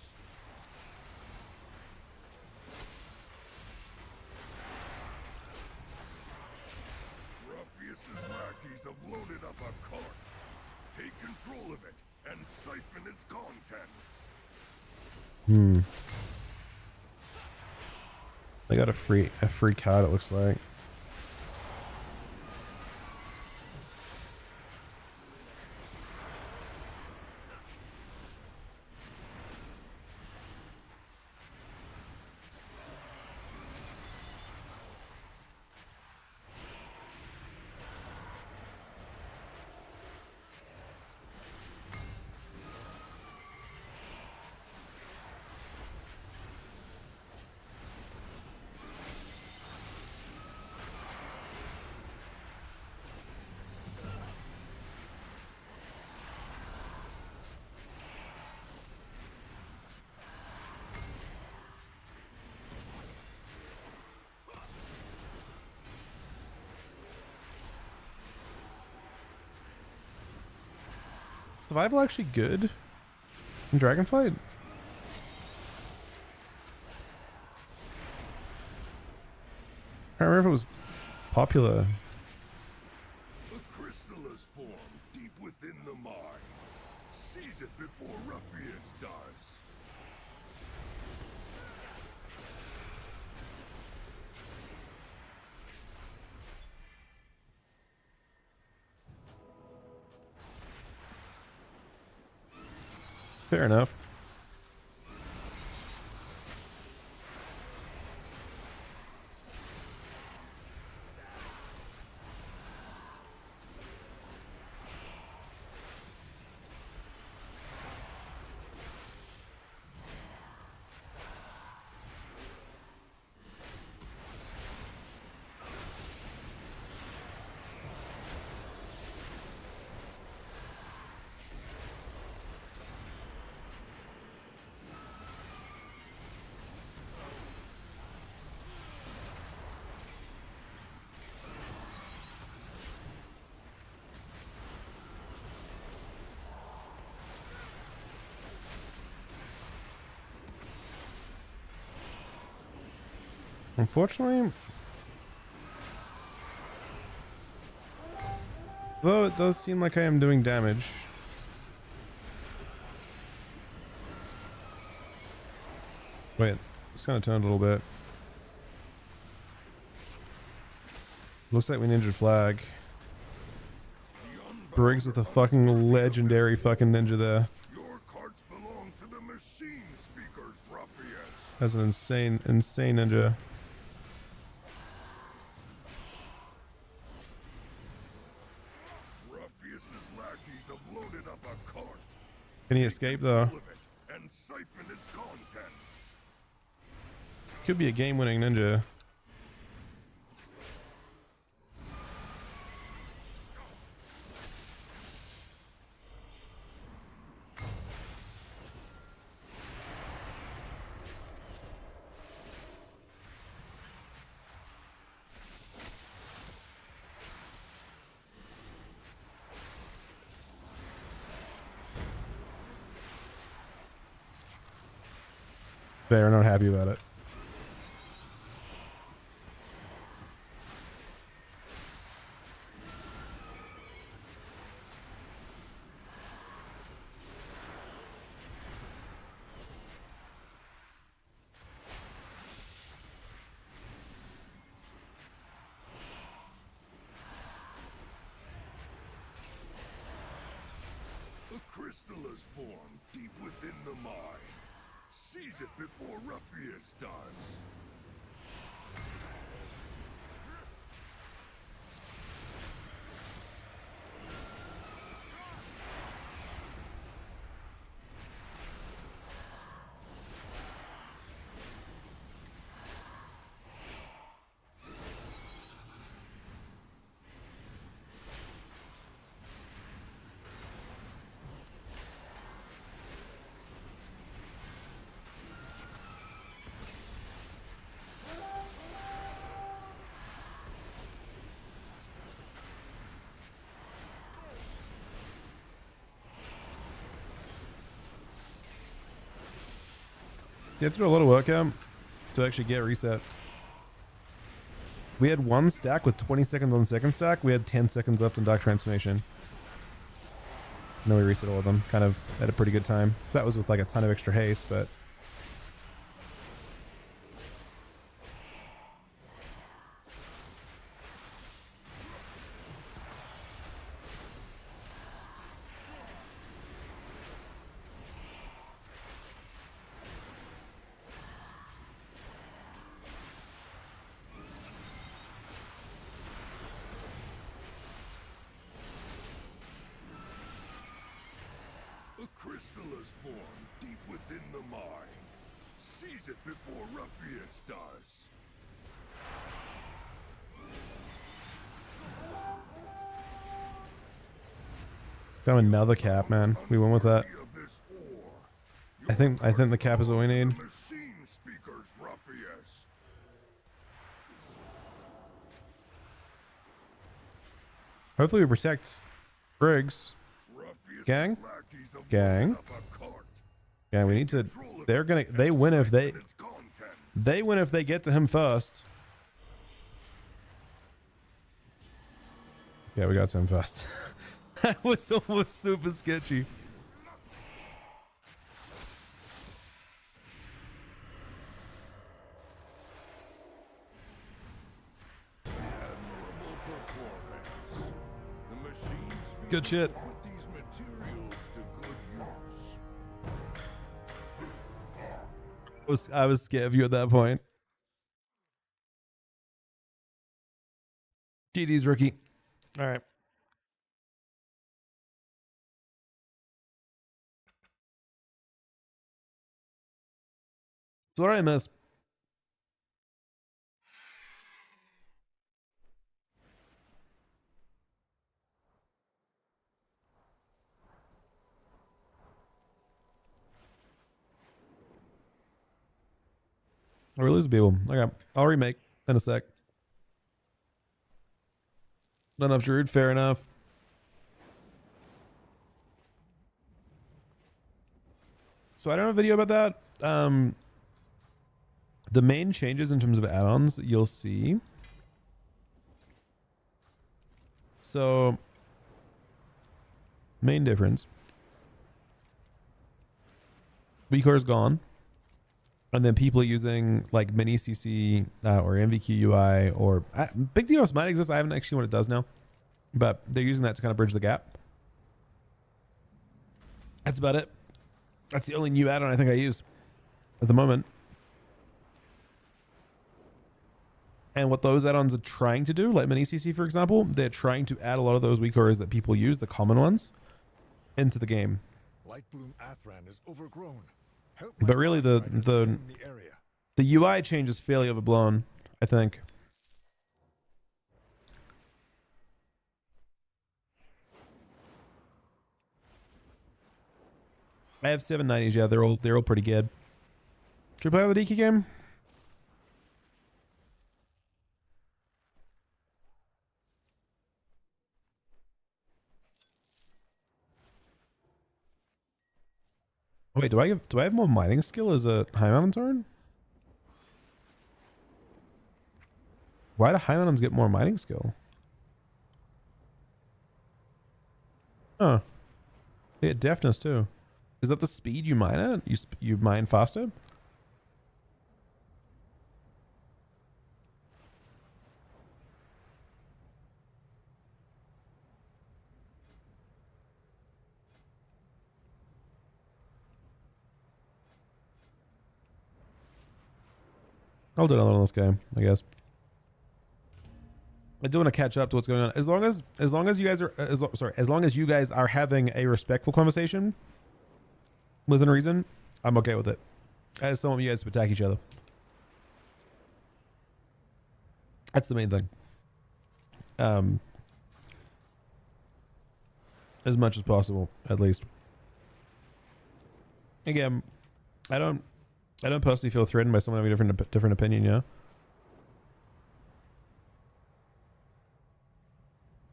Ruffius's lackeys have loaded up a cart. Take control of it and siphon its contents. I got a free card, it looks like. Survival actually good in Dragonflight? I don't remember if it was popular. A crystal is formed deep within the mine. Seize it before Ruffius does. Fair enough. Unfortunately, though it does seem like I am doing damage. Wait, it's kind of turned a little bit. Looks like we ninja flag. Briggs with a fucking legendary fucking ninja there. Your carts belong to the machine speakers, Ruffius. That's an insane ninja. Ruffius's lackeys have loaded up a cart. Can he escape though? Full of it and siphon its contents. Could be a game-winning ninja. They're not happy about it. A crystal is formed deep within the mine. Seize it before Ruffius does. You have to do a lot of work to actually get reset. We had one stack with 20 seconds on the second stack. We had 10 seconds left in Dark Transformation. And then we reset all of them. Kind of at a pretty good time. That was with like a ton of extra haste, but... A crystal is formed deep within the mine. Seize it before Ruffius does. Got another cap, man. We went with that. Of this ore. I think the cap is what we need. Machine speakers, Ruffius. Hopefully we protect Briggs. Ruffius' Gang? lackeys have Gang? loaded up a cart. Yeah, we need to... Control it They win if they... with its content. They win if they get to him first. Yeah, we got to him first. That was almost super sketchy. Admirable performance. The machine speakers Good shit. will put these materials to good use. I was scared of you at that point. GG's rookie. All right. So what did I miss? Oh, we lose people. Okay. I'll remake in a sec. Not enough Druid, fair enough. So I don't have a video about that. The main changes in terms of add-ons that you'll see. So main difference. Weaker is gone. And then people are using like mini CC or MVQ UI or Big DOS might exist. I haven't actually seen what it does now, but they're using that to kind of bridge the gap. That's about it. That's the only new add-on I think I use at the moment. And what those add-ons are trying to do, like mini CC for example, they're trying to add a lot of those weak auras that people use, the common ones, into the game. Lightbloom Athran is overgrown. Help But really the area. the UI change is fairly overblown, I think. I have 790s, yeah, they're all pretty good. Should we play the DK game? Wait, do I have more mining skill as a High Mountain turn? Why do High Mountains get more mining skill? Huh. Yeah, deafness too. Is that the speed you mine at? You mine faster? I'll do another one on this game, I guess. I do want to catch up to what's going on. As long as you guys are as long as you guys are having a respectful conversation within reason, I'm okay with it. I just don't want you guys to attack each other. That's the main thing. As much as possible, at least. Again, I don't personally feel threatened by someone having a different opinion, yeah.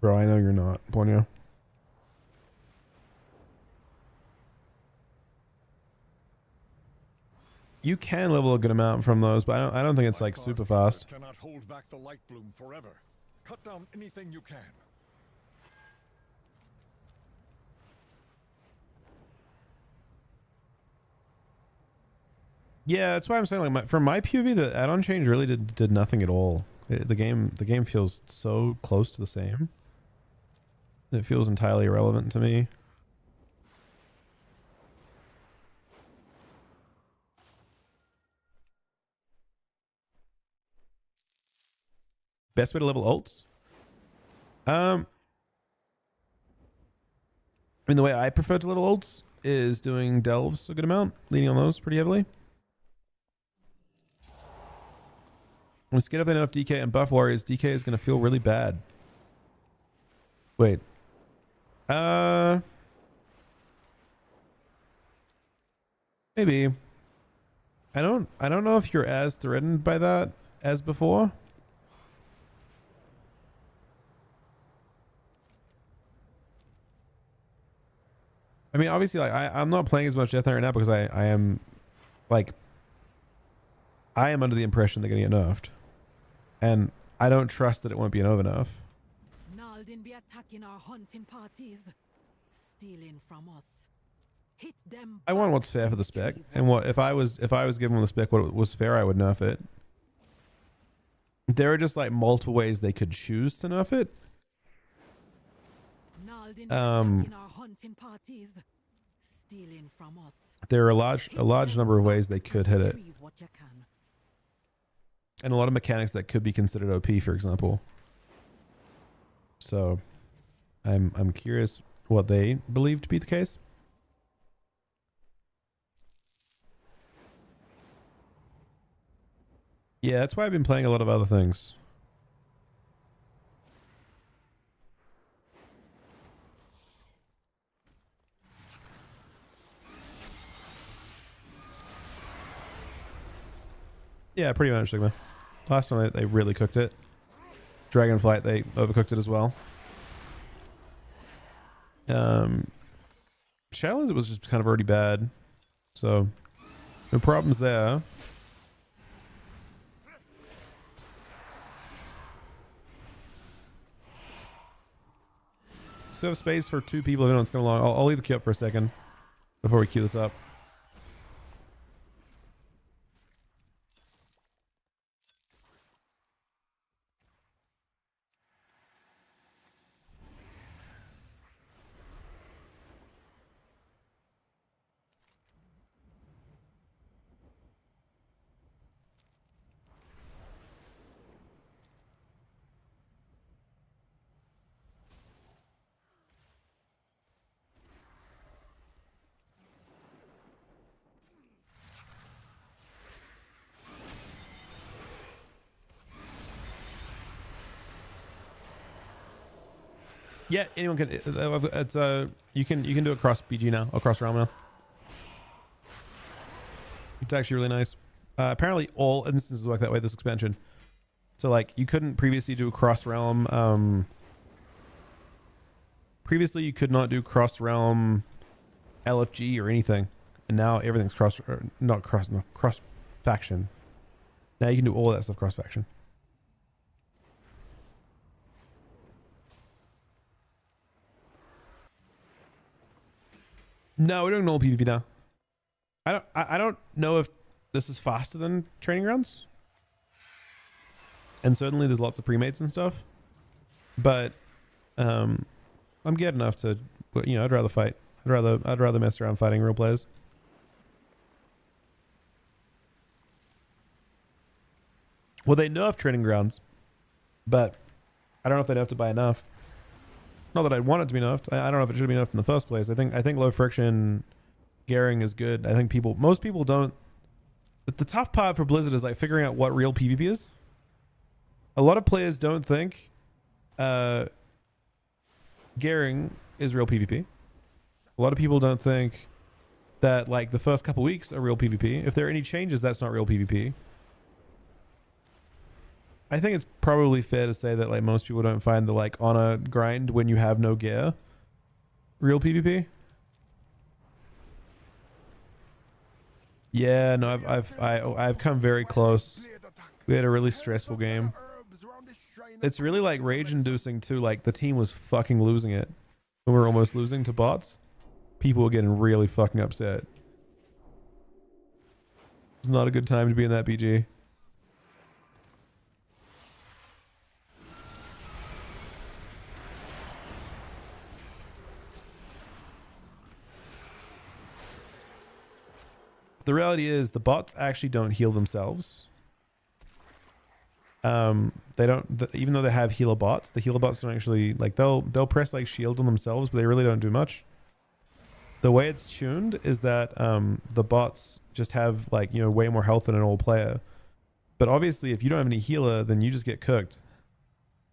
Bro, I know you're not, Ponyo. You can level a good amount from those, but I don't think it's like super fast. Cannot hold back the light bloom forever. Cut down anything you can. Yeah, that's why I'm saying like from my POV, the add-on change really did nothing at all. The game feels so close to the same. It feels entirely irrelevant to me. Best way to level ults? I mean, the way I prefer to level ults is doing delves a good amount, leaning on those pretty heavily. I'm scared if they nerf DK and buff warriors, DK is going to feel really bad. Wait. Maybe. I don't know if you're as threatened by that as before. I mean, obviously, like I'm not playing as much Death Knight right now because I am under the impression they're going to get nerfed, and I don't trust that it won't be an over nerf. Naldin be attacking our hunting parties, stealing from us. Hit them. I want what's fair for the spec, and what if I was given the spec what was fair, I would nerf it. There are just like multiple ways they could choose to nerf it. Naldin be attacking our hunting parties, stealing from us. There are a large number of ways they could hit it, Retrieve what you can. and a lot of mechanics that could be considered OP, for example. So, I'm curious what they believe to be the case. Yeah, that's why I've been playing a lot of other things. Yeah, pretty much, Sigma. Last time they really cooked it. Dragonflight, they overcooked it as well. Shadowlands, it was just kind of already bad. So, no problems there. Still have space for 2 people if anyone's coming along. I'll leave the queue up for a second before we queue this up. Yeah, anyone can. It's you can do it across BG now, across realm now. It's actually really nice. Apparently, all instances work that way. This expansion, so like you couldn't previously do cross realm. Previously, you could not do cross realm LFG or anything, and now everything's cross faction. Now you can do all that stuff cross faction. No, we're doing normal PvP now. I don't know if this is faster than training grounds. And certainly there's lots of premates and stuff. But I'm good enough to, you know, I'd rather fight. I'd rather mess around fighting real players. Well, they nerfed Training Grounds, but I don't know if they nerfed it by enough. Not that I'd want it to be nerfed. I don't know if it should be nerfed in the first place. I think low friction Gehring is good. I think most people don't. The tough part for Blizzard is like figuring out what real PvP is. A lot of players don't think Gehring is real PvP. A lot of people don't think that like the first couple weeks are real PvP. If there are any changes, that's not real PvP. I think it's probably fair to say that like most people don't find the like on a grind when you have no gear real PvP. Yeah, no, I've come very close. We had a really stressful game. It's really like rage inducing too. Like the team was fucking losing it. When we were almost losing to bots, people were getting really fucking upset. It's not a good time to be in that BG. The reality is the bots actually don't heal themselves. They don't, even though they have healer bots, the healer bots don't actually like they'll press like shield on themselves, but they really don't do much. The way it's tuned is that the bots just have like, you know, way more health than an old player. But obviously if you don't have any healer, then you just get cooked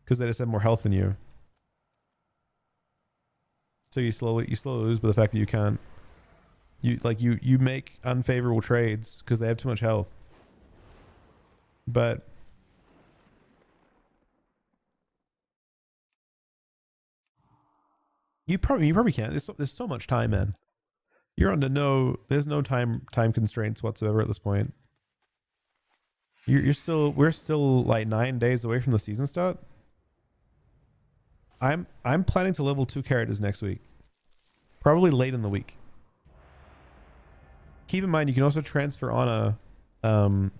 because they just have more health than you. So you slowly lose by the fact that you can't. You make unfavorable trades because they have too much health. But you probably can't. There's so much time, man. You're under there's no time constraints whatsoever at this point. We're still like 9 days away from the season start. I'm planning to level 2 characters next week. Probably late in the week. Keep in mind you can also transfer on the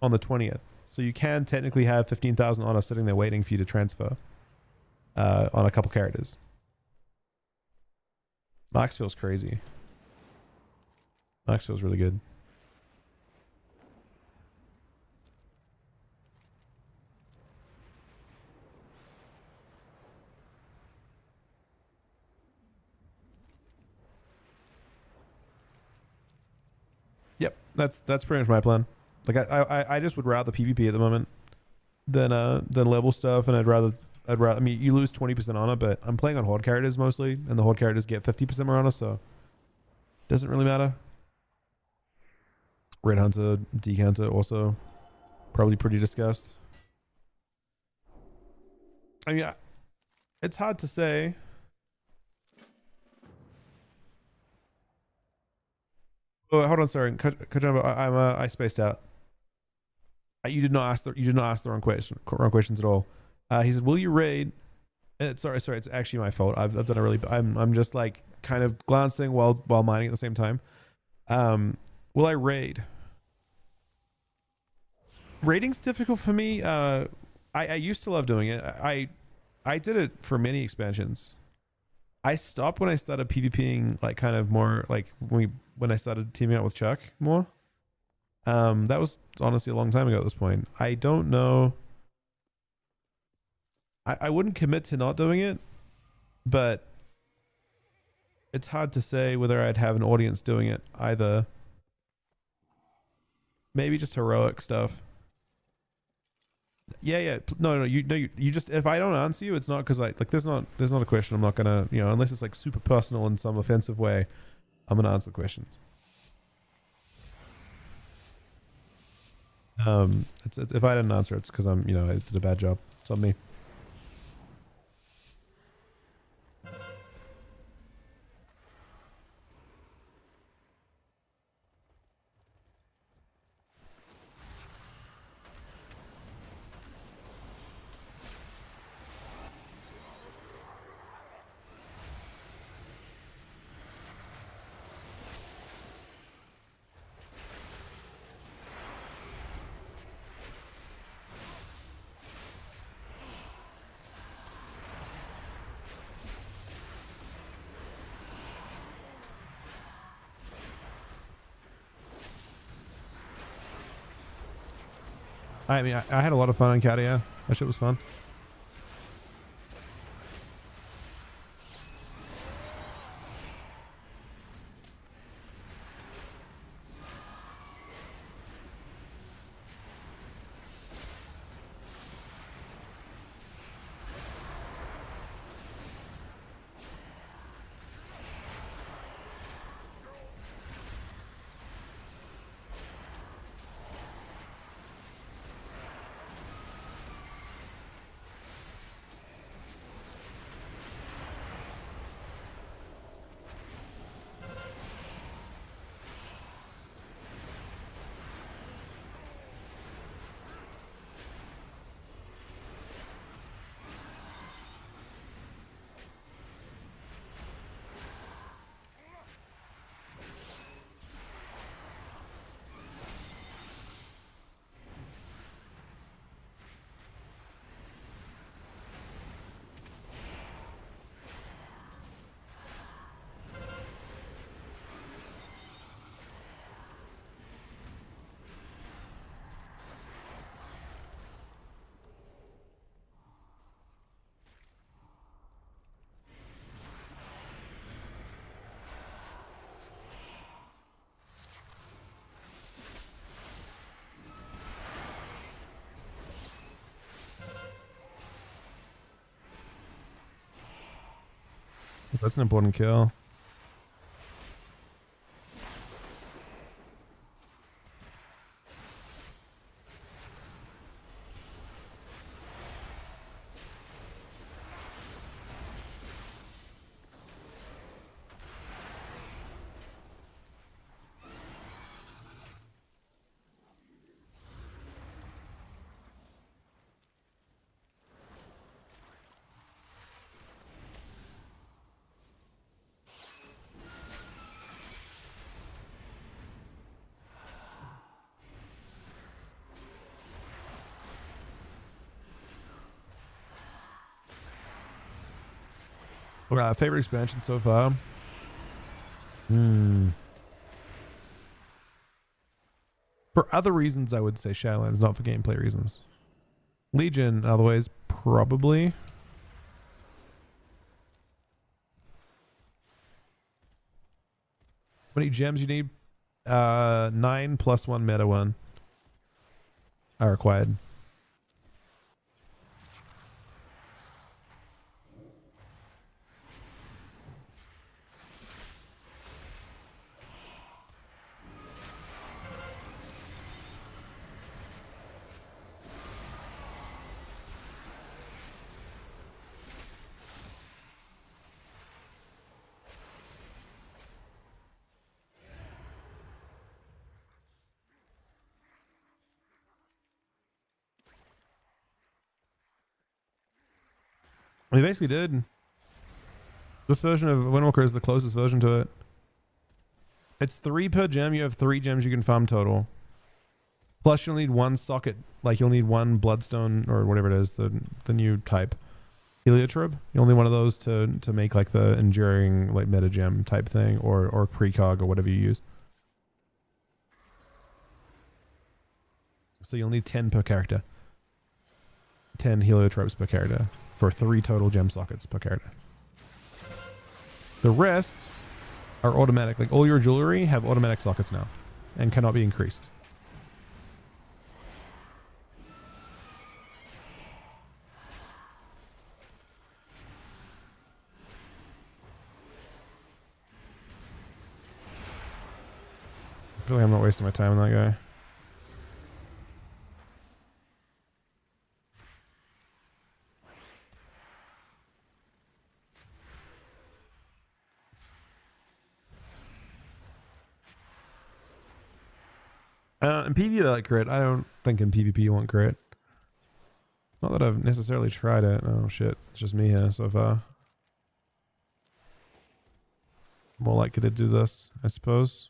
20th. So you can technically have 15,000 Honor sitting there waiting for you to transfer on a couple characters. Max feels crazy. Max feels really good. Yep, that's pretty much my plan. Like I just would rather PvP at the moment than level stuff, and I'd rather I mean you lose 20% honor, but I'm playing on horde characters mostly, and the horde characters get 50% more honor, so doesn't really matter. Red Hunter, Decanter also probably pretty discussed. I mean, it's hard to say. Oh, hold on, sorry, Kajamba, I spaced out. You did not ask the wrong questions at all. He said, "Will you raid?" Sorry, it's actually my fault. I've done a really. I'm just like kind of glancing while mining at the same time. Will I raid? Raiding's difficult for me. I used to love doing it. I did it for many expansions. I stopped when I started PvPing, like kind of more like when I started teaming up with Chuck more. That was honestly a long time ago at this point. I don't know. I wouldn't commit to not doing it, but it's hard to say whether I'd have an audience doing it either. Maybe just heroic stuff. Yeah. No. You just, if I don't answer you, it's not because there's not a question. I'm not gonna, unless it's like super personal in some offensive way, I'm gonna answer questions. It's if I didn't answer, it's because I did a bad job. It's on me. I mean, I had a lot of fun on Cadia. That shit was fun. That's an important kill. Favorite expansion so far? For other reasons, I would say Shadowlands, not for gameplay reasons. Legion, otherwise, probably. How many gems you need? 9 plus 1 meta one are required. They basically did. This version of Windwalker is the closest version to it. It's 3 per gem. You have 3 gems you can farm total. Plus you'll need 1 socket. Like you'll need 1 bloodstone or whatever it is, the new type. Heliotrope. You'll need one of those to make like the enduring like meta gem type thing or precog or whatever you use. So you'll need 10 per character. 10 heliotropes per character. For 3 total gem sockets per character. The rest are automatic. Like all your jewelry have automatic sockets now and cannot be increased. I feel like I'm not wasting my time on that guy. In PvP they like crit. I don't think in PvP you want crit. Not that I've necessarily tried it. Oh shit. It's just me here so far. More likely to do this, I suppose.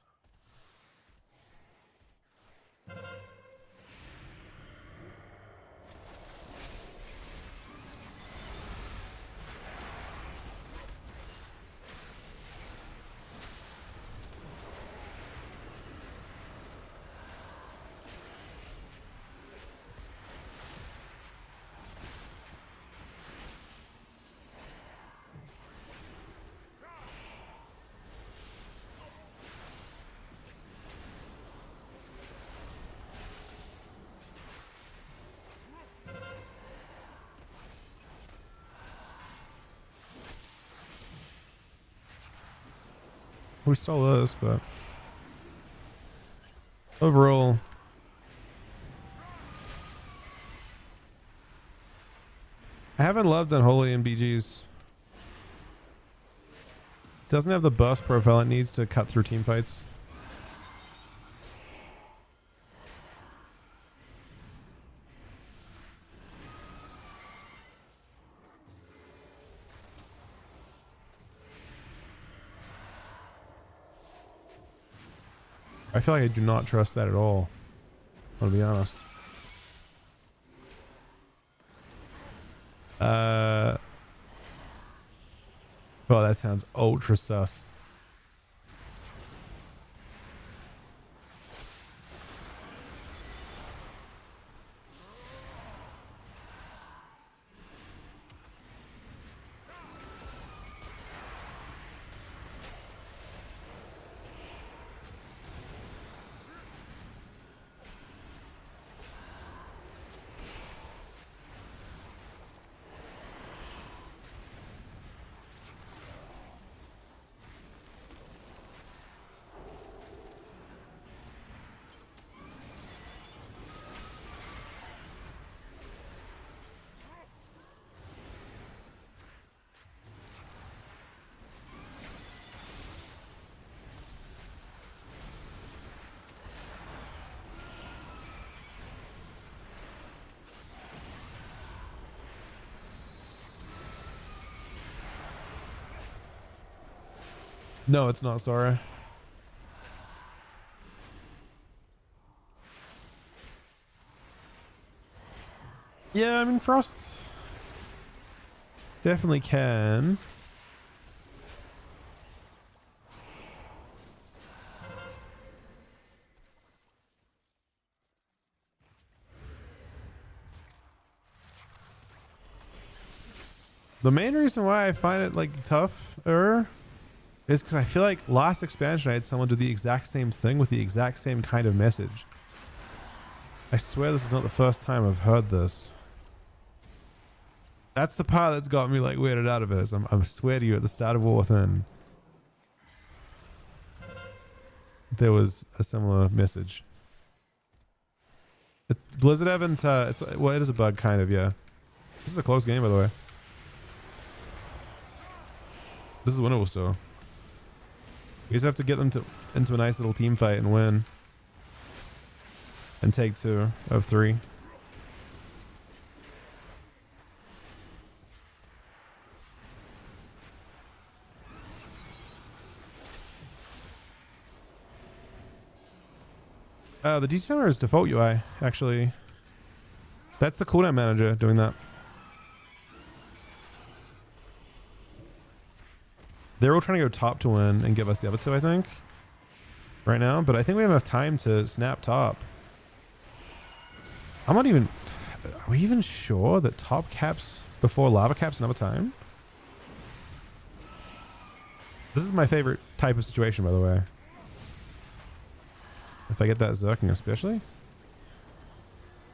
We stole this, but overall, I haven't loved Unholy in BGs. Doesn't have the burst profile it needs to cut through team fights. I feel like I do not trust that at all. I'll be honest. Oh, that sounds ultra sus. No, it's not Sora. Yeah, I mean, Frost definitely can. The main reason why I find it like tougher is because I feel like last expansion I had someone do the exact same thing with the exact same kind of message. I swear this is not the first time I've heard this. That's the part that's got me like weirded out of it. Is I swear to you, at the start of War Within, there was a similar message. Blizzard haven't. Well, it is a bug, kind of. Yeah. This is a close game, by the way. This is winnable still. You just have to get them into a nice little team fight and win. And take 2 of 3. The detailer is default UI, actually. That's the cooldown manager doing that. They're all trying to go top to win and give us the other 2, I think. Right now, but I think we have enough time to snap top. I'm not even... Are we even sure that top caps before lava caps another time? This is my favorite type of situation, by the way. If I get that Zerking especially.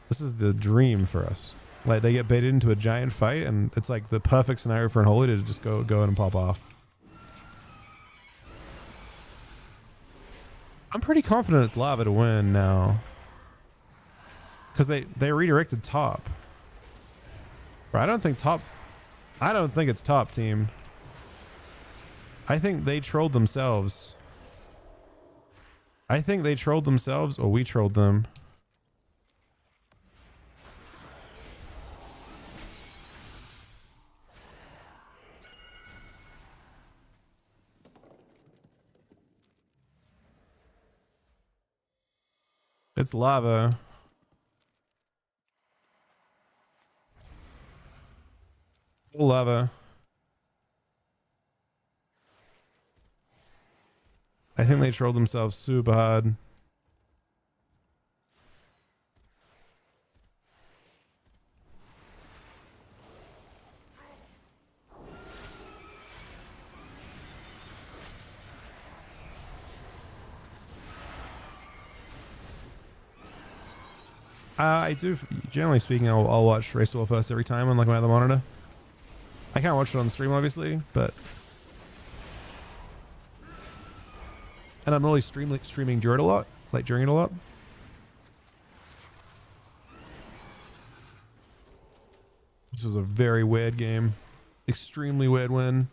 This is the dream for us. Like, they get baited into a giant fight, and it's like the perfect scenario for Unholy to just go in and pop off. I'm pretty confident it's lava to win now. Because they redirected top. But I don't think it's top team. I think they trolled themselves. I think they trolled themselves or we trolled them. It's lava. Lava. I think they trolled themselves super hard. I do, generally speaking, I'll watch Race War first every time on like my other monitor. I can't watch it on stream, obviously, but and I'm only streaming during it a lot, like during it a lot. This was a very weird game. Extremely weird win.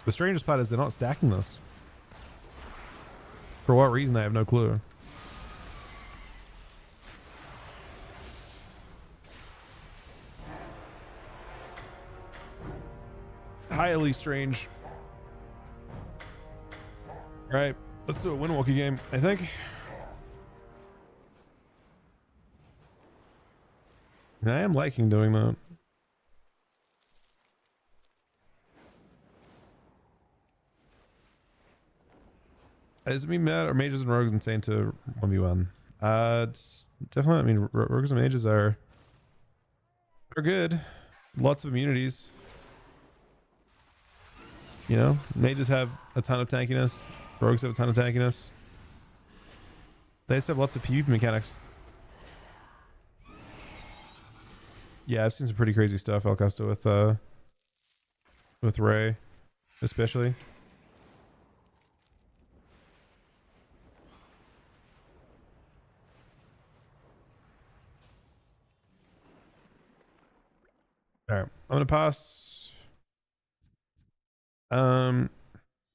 The strangest part is they're not stacking this. For what reason, I have no clue. Highly strange. All right, let's do a Windwalker game, I think. And I am liking doing that. Is it me mad or mages and rogues insane to 1v1? It's definitely, I mean, rogues and mages are good. Lots of immunities. You know, mages have a ton of tankiness. Rogues have a ton of tankiness. They just have lots of PvP mechanics. Yeah, I've seen some pretty crazy stuff, El Custo, with Ray, especially. All right, I'm gonna pass. Do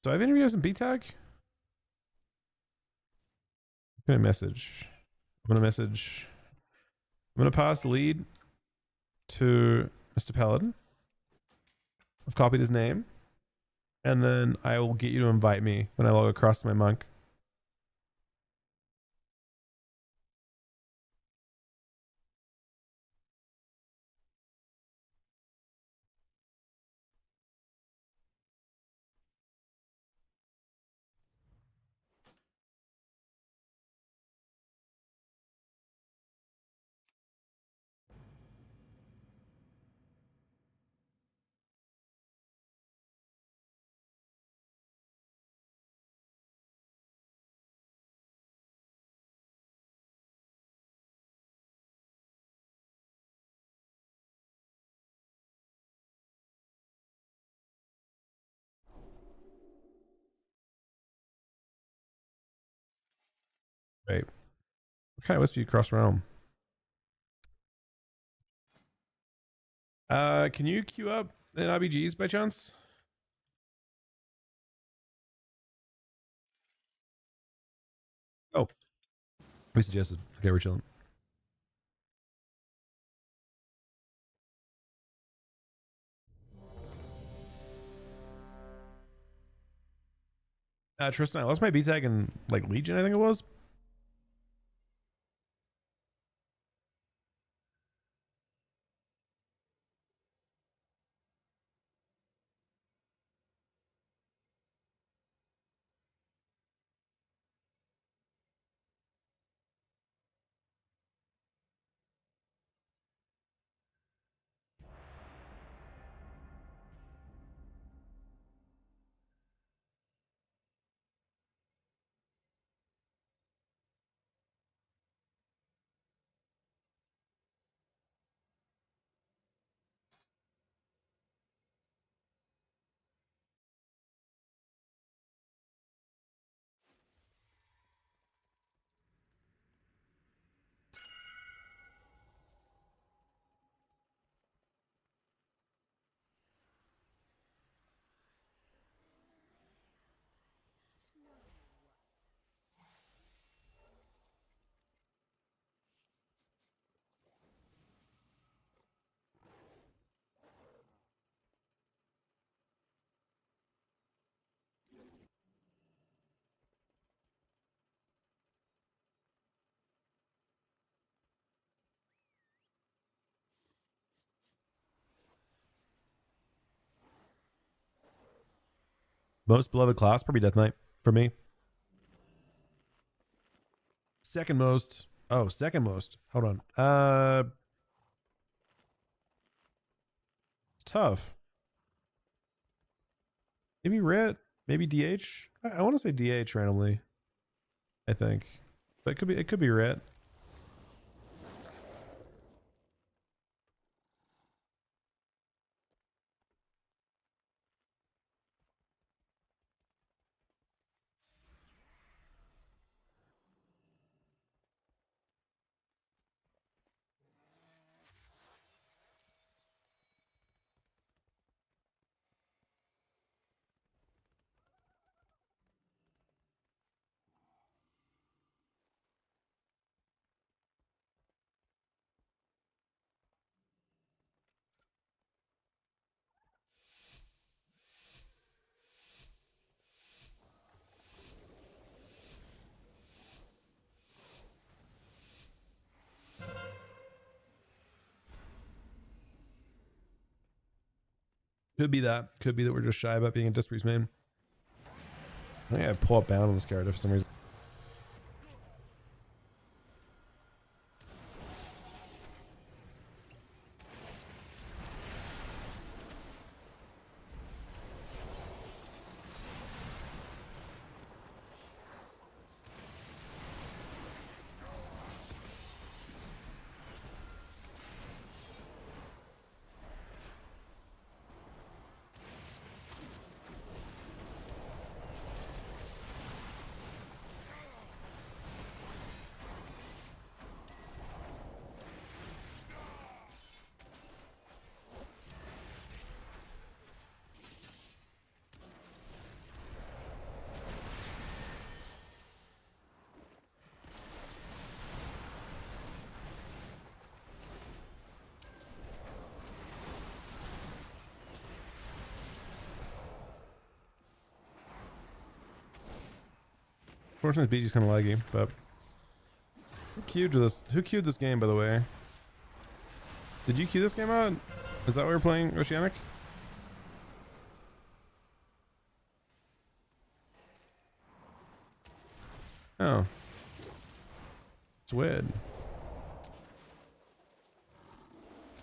I have any of you guys in B-Tag? I'm gonna message. I'm gonna pass the lead to Mr. Paladin. I've copied his name, and then I will get you to invite me when I log across to my monk. Wait, what kind of Westview cross realm? Can you queue up in RBGs by chance? Oh, we suggested. Okay, we're chilling. Tristan, I lost my B-Tag in like Legion, I think it was. Most beloved class, probably Death Knight for me. Second most. Oh, second most. Hold on. It's tough. Maybe Ret. Maybe DH. I want to say DH randomly. I think, but it could be Ret. Could be that. Could be that we're just shy about being a Disc Priest main. I think I pull up bound on this character for some reason. Fortunately, BG's kind of laggy, but who queued this game, by the way? Did you queue this game out? Is that why we're playing Oceanic? Oh. It's weird.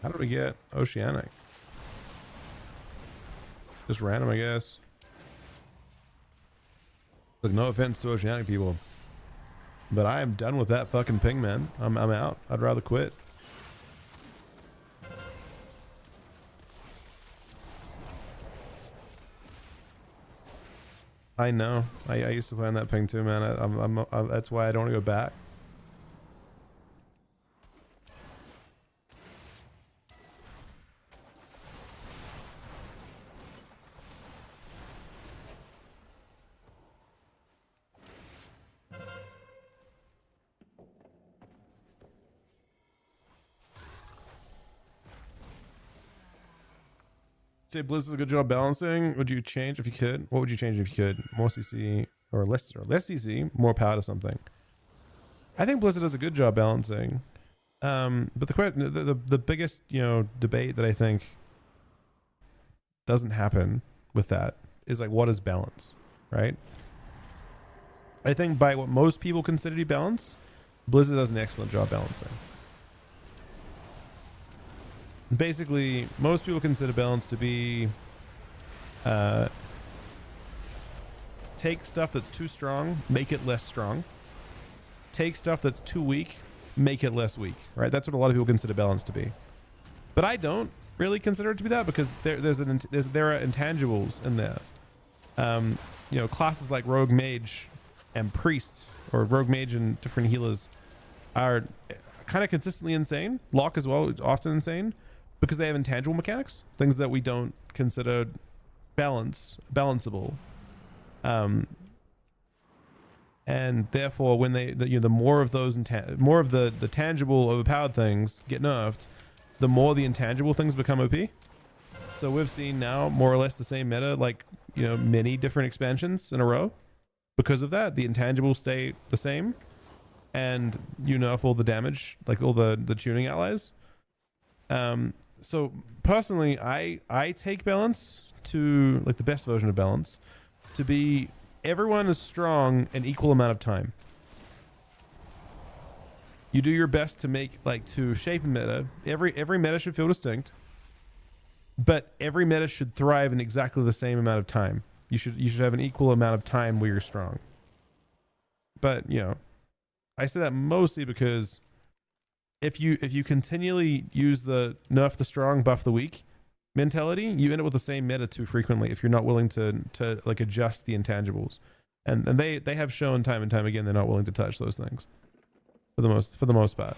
How did we get Oceanic? Just random, I guess. Look, no offense to Oceanic people, but I am done with that fucking ping, man. I'm out. I'd rather quit. I know. I used to play on that ping too, man. That's why I don't want to go back. Say Blizz does a good job balancing. Would you change if you could? What would you change if you could? More CC or less CC, more power to something. I think Blizzard does a good job balancing. But the biggest, you know, debate that I think doesn't happen with that is like, what is balance, right? I think by what most people consider to be balance, Blizzard does an excellent job balancing. Basically, most people consider balance to be take stuff that's too strong, make it less strong. Take stuff that's too weak, make it less weak, right? That's what a lot of people consider balance to be. But I don't really consider it to be that, because there are intangibles in there. You know, classes like Rogue Mage and Priest, or Rogue Mage and different healers, are kind of consistently insane. Locke as well, often insane, because they have intangible mechanics, things that we don't consider balanceable. And therefore, when the more of those more of the tangible overpowered things get nerfed, the more the intangible things become OP. So we've seen now more or less the same meta, like, you know, many different expansions in a row. Because of that, the intangibles stay the same, and you nerf all the damage, like all the tuning allies. So personally, I take balance to, like, the best version of balance to be everyone is strong an equal amount of time. You do your best to make, like, to shape a meta. Every meta should feel distinct, but every meta should thrive in exactly the same amount of time. You should have an equal amount of time where you're strong. But, you know, I say that mostly because if you continually use the nerf the strong, buff the weak mentality, you end up with the same meta too frequently if you're not willing to like adjust the intangibles. And they have shown time and time again they're not willing to touch those things for the most part.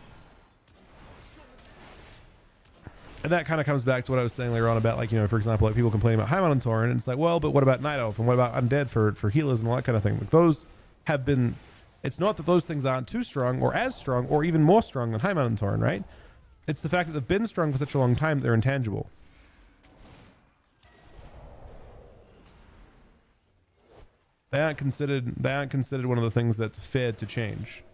And that kind of comes back to what I was saying later on about, like, you know, for example, like people complaining about High Mountain Tauren, and it's like, well, but what about Night Elf, and what about Undead for healers and all that kind of thing? Like, those have been, it's not that those things aren't too strong or as strong or even more strong than High Mountain Tauren, right? It's the fact that they've been strong for such a long time that they're intangible. They aren't considered one of the things that's fair to change.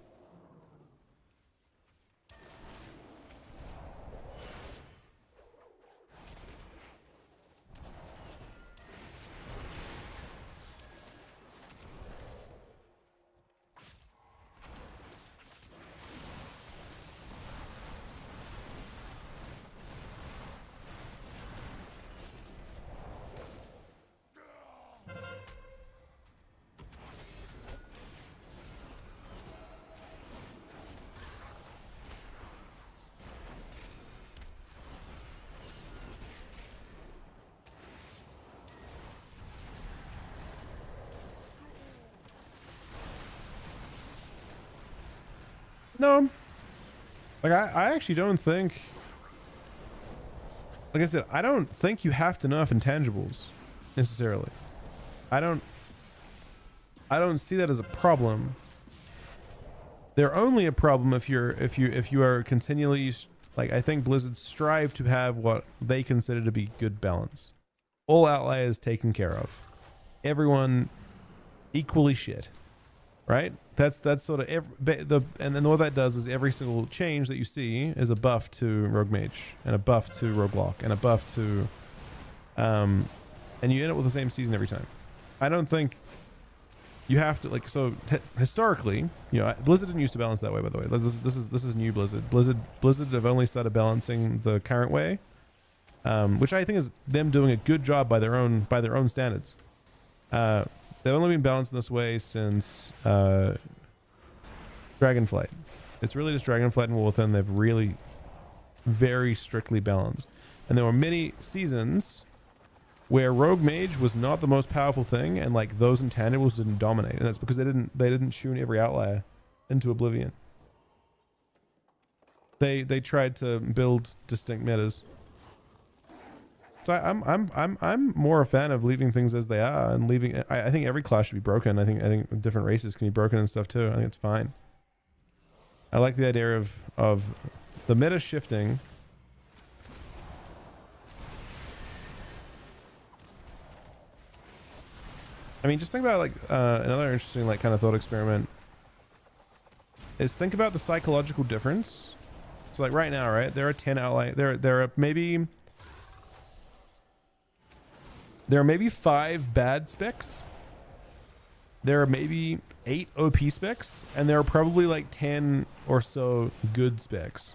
No. Like I actually don't think, like I said, I don't think you have to nerf intangibles necessarily. I don't see that as a problem. They're only a problem if you are continually, like, I think Blizzard strive to have what they consider to be good balance. All outliers taken care of. Everyone equally shit. Right? That's sort of and then what that does is every single change that you see is a buff to Rogue Mage and a buff to Rogue Lock and a buff to and you end up with the same season every time. I don't think you have to, like, so historically, you know, Blizzard didn't used to balance that way, by the way. This is new Blizzard. Blizzard have only started balancing the current way, which I think is them doing a good job by their own standards. They've only been balanced in this way since Dragonflight. It's really just Dragonflight and Wolverine they've really very strictly balanced. And there were many seasons where Rogue Mage was not the most powerful thing, and like those intangibles didn't dominate, and that's because they didn't tune every outlier into oblivion. They tried to build distinct metas. So I'm more a fan of leaving things as they are and leaving. I think every class should be broken. I think different races can be broken and stuff too. I think it's fine. I like the idea of the meta shifting. I mean, just think about like another interesting like kind of thought experiment is think about the psychological difference. So like right now, right, there are 10 outliers. There are maybe 5 bad specs. There are maybe 8 OP specs, and there are probably like 10 or so good specs.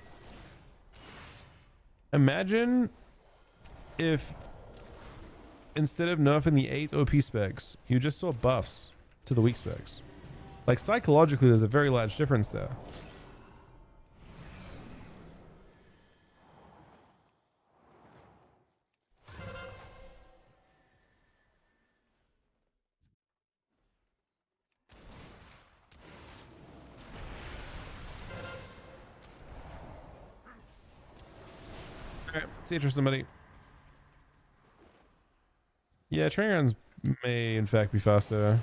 Imagine if instead of nerfing the 8 OP specs, you just saw buffs to the weak specs. Like psychologically, there's a very large difference there. Alright, see you for somebody. Yeah, training runs may in fact be faster.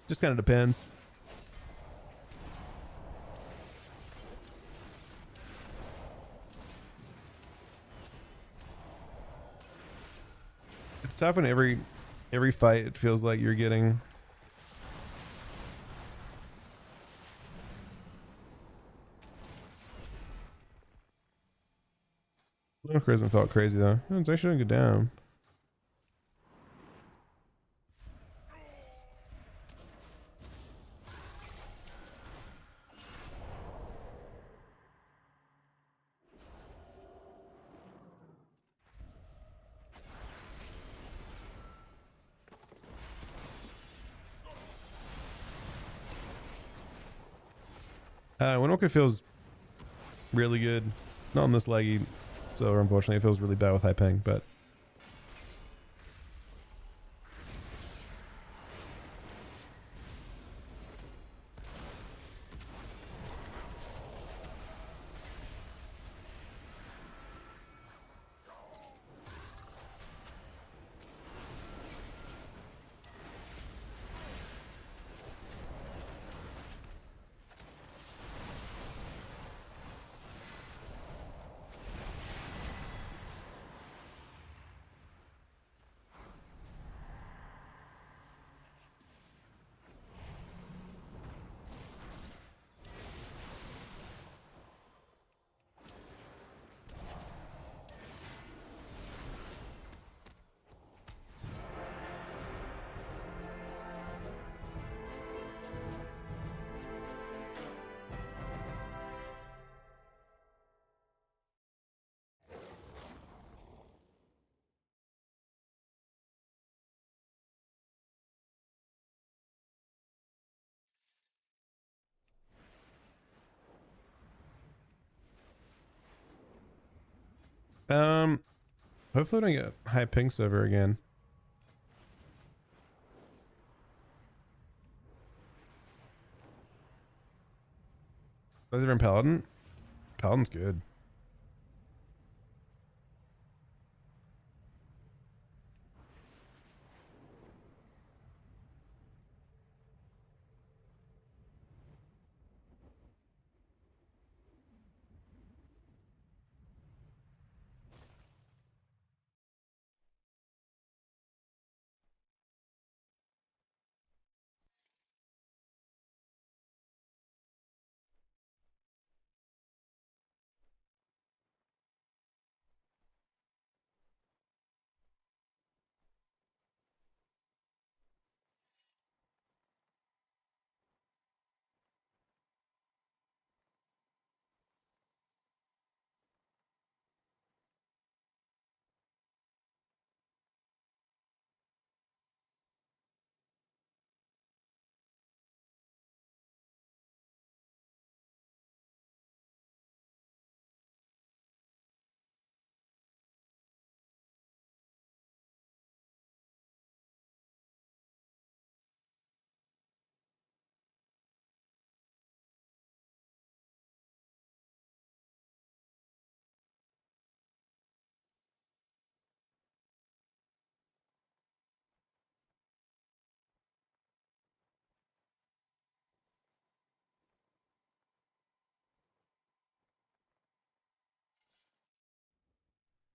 Just kind of depends. It's tough when every fight it feels like you're getting Lunar hasn't felt crazy though. It's actually gonna go down. Windwalker feels really good. Not on this laggy, so unfortunately it feels really bad with high ping, but Hopefully I don't get high pinks over again. Was it even Paladin? Paladin's good.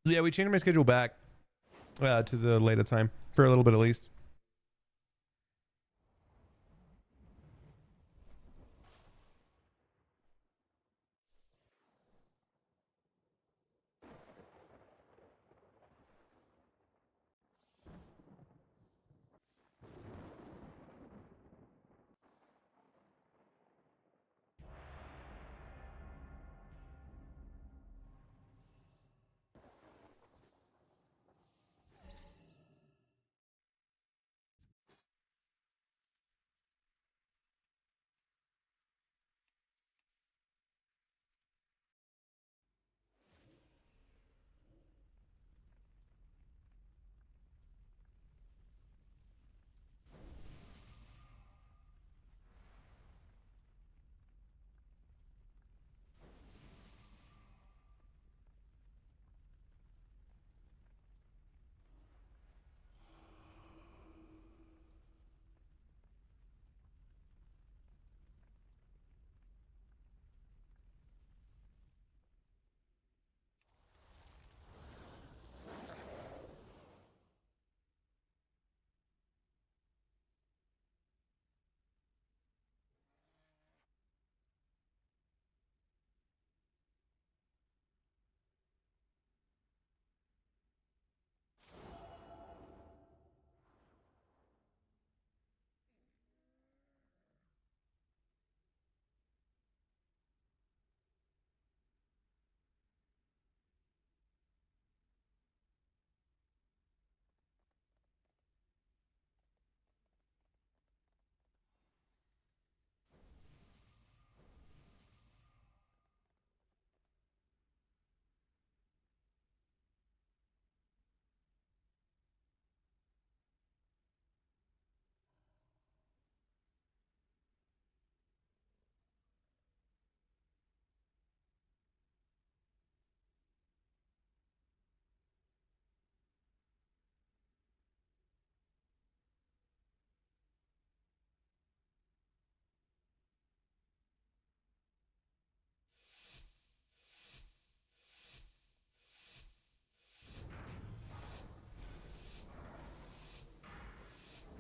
Yeah, we changed my schedule back to the later time for a little bit at least.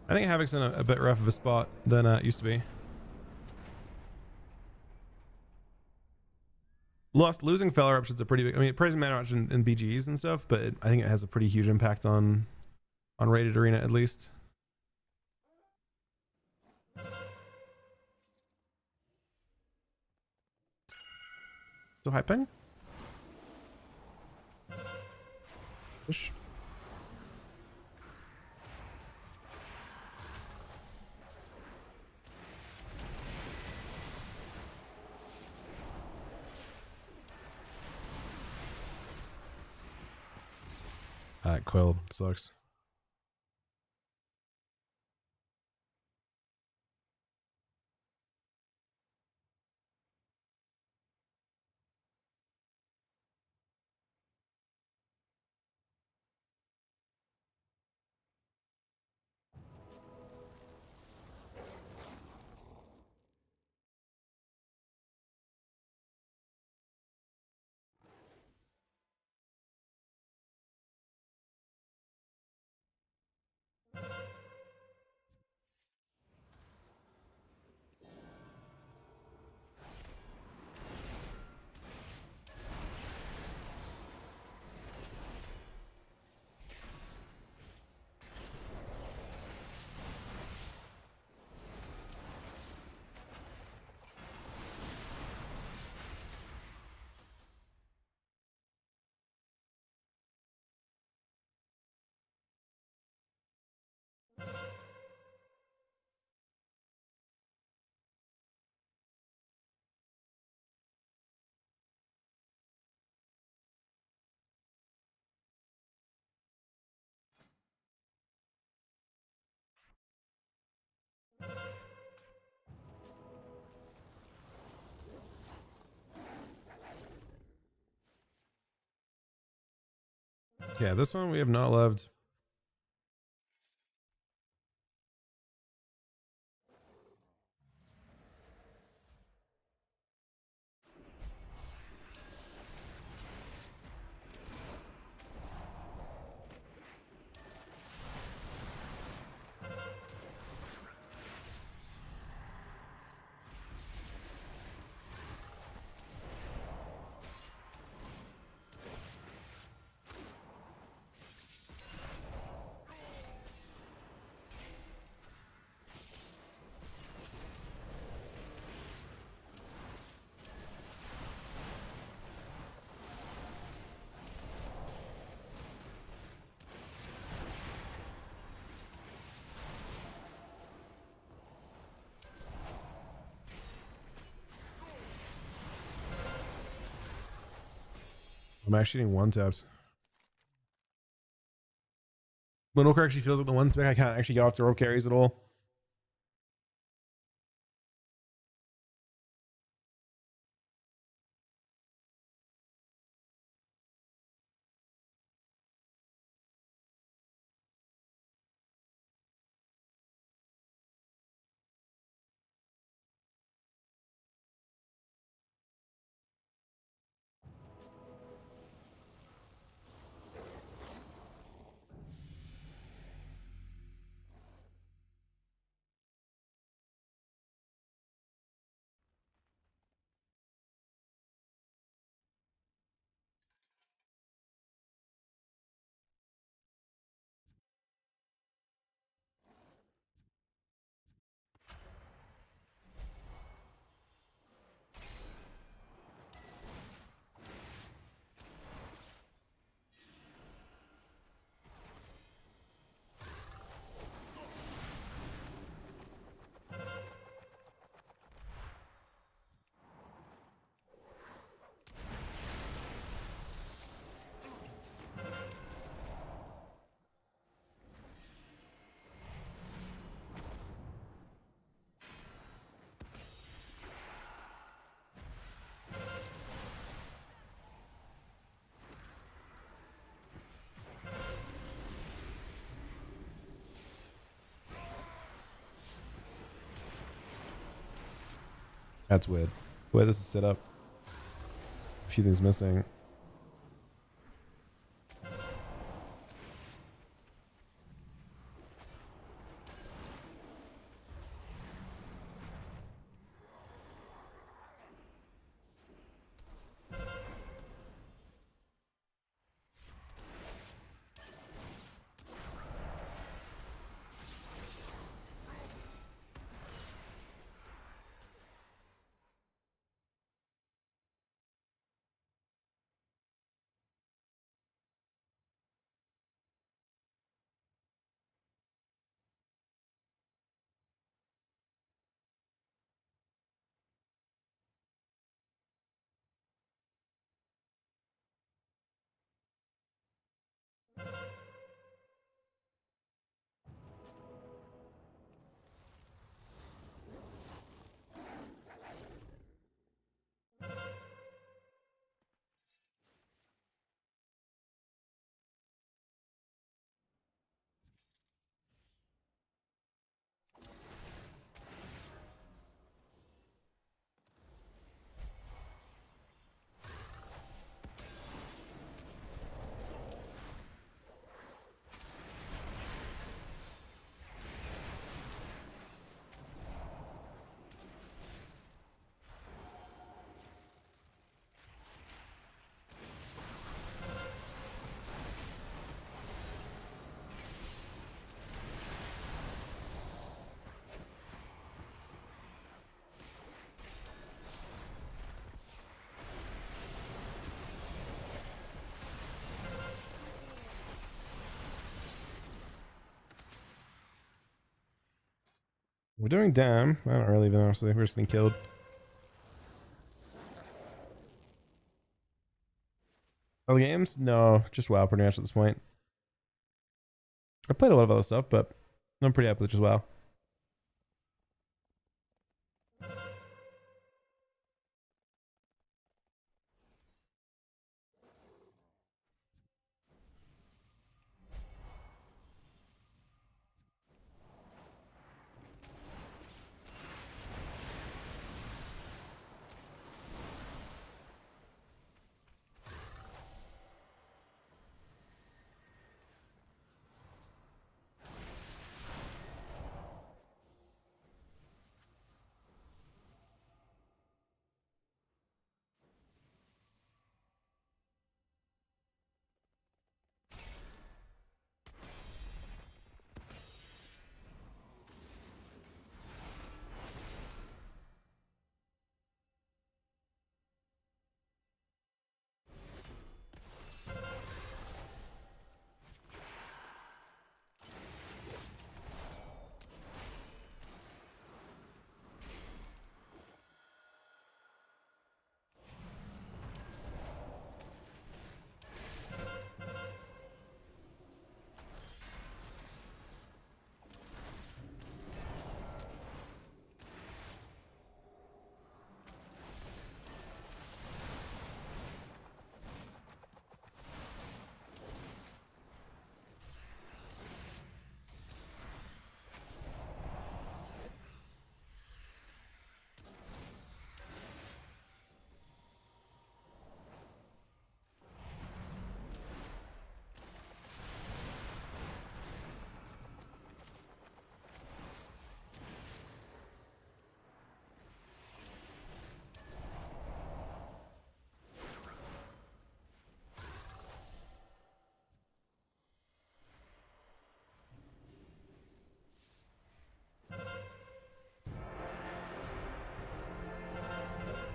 I think Havoc's in a bit rough of a spot than it used to be. Losing Fel Eruption's a pretty big. I mean, it plays mana much in BGs and stuff, but I think it has a pretty huge impact on rated arena at least. So high ping. Push. Quill sucks. Yeah, this one we have not loved. I'm actually getting one taps. Windwalker actually feels like the one spec I can't actually get off to rope carries at all. That's weird. The way this is set up. A few things missing. We're doing damn. I don't really even honestly. We're just getting killed. Other games? No, just WoW pretty much at this point. I played a lot of other stuff, but I'm pretty happy with just WoW.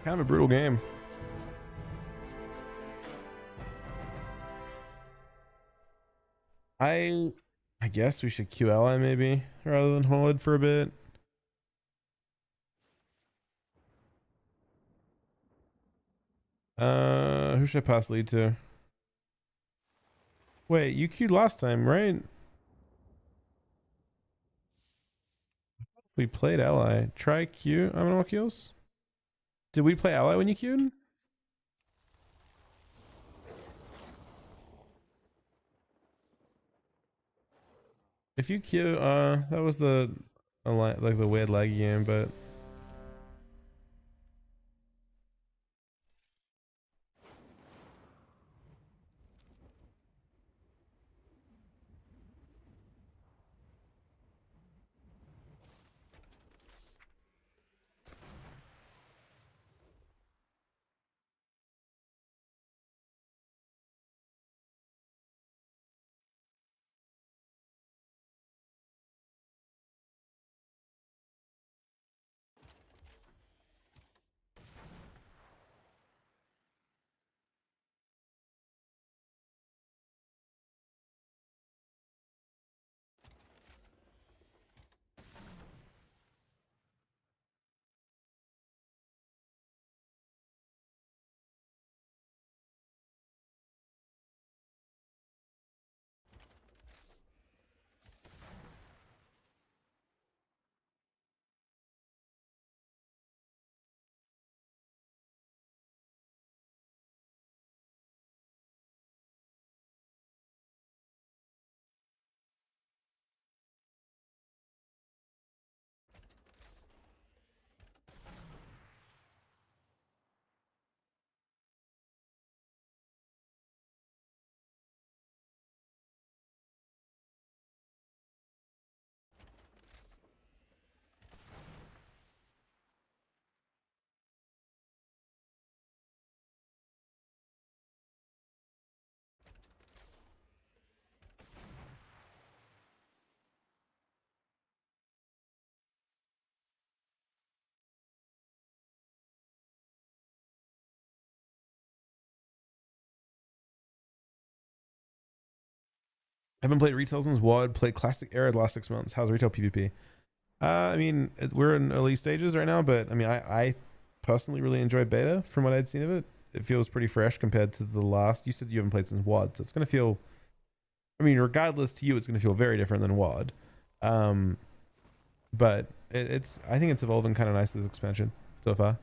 Kind of a brutal game. I guess we should Q ally maybe rather than hold for a bit. Who should I pass lead to? Wait, you queued last time, right? We played ally. Try Q. I don't know what kills. Did we play ally when you queued? If you queue, that was the like the weird laggy game, but I haven't played retail since WoD. Played classic era the last 6 months. How's retail PvP? I mean, we're in early stages right now, but I mean, I personally really enjoy beta from what I'd seen of it. It feels pretty fresh compared to the last. You said you haven't played since WoD, so it's going to feel, I mean, regardless to you, it's going to feel very different than WoD. But it's, I think it's evolving kind of nice, this expansion so far.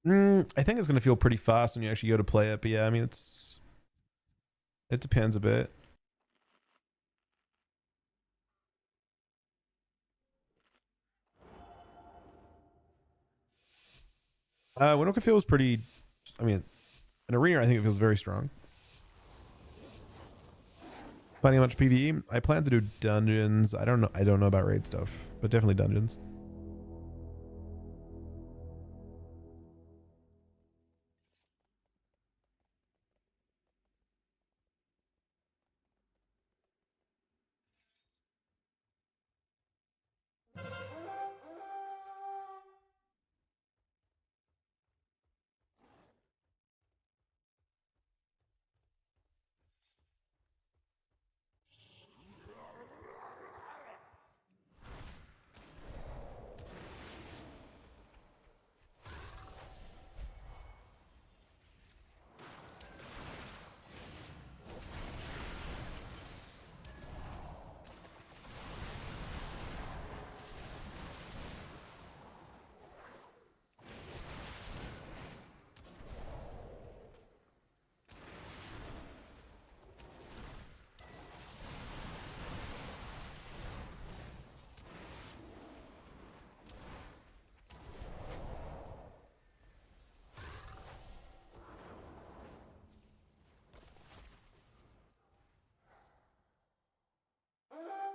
I think it's going to feel pretty fast when you actually go to play it, but yeah, I mean, it depends a bit. Winoka feels pretty, I mean, an arena, I think it feels very strong. Planning how much PvE? I plan to do dungeons. I don't know about raid stuff, but definitely dungeons.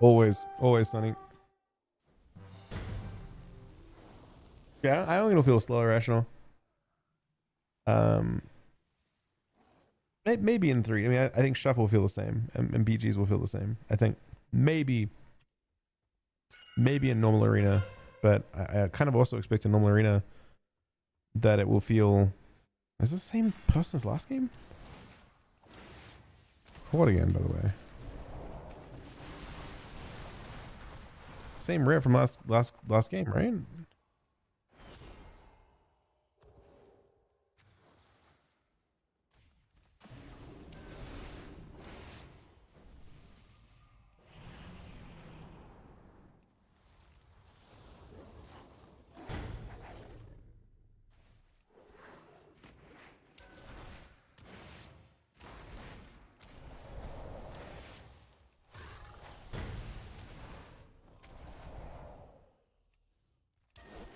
Always, Sunny. Yeah, I don't think it'll feel slow or rational. Maybe in 3. I mean, I think Shuffle will feel the same, and BGs will feel the same. I think maybe in normal arena, but I kind of also expect in normal arena that it will feel. Is this the same person as last game? What again, by the way? Same rare from last game, right?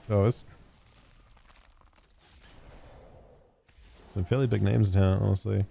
Oh, it's some fairly big names in town, honestly.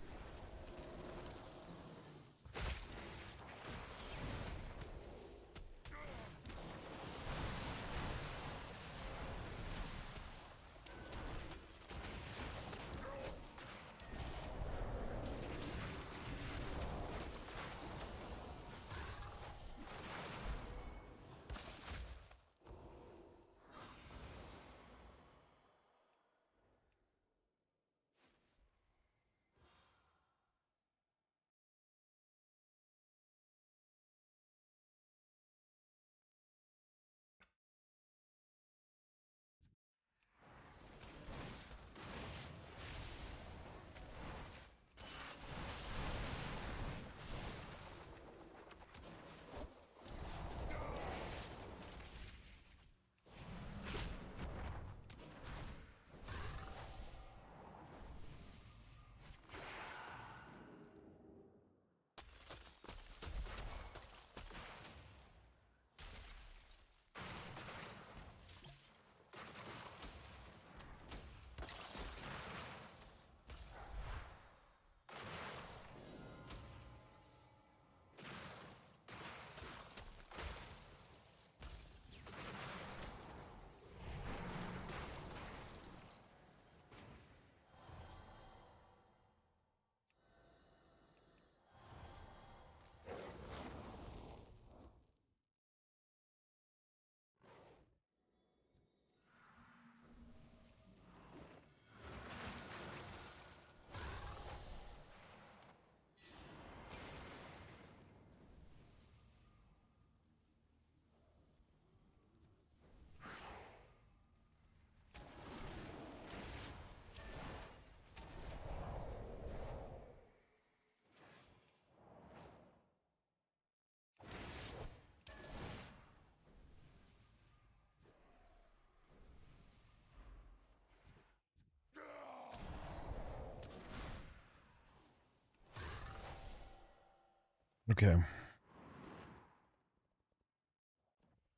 Okay.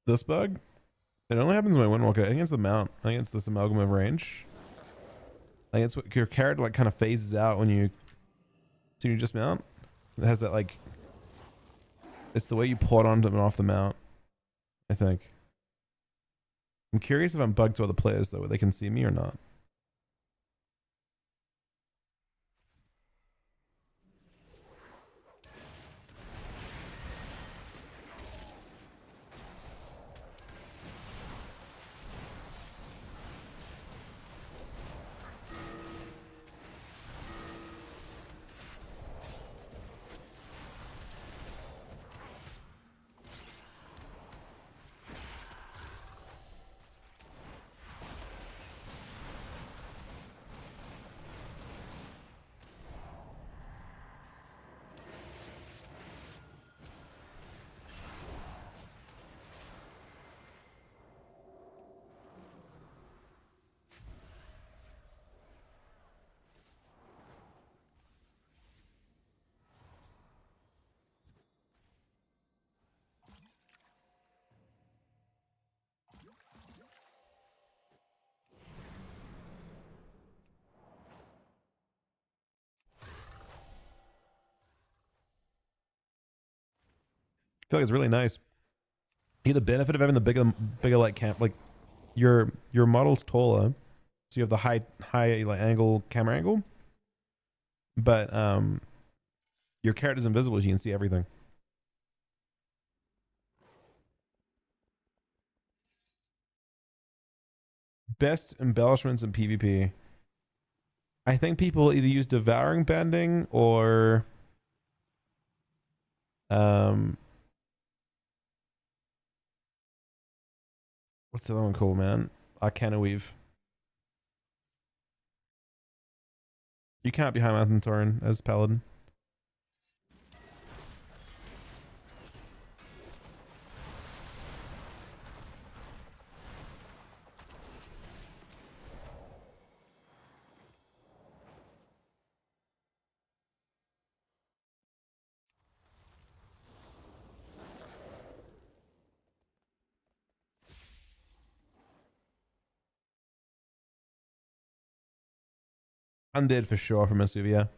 This bug? It only happens when I windwalker. I think it's the mount. I think it's this amalgam of range. I think it's what your character like kind of phases out when you just mount. It has that like it's the way you pull it onto and off the mount, I think. I'm curious if I'm bugged to other players though, where they can see me or not. I feel like it's really nice. You get the benefit of having the bigger like camp, like your model's taller, so you have the high like angle camera angle, but your character's invisible, so you can see everything. Best embellishments in PvP. I think people either use devouring bending or what's the other one called, man? Arcana Weave. You can't be High Mountain Tauren as Paladin. Undead for sure from Asuvia.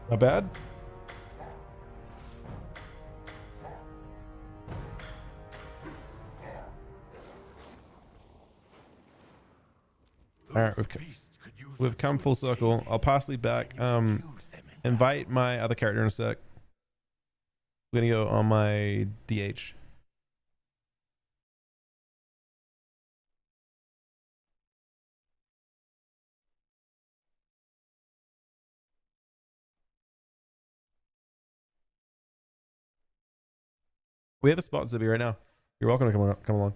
Not bad. All right, we've come full circle. I'll pass lead back. Invite my other character in a sec. I'm gonna go on my DH. We have a spot, Zibby, right now. You're welcome to come along.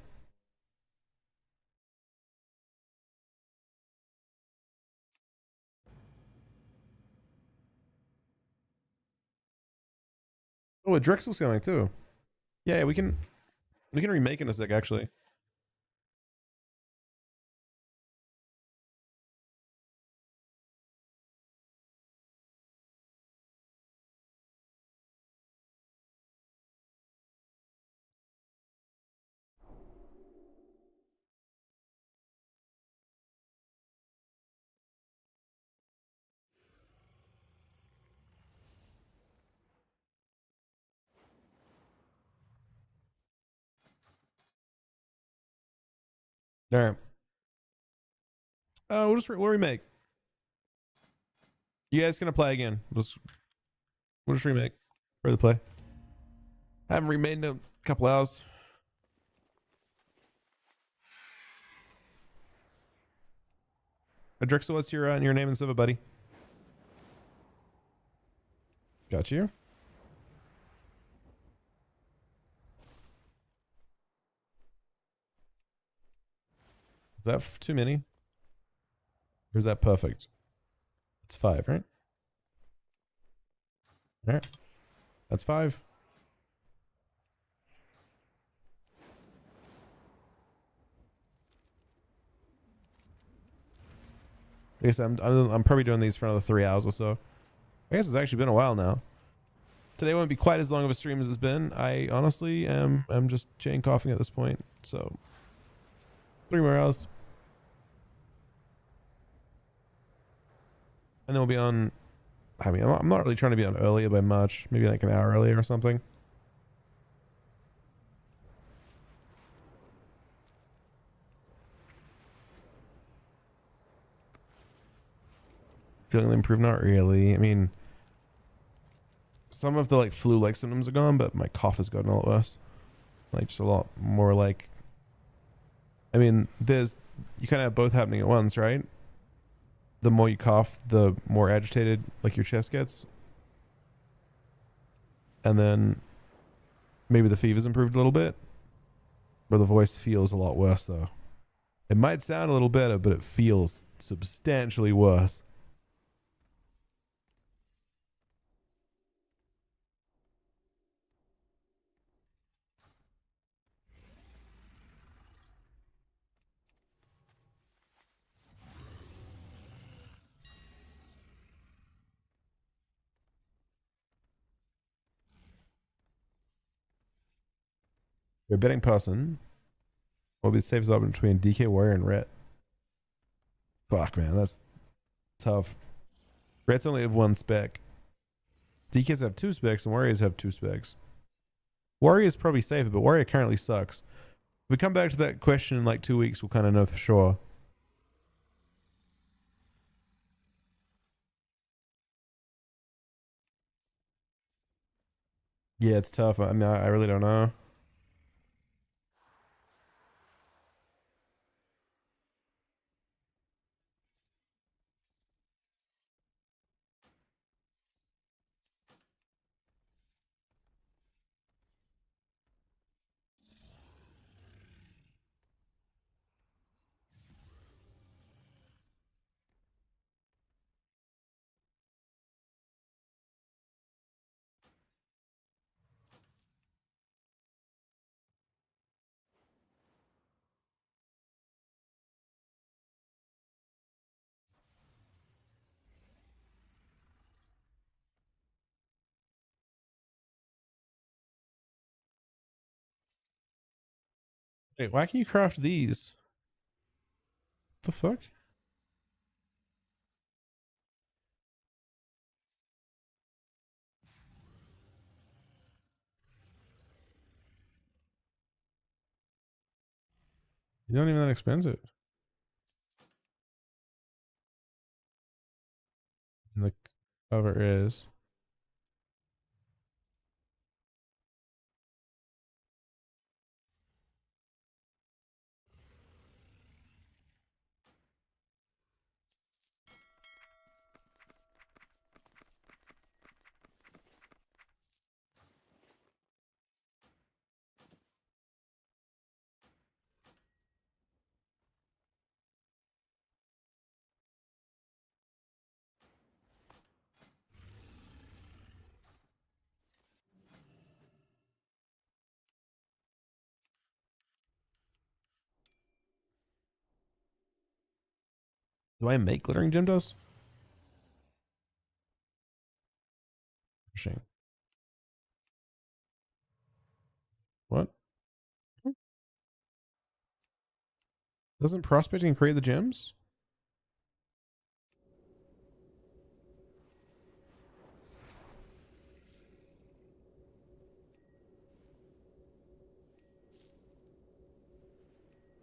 Oh, Drixel's coming too. Yeah, we can remake in a sec actually. All right. We'll remake. You guys gonna play again? We'll just remake for the play. I haven't remade in a couple hours. Drixel, what's your name and stuff, buddy? Got you. Is that too many? Or is that perfect? It's 5, right? All right. That's 5. I guess I'm probably doing these for another 3 hours or so. I guess it's actually been a while now. Today won't be quite as long of a stream as it's been. I honestly I'm just chain coughing at this point. So 3 more hours. And then we'll be on. I mean, I'm not really trying to be on earlier by much. Maybe like an hour earlier or something. Feeling improved? Not really. I mean, some of the like flu-like symptoms are gone, but my cough has gotten a lot worse. Like just a lot more like. I mean, you kind of have both happening at once, right? The more you cough, the more agitated like your chest gets. And then maybe the fever's improved a little bit. But the voice feels a lot worse though. It might sound a little better, but it feels substantially worse. Your betting person will be the safest option between DK Warrior and Ret. Fuck, man, that's tough. Rets only have 1 spec. DKs have 2 specs, and Warriors have 2 specs. Warrior is probably safer, but Warrior currently sucks. If we come back to that question in like 2 weeks, we'll kind of know for sure. Yeah, it's tough. I mean, I really don't know. Wait, why can you craft these? What the fuck? You're not even that expensive. And the cover is. Do I make glittering gem dust? Interesting. What? Doesn't prospecting create the gems?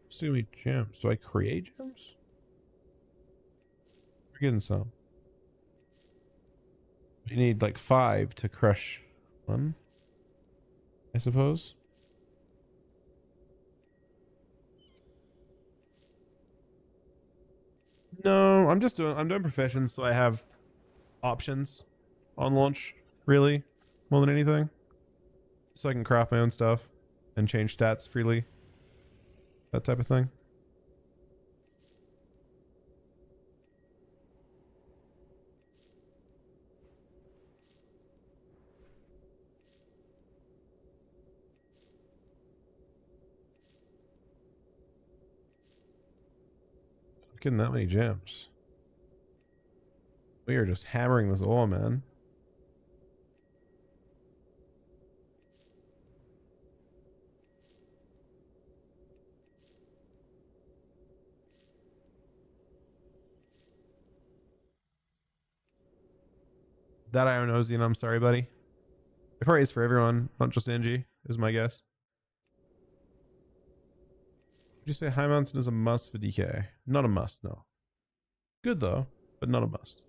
See me gems. Do I create gems? We're getting some. You need like 5 to crush one, I suppose. No, I'm doing professions, so I have options on launch, really, more than anything. So I can craft my own stuff and change stats freely. That type of thing. Getting that many gems. We are just hammering this ore, man. That I own Ozian, I'm sorry, buddy. It probably is for everyone, not just Angie, is my guess. Would you say High Mountain is a must for DK? Not a must, no. Good though, but not a must.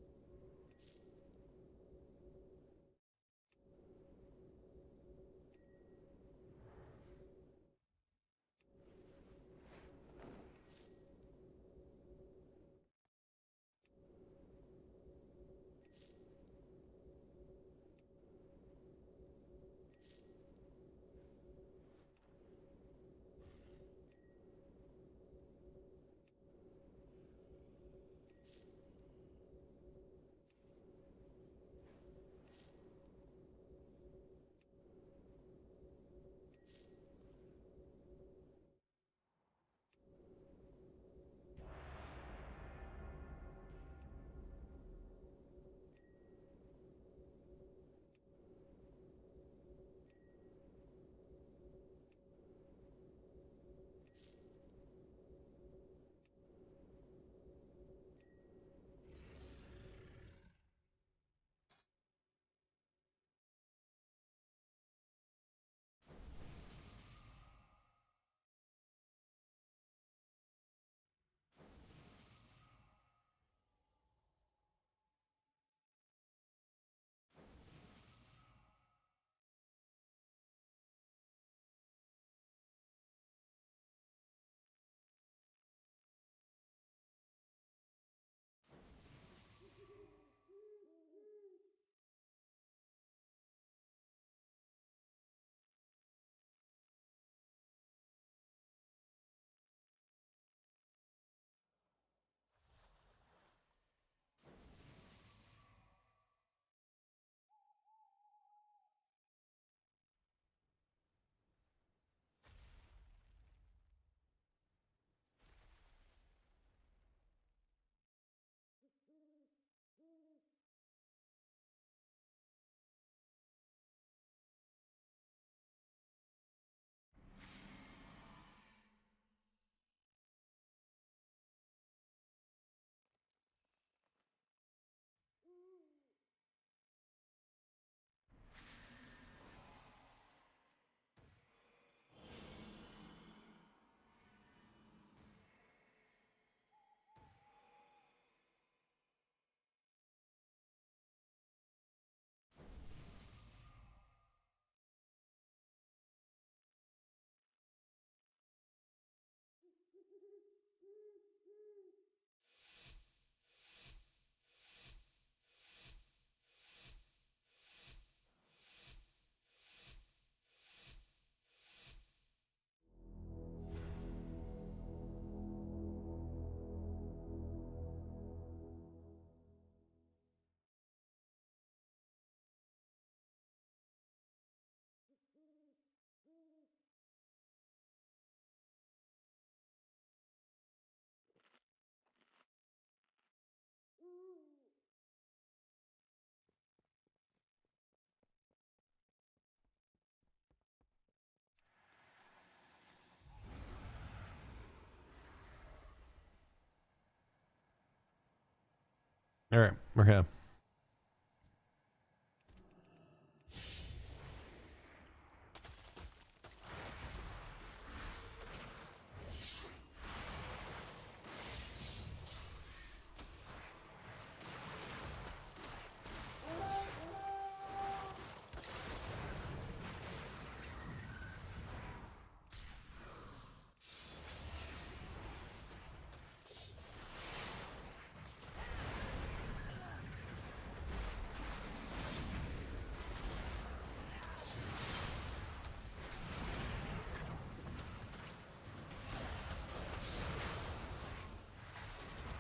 All right, we're here.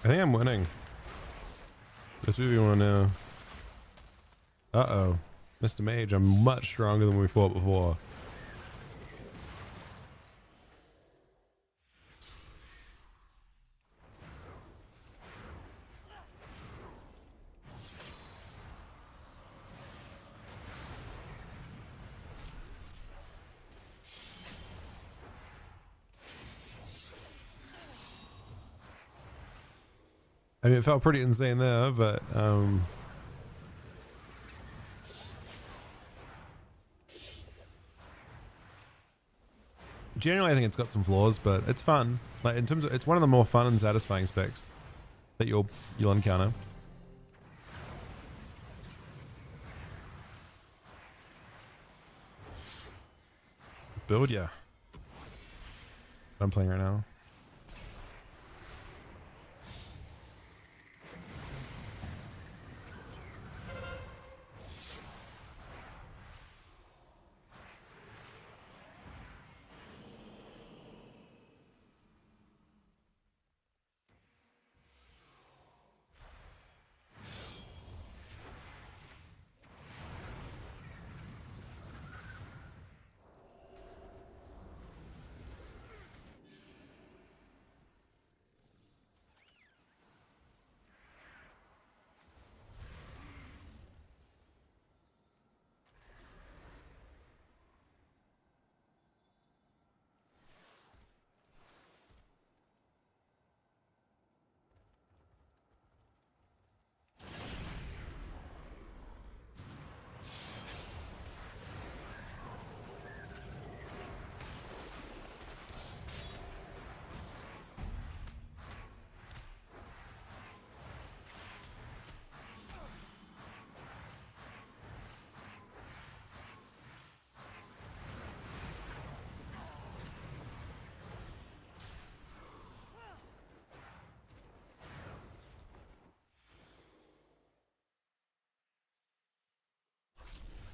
I think I'm winning. The 2v1 now. Uh-oh. Mr. Mage, I'm much stronger than we fought before. I mean, it felt pretty insane there, but generally I think it's got some flaws, but it's fun. Like in terms of, it's one of the more fun and satisfying specs that you'll encounter. Build, yeah. I'm playing right now.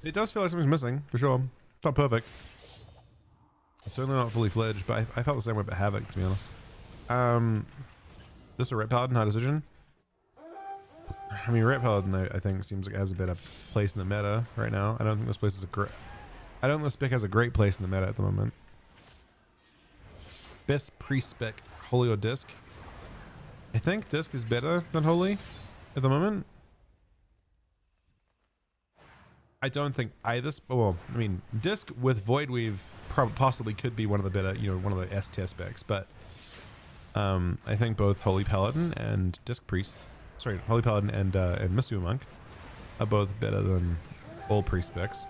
It does feel like something's missing, for sure. It's not perfect. It's certainly not fully fledged, but I felt the same way about Havoc, to be honest. This is a Ret Paladin, high decision. I mean, Ret Paladin, I think, seems like it has a better place in the meta right now. I don't think this place is a great... I don't think this spec has a great place in the meta at the moment. Best pre-spec, Holy or Disc? I think Disc is better than Holy at the moment. I don't think either. Well, I mean, Disc with Void Weave possibly could be one of the better, you know, one of the S tier specs, but I think both Holy Paladin and Disc Priest, sorry, Holy Paladin and Mystery Monk are both better than all priest specs.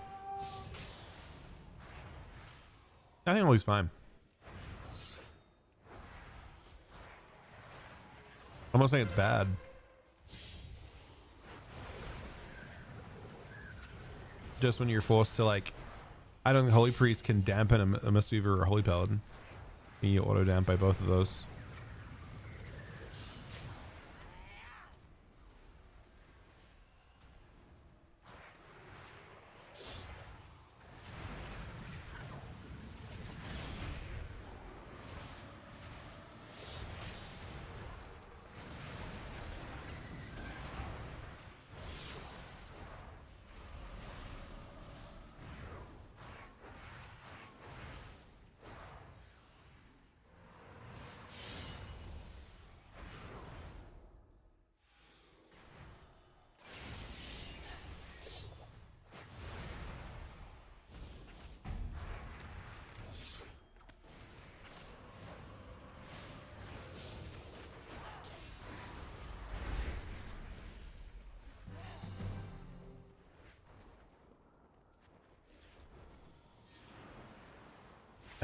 I think Holy's fine. I'm not saying it's bad. Just when you're forced to, like, I don't think Holy Priest can dampen a Mistweaver or a Holy Paladin. And you auto damp by both of those.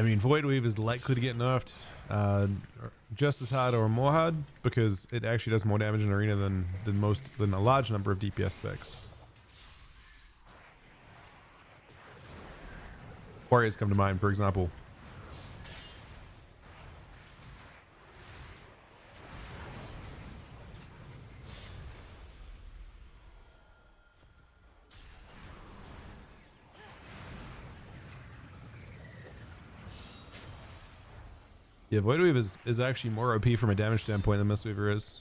I mean, Void Weave is likely to get nerfed just as hard or more hard because it actually does more damage in arena than a large number of DPS specs. Warriors come to mind, for example. Yeah, Void Weave is actually more OP from a damage standpoint than Mistweaver is.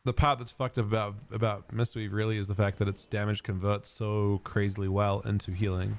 The part that's fucked up about Mistweave really is the fact that its damage converts so crazily well into healing.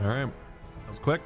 All right, that was quick.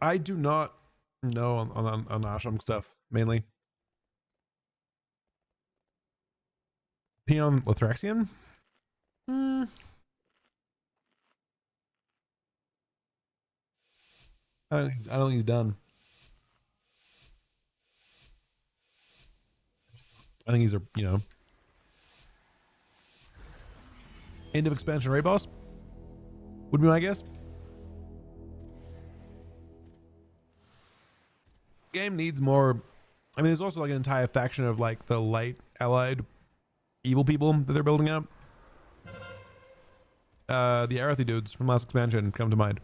I do not know on Ashram stuff mainly. Opinion on Lathraxian? I don't think he's done. I think he's a, you know, end of expansion raid boss would be my guess. Game needs more. I mean, there's also like an entire faction of like the light allied evil people that they're building up. The Arathi dudes from last expansion come to mind.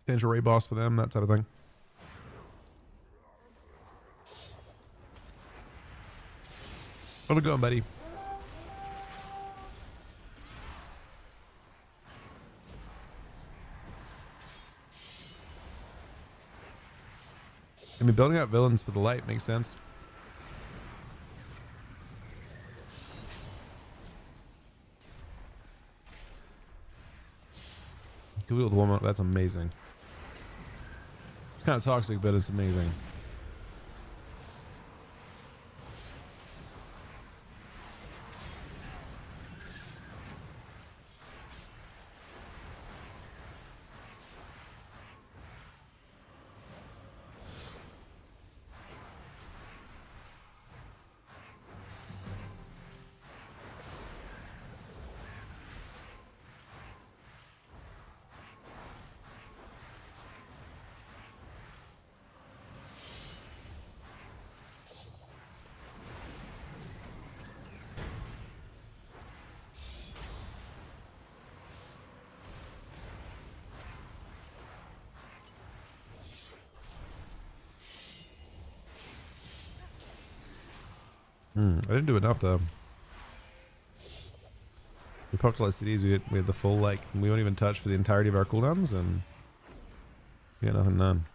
Potential raid boss for them, that type of thing. How's it going, buddy? I mean, building out villains for the light makes sense. Kill with woman, that's amazing. It's kind of toxic, but it's amazing. I didn't do enough though. We popped all our cities. We had the full like we won't even touch for the entirety of our cooldowns, and we got nothing done.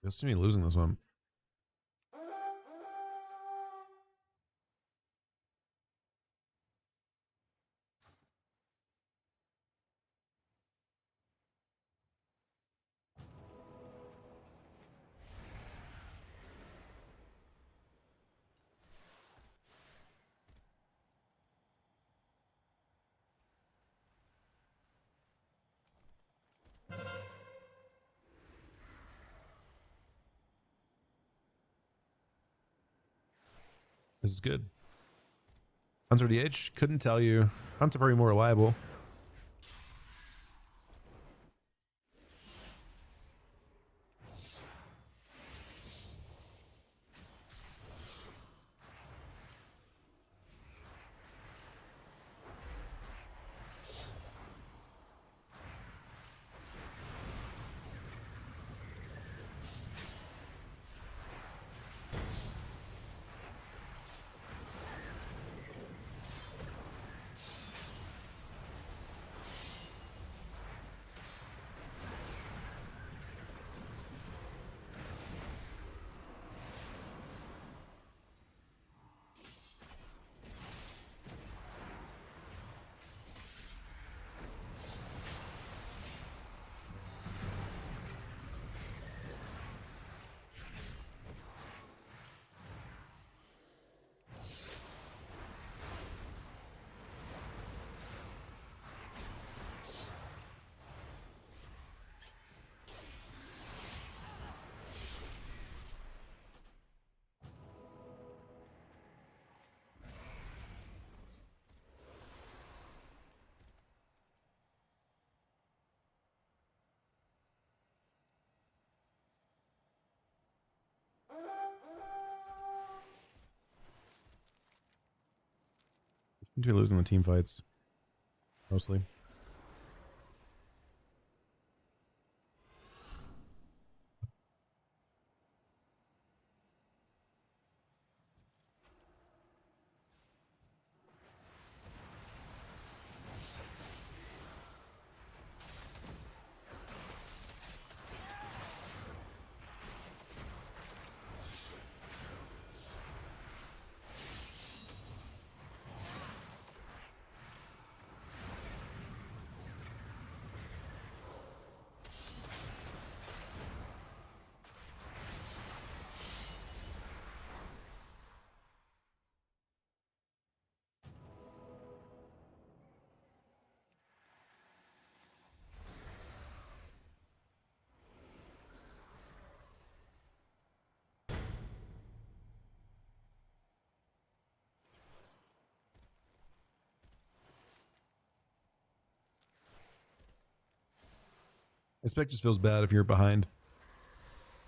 You'll see me losing this one. This is good. Hunter DH couldn't tell you. Hunter probably more reliable. Seems to be losing the team fights mostly. The spec just feels bad if you're behind.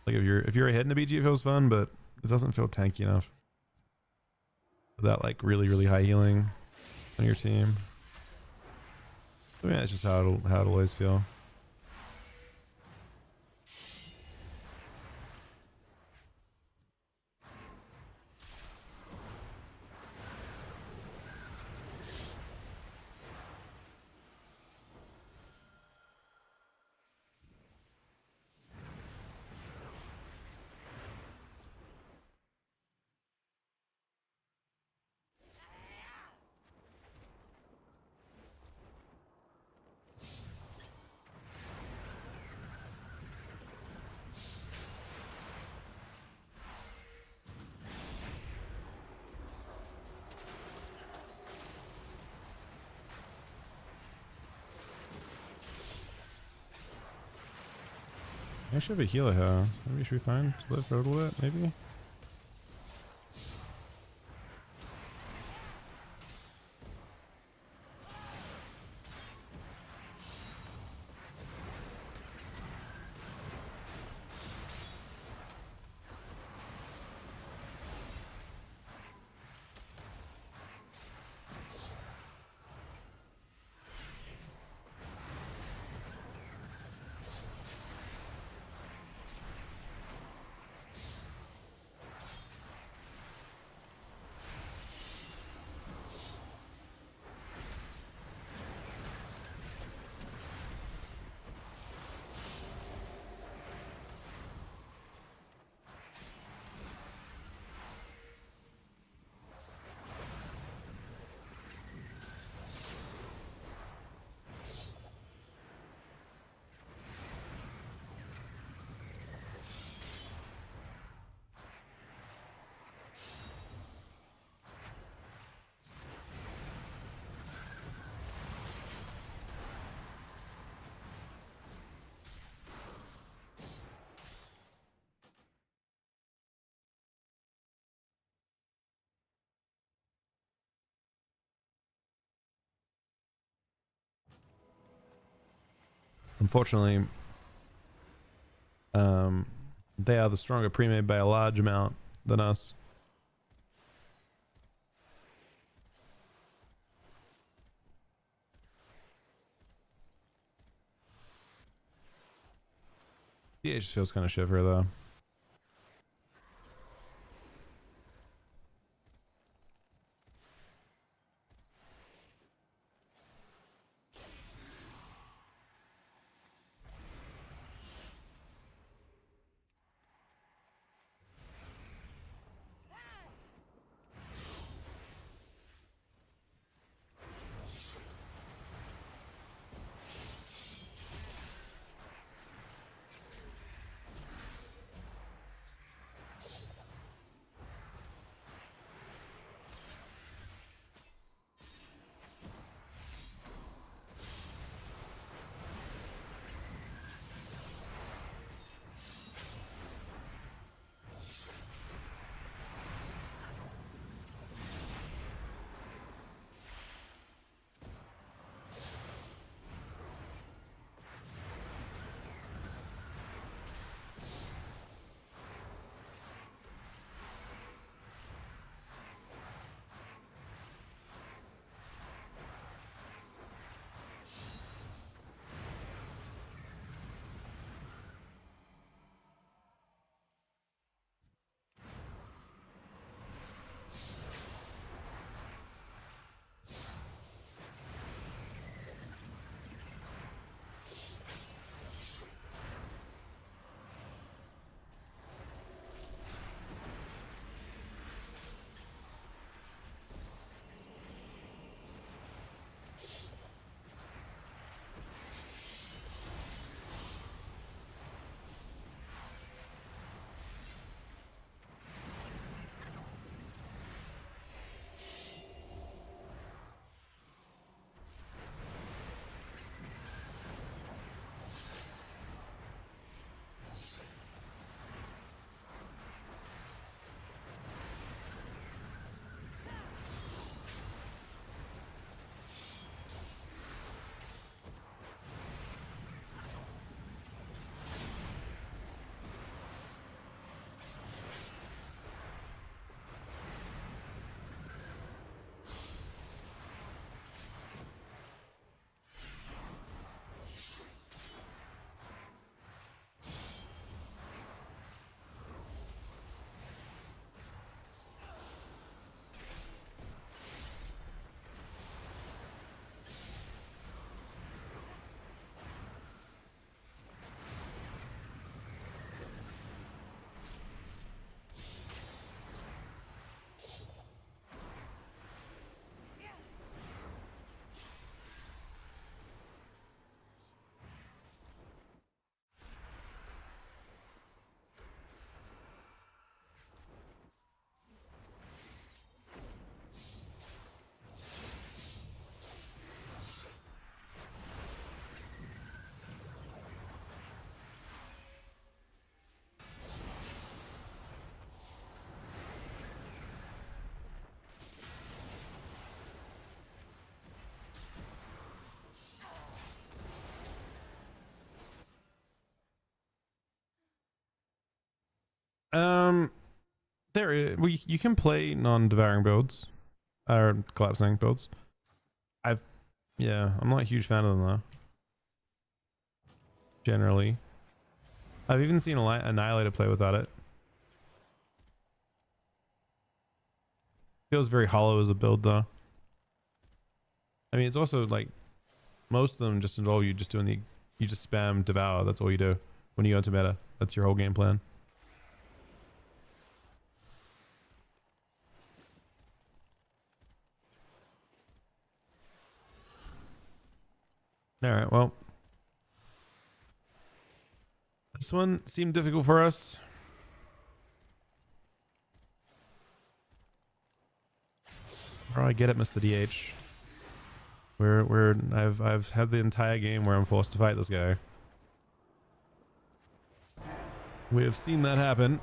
Like if you're ahead in the BG, it feels fun, but it doesn't feel tanky enough. Without like really high healing on your team. I mean, that's just how it'll always feel. I should have a healer here. Maybe should we find to live for a little bit, maybe? Unfortunately, they are the stronger pre-made by a large amount than us. Yeah, it just feels kind of shiver though. There is, you can play non-devouring builds or collapsing builds. Yeah, I'm not a huge fan of them though. Generally, I've even seen Annihilator play without it. Feels very hollow as a build though. I mean, it's also like most of them just involve you just doing you just spam devour. That's all you do when you go into meta. That's your whole game plan. All right, well, this one seemed difficult for us. Oh, I get it, Mr. DH. I've had the entire game where I'm forced to fight this guy. We have seen that happen.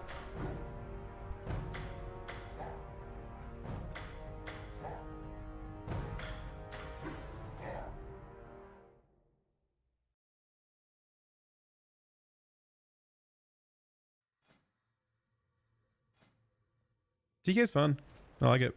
TK's fun. I like it.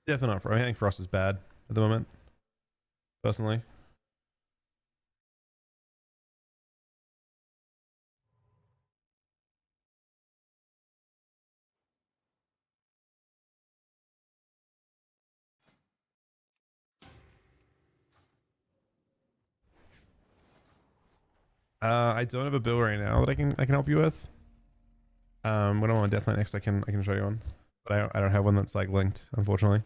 Definitely not. I think Frost is bad at the moment, personally. I don't have a bill right now that I can help you with. When I'm on Deathlight next, I can show you one, but I don't have one that's like linked, unfortunately.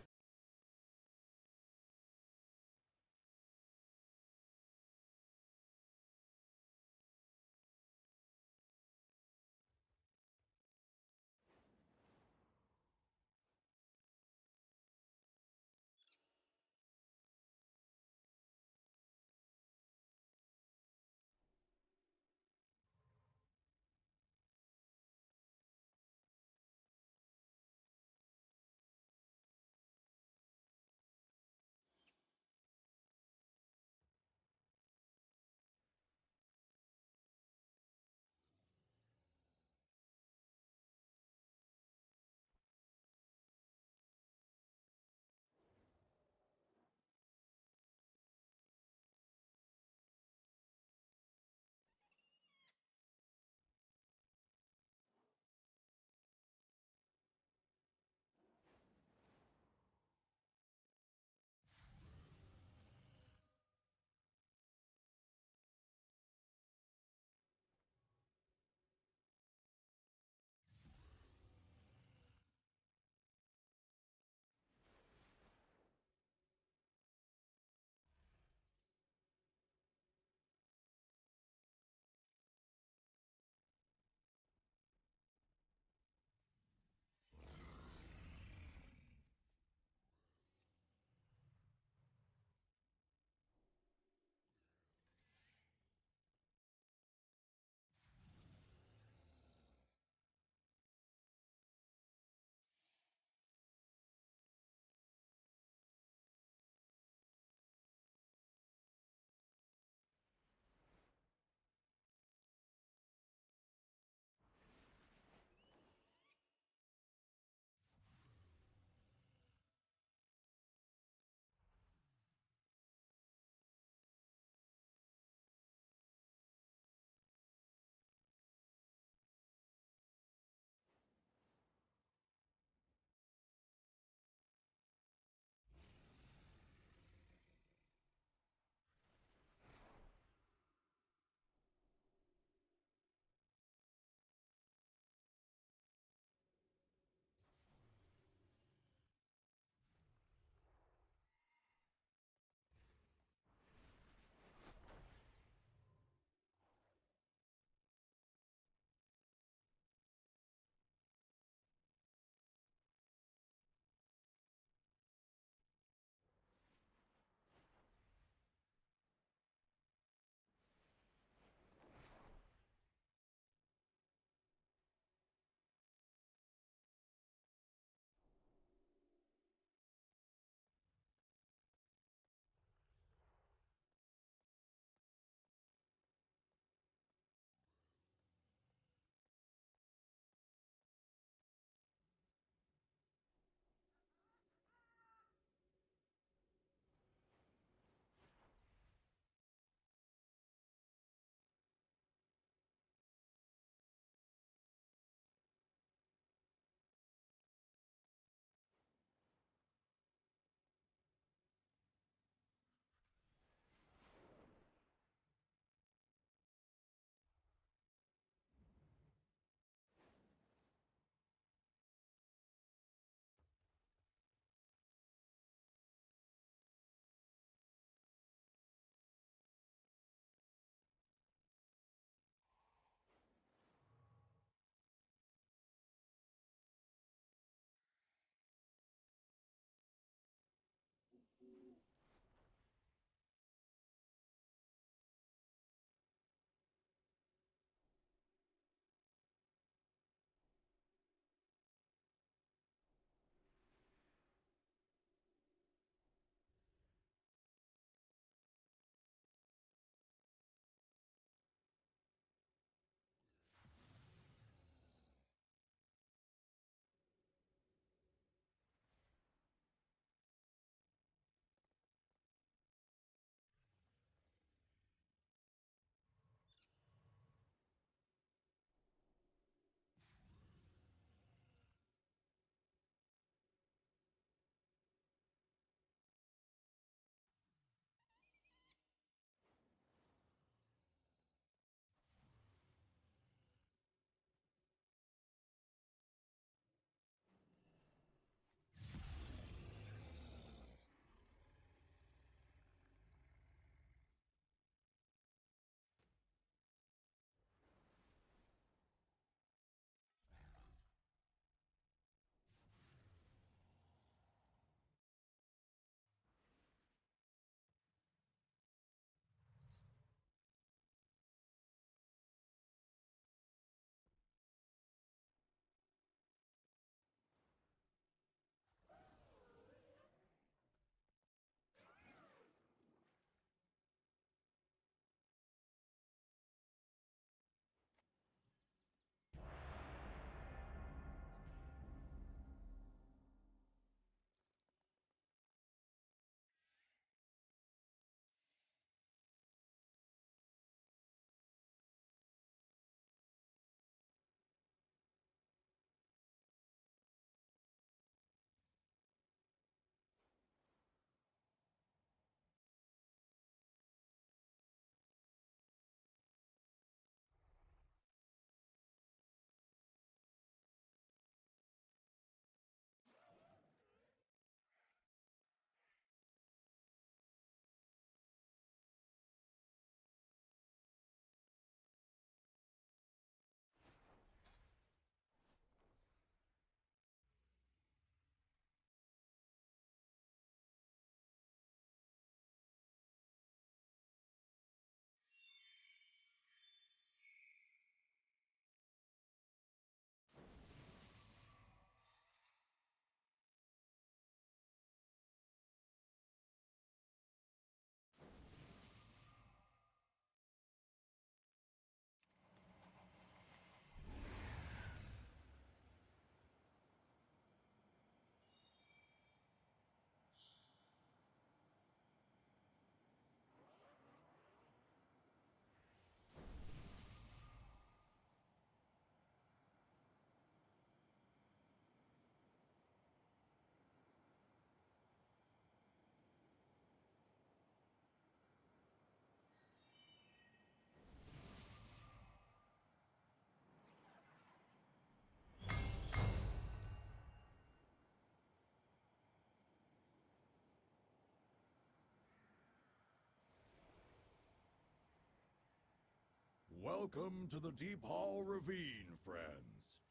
Welcome to the Deep Hall Ravine, friends.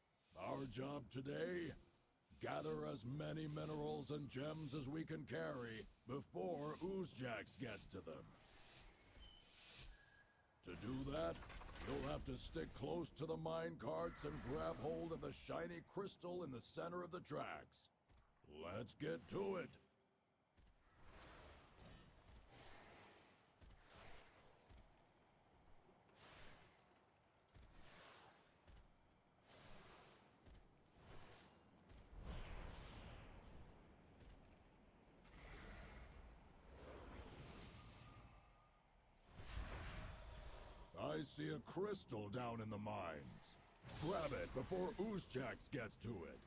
Our job today, gather as many minerals and gems as we can carry before Oozjax gets to them. To do that, you'll have to stick close to the mine carts and grab hold of the shiny crystal in the center of the tracks. Let's get to it. I see a crystal down in the mines. Grab it before Oozjax gets to it.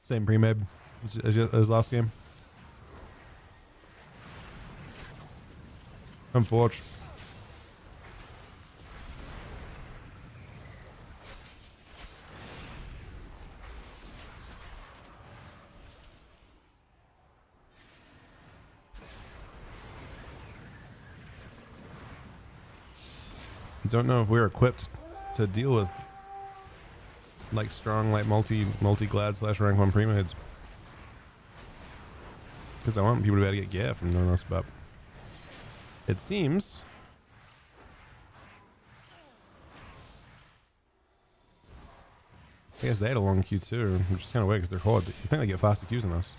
Same pre-med as last game. Unfortunate. Don't know if we're equipped to deal with like strong like multi glad / rank 1 pre-meds, because I want people to be able to get gear from knowing us, but it seems I guess they had a long queue too, which is kind of weird because they're hard. You think they get faster queues than us?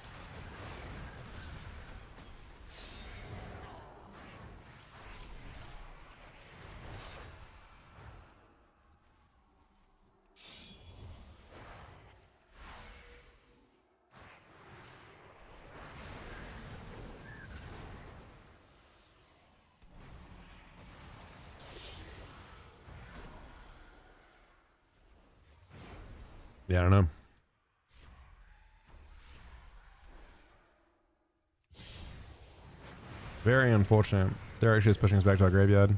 Yeah, I don't know. Very unfortunate. They're actually just pushing us back to our graveyard.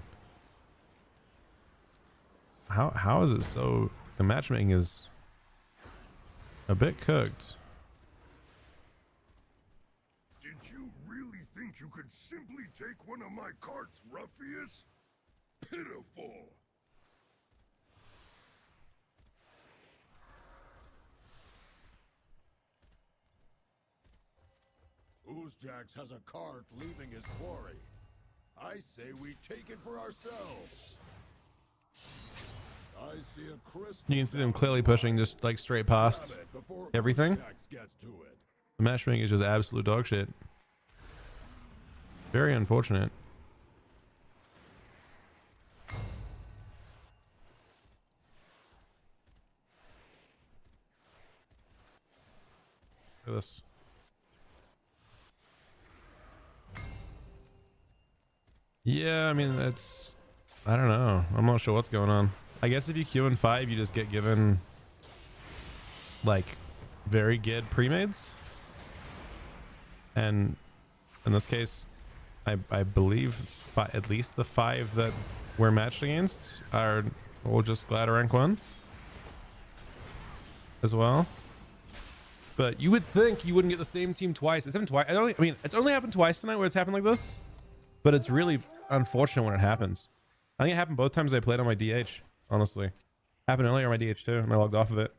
How is it so? The matchmaking is a bit cooked. Did you really think you could simply take one of my carts, Ruffius? Pitiful! Oozjax has a cart leaving his quarry. I say we take it for ourselves. I see a crystal. You can see them clearly pushing just like straight past everything. Oozjax gets to it. The matchmaking is just absolute dog shit. Very unfortunate. Look at this. Yeah, I mean, it's... I don't know. I'm not sure what's going on. I guess if you queue in 5, you just get given, like, very good pre-mades. And in this case, I believe at least the 5 that we're matched against are all just glad rank 1 as well. But you would think you wouldn't get the same team twice. It's happened twice. I mean, it's only happened twice tonight where it's happened like this. But it's really unfortunate when it happens. I think it happened both times I played on my DH, honestly. Happened earlier on my DH too, and I logged off of it.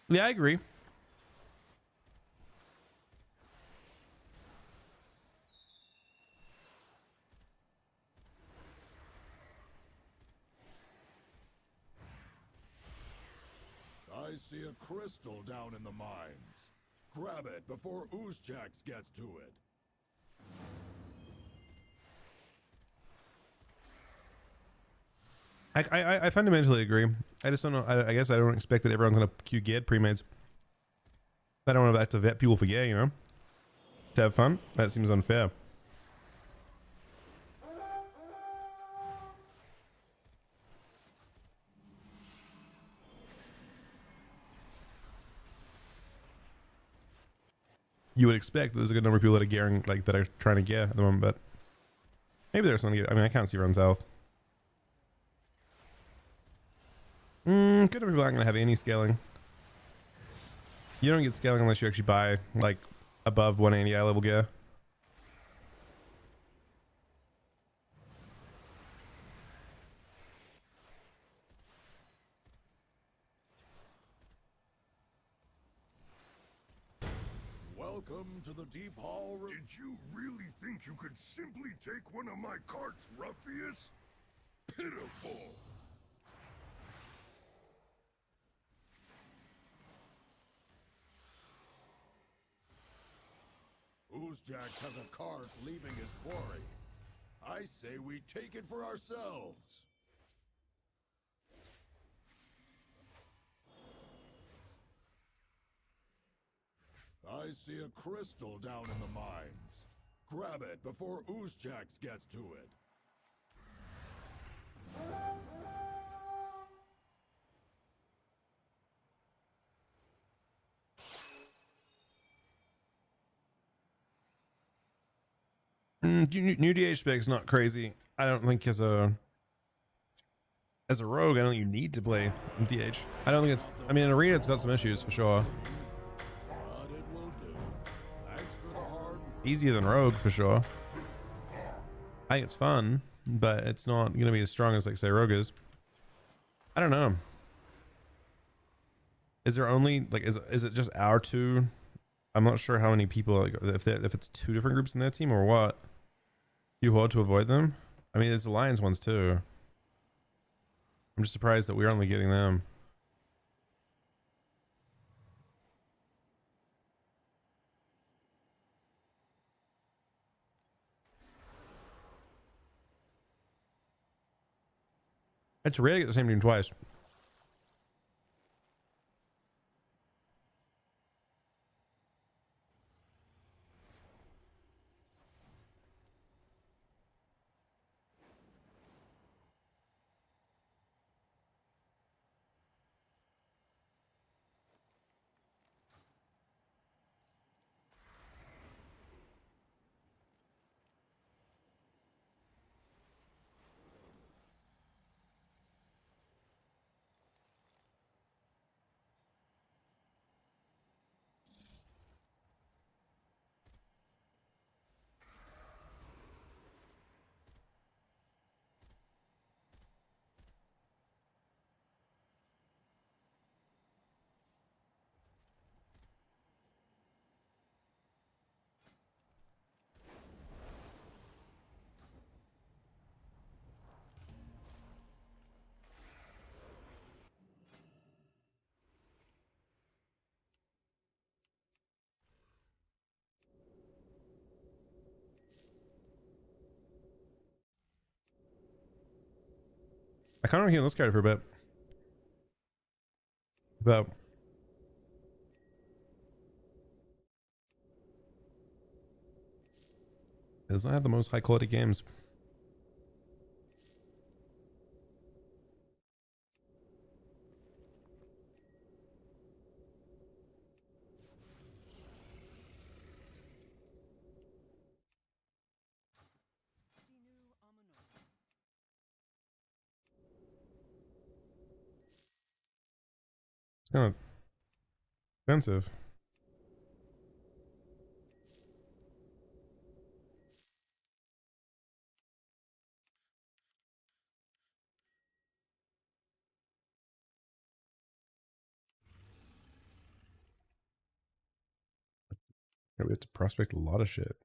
Yeah, I agree. I see a crystal down in the mines. Grab it before Oozjax gets to it. I fundamentally agree. I just don't know. I guess I don't expect that everyone's gonna queue geared pre-mades. I don't want to vet people for gear, you know, to have fun. That seems unfair. you would expect that there's a good number of people that are gearing, like that are trying to gear at the moment, but maybe there's something. I mean, I can't see run south. Good number of people aren't gonna have any scaling. You don't get scaling unless you actually buy like above 180 eye level gear. Welcome to the Deep Hall. Did you really think you could simply take one of my carts, Ruffius? Pitiful! Oozjax has a cart leaving his quarry. I say we take it for ourselves. I see a crystal down in the mines. Grab it before Oozjax gets to it. New DH spec's not crazy. I don't think as a rogue, I don't think you need to play DH. I don't think it's. I mean, in arena, it's got some issues for sure. But it will do. Thanks for the hard work. Easier than rogue for sure. I think it's fun, but it's not going to be as strong as like say rogue is. I don't know. Is there only like is it just our two? I'm not sure how many people like if it's two different groups in their team or what. You hold to avoid them. I mean, it's Alliance ones too. I'm just surprised that we're only getting them. It's rare to get the same team twice. I kind of heal this guy for a bit. But it does not have the most high quality games. Sinu Amanore. It's kind of expensive. Yeah, we have to prospect a lot of shit.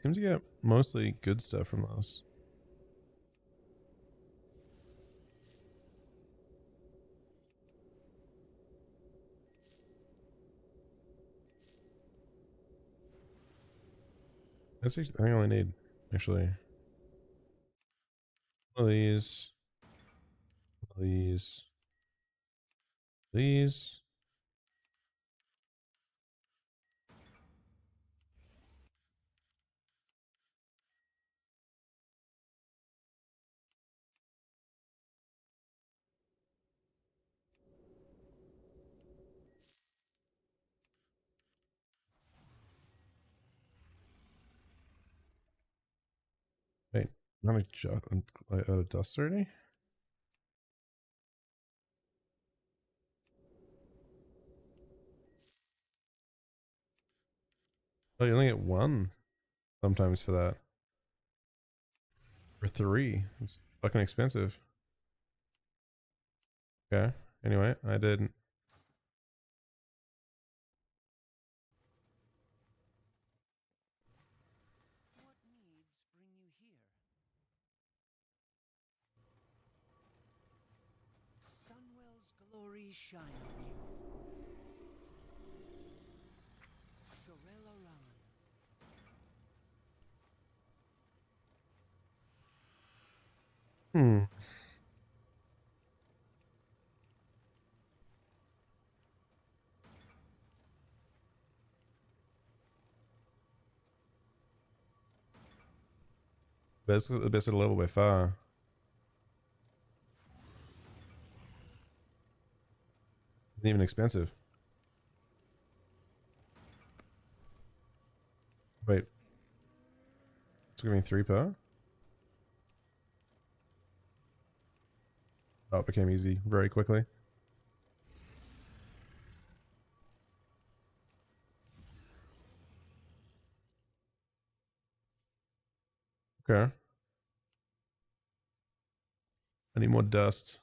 Seems to get mostly good stuff from those. That's actually, I think I only need actually one of these, one of these. Wait, not a jug out of dust already? Oh, you only get one sometimes for that. Or three. It's fucking expensive. Okay. Anyway, I did. What needs bring you here? Sunwell's glory shine on you. Shorel Aran. Hmm. Best the best of the level by far. Isn't even expensive. Wait. It's giving me 3 per? Oh, it became easy very quickly. Okay. I need more dust.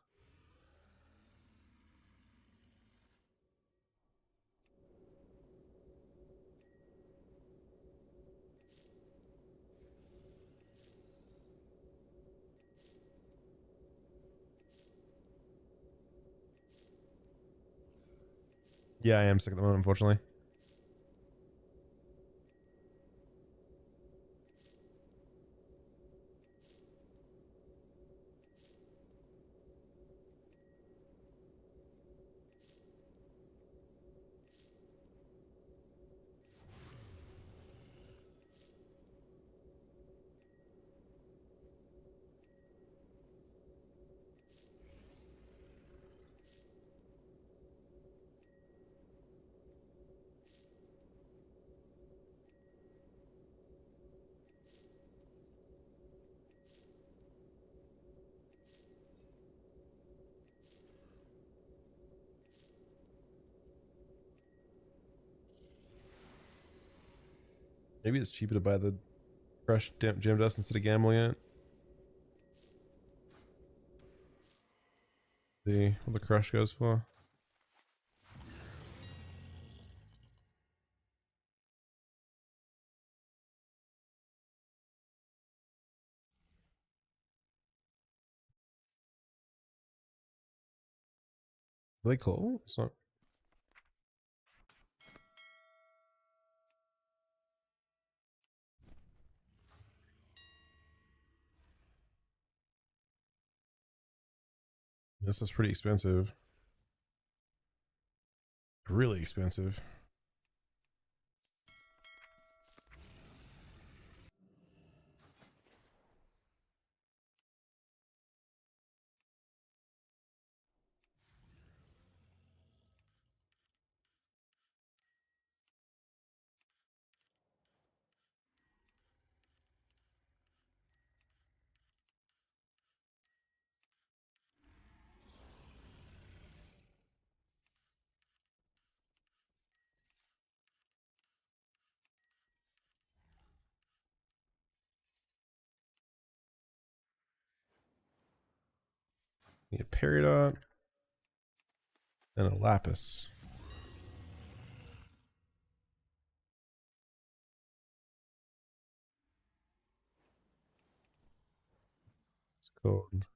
Yeah, I am sick at the moment, unfortunately. Maybe it's cheaper to buy the crushed gem dust instead of gambling it. See what the crush goes for. Are they cool? It's not. This is pretty expensive. Really expensive. Need a peridot and a lapis. It's called.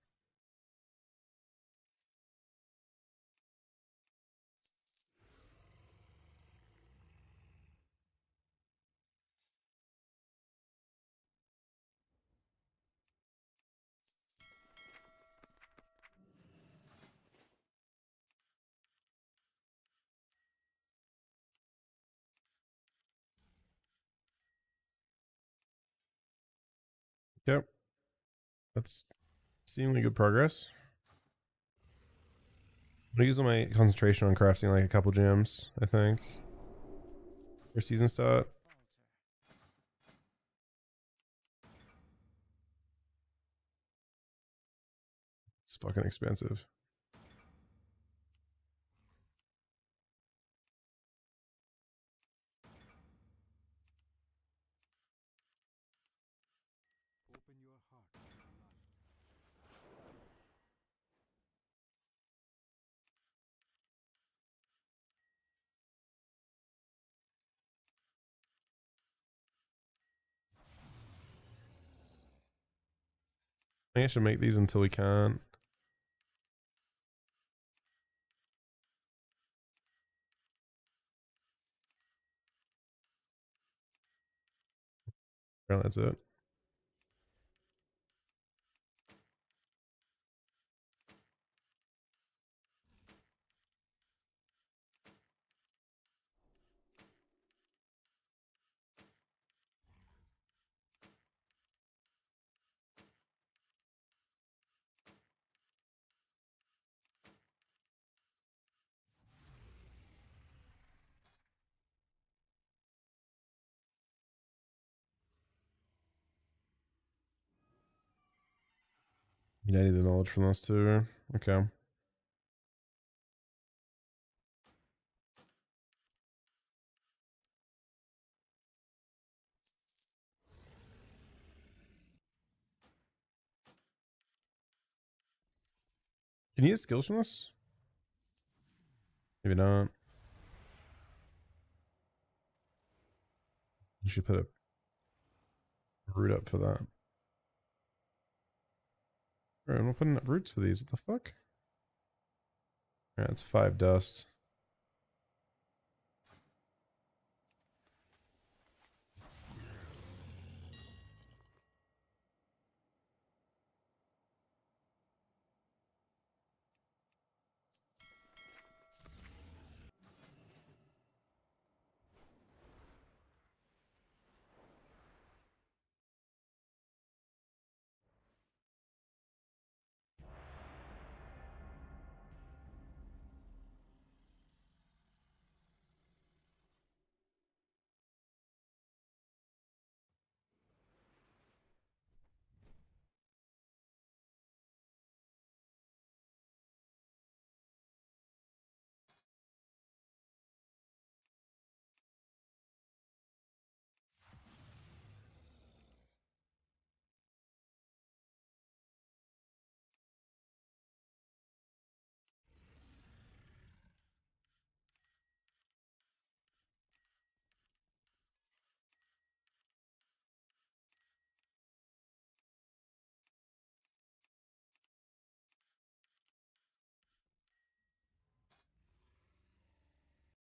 Yep. That's seemingly good progress. I'm using my concentration on crafting like a couple gems, I think. For season start. It's fucking expensive. Open your heart to the light. I think I should make these until we can't. Well, that's it. Yeah, I need the knowledge from those two. Okay. Can you get skills from this? Maybe not. You should put a root up for that. Alright, I'm not putting up roots for these. What the fuck? Alright, it's 5 dust.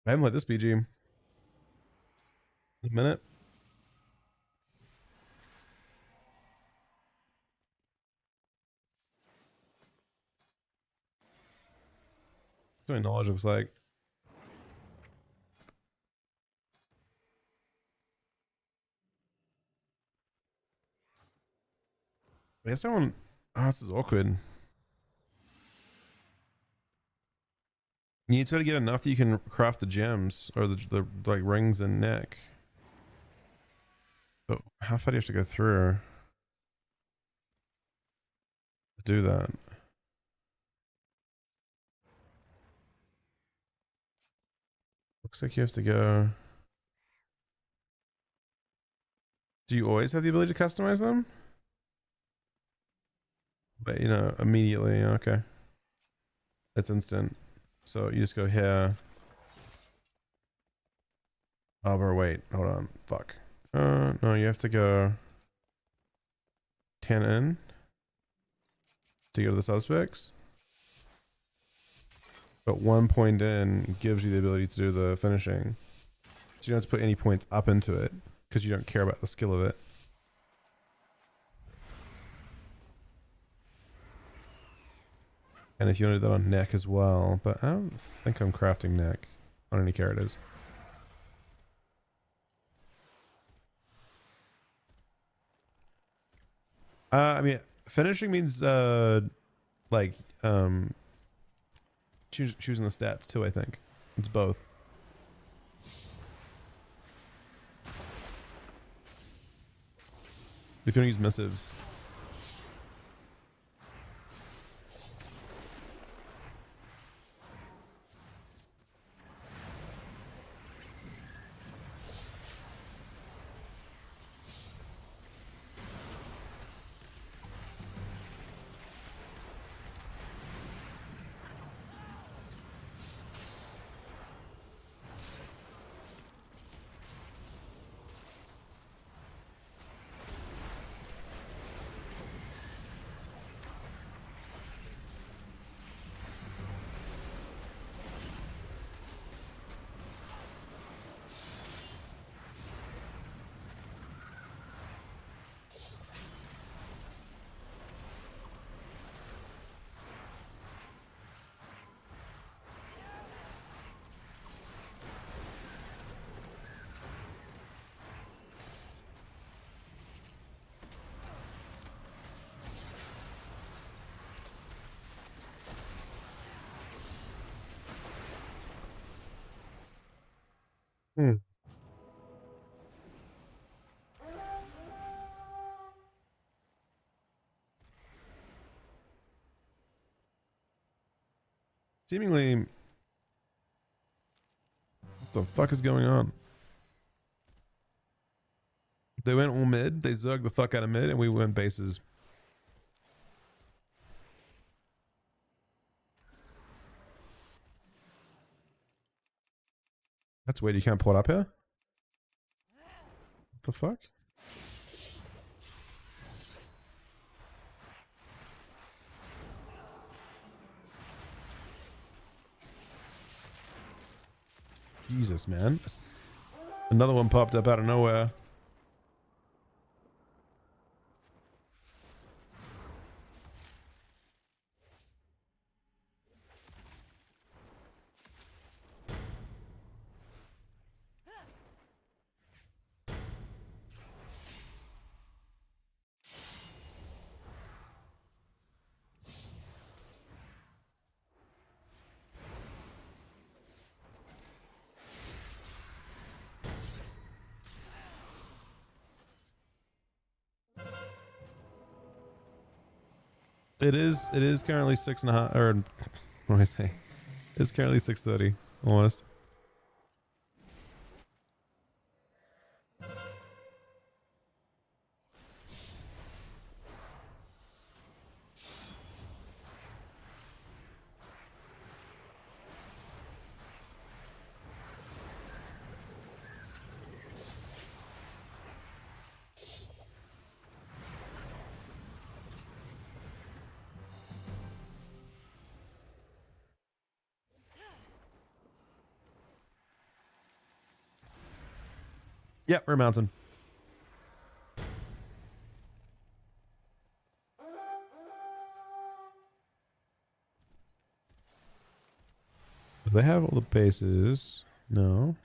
I haven't let this BG in a minute. What my knowledge looks like. I guess I want. Oh, this is awkward. You need to get enough that you can craft the gems or the like rings and neck. But how far do you have to go through to do that? Looks like you have to go. Do you always have the ability to customize them? But you know, immediately. Okay. That's instant. So you just go here. Oh, but wait, hold on. Fuck. No, you have to go 10 in. to go to the suspects. But 1 point in gives you the ability to do the finishing. So you don't have to put any points up into it because you don't care about the skill of it. And if you want to do that on neck as well, but I don't think I'm crafting neck on any characters. I mean, finishing means like choosing the stats too. I think it's both. If you don't use missives. Hmm. Seemingly, what the fuck is going on? They went all mid, they zugged the fuck out of mid, and we went bases. That's weird, you can't pull it up here? What the fuck? Jesus, man. Another one popped up out of nowhere. It is currently 6.5, or what do I say? It's currently 6:30 almost. Yep, we're mountain. Do they have all the bases? No.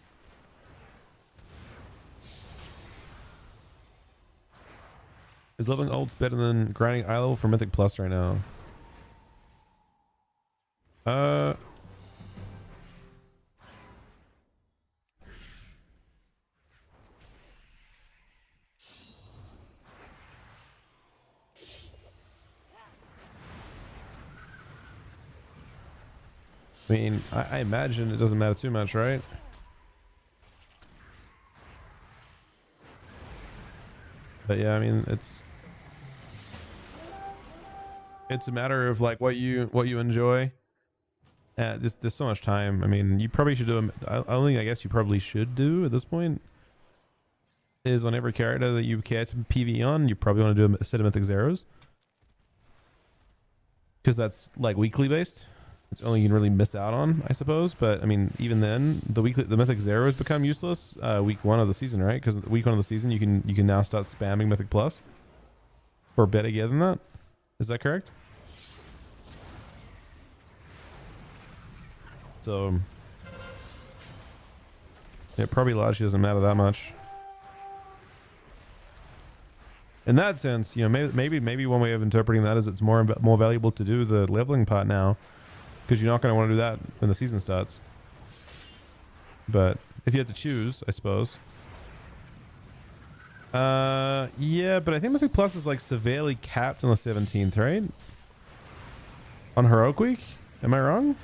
Is leveling ults better than grinding eye level for Mythic Plus right now? I mean, I imagine it doesn't matter too much, right? But yeah, I mean, it's a matter of like what you enjoy. There's so much time. I mean, you probably should do. The only thing I guess you probably should do at this point is on every character that you care to PV on, you probably want to do a set of Mythic Zeros. because that's like weekly based. It's only you can really miss out on, I suppose. But I mean, even then, the Mythic Zeros become useless week 1 of the season, right? Because week 1 of the season, you can now start spamming Mythic Plus or better than that. Is that correct? So it probably largely doesn't matter that much. In that sense, you know, maybe one way of interpreting that is it's more valuable to do the leveling part now, because you're not going to want to do that when the season starts. But if you had to choose, I suppose. Yeah, but I think Mythic Plus is like severely capped on the 17th, right? On Heroic Week? Am I wrong?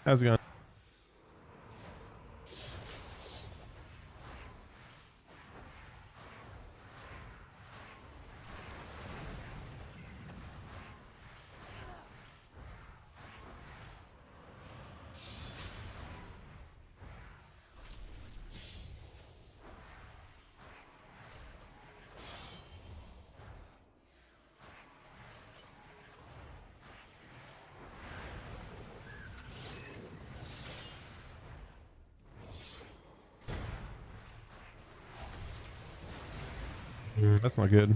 How's it going? That's not good.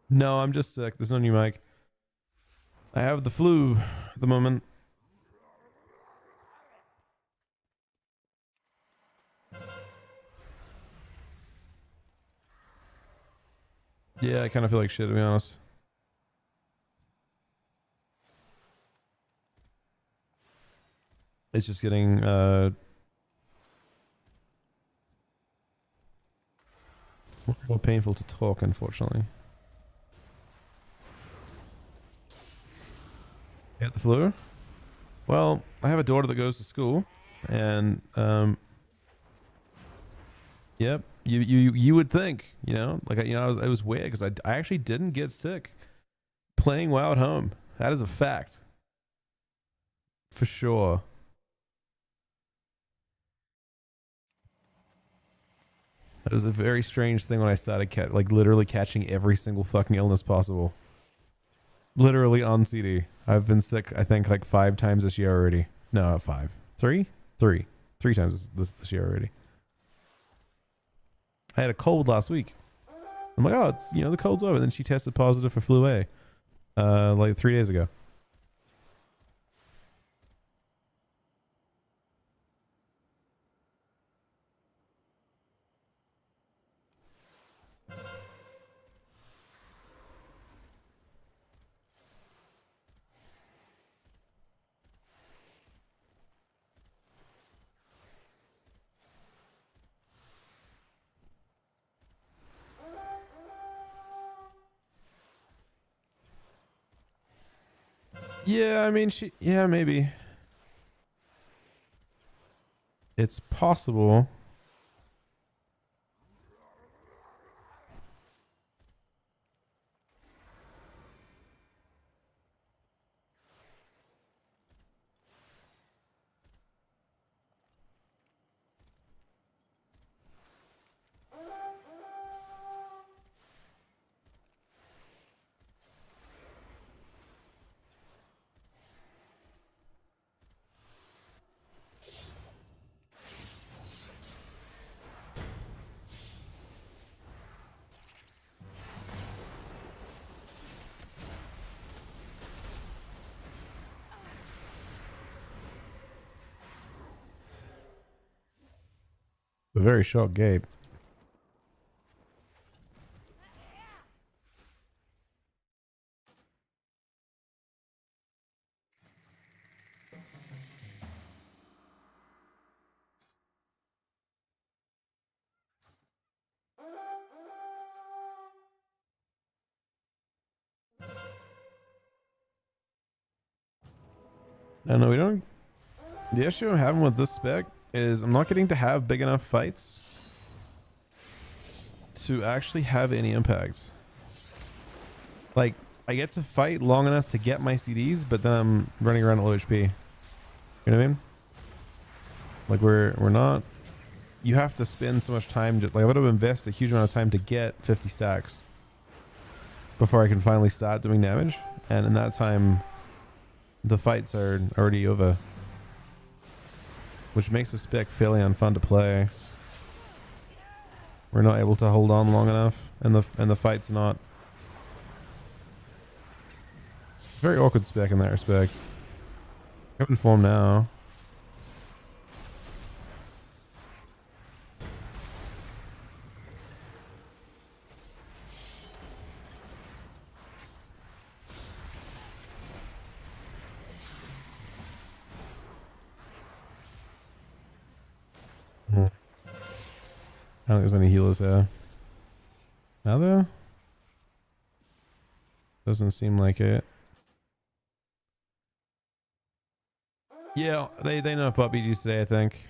No, I'm just sick. There's no new mic. I have the flu at the moment. Yeah, I kind of feel like shit, to be honest. It's just getting more painful to talk, unfortunately. You got the flu? Well, I have a daughter that goes to school, and yep, you would think, you know, like, you know, it was weird because I actually didn't get sick playing WoW at home. That is a fact, for sure. It was a very strange thing when I started like literally catching every single fucking illness possible. Literally on CD. I've been sick, I think, like 5 times this year already. No, not 5. 3? 3. 3 times this year already. I had a cold last week. I'm like, oh, it's, you know, the cold's over. And then she tested positive for flu A, like 3 days ago. Yeah, I mean, yeah, maybe. It's possible. A very short game. I don't know. We don't. The issue I'm having with this spec is I'm not getting to have big enough fights to actually have any impact. Like, I get to fight long enough to get my CDs, but then I'm running around at low HP. You know what I mean? Like, we're not. You have to spend so much time. Like, I would have invested a huge amount of time to get 50 stacks before I can finally start doing damage. And in that time, the fights are already over, which makes the spec fairly unfun to play. We're not able to hold on long enough, and the fight's not. Very awkward spec in that respect. Open form now. I don't think there's any healers there. Are there? Doesn't seem like it. Yeah, they know about BGs today, I think.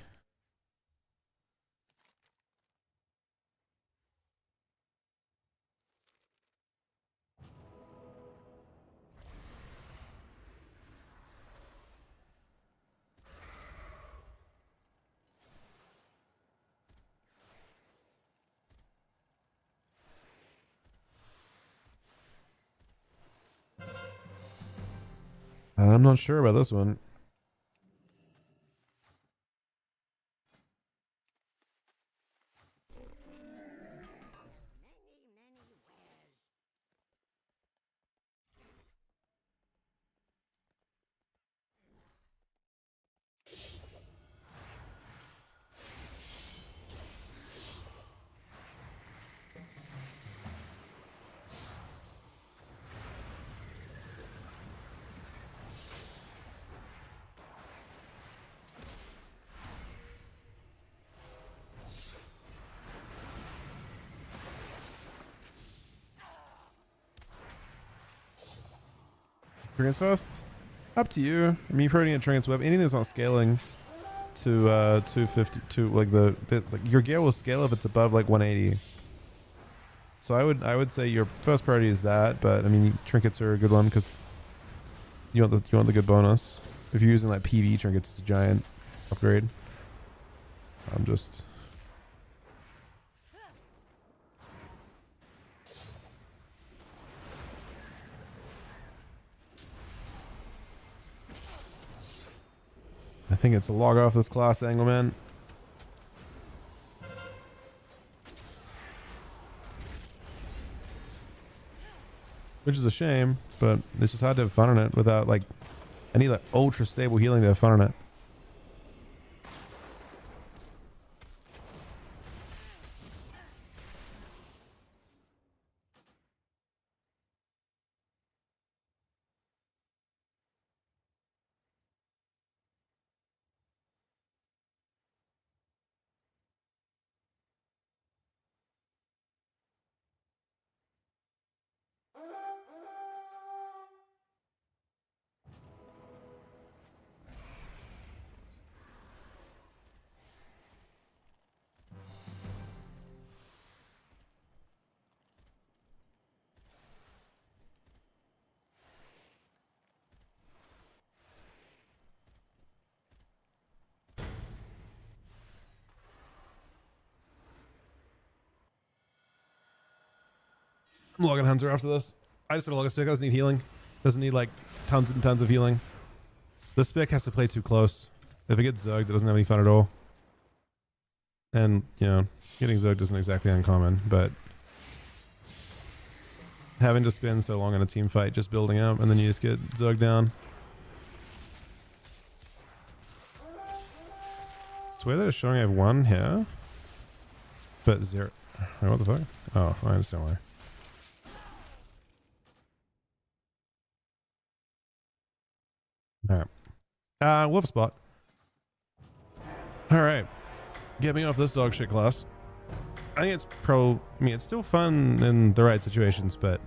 I'm not sure about this one. Trinkets first? Up to you. I mean, you probably need a Trinkets web. Anything that's not scaling to 250 to like like your gear will scale if it's above like 180. So I would say your first priority is that, but I mean trinkets are a good one because you want the good bonus. If you're using like PV trinkets, it's a giant upgrade. I'm just. I think it's a log off this class angle, man. Which is a shame, but it's just hard to have fun on it without like, I need like ultra stable healing to have fun on it. I'm logging Hunter after this. I just got to log a spec. Doesn't need healing. Doesn't need like tons and tons of healing. The spec has to play too close. If it gets Zerged, it doesn't have any fun at all. And, you know, getting Zerged isn't exactly uncommon, but having to spend so long in a team fight just building up and then you just get Zerged down. It's weird that it's showing I have 1 here, but 0. Wait, what the fuck? Oh, I understand why. Alright. Wolf spot. Alright. Get me off this dog shit class. I think it's it's still fun in the right situations, but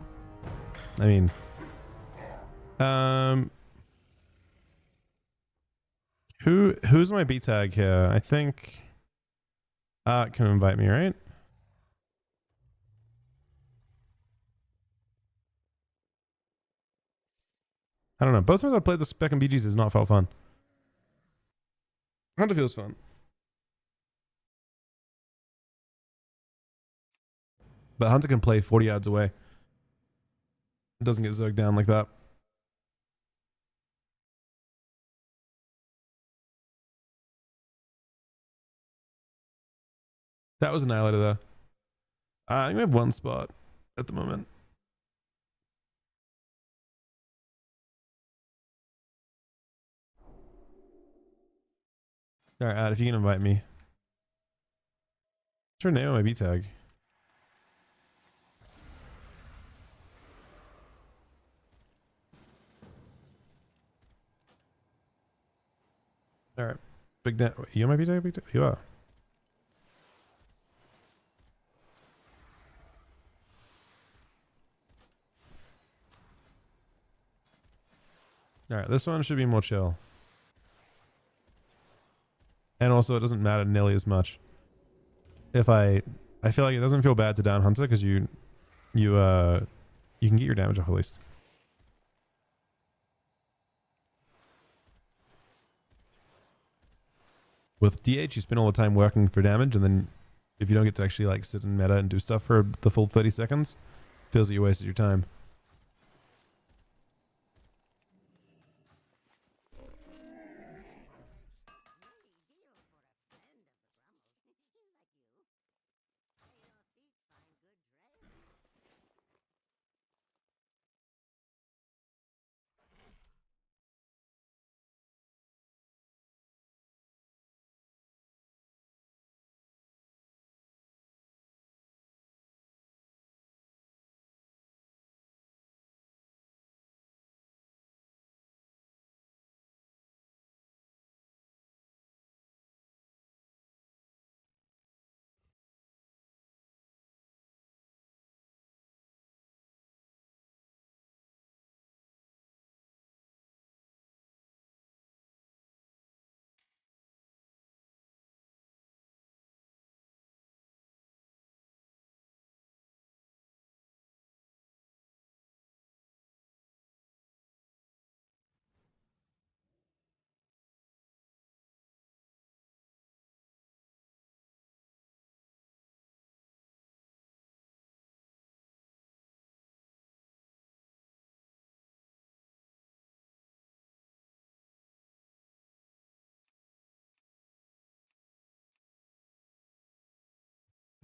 I mean Who's my B tag here? I think Art can invite me, right? I don't know. Both times I played the spec and BGs has not felt fun. Hunter feels fun. But Hunter can play 40 yards away. It doesn't get zerged down like that. That was annihilated there. I think we have one spot at the moment. Alright, Ad, if you can invite me. What's your name on my B tag? Alright. Big Dan. You on my B tag? Big tag? You are. Alright, this one should be more chill. And also it doesn't matter nearly as much. If I feel like it doesn't feel bad to down Hunter because you can get your damage off at least. With DH you spend all the time working for damage, and then if you don't get to actually like sit in meta and do stuff for the full 30 seconds, feels like you wasted your time.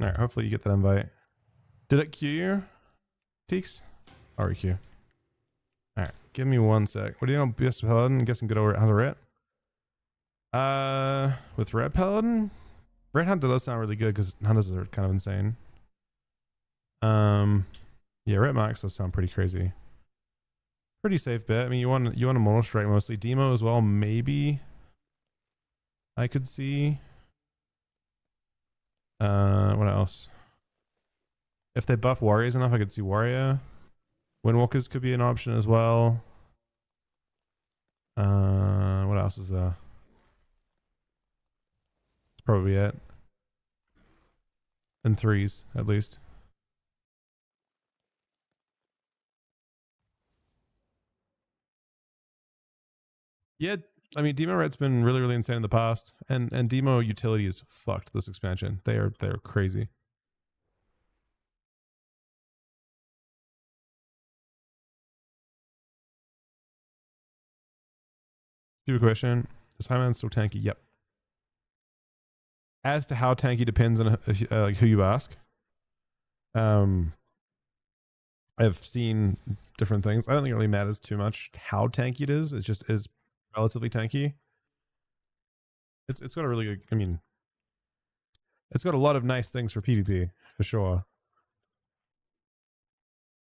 Alright, hopefully you get that invite. Did it queue you? Teeks? Already queue. Alright, give me 1 sec. What do you know? BS Paladin? I'm guessing good over how's it ret? With Red Paladin? Red Hunter does sound really good because Hunters are kind of insane. Yeah, Red Max does sound pretty crazy. Pretty safe bet. I mean, you want a Mono Strike mostly. Demo as well, maybe. I could see. What else? If they buff Warriors enough, I could see Warrior. Windwalkers could be an option as well. What else is there? That's probably it. In threes, at least. Yeah, I mean, Demo Red's been really, really insane in the past, and Demo utility is fucked this expansion. They're crazy. Stupid question. Is Highman still tanky? Yep. As to how tanky depends on like who you ask. I've seen different things. I don't think it really matters too much how tanky it is. It just is relatively tanky. It's got a really good, I mean, it's got a lot of nice things for PvP, for sure.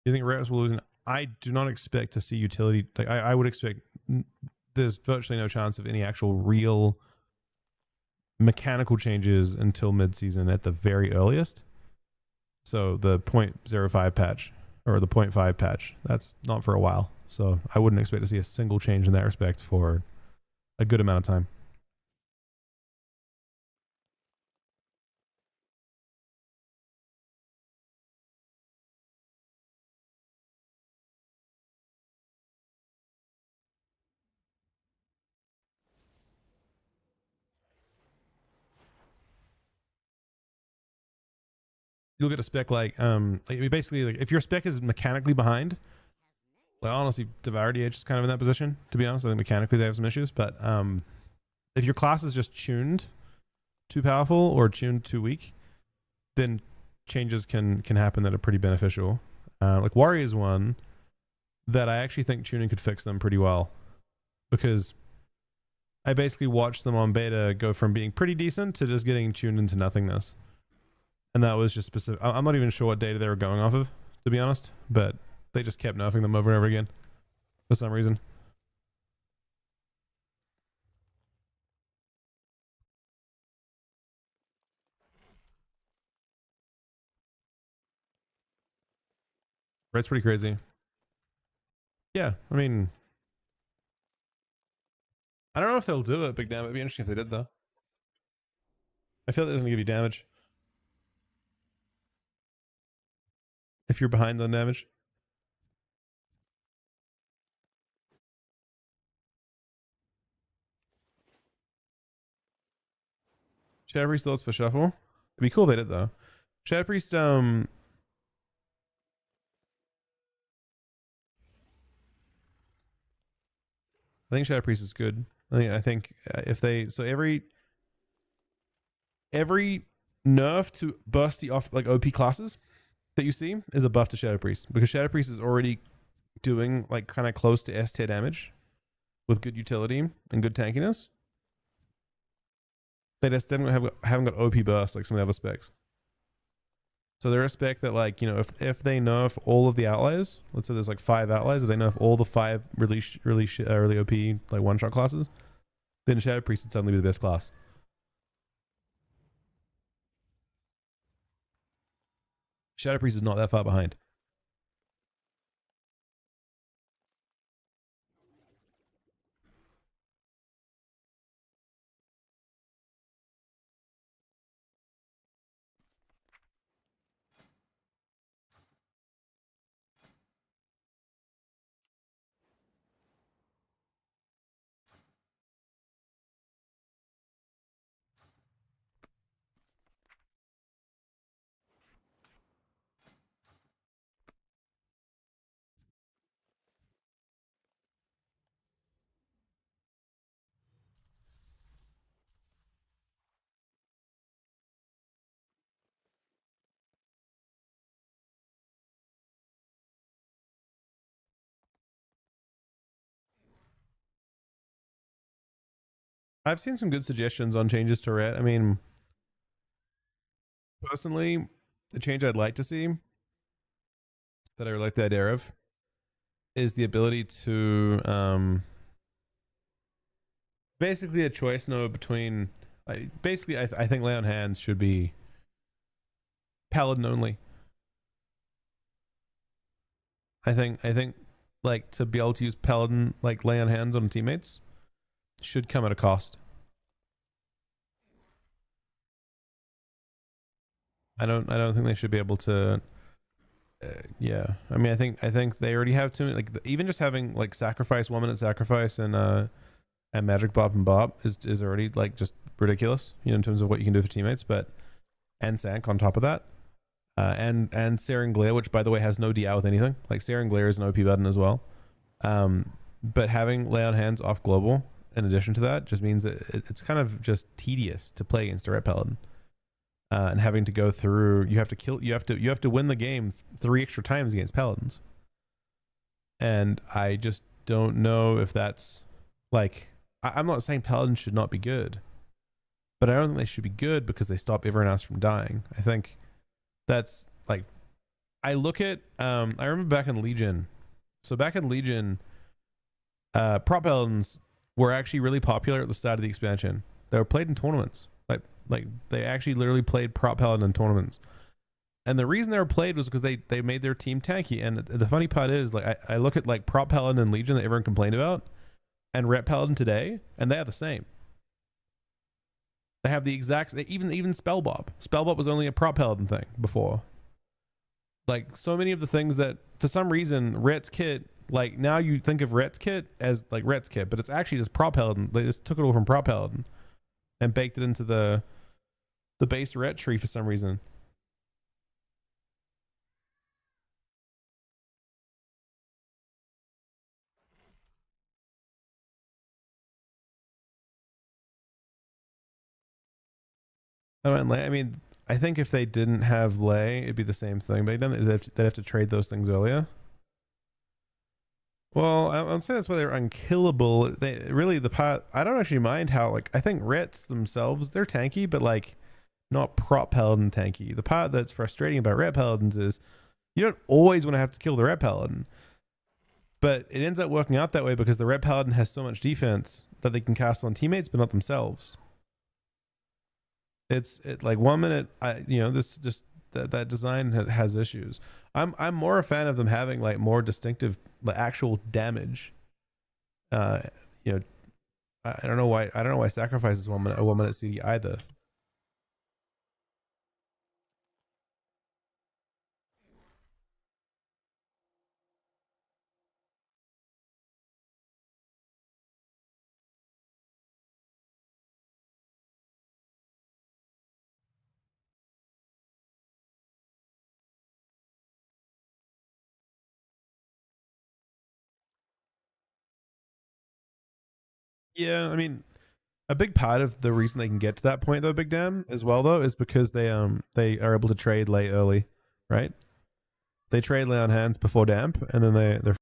You think Rares will lose? I do not expect to see utility. Like I would expect there's virtually no chance of any actual real mechanical changes until mid-season at the very earliest. So the 0.05 patch or the 0.5 patch, that's not for a while. So I wouldn't expect to see a single change in that respect for a good amount of time. you'll get a spec like basically like if your spec is mechanically behind, like honestly, Devour DH is kind of in that position. To be honest, I think mechanically they have some issues, but if your class is just tuned too powerful or tuned too weak, then changes can happen that are pretty beneficial. Like Warrior is one that I actually think tuning could fix them pretty well, because I basically watched them on beta go from being pretty decent to just getting tuned into nothingness. And that was just specific. I'm not even sure what data they were going off of, to be honest, but they just kept nerfing them over and over again for some reason. Red's pretty crazy. Yeah, I mean, I don't know if they'll do it, Big Damn. It'd be interesting if they did, though. I feel like it doesn't give you damage if you're behind on damage. Shadow Priest thoughts for shuffle. It'd be cool if they did, though. Shadow Priest, I think Shadow Priest is good. I think if they every nerf to burst the off like OP classes that you see is a buff to Shadow Priest, because Shadow Priest is already doing like kind of close to S tier damage with good utility and good tankiness. They just haven't got OP burst like some of the other specs. So they're a spec that, like, you know, if they nerf all of the outliers, let's say there's like 5 outliers, if they nerf all the 5 really OP like one-shot classes, then Shadow Priest would suddenly be the best class. Shadow Priest is not that far behind. I've seen some good suggestions on changes to Ret. I mean, personally, the change I'd like to see, that I would like the idea of, is the ability to basically a choice node between I think Lay on Hands should be Paladin only. I think like to be able to use Paladin, like Lay on Hands on teammates, should come at a cost. I don't think they should be able to. Yeah, I mean, I think they already have too many. Like even just having like sacrifice, 1 minute sacrifice, and magic bop and bop is already like just ridiculous, you know, in terms of what you can do for teammates. But and Sank on top of that, and Searing Glare, which by the way has no DI with anything. Like Searing Glare is an OP button as well. But having Lay on Hands off global in addition to that just means that it's kind of just tedious to play against a Ret Paladin. And having to go through, you have to win the game 3 extra times against Paladins. And I just don't know if that's like, I'm not saying Paladins should not be good, but I don't think they should be good because they stop everyone else from dying. I think that's like, I look at, I remember back in Legion. So back in Legion, prop Paladins were actually really popular at the start of the expansion. They were played in tournaments. Like they actually literally played prop Paladin in tournaments, and the reason they were played was because they made their team tanky. And the funny part is, like, I look at like prop Paladin and Legion that everyone complained about, and Ret Paladin today, and they are the same. They have the exact, even Spellbop. Spellbop was only a prop Paladin thing before. Like so many of the things that for some reason Ret's kit, like now you think of Ret's kit as like Ret's kit, but it's actually just prop Paladin. They just took it all from prop Paladin and baked it into the base Ret tree for some reason. I don't mind Lei. I mean, I think if they didn't have Lei, it'd be the same thing. But they'd have to trade those things earlier. Well, I'll say that's why they're unkillable. They really the part I don't actually mind how like I think Rets themselves they're tanky, but like not prop paladin tanky. The part that's frustrating about Ret paladins is you don't always want to have to kill the Ret paladin, but it ends up working out that way because the Ret paladin has so much defense that they can cast on teammates but not themselves. It's like 1 minute this just that design has issues. I'm more a fan of them having like more distinctive like actual damage. I don't know why sacrifice is 1 minute a 1 minute CD either. Yeah, I mean, a big part of the reason they can get to that point though, Big Dam, as well though, is because they are able to trade Lei early, right? They trade Lei on hands before Damp, and then they're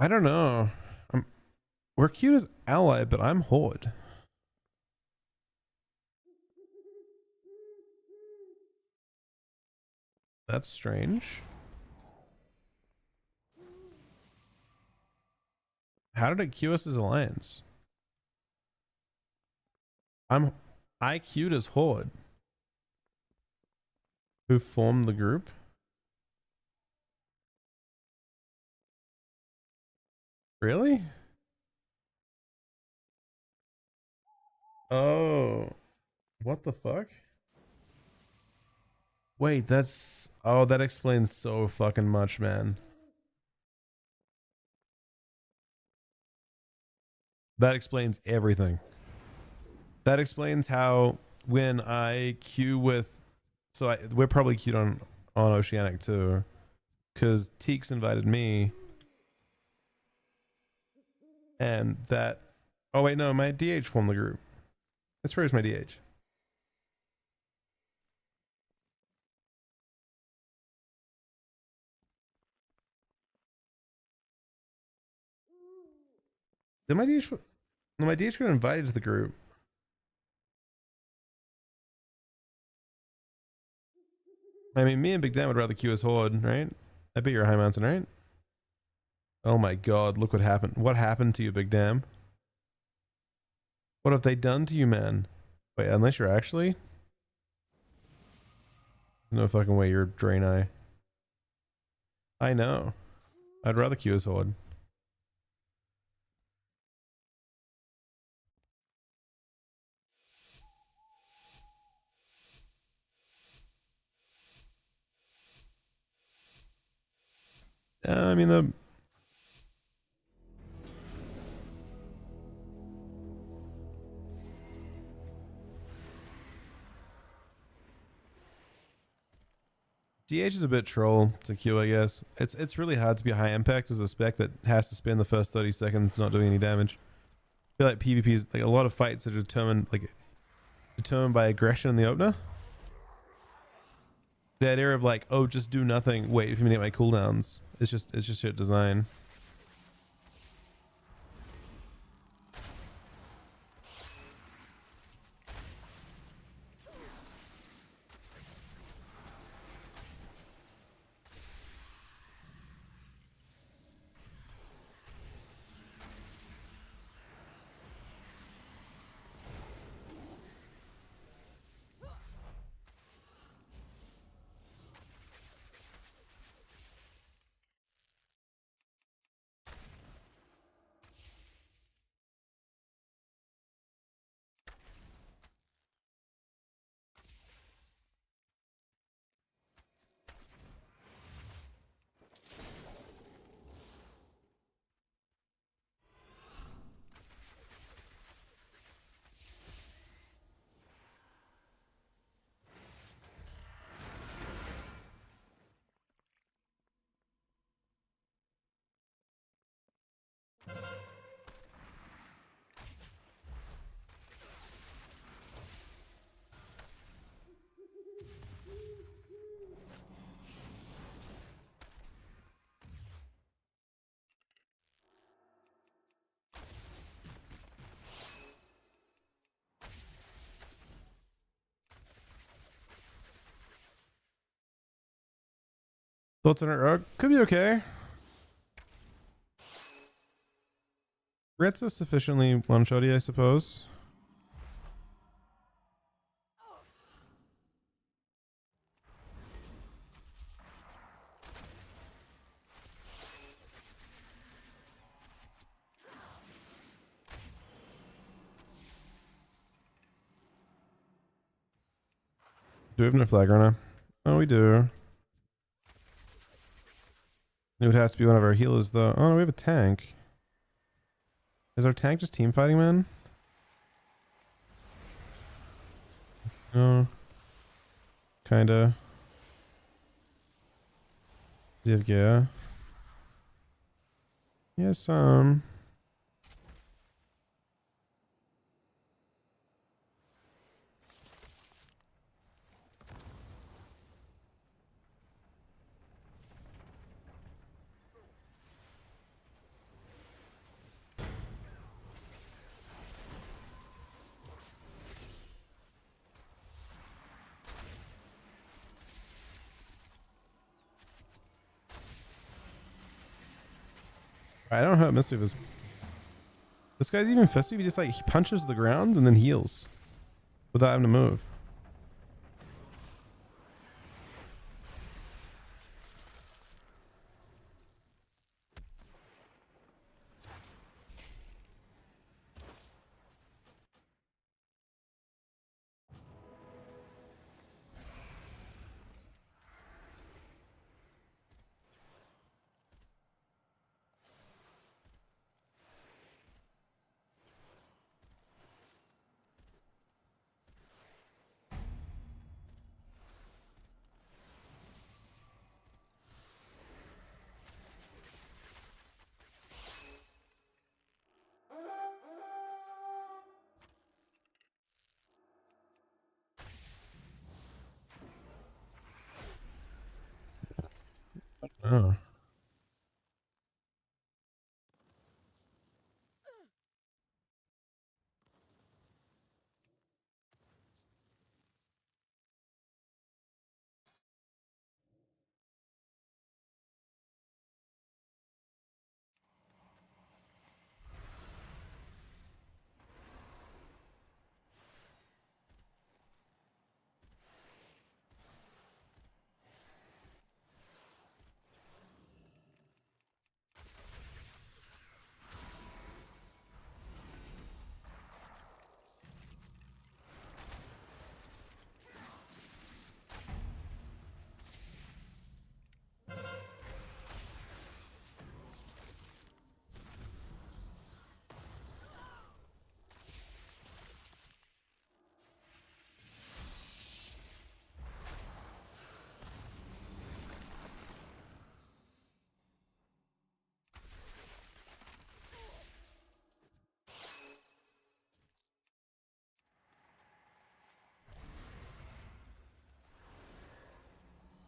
I don't know. We're cute as ally, but I'm Horde. That's strange. How did it queue us as alliance? I queued as Horde. Who formed the group? Really? Oh. What the fuck? Wait, that explains so fucking much, man. That explains everything. That explains how when I queue with, so we're probably queued on Oceanic too, because Teeks invited me, and that. Oh wait, no, my DH formed the group. That's where's my DH. Did my DH? No, my DH got invited to the group. I mean, me and Big Dan would rather queue as Horde, right? I bet you're a High Mountain, right? Oh my god, look what happened. What happened to you, Big Dam? What have they done to you, man? Wait, unless you're actually? No fucking way you're Draenei. I know. I'd rather queue as Horde. I mean, the DH is a bit troll to queue, I guess. It's really hard to be high impact as a spec that has to spend the first 30 seconds not doing any damage. I feel like PvP is like a lot of fights are determined by aggression in the opener. The idea of like, oh, just do nothing, wait for me to get my cooldowns. It's just shit design. Thoughts on it? Could be okay. Ret's sufficiently one-shotty, I suppose. Do we have no flag runner? Oh, we do. It would have to be one of our healers, though. Oh, no, we have a tank. Is our tank just team fighting, man? No. Kinda. Do you have gear? Yes, I don't know how Mischief is. This guy's even festive. He just like he punches the ground and then heals without having to move. Oh.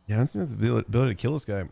Yeah, I don't think that's the ability to kill this guy.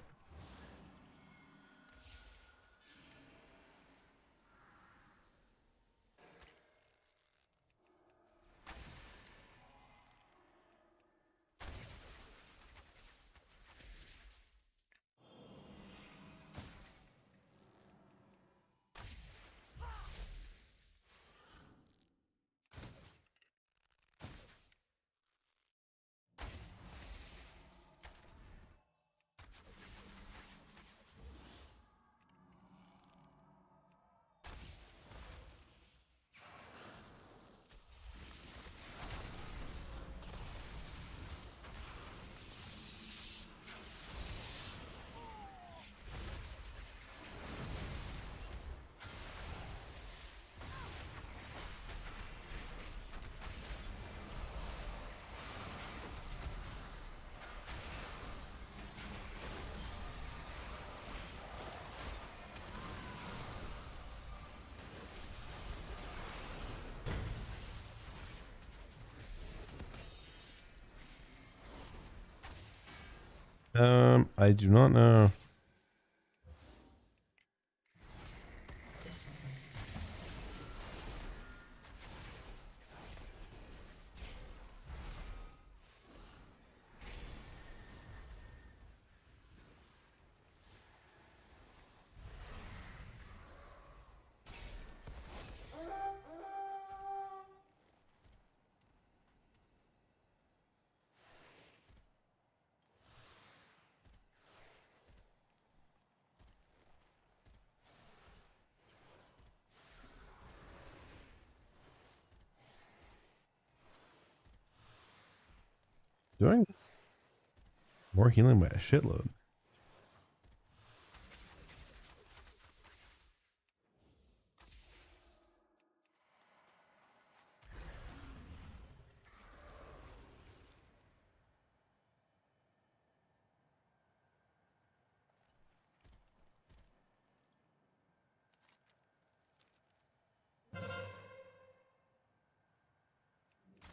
I do not know. Doing more healing by a shitload.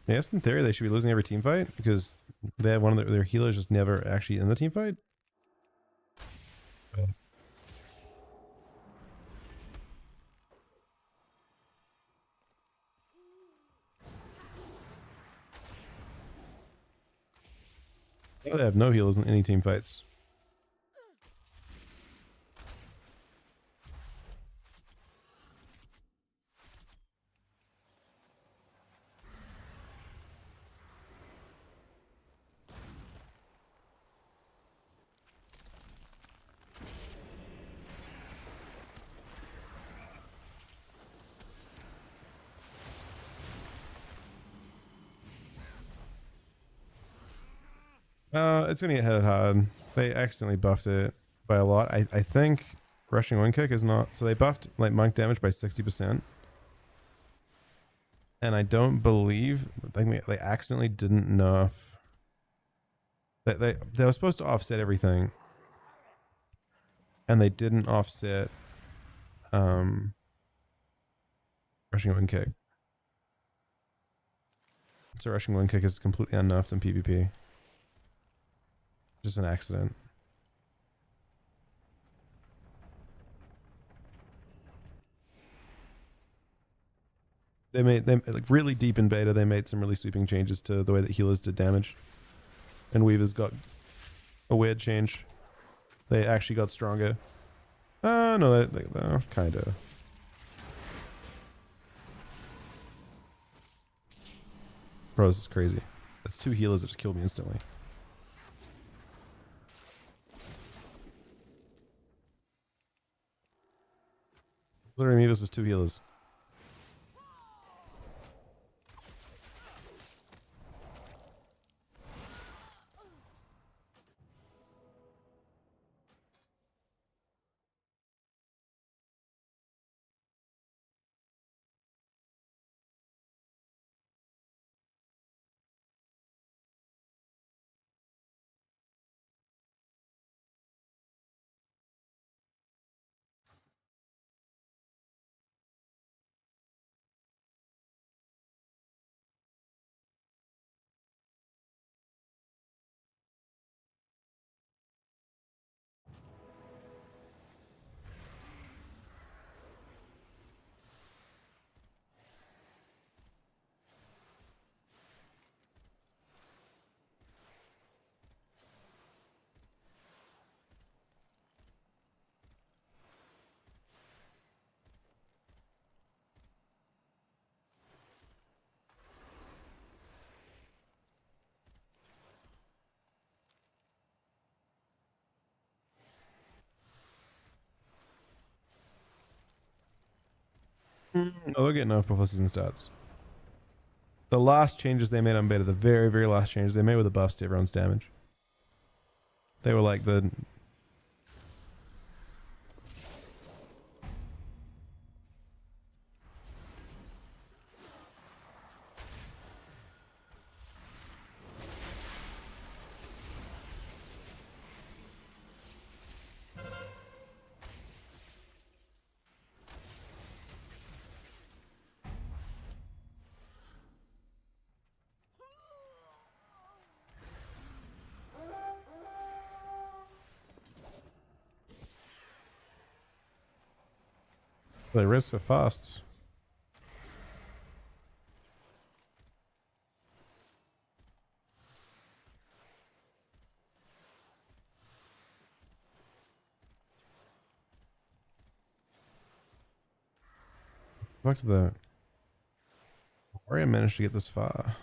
Yes, in theory, they should be losing every team fight because they have one of their healers just never actually in the team fight. They have no healers in any team fights. It's gonna get hit hard. They accidentally buffed it by a lot. I think rushing wind kick is not. So they buffed like monk damage by 60%. And I don't believe they accidentally didn't nerf. They were supposed to offset everything. And they didn't offset rushing wind kick. So rushing wind kick is completely unnerfed in PvP. Just an accident. They like really deep in beta. They made some really sweeping changes to the way that healers did damage, and Weavers got a weird change. They actually got stronger. No, they kind of. Bro, this is crazy. That's 2 healers that just killed me instantly. Literally, me, this is 2 healers. Oh, they'll get enough before season starts. The last changes they made on beta, the very, very last changes they made were the buffs to everyone's damage. They were like the... They rest so fast. Back to the... Warrior managed to get this far.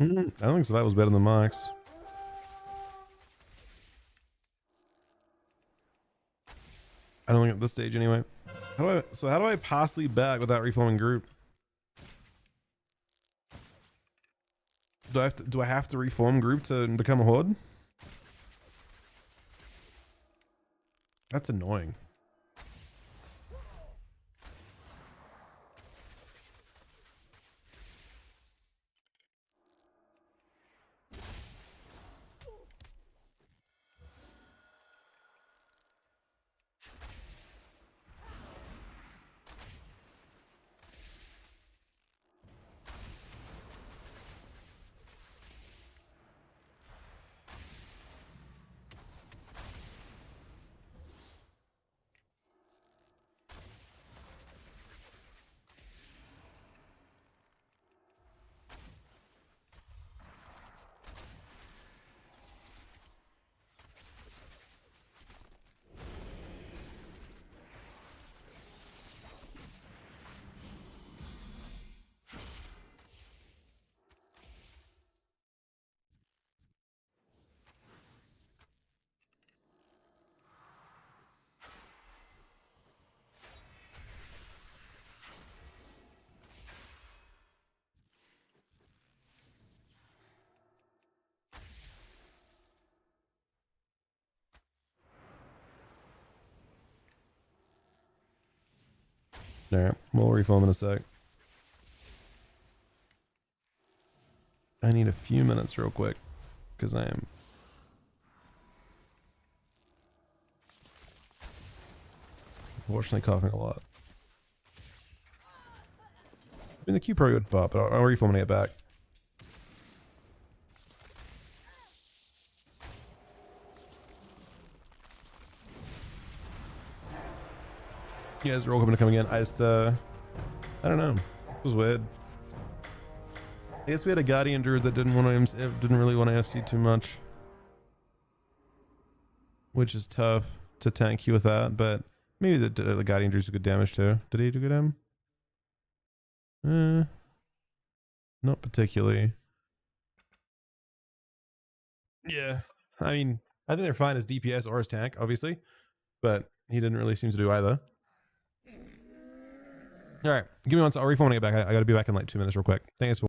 I don't think Survival's better than Mike's. I don't think at this stage anyway. How do I pass lead back without reforming group? Do I have to reform group to become a horde? That's annoying. All right, we'll reform in a sec. I need a few minutes real quick because I am unfortunately coughing a lot. I mean, the Q probably would pop, but I'll reform when I get back. You guys are all coming to come again. I just, I don't know. It was weird. I guess we had a Guardian Druid that didn't really want to FC too much, which is tough to tank you with that. But maybe the Guardian Druid's good damage too. Did he do good damage? Not particularly. Yeah, I mean, I think they're fine as DPS or as tank, obviously, but he didn't really seem to do either. All right, give me one second. I'll reform when I get back. I got to be back in like 2 minutes real quick. Thanks for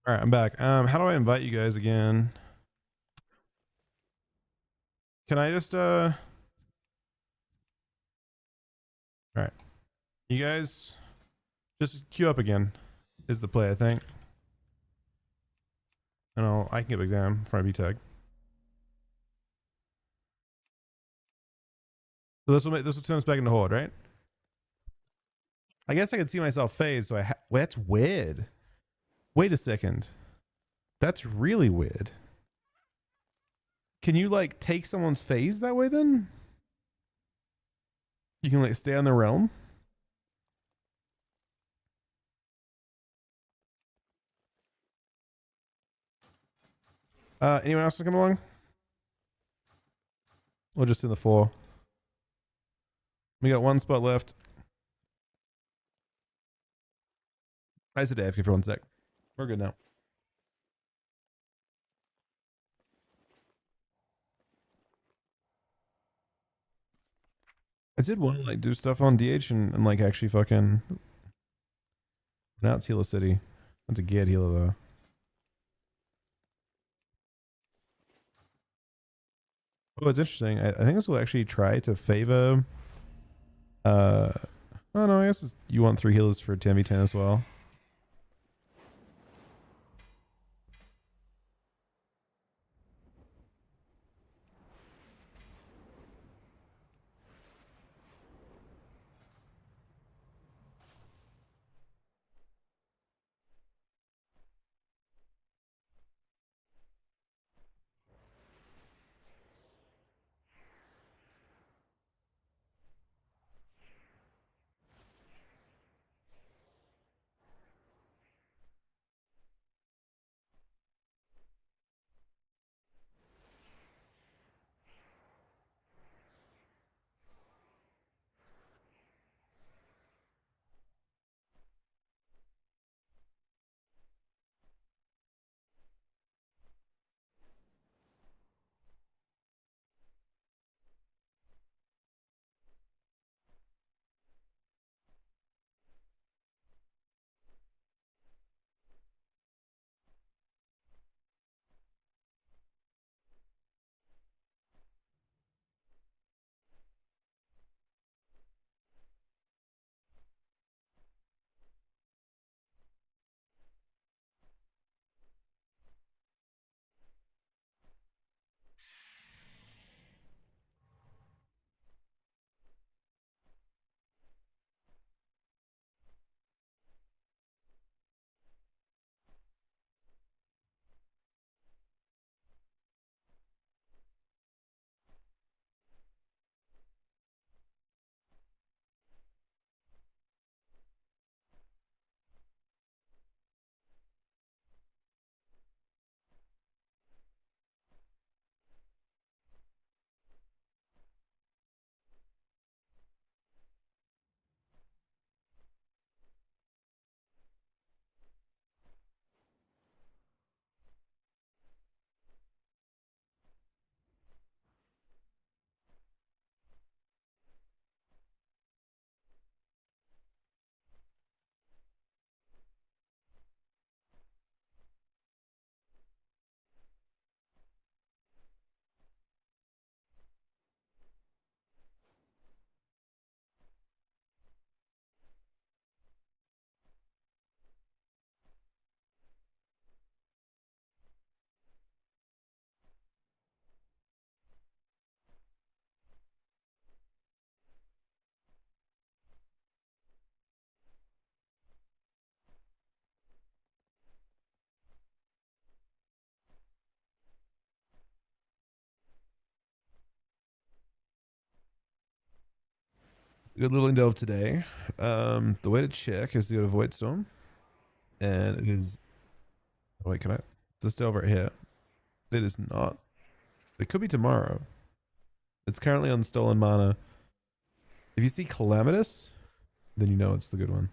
All right, I'm back. How do I invite you guys again? Can I just all right. You guys just queue up again is the play, I think. And I can get back down before I be tag. So this will turn us back into horde, right? I guess I could see myself phase, so well, that's weird. Wait a second. That's really weird. Can you like take someone's phase that way then? You can like stay on the realm? Anyone else to come along? Or just in the 4? We got 1 spot left. I said AFK for 1 sec. We're good now. I did want to like do stuff on DH and like actually fucking. Now it's Healer City. That's a Geared healer though. Oh, it's interesting. I think this will actually try to favor. Oh no, I guess you want 3 healers for 10v10 as well. Good little delve today. The way to check is to go to Void Storm. And it is. Oh, wait, can I? Is this delve right here? It is not. It could be tomorrow. It's currently on Stolen Mana. If you see Calamitous, then you know it's the good one.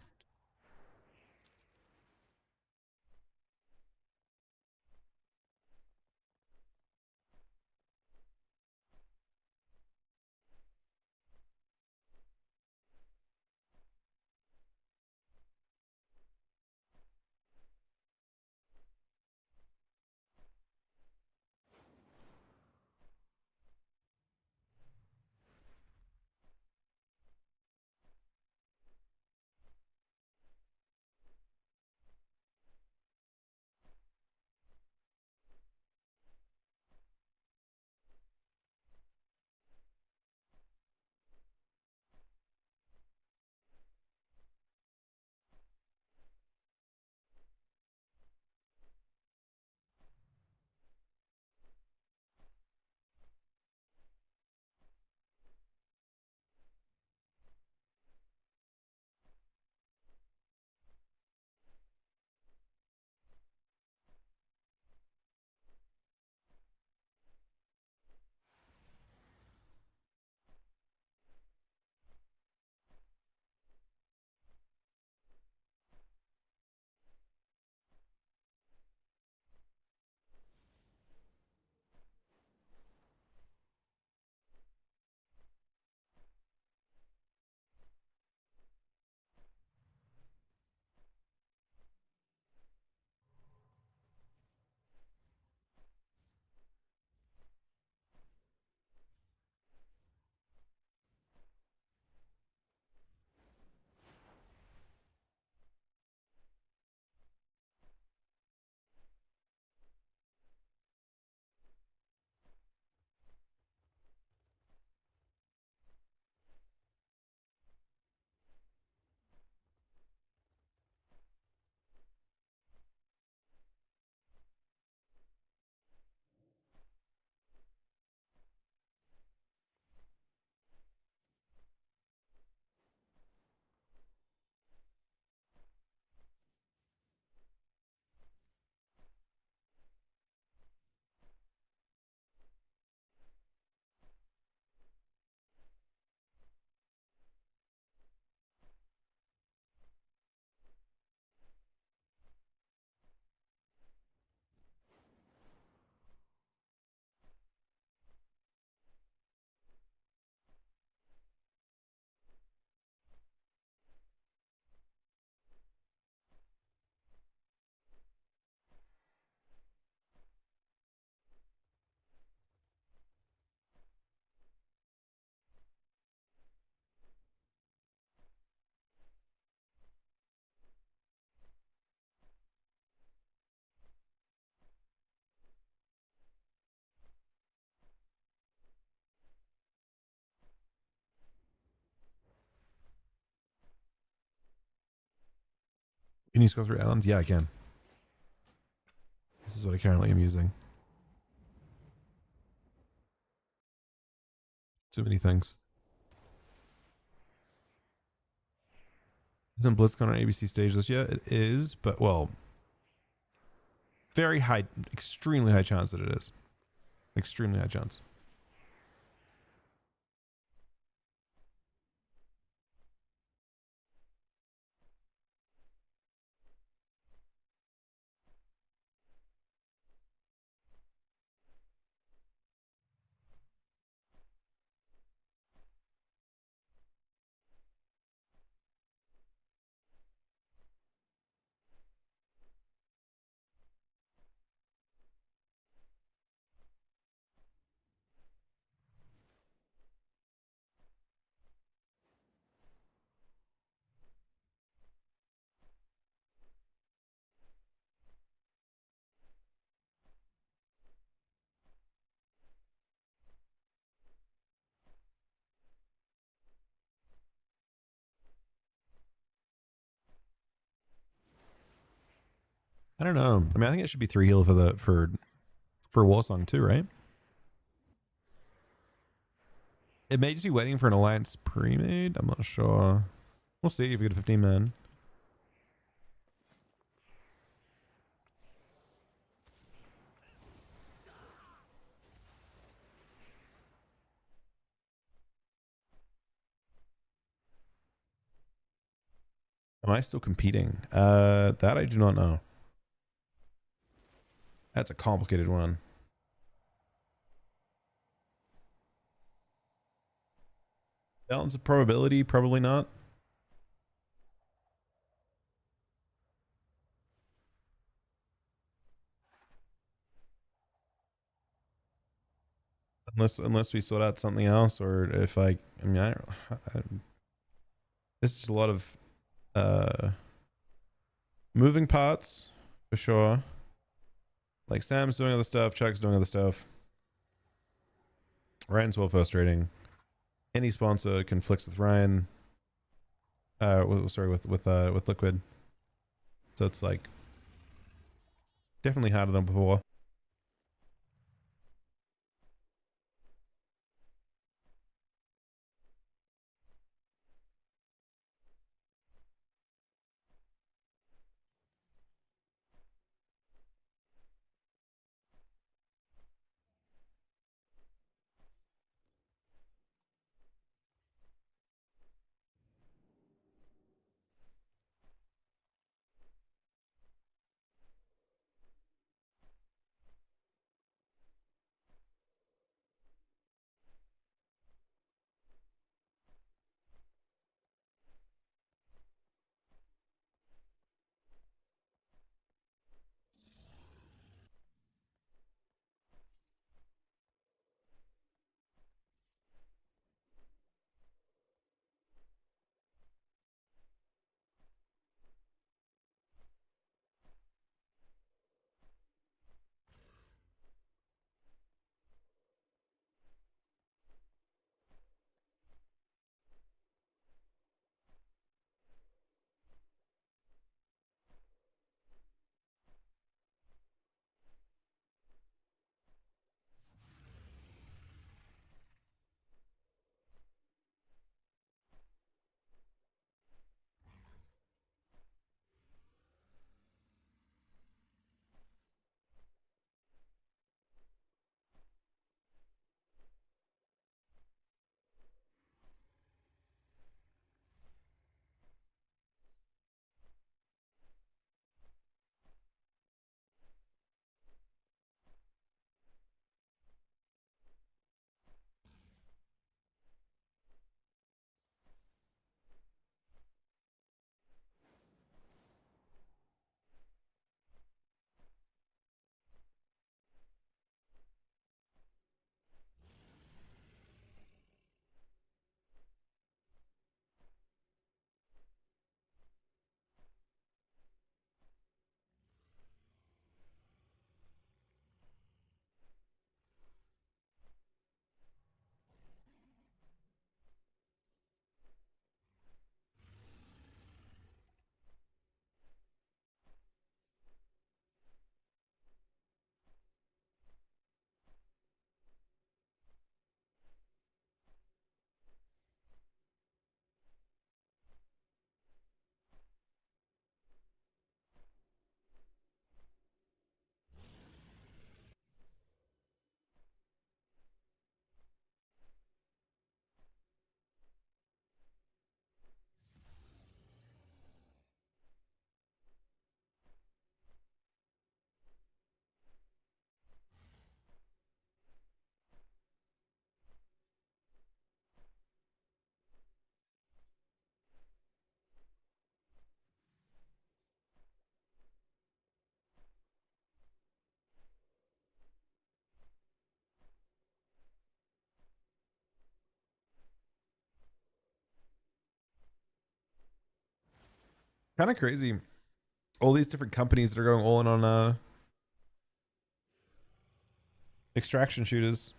Can you scroll through add-ons? Yeah, I can. This is what I currently am using. Too many things. Isn't BlizzCon on ABC stage this year? It is, but well, very high, extremely high chance that it is. Extremely high chance. I don't know. I mean, I think it should be 3 heal for Warsong too, right? It may just be waiting for an alliance pre-made. I'm not sure. We'll see if we get a 15 man. Am I still competing? That I do not know. That's a complicated one. Balance of probability, probably not. Unless we sort out something else, or if I mean, I don't know. This is a lot of moving parts for sure. Like Sam's doing other stuff, Chuck's doing other stuff. Ryan's well frustrating. Any sponsor conflicts with Ryan. Sorry, with Liquid. So it's like definitely harder than before. Kind of crazy. All these different companies that are going all in on extraction shooters.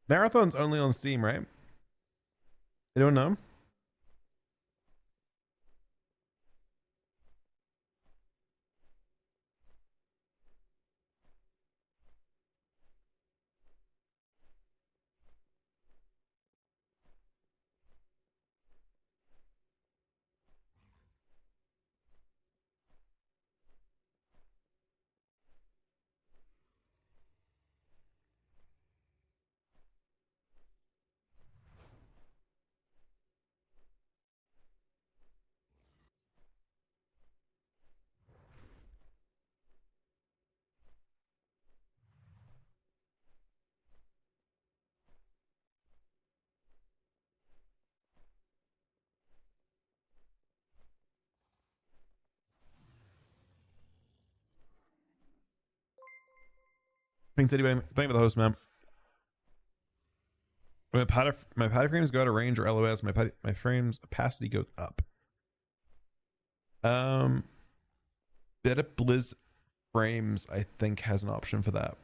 Marathon's only on Steam, right? You don't know? Pink Teddy, thank you for the host, man. When my patty frames go out of range or LOS, my frames opacity goes up. Better Blizz Frames, I think, has an option for that.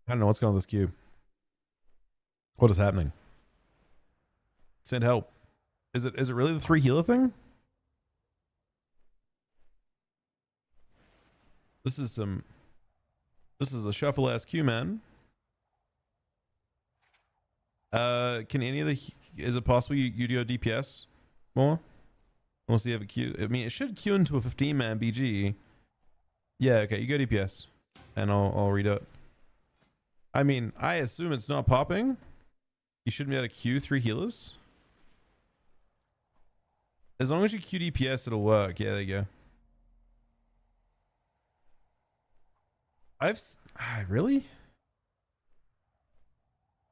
I don't know what's going on with this cube. What is happening? Send help. Is it really the 3 healer thing? This is a shuffle ass Q, man. Can any of is it possible you do DPS more? Unless you have a Q. I mean, it should Q into a 15-man BG. Yeah, okay, you go DPS. And I'll read it. I mean, I assume it's not popping. You shouldn't be able to Q 3 healers. As long as you Q DPS, it'll work. Yeah, there you go. Really?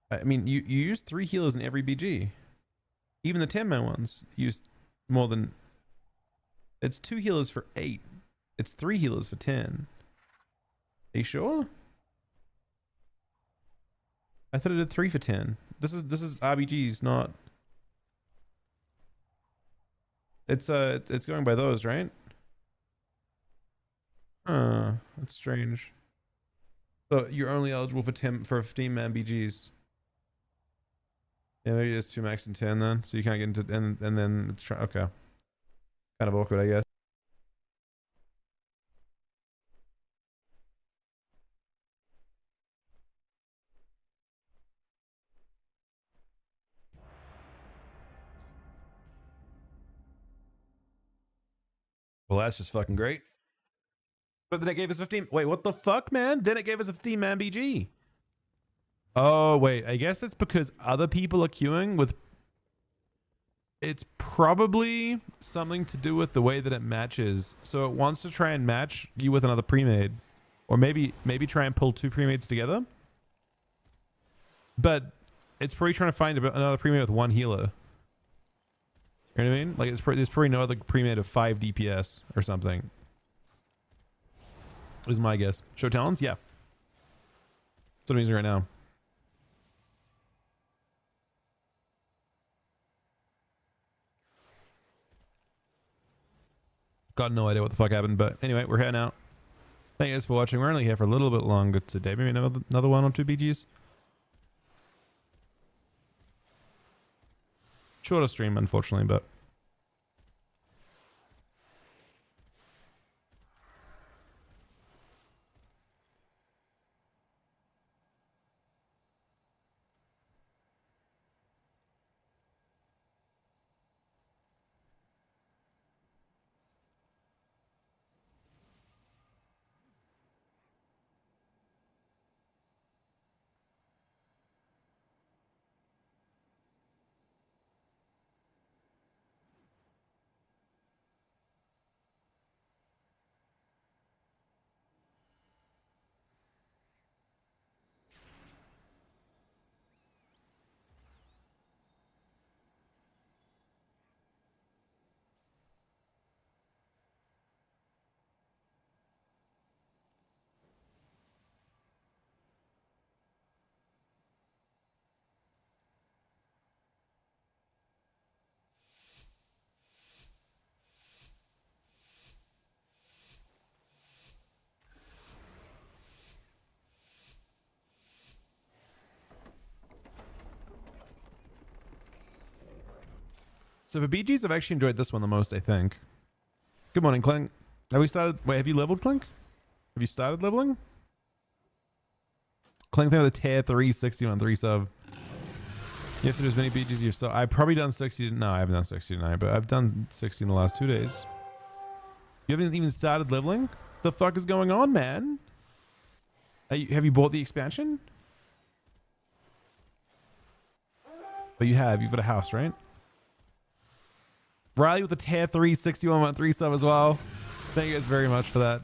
I mean, you use 3 healers in every BG. Even the 10-man ones use more than... It's 2 healers for 8. It's 3 healers for 10. Are you sure? I thought it did 3 for 10. This is RBGs, not... It's going by those, right? Huh, that's strange. So you're only eligible for 15-man BGs. Yeah, maybe it's 2 max and 10 then. So you can't get into and then it's okay. Kind of awkward, I guess. Well, that's just fucking great. But then it gave us 15. Wait, what the fuck, man? Then it gave us a 15-man BG. Oh, wait. I guess it's because other people are queuing with... It's probably something to do with the way that it matches. So it wants to try and match you with another pre-made. Or maybe try and pull 2 pre-mades together. But it's probably trying to find another pre-made with 1 healer. You know what I mean? Like, there's probably no other pre-made of 5 DPS or something. Is my guess. Show talents? Yeah. That's what I'm using right now. Got no idea what the fuck happened, but anyway, we're heading out. Thank you guys for watching. We're only here for a little bit longer today. Maybe another 1 or 2 BGs. Shorter stream, unfortunately, but... So for BGs, I've actually enjoyed this one the most, I think. Good morning, Clink. Have we started? Wait, have you leveled, Clink? Have you started leveling? Clink thing with a tier 3 61 3 sub. You have to do as many BGs as you've I've probably done 60. No, I haven't done 69, but I've done 60 in the last 2 days. You haven't even started leveling? The fuck is going on, man? Have you bought the expansion? But you have. You've got a house, right? Riley with the tier 3 61.3 sub as well. Thank you guys very much for that.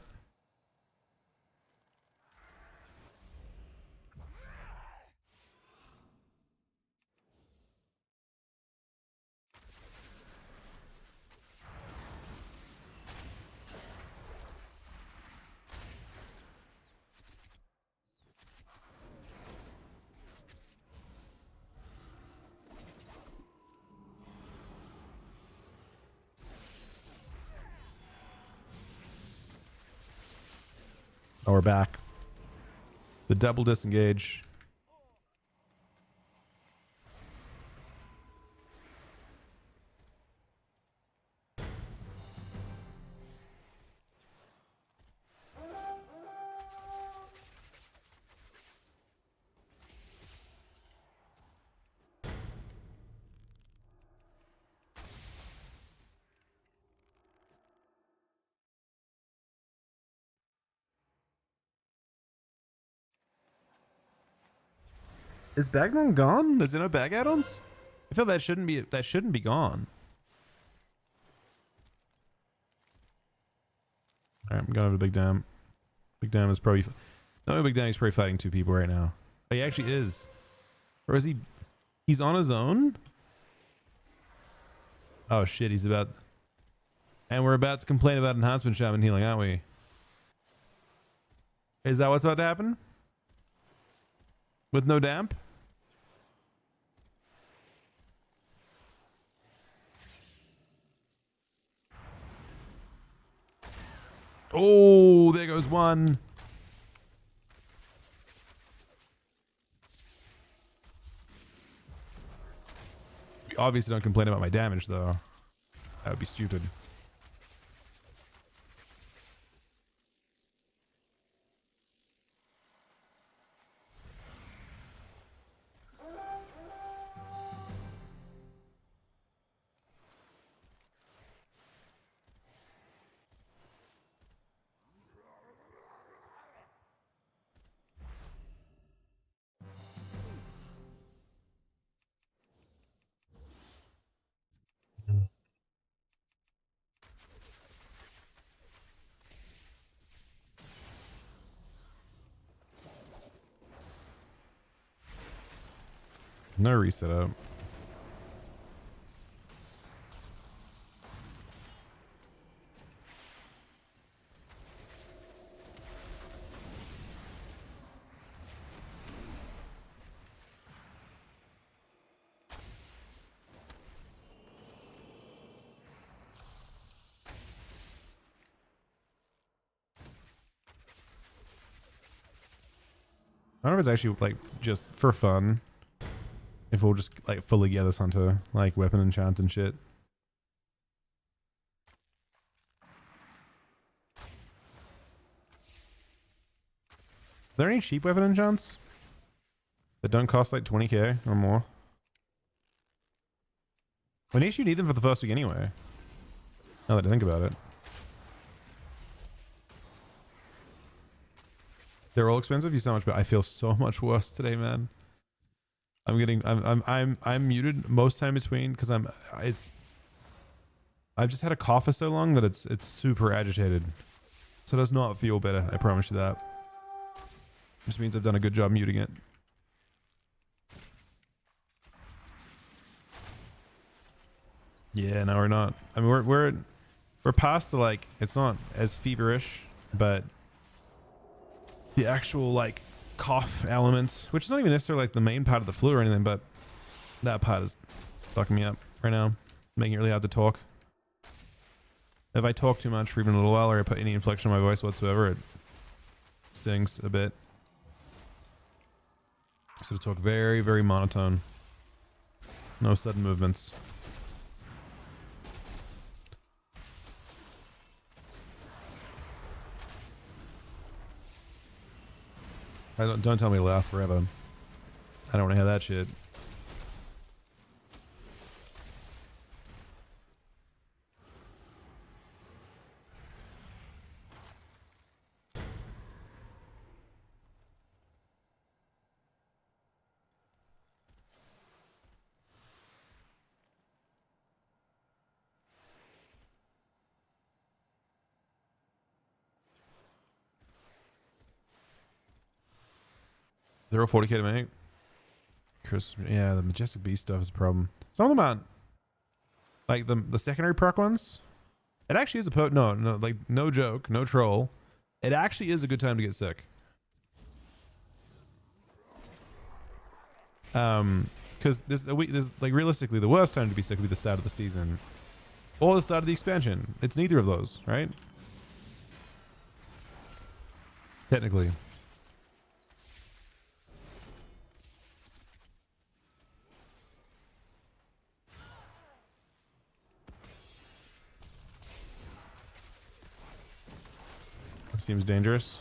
Oh, we're back. The double disengage. Is Bagnon gone? Is there no bag add-ons? I feel that shouldn't be gone. Alright, I'm going over to Big Dam. Big Dam is probably no Big Dam, he's probably fighting 2 people right now. Oh, he actually is. Or is he he's on his own? Oh shit, he's about and we're about to complain about enhancement shaman healing, aren't we? Is that what's about to happen? With no damp? Oh, there goes one. Obviously don't complain about my damage though. That would be stupid. No reset up. I don't know if it's actually like just for fun. If we'll just like fully get this onto like weapon enchant and shit. Are there any cheap weapon enchants that don't cost like 20k or more? When you need them for the first week anyway. Now that I think about it. They're all expensive. You so much, but I feel so much worse today, man. I'm muted most time between because I've just had a cough for so long that it's super agitated. So it does not feel better. I promise you that. Just means I've done a good job muting it. Yeah, no, we're not. I mean, we're past the like. It's not as feverish, but the actual like cough element, which is not even necessarily like the main part of the flu or anything, but that part is fucking me up right now, making it really hard to talk. If I talk too much for even a little while, or I put any inflection on my voice whatsoever, it stings a bit. So to talk very, very monotone. No sudden movements. Don't tell me to last forever. I don't want to hear that shit. They're all 40k to make. Chris, yeah, the Majestic Beast stuff is a problem. Some of them aren't. Like the secondary proc ones. It actually is a no, like no joke, no troll. It actually is a good time to get sick. Because there's like realistically the worst time to be sick would be the start of the season, or the start of the expansion. It's neither of those, right? Technically. Seems dangerous.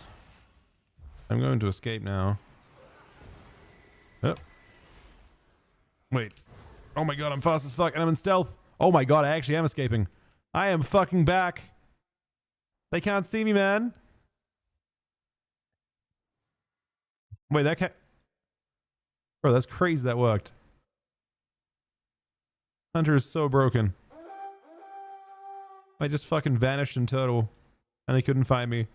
I'm going to escape now. Oh. Wait. Oh my god, I'm fast as fuck and I'm in stealth. Oh my god, I actually am escaping. I am fucking back. They can't see me, man. Wait, that can't... Bro, that's crazy that worked. Hunter is so broken. I just fucking vanished in total. And they couldn't find me.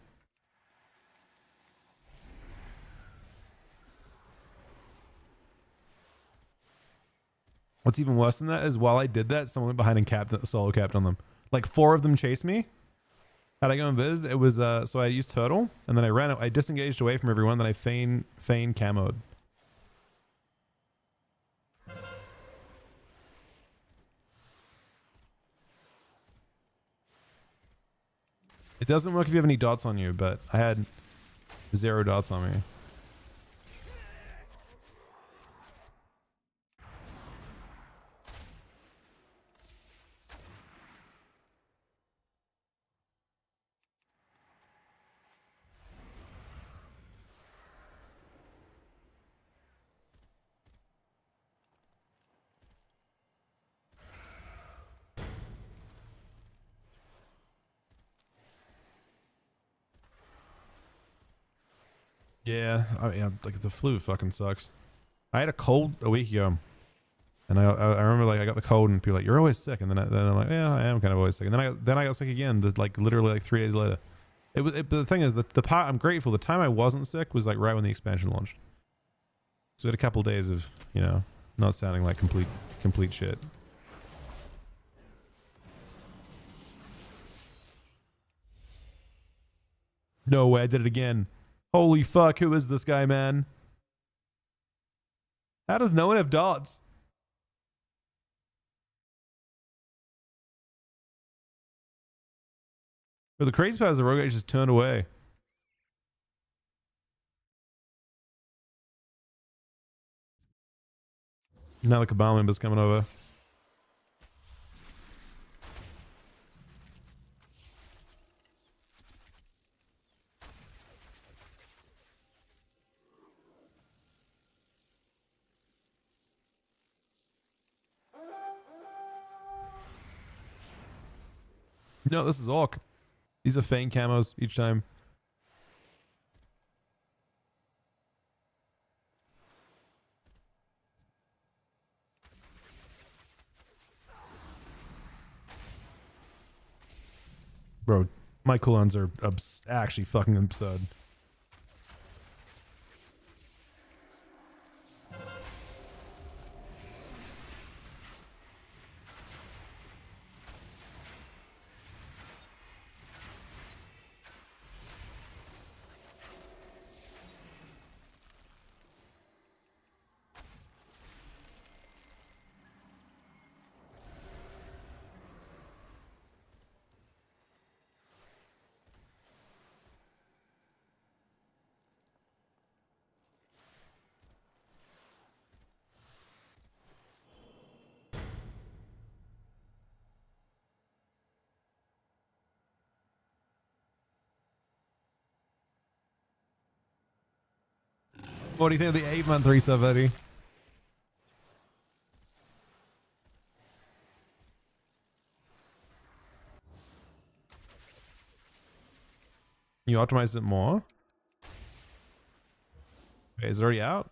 What's even worse than that is while I did that, someone went behind and solo capped on them. Like 4 of them chased me. How'd I go invis? It was, so I used turtle, and then I ran, I disengaged away from everyone, then I feign camoed. It doesn't work if you have any dots on you, but I had 0 dots on me. Yeah, I mean, like the flu fucking sucks. I had a cold a week ago, and I remember like I got the cold and people were like, "You're always sick," and then I'm like, "Yeah, I am kind of always sick." And then I got sick again, like literally like 3 days later. But the thing is that the part I'm grateful, the time I wasn't sick was like right when the expansion launched. So we had a couple days of, you know, not sounding like complete shit. No way, I did it again. Holy fuck, who is this guy, man? How does no one have dots? But the crazy part is the rogue just turned away. Now the Cabal member's coming over. No, this is Orc. These are Fang camos each time. Bro, my cooldowns are actually fucking absurd. What do you think of the 8-month resub, Eddie? You optimize it more? Okay, is it already out?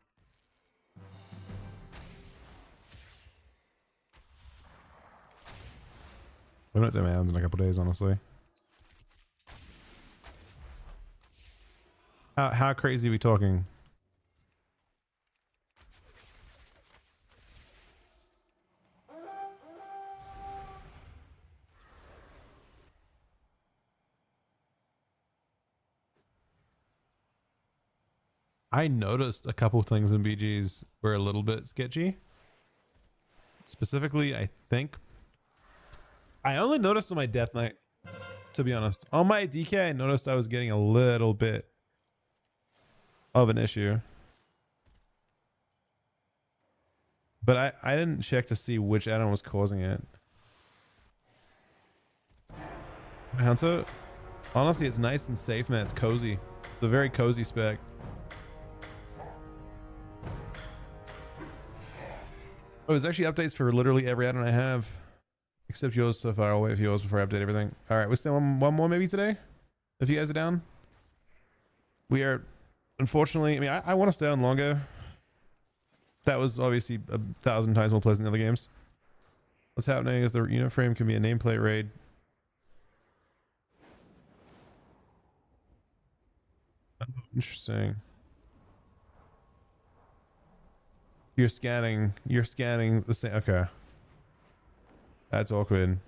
I'm not doing my hands in a couple days, honestly. How crazy are we talking? I noticed a couple things in BGs were a little bit sketchy. Specifically, I think I only noticed on my Death Knight, to be honest. On my DK, I noticed I was getting a little bit of an issue. But I didn't check to see which add-on was causing it. Hunter, honestly, it's nice and safe, man. It's cozy. It's a very cozy spec. Oh, there's actually updates for literally every add-on I have. Except yours so far. I'll wait for yours before I update everything. Alright, we'll still one more maybe today? If you guys are down. We are, unfortunately, I mean, I want to stay on longer. That was obviously 1,000 times more pleasant than other games. What's happening is the unit frame can be a nameplate raid. Interesting. You're scanning the same. Okay. That's awkward.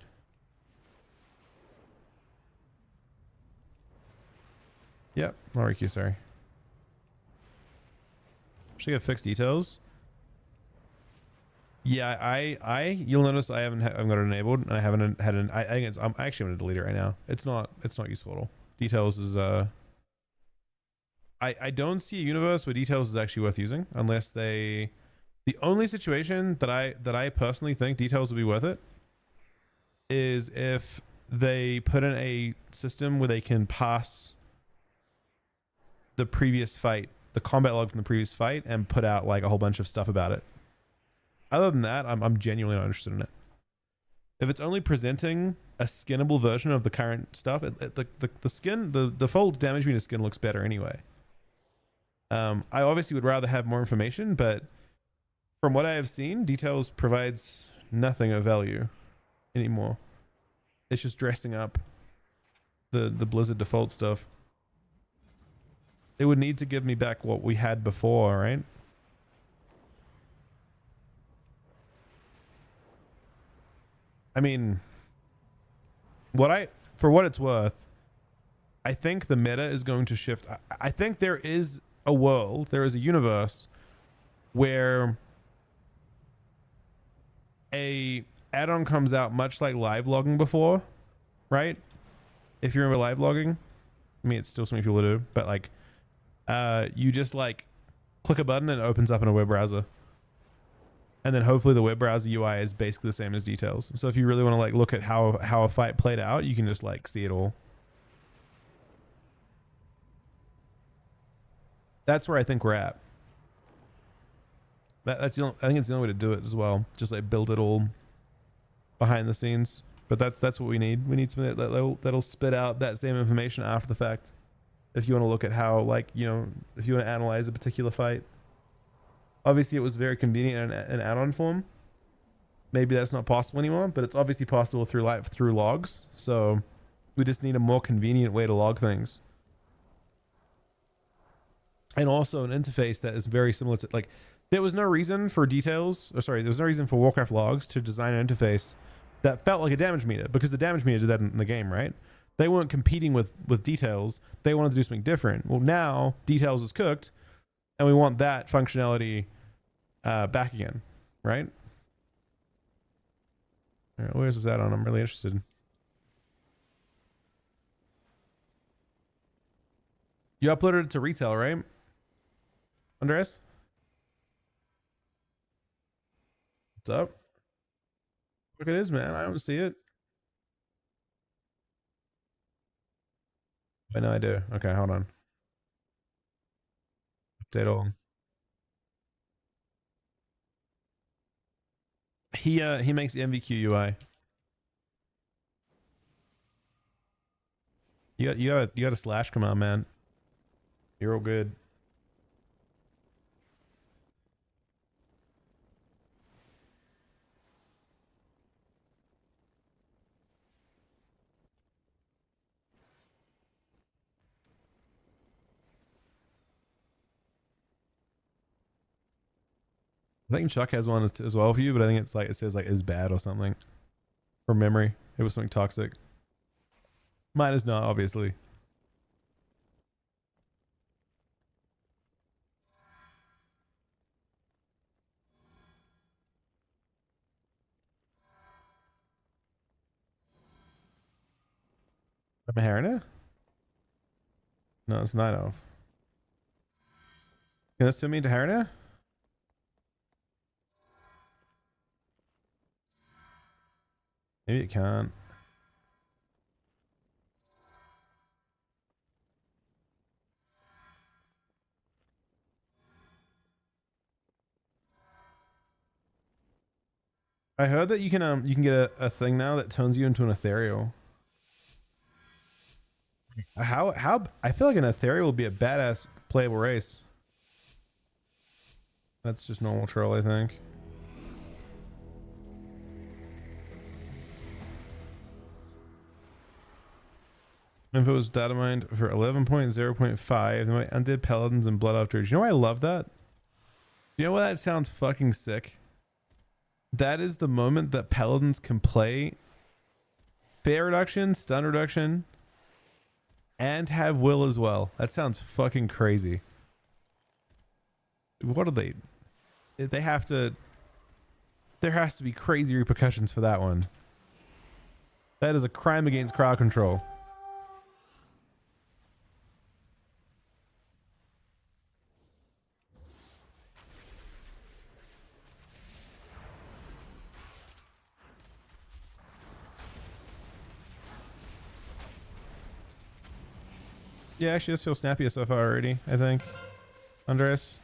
Yep. Mariki, sorry. Should I get fixed details? Yeah, you'll notice I haven't got it enabled, and I haven't had an. I think it's. I'm actually gonna delete it right now. It's not useful at all. Details is I don't see a universe where details is actually worth using unless they. The only situation that I personally think details would be worth it is if they put in a system where they can pass the previous fight, the combat log from the previous fight, and put out like a whole bunch of stuff about it. Other than that, I'm genuinely not interested in it. If it's only presenting a skinnable version of the current stuff, the skin, the default damage meter skin looks better anyway. I obviously would rather have more information, but from what I have seen, details provides nothing of value anymore. It's just dressing up the Blizzard default stuff. It would need to give me back what we had before, right? I mean, for what it's worth, I think the meta is going to shift. I think there is a world, there is a universe where a add-on comes out much like live logging before, right? If you remember live logging, I mean, it's still something people do, but like, you just like click a button and it opens up in a web browser. And then hopefully the web browser UI is basically the same as details. So if you really want to like look at how a fight played out, you can just like see it all. That's where I think we're at. That's the only, I think it's the only way to do it as well. Just like build it all behind the scenes. But that's what we need. We need something that'll spit out that same information after the fact. If you want to look at how, like, you know, if you want to analyze a particular fight. Obviously, it was very convenient in add-on form. Maybe that's not possible anymore, but it's obviously possible through logs. So we just need a more convenient way to log things. And also an interface that is very similar to, like, there was no reason for there was no reason for Warcraft logs to design an interface that felt like a damage meter, because the damage meter did that in the game, right? They weren't competing with details. They wanted to do something different. Well, now details is cooked, and we want that functionality back again, right? All right, where's this add-on? I'm really interested. You uploaded it to retail, right, Andres? What's up? Look, it is, man. I don't see it. I know I do. Okay, hold on. Update all. He makes the MVQ UI. You got a slash command, man. You're all good. I think Chuck has one as well for you, but I think it's like, it says like is bad or something. From memory. It was something toxic. Mine is not, obviously. Am I hearing it? No, it's not off. Can this send me to Harina? Maybe it can't. I heard that you can get a thing now that turns you into an ethereal. How I feel like an ethereal would be a badass playable race. That's just normal troll, I think. If it was data mined for 11.0.5, my undead paladins and blood afterwards. You know why I love that? You know why that sounds fucking sick? That is the moment that paladins can play fear reduction, stun reduction, and have will as well. That sounds fucking crazy. What are they? They have to. There has to be crazy repercussions for that one. That is a crime against crowd control. Yeah, actually, this feels snappier so far already, I think. Andres.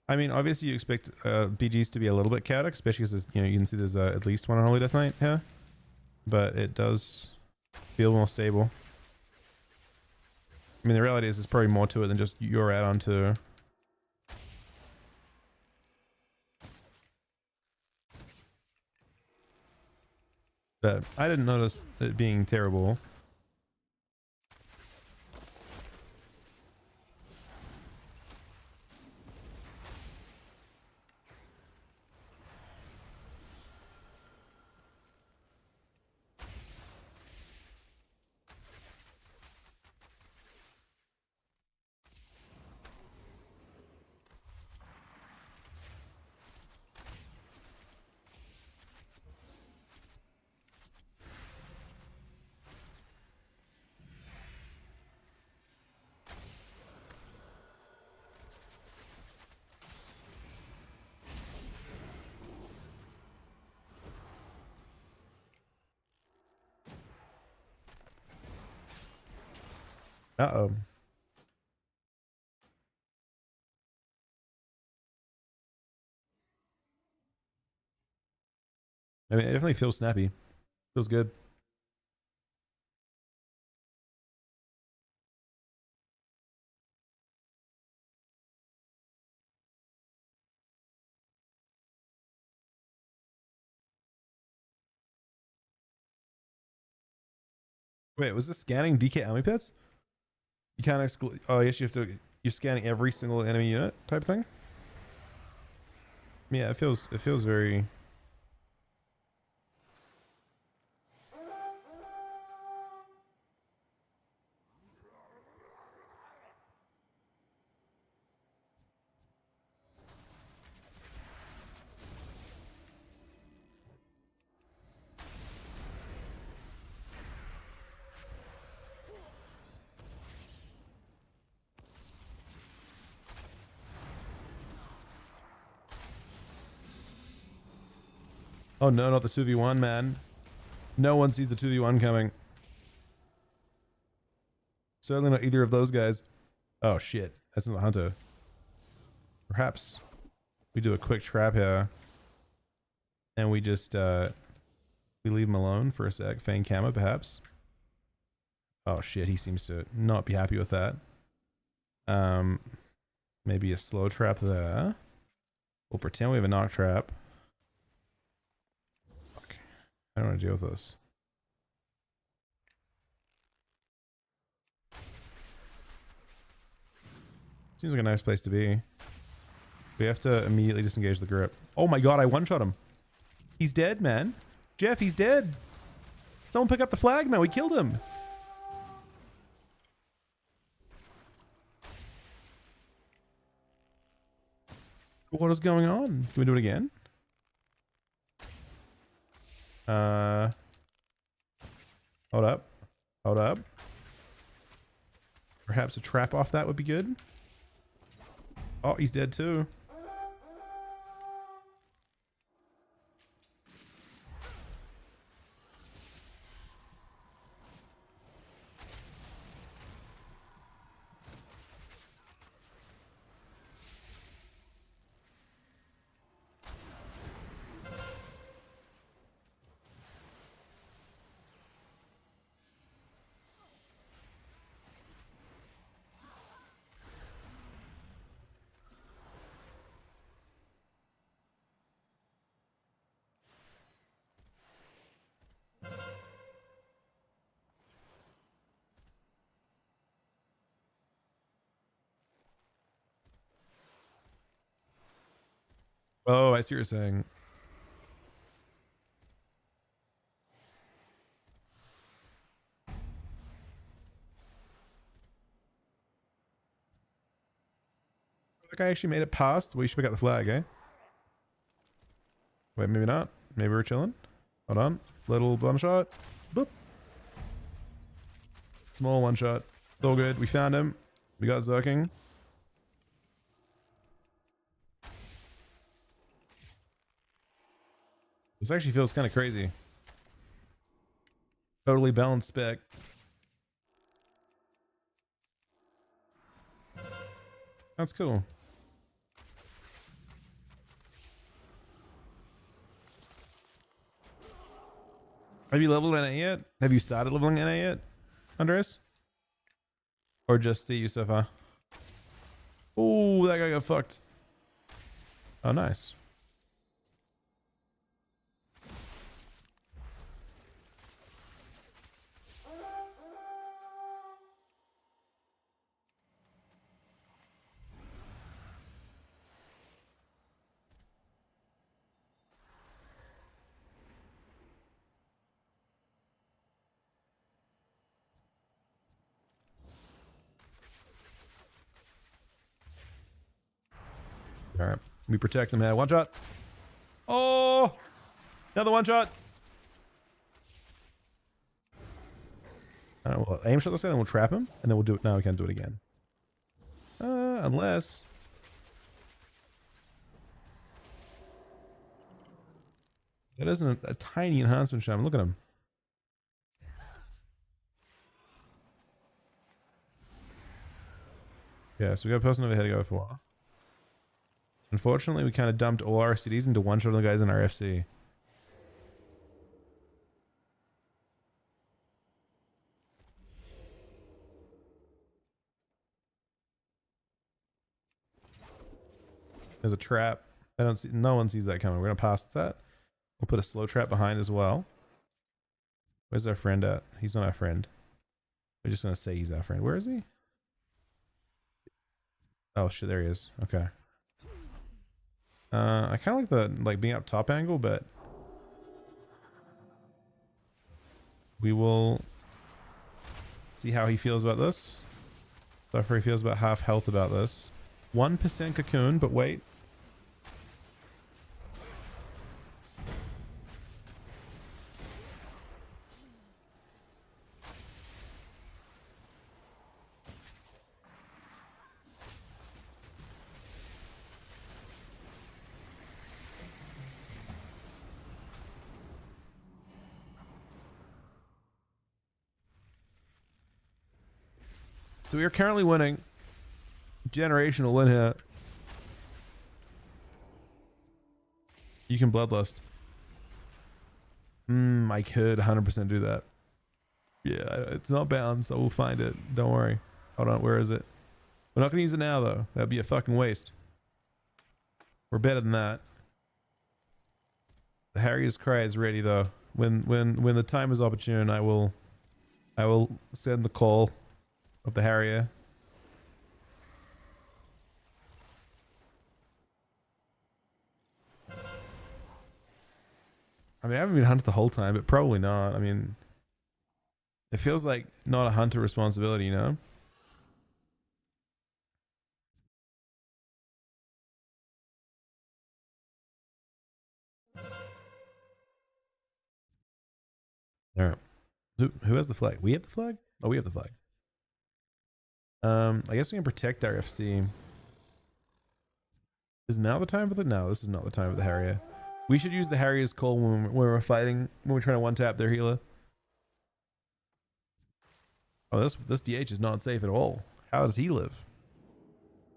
I mean, obviously you expect BGs to be a little bit chaotic, especially because you know, you can see there's at least one Unholy Death Knight here. But it does feel more stable. I mean, the reality is there's probably more to it than just your add-on to... But I didn't notice it being terrible. Uh-oh. I mean, it definitely feels snappy. Feels good. Wait, was this scanning DK enemy pits? You can't exclude... Oh, yes, you have to... You're scanning every single enemy unit type thing? Yeah, it feels very... Oh no, not the 2v1, man. No one sees the 2v1 coming. Certainly not either of those guys. Oh shit, that's not the hunter. Perhaps we do a quick trap here. And we just, we leave him alone for a sec. Fang Kama, perhaps. Oh shit, he seems to not be happy with that. Maybe a slow trap there. We'll pretend we have a knock trap. I don't want to deal with this. Seems like a nice place to be. We have to immediately disengage the grip. Oh my god, I one-shot him. He's dead, man. Jeff, he's dead. Someone pick up the flag, man. We killed him. What is going on? Can we do it again? Hold up. Hold up. Perhaps a trap off that would be good. Oh, he's dead too. Oh, I see what you're saying. That guy actually made it past. We should pick up the flag, eh? Wait, maybe not. Maybe we're chilling. Hold on. Little one shot. Boop. Small one shot. It's all good. We found him. We got Zerking. This actually feels kind of crazy. Totally balanced spec. That's cool. Have you leveled NA yet? Have you started leveling NA yet, Andres? Or just the so far? Oh, that guy got fucked. Oh, nice. All right, we protect him now. One shot. Oh, another one shot. Well, aim shot this guy, then we'll trap him, and then we'll do it. Now we can't do it again. Unless. That isn't a tiny enhancement shot. Look at him. Yeah, so we got a person over here to go for. Unfortunately, we kind of dumped all our cities into one shot of the guys in our FC. There's a trap. I don't see. No one sees that coming. We're gonna pass that. We'll put a slow trap behind as well. Where's our friend at? He's not our friend. We're just gonna say he's our friend. Where is he? Oh shit! There he is. Okay. I kind of like the being up top angle, but we will see how he feels about this. So far he feels about half health about this. 1% cocoon, but wait. So we are currently winning. Generational win here. You can bloodlust. I could 100% do that. Yeah, it's not bound, so we'll find it. Don't worry. Hold on, where is it? We're not gonna use it now though. That'd be a fucking waste. We're better than that. The Harrier's cry is ready though. When the time is opportune, I will send the call of the Harrier. I mean, I haven't been hunted the whole time, but probably not. I mean, it feels like not a hunter responsibility, you know? All right. Who has the flag? We have the flag? Oh, we have the flag. I guess we can protect our FC. Is now the time for the? No, this is not the time for the Harrier. We should use the Harrier's call when we're fighting, when we're trying to one-tap their healer. Oh, this DH is not safe at all. How does he live?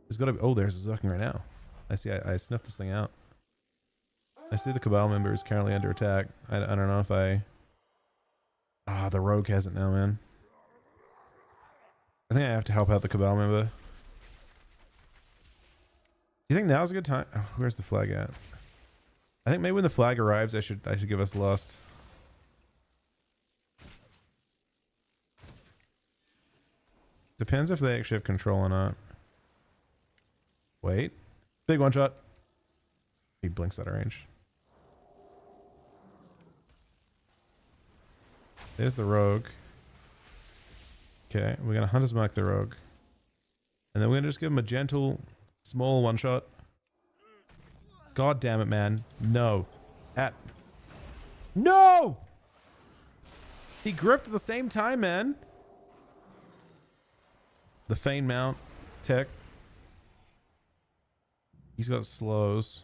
There's got to be. Oh, there's a Zerking right now. I see. I sniffed this thing out. I see the Cabal member is currently under attack. I don't know if I. Ah, the Rogue has it now, man. I think I have to help out the Cabal member. Do you think now's a good time? Oh, where's the flag at? I think maybe when the flag arrives, I should give us Lust. Depends if they actually have control or not. Wait. Big one shot. He blinks out of range. There's the Rogue. Okay, we're gonna Hunter's Mark the Rogue. And then we're gonna just give him a gentle, small one shot. God damn it, man. No. No! He gripped at the same time, man. The Feign mount. Tech. He's got slows.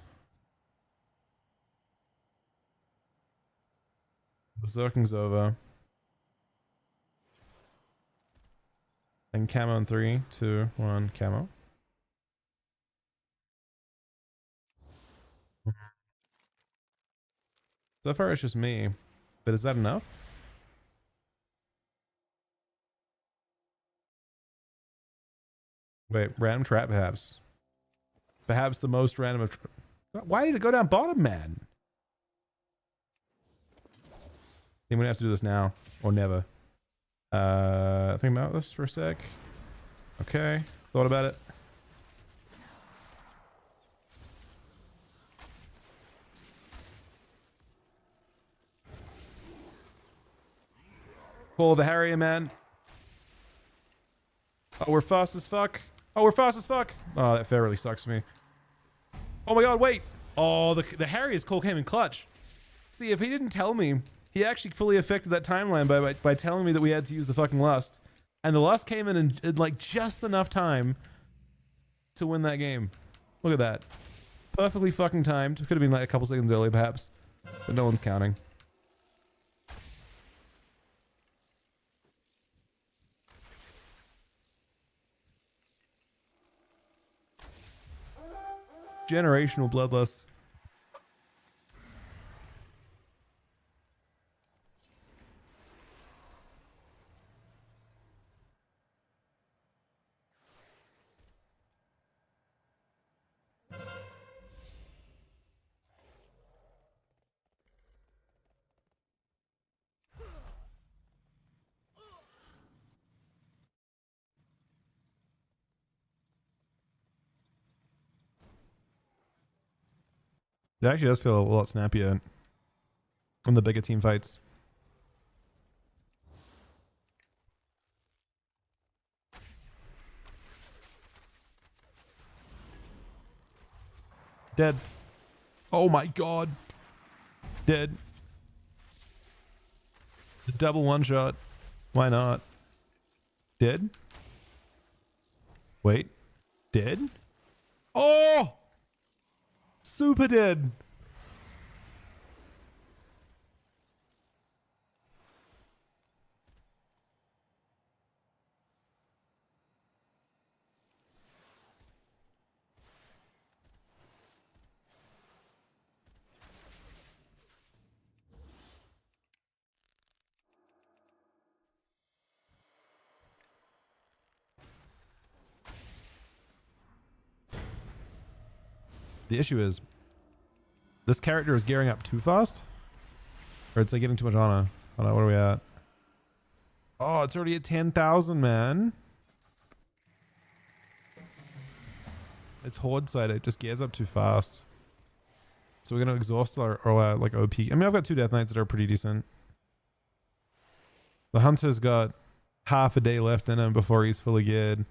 The Zerking's over. And camo in 3, 2, 1, camo. So far it's just me. But is that enough? Wait, random trap perhaps. Perhaps the most random of... Why did it go down bottom, man? I think we have to do this now. Or never. Think about this for a sec. Okay. Thought about it. Pull the Harrier, man. Oh, we're fast as fuck. Oh, we're fast as fuck. Oh, that fair really sucks for me. Oh my god, wait. Oh, the Harrier's call came in clutch. See, if he didn't tell me, he actually fully affected that timeline by telling me that we had to use the fucking Lust. And the Lust came in like just enough time to win that game. Look at that. Perfectly fucking timed. Could have been like a couple seconds early perhaps. But no one's counting. Generational bloodlust. It actually does feel a lot snappier in the bigger team fights. Dead. Oh my god. Dead. The double one shot. Why not? Dead? Wait. Dead? Oh! Super dead. The issue is this character is gearing up too fast, or it's like getting too much honor. Hold on, what are we at? Oh, it's already at 10,000, man. It's Horde side. It just gears up too fast. So we're gonna exhaust our like OP. I mean, I've got 2 Death Knights that are pretty decent. The Hunter's got half a day left in him before he's fully geared.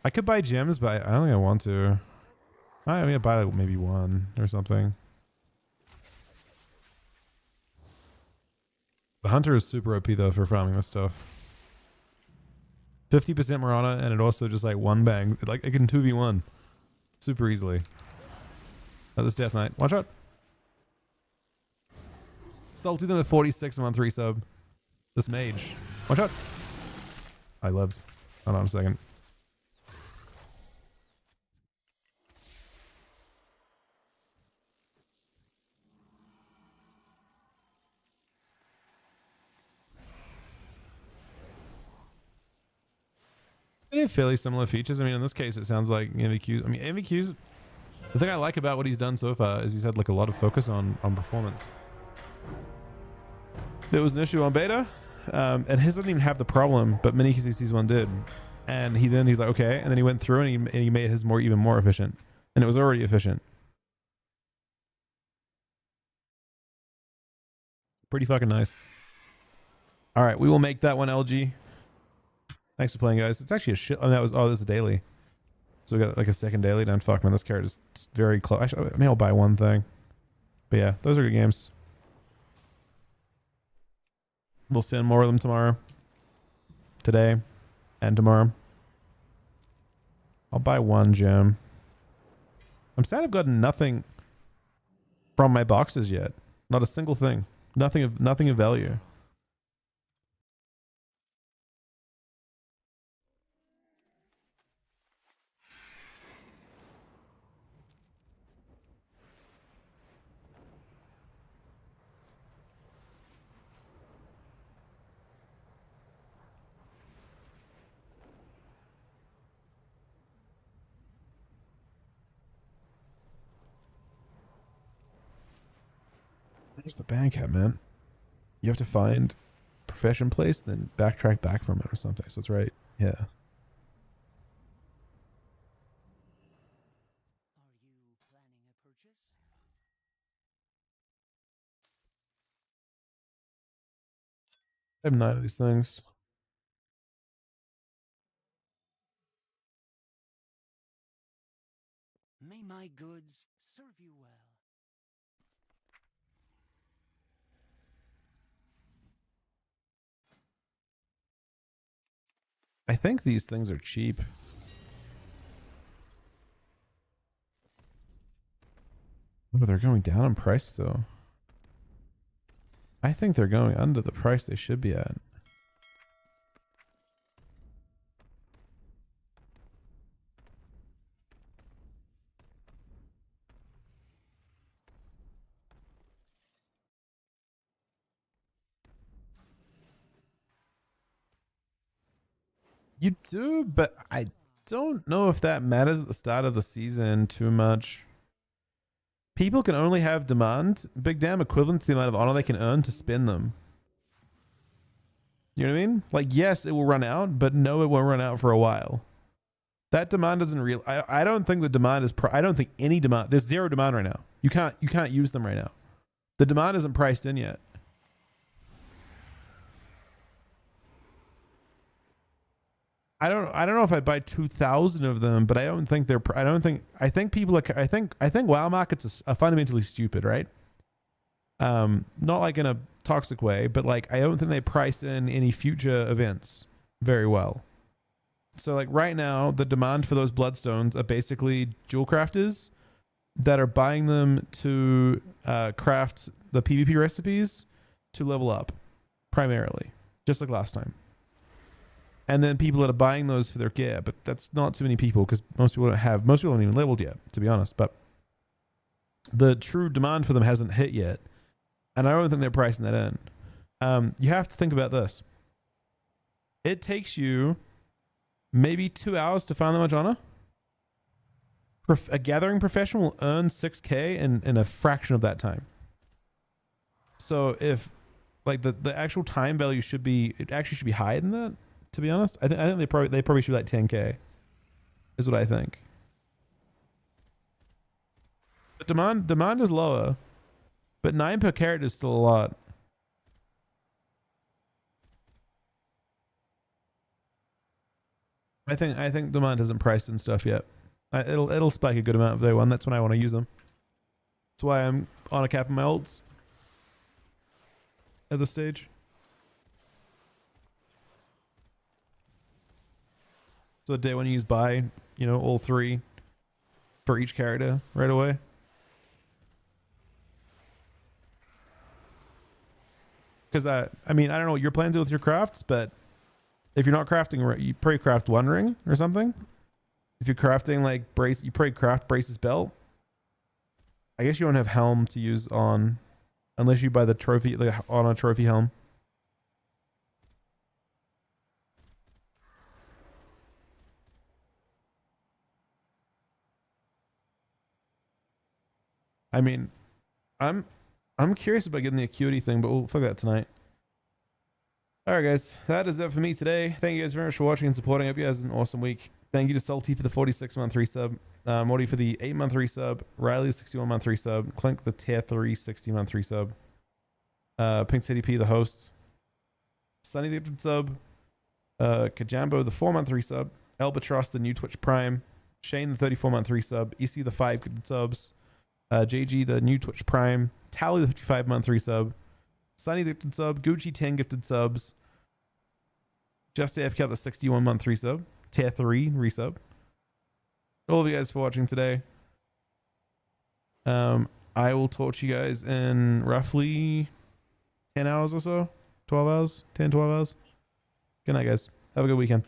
I could buy gems, but I don't think I want to. I'm gonna buy like maybe 1 or something. The Hunter is super OP though for farming this stuff. 50% Marana, and it also just like one bang. Like it can 2v1 super easily. at this Death Knight. Watch out. Salty than the 46 month resub. This mage. Watch out. I lived. Hold on a second. They have fairly similar features. I mean, in this case, it sounds like MVQs. I mean, MVQs. The thing I like about what he's done so far is he's had like a lot of focus on performance. There was an issue on beta, and his didn't even have the problem, but many KCC's one did. And he's like, okay, and then he went through and he made his even more efficient, and it was already efficient. Pretty fucking nice. All right, we will make that one LG. Thanks for playing, guys. It's actually a shit. Oh, this is a daily. So we got like a second daily. Then fuck, man, this character is very close. I mean, I'll buy one thing. But yeah, those are good games. We'll send more of them tomorrow. Today. And tomorrow. I'll buy one gem. I'm sad I've gotten nothing from my boxes yet. Not a single thing. Nothing of value. Where's the bank at, man? You have to find profession place, then backtrack back from it or something. So it's right. Yeah. Are you planning a purchase? I have 9 of these things. May my goods serve you well. I think these things are cheap. Oh, they're going down in price though. I think they're going under the price they should be at. You do, but I don't know if that matters at the start of the season too much. People can only have demand, big damn, equivalent to the amount of honor they can earn to spend them. You know what I mean? Like, yes, it will run out, but no, it won't run out for a while. That demand doesn't real. I don't think the demand is. I don't think any demand. There's zero demand right now. You can't use them right now. The demand isn't priced in yet. I don't know if I'd buy 2,000 of them, but I don't think they're. I think people are. I think WoW markets are fundamentally stupid, right? Not like in a toxic way, but like I don't think they price in any future events very well. So like right now, the demand for those bloodstones are basically jewel crafters that are buying them to craft the PvP recipes to level up, primarily, just like last time. And then people that are buying those for their gear, but that's not too many people because most people aren't even leveled yet, to be honest. But the true demand for them hasn't hit yet, and I don't think they're pricing that in. You have to think about this. It takes you maybe 2 hours to find the much honor. A gathering professional will earn 6K in a fraction of that time. So if like the actual time value should be higher than that. To be honest, I think they probably should be like 10K, is what I think. But demand is lower, but 9 per character is still a lot. I think demand hasn't priced in stuff yet. It'll spike a good amount of day one. That's when I want to use them. That's why I'm on a cap of my ults at this stage. So the day when you use buy, all 3 for each character right away. Because I mean, I don't know what your plan to with your crafts, but if you're not crafting, you probably craft one ring or something. If you're crafting like brace, you probably craft Brace's belt. I guess you don't have helm to use on, unless you buy the trophy, like on a trophy helm. I mean, I'm curious about getting the acuity thing, but we'll fuck that tonight. All right, guys, that is it for me today. Thank you guys very much for watching and supporting. I hope you guys had an awesome week. Thank you to Salty for the 46-month resub, Morty for the 8-month resub, Riley the 61-month resub, Clink the tier 3 60-month resub, Pink City P the host, Sunny the gifted sub, Kajambo the 4-month resub, Albatross the new Twitch Prime, Shane the 34-month resub, EC the 5 gifted subs, JG the new Twitch Prime, Tally the 55-month resub, Sunny the gifted sub, Gucci 10 gifted subs, Just AFK the 61-month resub, tier 3 resub. All of you guys for watching today. I will talk to you guys in roughly 10 hours or so, 12 hours, 10, 12 hours. Good night, guys. Have a good weekend.